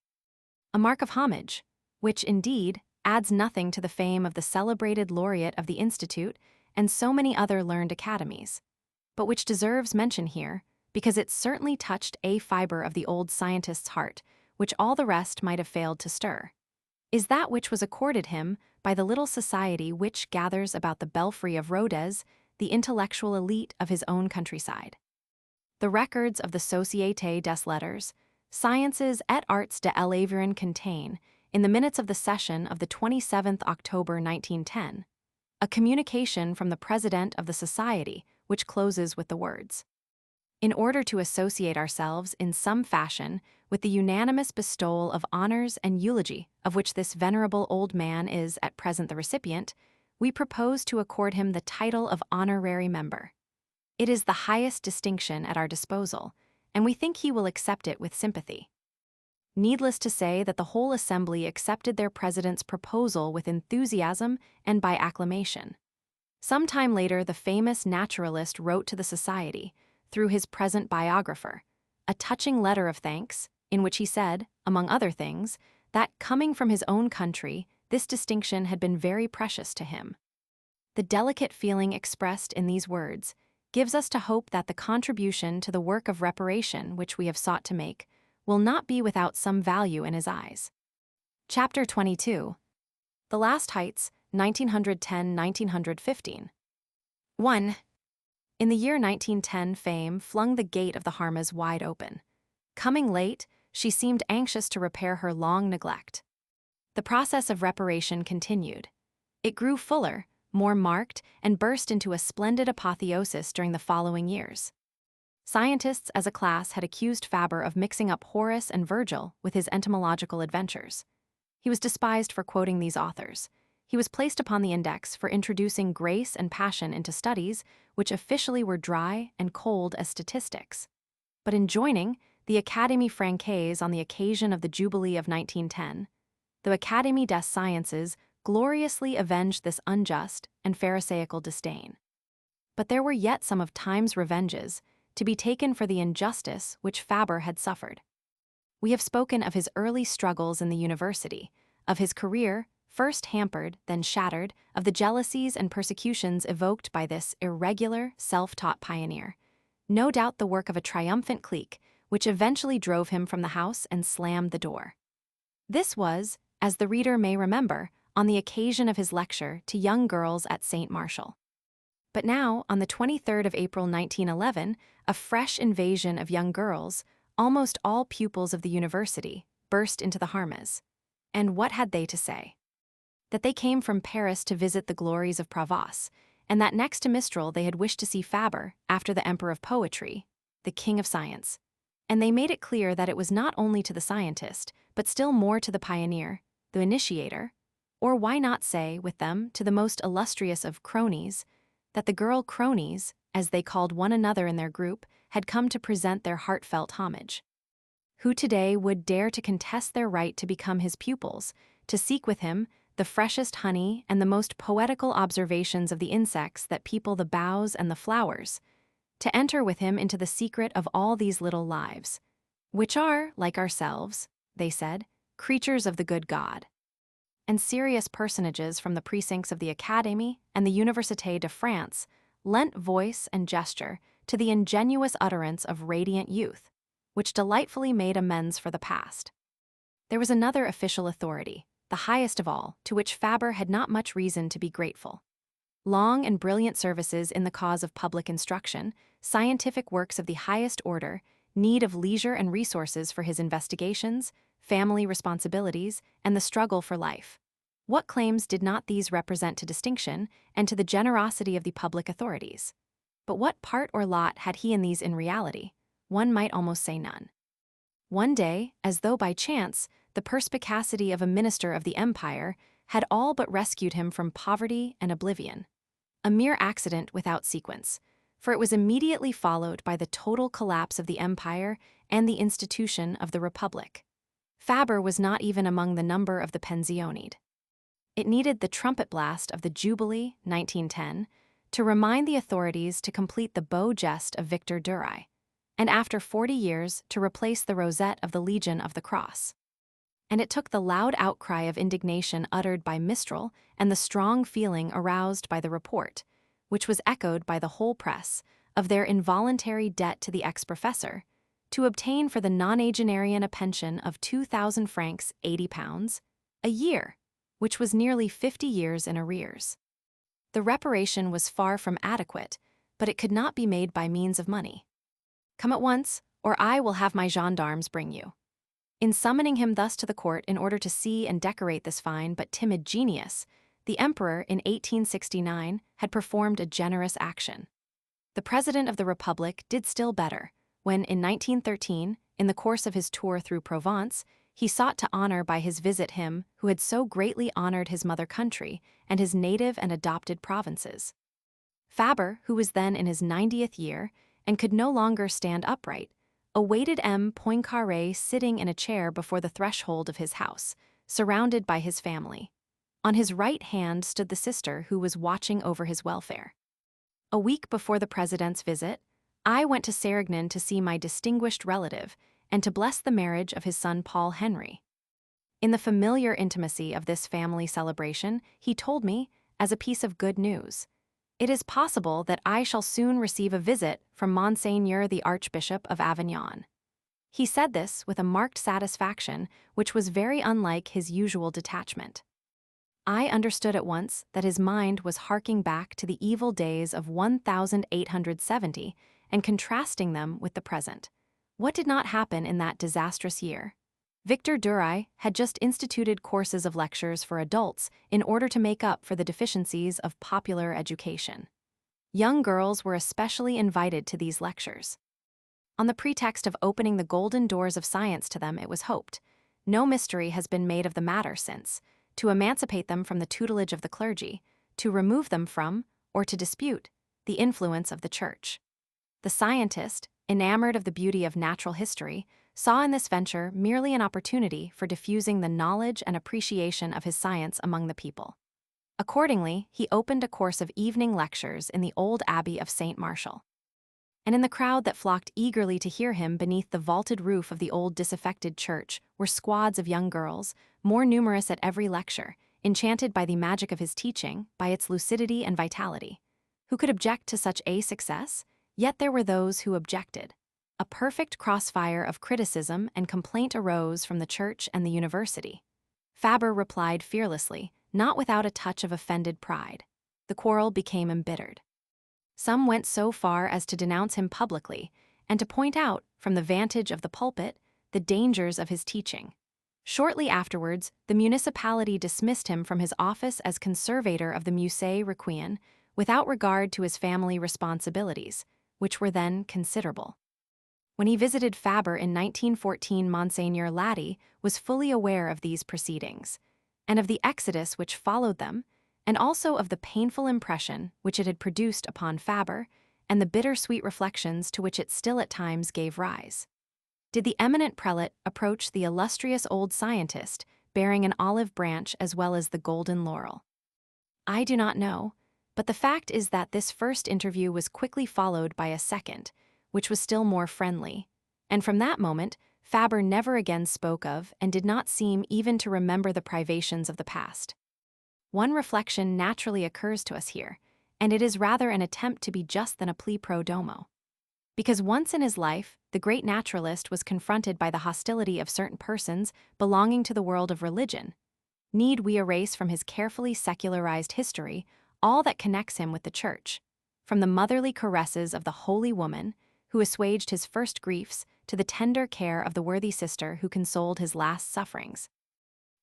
A mark of homage, which, indeed, adds nothing to the fame of the celebrated laureate of the Institute and so many other learned academies, but which deserves mention here because it certainly touched a fiber of the old scientist's heart, which all the rest might have failed to stir, is that which was accorded him by the little society which gathers about the belfry of Rodez, the intellectual elite of his own countryside. The records of the Société des Lettres, Sciences et Arts de l'Aveyron contain, in the minutes of the session of the 27th October 1910, a communication from the president of the society which closes with the words, "In order to associate ourselves in some fashion with the unanimous bestowal of honors and eulogy of which this venerable old man is at present the recipient, we propose to accord him the title of honorary member. It is the highest distinction at our disposal, and we think he will accept it with sympathy." Needless to say that the whole assembly accepted their president's proposal with enthusiasm and by acclamation. Some time later, the famous naturalist wrote to the society, through his present biographer, a touching letter of thanks, in which he said, among other things, that, coming from his own country, this distinction had been very precious to him. The delicate feeling expressed in these words gives us to hope that the contribution to the work of reparation which we have sought to make will not be without some value in his eyes. Chapter 22. The Last Heights, 1910–1915. 1. In the year 1910, fame flung the gate of the Harmas wide open. Coming late, she seemed anxious to repair her long neglect. The process of reparation continued. It grew fuller, more marked, and burst into a splendid apotheosis during the following years. Scientists as a class had accused Fabre of mixing up Horace and Virgil with his entomological adventures. He was despised for quoting these authors. He was placed upon the index for introducing grace and passion into studies which officially were dry and cold as statistics. But in joining the Académie Française on the occasion of the Jubilee of 1910, the Académie des Sciences gloriously avenged this unjust and pharisaical disdain. But there were yet some of time's revenges to be taken for the injustice which Fabre had suffered. We have spoken of his early struggles in the university, of his career, first hampered, then shattered, of the jealousies and persecutions evoked by this irregular, self-taught pioneer. No doubt the work of a triumphant clique, which eventually drove him from the house and slammed the door. This was, as the reader may remember, on the occasion of his lecture to young girls at St. Martial. But now, on the 23rd of April 1911, a fresh invasion of young girls, almost all pupils of the university, burst into the Harmas. And what had they to say? That they came from Paris to visit the glories of Provence, and that next to Mistral they had wished to see Fabre after the Emperor of Poetry, the King of Science. And they made it clear that it was not only to the scientist, but still more to the pioneer, the initiator, or why not say, with them, to the most illustrious of cronies, that the girl cronies, as they called one another in their group, had come to present their heartfelt homage. Who today would dare to contest their right to become his pupils, to seek with him the freshest honey and the most poetical observations of the insects that people the boughs and the flowers, to enter with him into the secret of all these little lives, which are, like ourselves, they said, creatures of the good God. And serious personages from the precincts of the Académie and the Université de France lent voice and gesture to the ingenuous utterance of radiant youth, which delightfully made amends for the past. There was another official authority, the highest of all, to which Fabre had not much reason to be grateful. Long and brilliant services in the cause of public instruction, scientific works of the highest order, need of leisure and resources for his investigations, family responsibilities, and the struggle for life. What claims did not these represent to distinction and to the generosity of the public authorities? But what part or lot had he in these in reality? One might almost say none. One day, as though by chance, the perspicacity of a minister of the empire had all but rescued him from poverty and oblivion. A mere accident without sequence, for it was immediately followed by the total collapse of the empire and the institution of the republic. Fabre was not even among the number of the pensioned. It needed the trumpet blast of the Jubilee, 1910, to remind the authorities to complete the beau geste of Victor Duruy, and after 40 years to replace the rosette of the Legion of the Cross. And it took the loud outcry of indignation uttered by Mistral and the strong feeling aroused by the report, which was echoed by the whole press, of their involuntary debt to the ex-professor, to obtain for the nonagenarian a pension of 2,000 francs £80 a year, which was nearly 50 years in arrears. The reparation was far from adequate, but it could not be made by means of money. "Come at once, or I will have my gendarmes bring you." In summoning him thus to the court in order to see and decorate this fine but timid genius, the emperor in 1869 had performed a generous action. The president of the republic did still better when, in 1913, in the course of his tour through Provence, he sought to honor by his visit him who had so greatly honored his mother country and his native and adopted provinces. Fabre, who was then in his 90th year and could no longer stand upright, awaited M. Poincaré sitting in a chair before the threshold of his house, surrounded by his family. On his right hand stood the sister who was watching over his welfare. A week before the president's visit, I went to Sérignan to see my distinguished relative and to bless the marriage of his son Paul Henry. In the familiar intimacy of this family celebration, he told me, as a piece of good news, "It is possible that I shall soon receive a visit from Monseigneur the Archbishop of Aveyron." He said this with a marked satisfaction which was very unlike his usual detachment. I understood at once that his mind was harking back to the evil days of 1870 and contrasting them with the present. What did not happen in that disastrous year? Victor Duruy had just instituted courses of lectures for adults in order to make up for the deficiencies of popular education. Young girls were especially invited to these lectures. On the pretext of opening the golden doors of science to them, it was hoped, no mystery has been made of the matter since, to emancipate them from the tutelage of the clergy, to remove them from, or to dispute, the influence of the Church. The scientist, enamored of the beauty of natural history, saw in this venture merely an opportunity for diffusing the knowledge and appreciation of his science among the people. Accordingly, he opened a course of evening lectures in the old abbey of St. Martial. And in the crowd that flocked eagerly to hear him beneath the vaulted roof of the old disaffected church were squads of young girls, more numerous at every lecture, enchanted by the magic of his teaching, by its lucidity and vitality. Who could object to such a success? Yet there were those who objected. A perfect crossfire of criticism and complaint arose from the church and the university. Fabre replied fearlessly, not without a touch of offended pride. The quarrel became embittered. Some went so far as to denounce him publicly and to point out, from the vantage of the pulpit, the dangers of his teaching. Shortly afterwards, the municipality dismissed him from his office as conservator of the Musée Requien, without regard to his family responsibilities, which were then considerable. When he visited Fabre in 1914, Monseigneur Laty was fully aware of these proceedings, and of the exodus which followed them, and also of the painful impression which it had produced upon Fabre, and the bittersweet reflections to which it still at times gave rise. Did the eminent prelate approach the illustrious old scientist, bearing an olive branch as well as the golden laurel? I do not know, but the fact is that this first interview was quickly followed by a second, which was still more friendly, and from that moment Fabre never again spoke of and did not seem even to remember the privations of the past. One reflection naturally occurs to us here, and it is rather an attempt to be just than a plea pro domo. Because once in his life, the great naturalist was confronted by the hostility of certain persons belonging to the world of religion, need we erase from his carefully secularized history all that connects him with the Church, from the motherly caresses of the holy woman who assuaged his first griefs to the tender care of the worthy sister who consoled his last sufferings?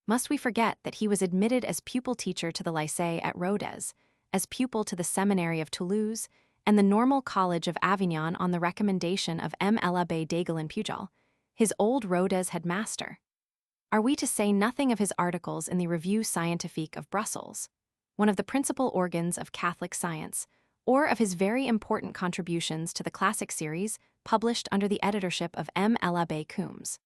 Must we forget that he was admitted as pupil teacher to the Lycée at Rodez, as pupil to the Seminary of Toulouse, and the Normal College of Avignon on the recommendation of M. l'Abbé d'Aigle in Pujol? his old Rodez had master. Are we to say nothing of his articles in the Revue Scientifique of Brussels, one of the principal organs of Catholic science, or of his very important contributions to the classic series published under the editorship of M. l'Abbé Coombes?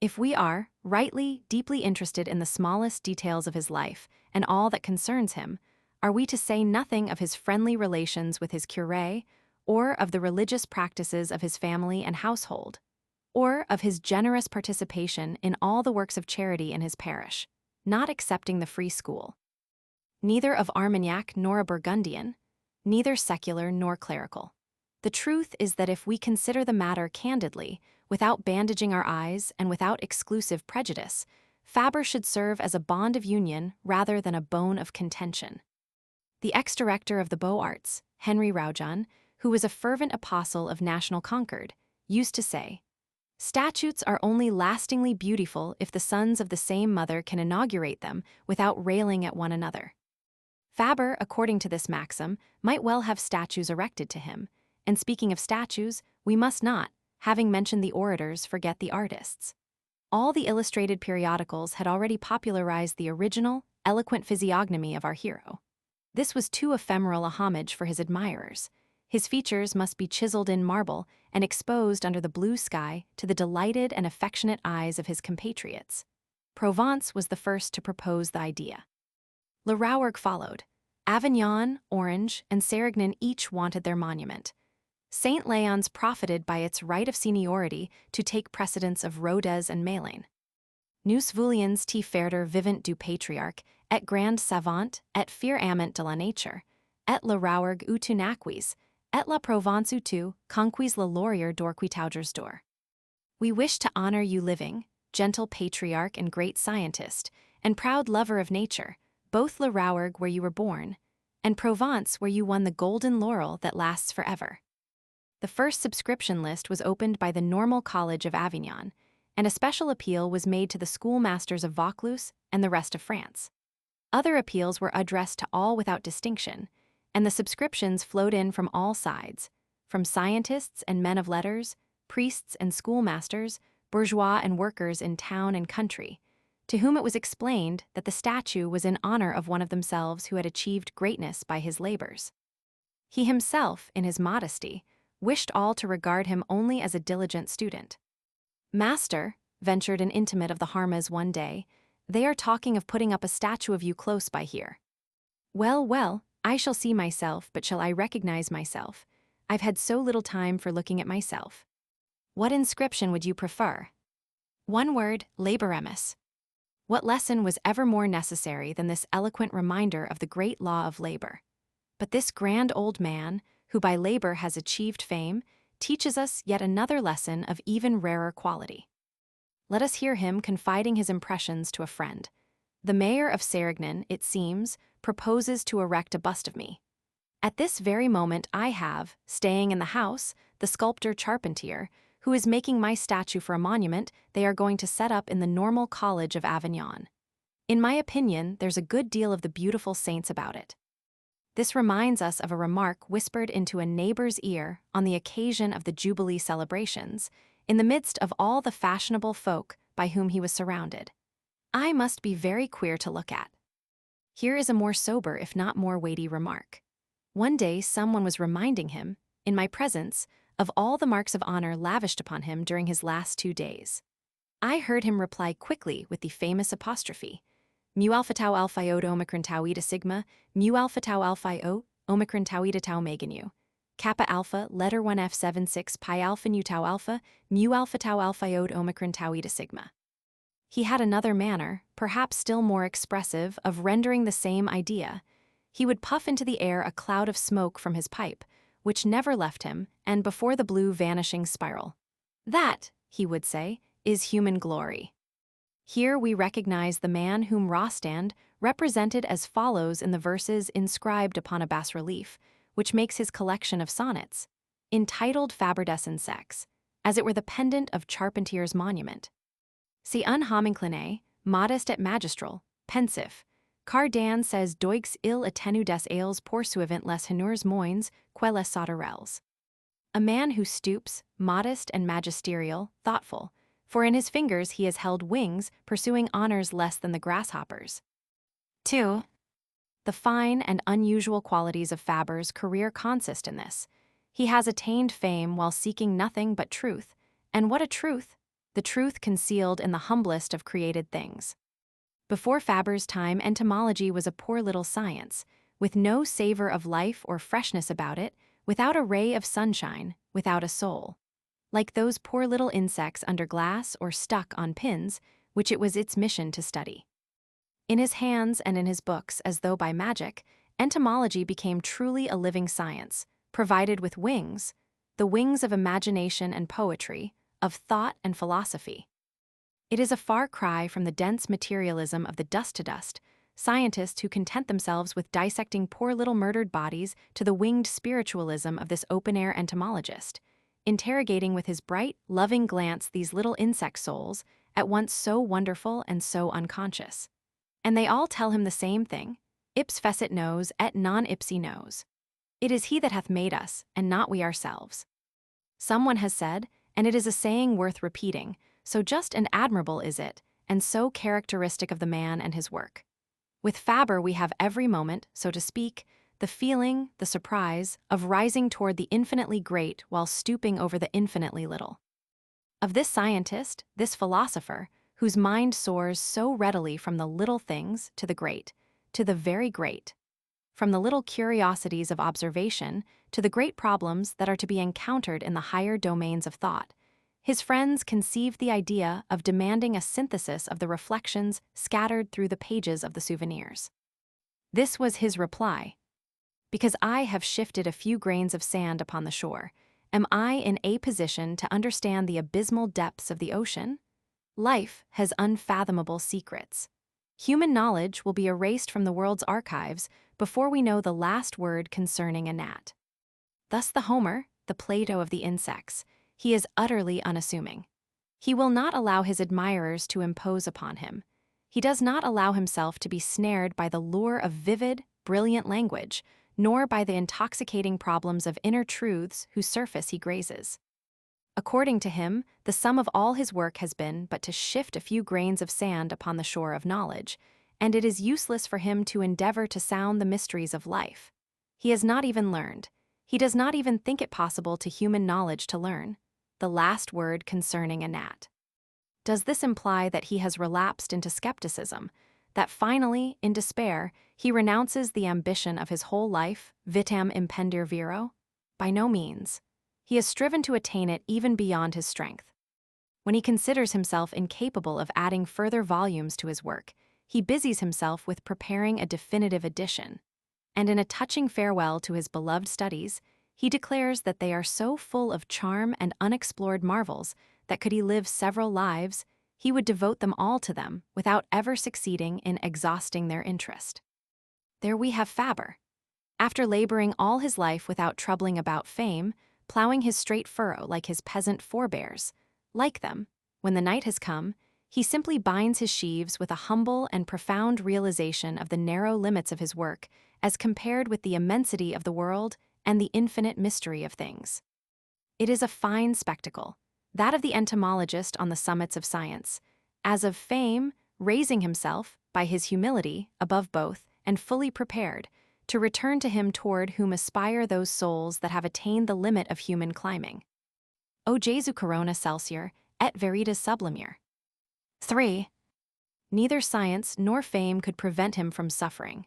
If we are, rightly, deeply interested in the smallest details of his life and all that concerns him, are we to say nothing of his friendly relations with his curé, or of the religious practices of his family and household, or of his generous participation in all the works of charity in his parish, not excepting the free school? Neither of Armagnac nor a Burgundian, neither secular nor clerical. The truth is that if we consider the matter candidly, without bandaging our eyes and without exclusive prejudice, Fabre should serve as a bond of union rather than a bone of contention. The ex-director of the Beaux-Arts, Henri Fabre, who was a fervent apostle of national concord, used to say, "Statutes are only lastingly beautiful if the sons of the same mother can inaugurate them without railing at one another." Fabre, according to this maxim, might well have statues erected to him, and speaking of statues, we must not, having mentioned the orators, forget the artists. All the illustrated periodicals had already popularized the original, eloquent physiognomy of our hero. This was too ephemeral a homage for his admirers. His features must be chiseled in marble and exposed under the blue sky to the delighted and affectionate eyes of his compatriots. Provence was the first to propose the idea. Le Rouergue followed. Aveyron, Orange, and Sérignan each wanted their monument. Saint Léon's profited by its right of seniority to take precedence of Rodez and Mélène. Nous voulions te faire vivant du patriarche, et grand savant, et fier amant de la nature, et le Rouergue où tu naquis, et la Provence où tu conquis le laurier d'or qui taugers d'or. We wish to honor you living, gentle patriarch and great scientist, and proud lover of nature, both Le Rouergue where you were born, and Provence where you won the golden laurel that lasts forever. The first subscription list was opened by the Normal College of Avignon, and a special appeal was made to the schoolmasters of Vaucluse and the rest of France. Other appeals were addressed to all without distinction, and the subscriptions flowed in from all sides, from scientists and men of letters, priests and schoolmasters, bourgeois and workers in town and country, to whom it was explained that the statue was in honor of one of themselves who had achieved greatness by his labors. He himself, in his modesty, wished all to regard him only as a diligent student. "Master," ventured an intimate of the Harmas one day, "they are talking of putting up a statue of you close by here." "Well, well, I shall see myself, but shall I recognize myself? I've had so little time for looking at myself." "What inscription would you prefer?" "One word, laboremus." What lesson was ever more necessary than this eloquent reminder of the great law of labor? But this grand old man, who by labor has achieved fame, teaches us yet another lesson of even rarer quality. Let us hear him confiding his impressions to a friend. "The mayor of Sérignan, it seems, proposes to erect a bust of me. At this very moment I have, staying in the house, the sculptor Charpentier, who is making my statue for a monument they are going to set up in the Normal College of Avignon. In my opinion, there's a good deal of the beautiful saints about it." This reminds us of a remark whispered into a neighbor's ear on the occasion of the Jubilee celebrations, in the midst of all the fashionable folk by whom he was surrounded. "I must be very queer to look at." Here is a more sober if not more weighty remark. One day someone was reminding him, in my presence, of all the marks of honor lavished upon him during his last 2 days. I heard him reply quickly with the famous apostrophe, mu alpha tau alpha iota omicron tau eta sigma, mu alpha tau alpha iota omicron tau eta tau meganu, kappa alpha letter 1f76 pi alpha nu tau alpha, mu alpha tau alpha iota omicron tau eta sigma. He had another manner, perhaps still more expressive, of rendering the same idea. He would puff into the air a cloud of smoke from his pipe, which never left him, and before the blue vanishing spiral. "That," he would say, "is human glory." Here we recognize the man whom Rostand represented as follows in the verses inscribed upon a bas-relief, which makes his collection of sonnets, entitled Fabre des Insects, as it were the pendant of Charpentier's monument. "Si un homme incliné, modeste et magistral, pensif, car dans ses doigues il attenu des ailes poursuivant les honneurs moins que les sauterelles." A man who stoops, modest and magisterial, thoughtful, for in his fingers he has held wings, pursuing honors less than the grasshoppers. 2. The fine and unusual qualities of Fabre's career consist in this. He has attained fame while seeking nothing but truth. And what a truth! The truth concealed in the humblest of created things. Before Fabre's time, entomology was a poor little science, with no savor of life or freshness about it, without a ray of sunshine, without a soul. Like those poor little insects under glass or stuck on pins, which it was its mission to study. In his hands and in his books, as though by magic, entomology became truly a living science, provided with wings, the wings of imagination and poetry, of thought and philosophy. It is a far cry from the dense materialism of the dust-to-dust scientists who content themselves with dissecting poor little murdered bodies to the winged spiritualism of this open-air entomologist, interrogating with his bright, loving glance these little insect souls, at once so wonderful and so unconscious. And they all tell him the same thing: ips fecit nos et non ipsi nos. It is he that hath made us, and not we ourselves. Someone has said, and it is a saying worth repeating, so just and admirable is it, and so characteristic of the man and his work. With Fabre we have every moment, so to speak, the feeling, the surprise, of rising toward the infinitely great while stooping over the infinitely little. Of this scientist, this philosopher, whose mind soars so readily from the little things to the great, to the very great, from the little curiosities of observation to the great problems that are to be encountered in the higher domains of thought, his friends conceived the idea of demanding a synthesis of the reflections scattered through the pages of the souvenirs. This was his reply: because I have shifted a few grains of sand upon the shore, am I in a position to understand the abysmal depths of the ocean? Life has unfathomable secrets. Human knowledge will be erased from the world's archives before we know the last word concerning a gnat. Thus the Homer, the Plato of the insects, he is utterly unassuming. He will not allow his admirers to impose upon him. He does not allow himself to be snared by the lure of vivid, brilliant language, nor by the intoxicating problems of inner truths whose surface he grazes. According to him, the sum of all his work has been but to shift a few grains of sand upon the shore of knowledge, and it is useless for him to endeavor to sound the mysteries of life. He has not even learned. He does not even think it possible to human knowledge to learn the last word concerning a gnat. Does this imply that he has relapsed into skepticism, that finally, in despair, he renounces the ambition of his whole life, vitam impender viro? By no means. He has striven to attain it even beyond his strength. When he considers himself incapable of adding further volumes to his work, he busies himself with preparing a definitive edition. And in a touching farewell to his beloved studies, he declares that they are so full of charm and unexplored marvels that could he live several lives, he would devote them all to them without ever succeeding in exhausting their interest. There we have Fabre. After laboring all his life without troubling about fame, plowing his straight furrow like his peasant forebears, like them, when the night has come, he simply binds his sheaves with a humble and profound realization of the narrow limits of his work as compared with the immensity of the world and the infinite mystery of things. It is a fine spectacle, that of the entomologist on the summits of science, as of fame, raising himself, by his humility, above both, and fully prepared, to return to him toward whom aspire those souls that have attained the limit of human climbing. O Jesu corona celsior, et veritas sublimir. 3. Neither science nor fame could prevent him from suffering.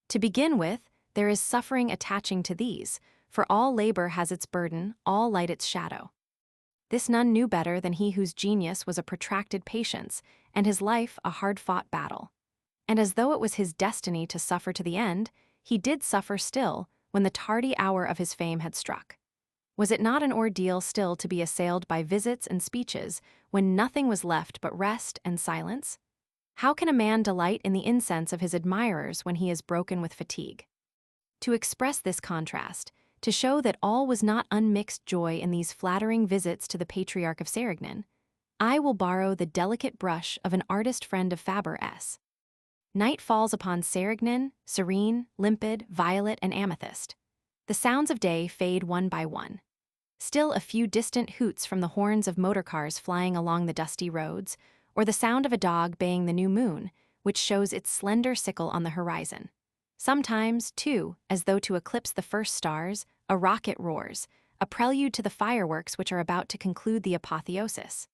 To begin with, there is suffering attaching to these, for all labor has its burden, all light its shadow. This none knew better than he whose genius was a protracted patience, and his life a hard-fought battle. And as though it was his destiny to suffer to the end, he did suffer still when the tardy hour of his fame had struck. Was it not an ordeal still to be assailed by visits and speeches when nothing was left but rest and silence? How can a man delight in the incense of his admirers when he is broken with fatigue? To express this contrast, to show that all was not unmixed joy in these flattering visits to the Patriarch of Sérignan, I will borrow the delicate brush of an artist friend of Fabre's. Night falls upon Sérignan, serene, limpid, violet, and amethyst. The sounds of day fade one by one. Still a few distant hoots from the horns of motor cars flying along the dusty roads, or the sound of a dog baying the new moon, which shows its slender sickle on the horizon. Sometimes, too, as though to eclipse the first stars, a rocket roars, a prelude to the fireworks which are about to conclude the apotheosis.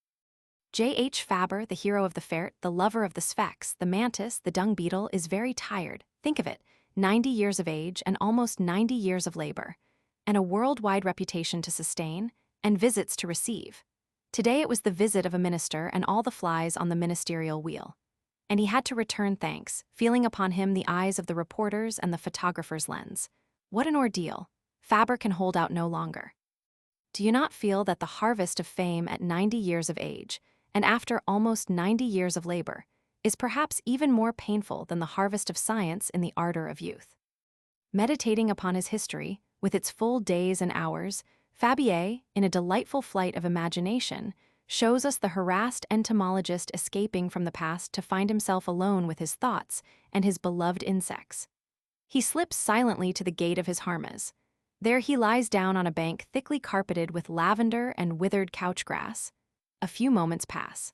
J.H. Fabre, the hero of the ferret, the lover of the sphex, the mantis, the dung beetle, is very tired. Think of it, 90 years of age and almost 90 years of labor, and a worldwide reputation to sustain, and visits to receive. Today it was the visit of a minister and all the flies on the ministerial wheel. And he had to return thanks, feeling upon him the eyes of the reporters and the photographer's lens. What an ordeal! Fabre can hold out no longer. Do you not feel that the harvest of fame at 90 years of age, and after almost 90 years of labor, is perhaps even more painful than the harvest of science in the ardor of youth? Meditating upon his history, with its full days and hours, Fabre, in a delightful flight of imagination, shows us the harassed entomologist escaping from the past to find himself alone with his thoughts and his beloved insects. He slips silently to the gate of his harmas. There he lies down on a bank thickly carpeted with lavender and withered couch grass. A few moments pass.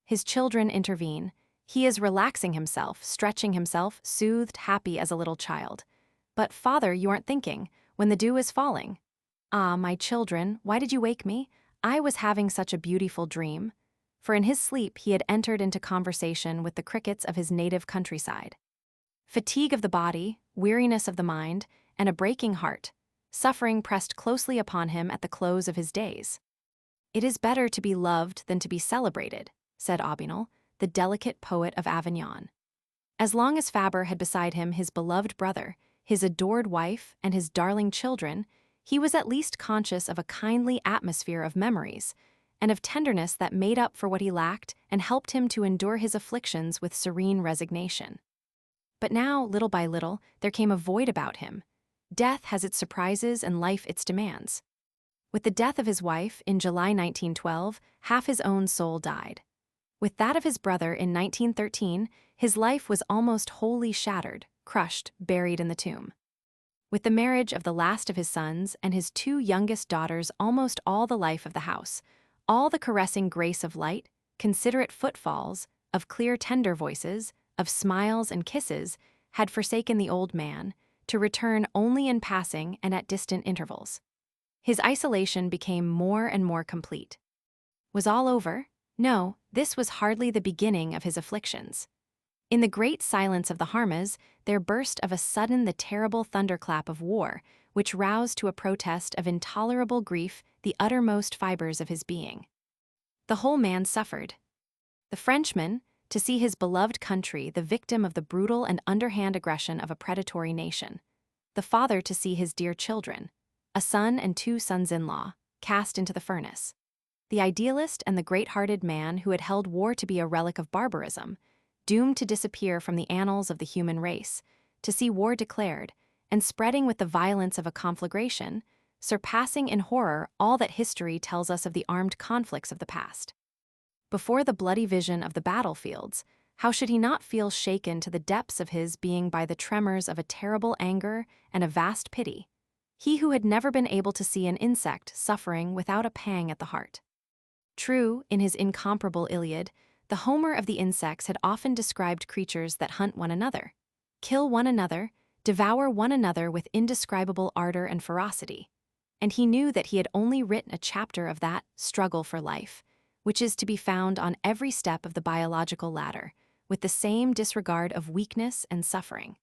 His children intervene. He is relaxing himself, stretching himself, soothed, happy as a little child. But, Father, you aren't thinking, when the dew is falling. Ah, my children, why did you wake me? I was having such a beautiful dream. For in his sleep he had entered into conversation with the crickets of his native countryside. Fatigue of the body, weariness of the mind, and a breaking heart, suffering pressed closely upon him at the close of his days. It is better to be loved than to be celebrated, said Aveyron, the delicate poet of Aveyron. As long as Fabre had beside him his beloved brother, his adored wife, and his darling children, he was at least conscious of a kindly atmosphere of memories, and of tenderness that made up for what he lacked and helped him to endure his afflictions with serene resignation. But now, little by little, there came a void about him. Death has its surprises and life its demands. With the death of his wife, in July 1912, half his own soul died. With that of his brother in 1913, his life was almost wholly shattered, crushed, buried in the tomb. With the marriage of the last of his sons and his two youngest daughters, almost all the life of the house, all the caressing grace of light, considerate footfalls, of clear tender voices, of smiles and kisses, had forsaken the old man, to return only in passing and at distant intervals. His isolation became more and more complete. Was all over? No, this was hardly the beginning of his afflictions. In the great silence of the harmas, there burst of a sudden the terrible thunderclap of war, which roused to a protest of intolerable grief the uttermost fibers of his being. The whole man suffered. The Frenchman, to see his beloved country the victim of the brutal and underhand aggression of a predatory nation. The father to see his dear children, a son and two sons-in-law, cast into the furnace. The idealist and the great-hearted man who had held war to be a relic of barbarism, doomed to disappear from the annals of the human race, to see war declared, and spreading with the violence of a conflagration, surpassing in horror all that history tells us of the armed conflicts of the past. Before the bloody vision of the battlefields, how should he not feel shaken to the depths of his being by the tremors of a terrible anger and a vast pity, he who had never been able to see an insect suffering without a pang at the heart? True, in his incomparable Iliad, the Homer of the insects had often described creatures that hunt one another, kill one another, devour one another with indescribable ardor and ferocity, and he knew that he had only written a chapter of that struggle for life, which is to be found on every step of the biological ladder, with the same disregard of weakness and suffering.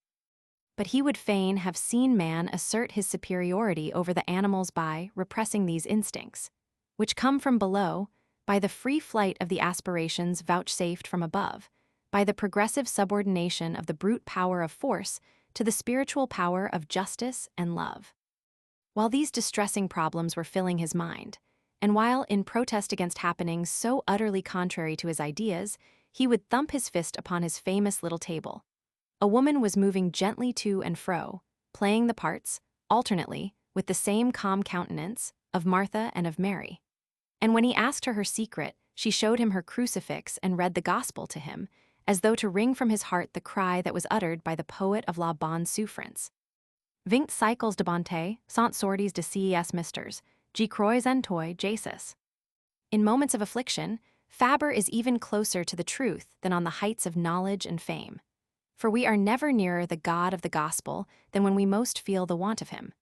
But he would fain have seen man assert his superiority over the animals by repressing these instincts, which come from below, by the free flight of the aspirations vouchsafed from above, by the progressive subordination of the brute power of force to the spiritual power of justice and love. While these distressing problems were filling his mind, and while, in protest against happenings so utterly contrary to his ideas, he would thump his fist upon his famous little table, a woman was moving gently to and fro, playing the parts, alternately, with the same calm countenance, of Martha and of Mary. And when he asked her secret, she showed him her crucifix and read the gospel to him, as though to wring from his heart the cry that was uttered by the poet of la bonne souffrance. Vingt cycles de bonté, sans sorties de ces misters, Croix entoi Jesus. In moments of affliction, Fabre is even closer to the truth than on the heights of knowledge and fame. For we are never nearer the God of the gospel than when we most feel the want of him.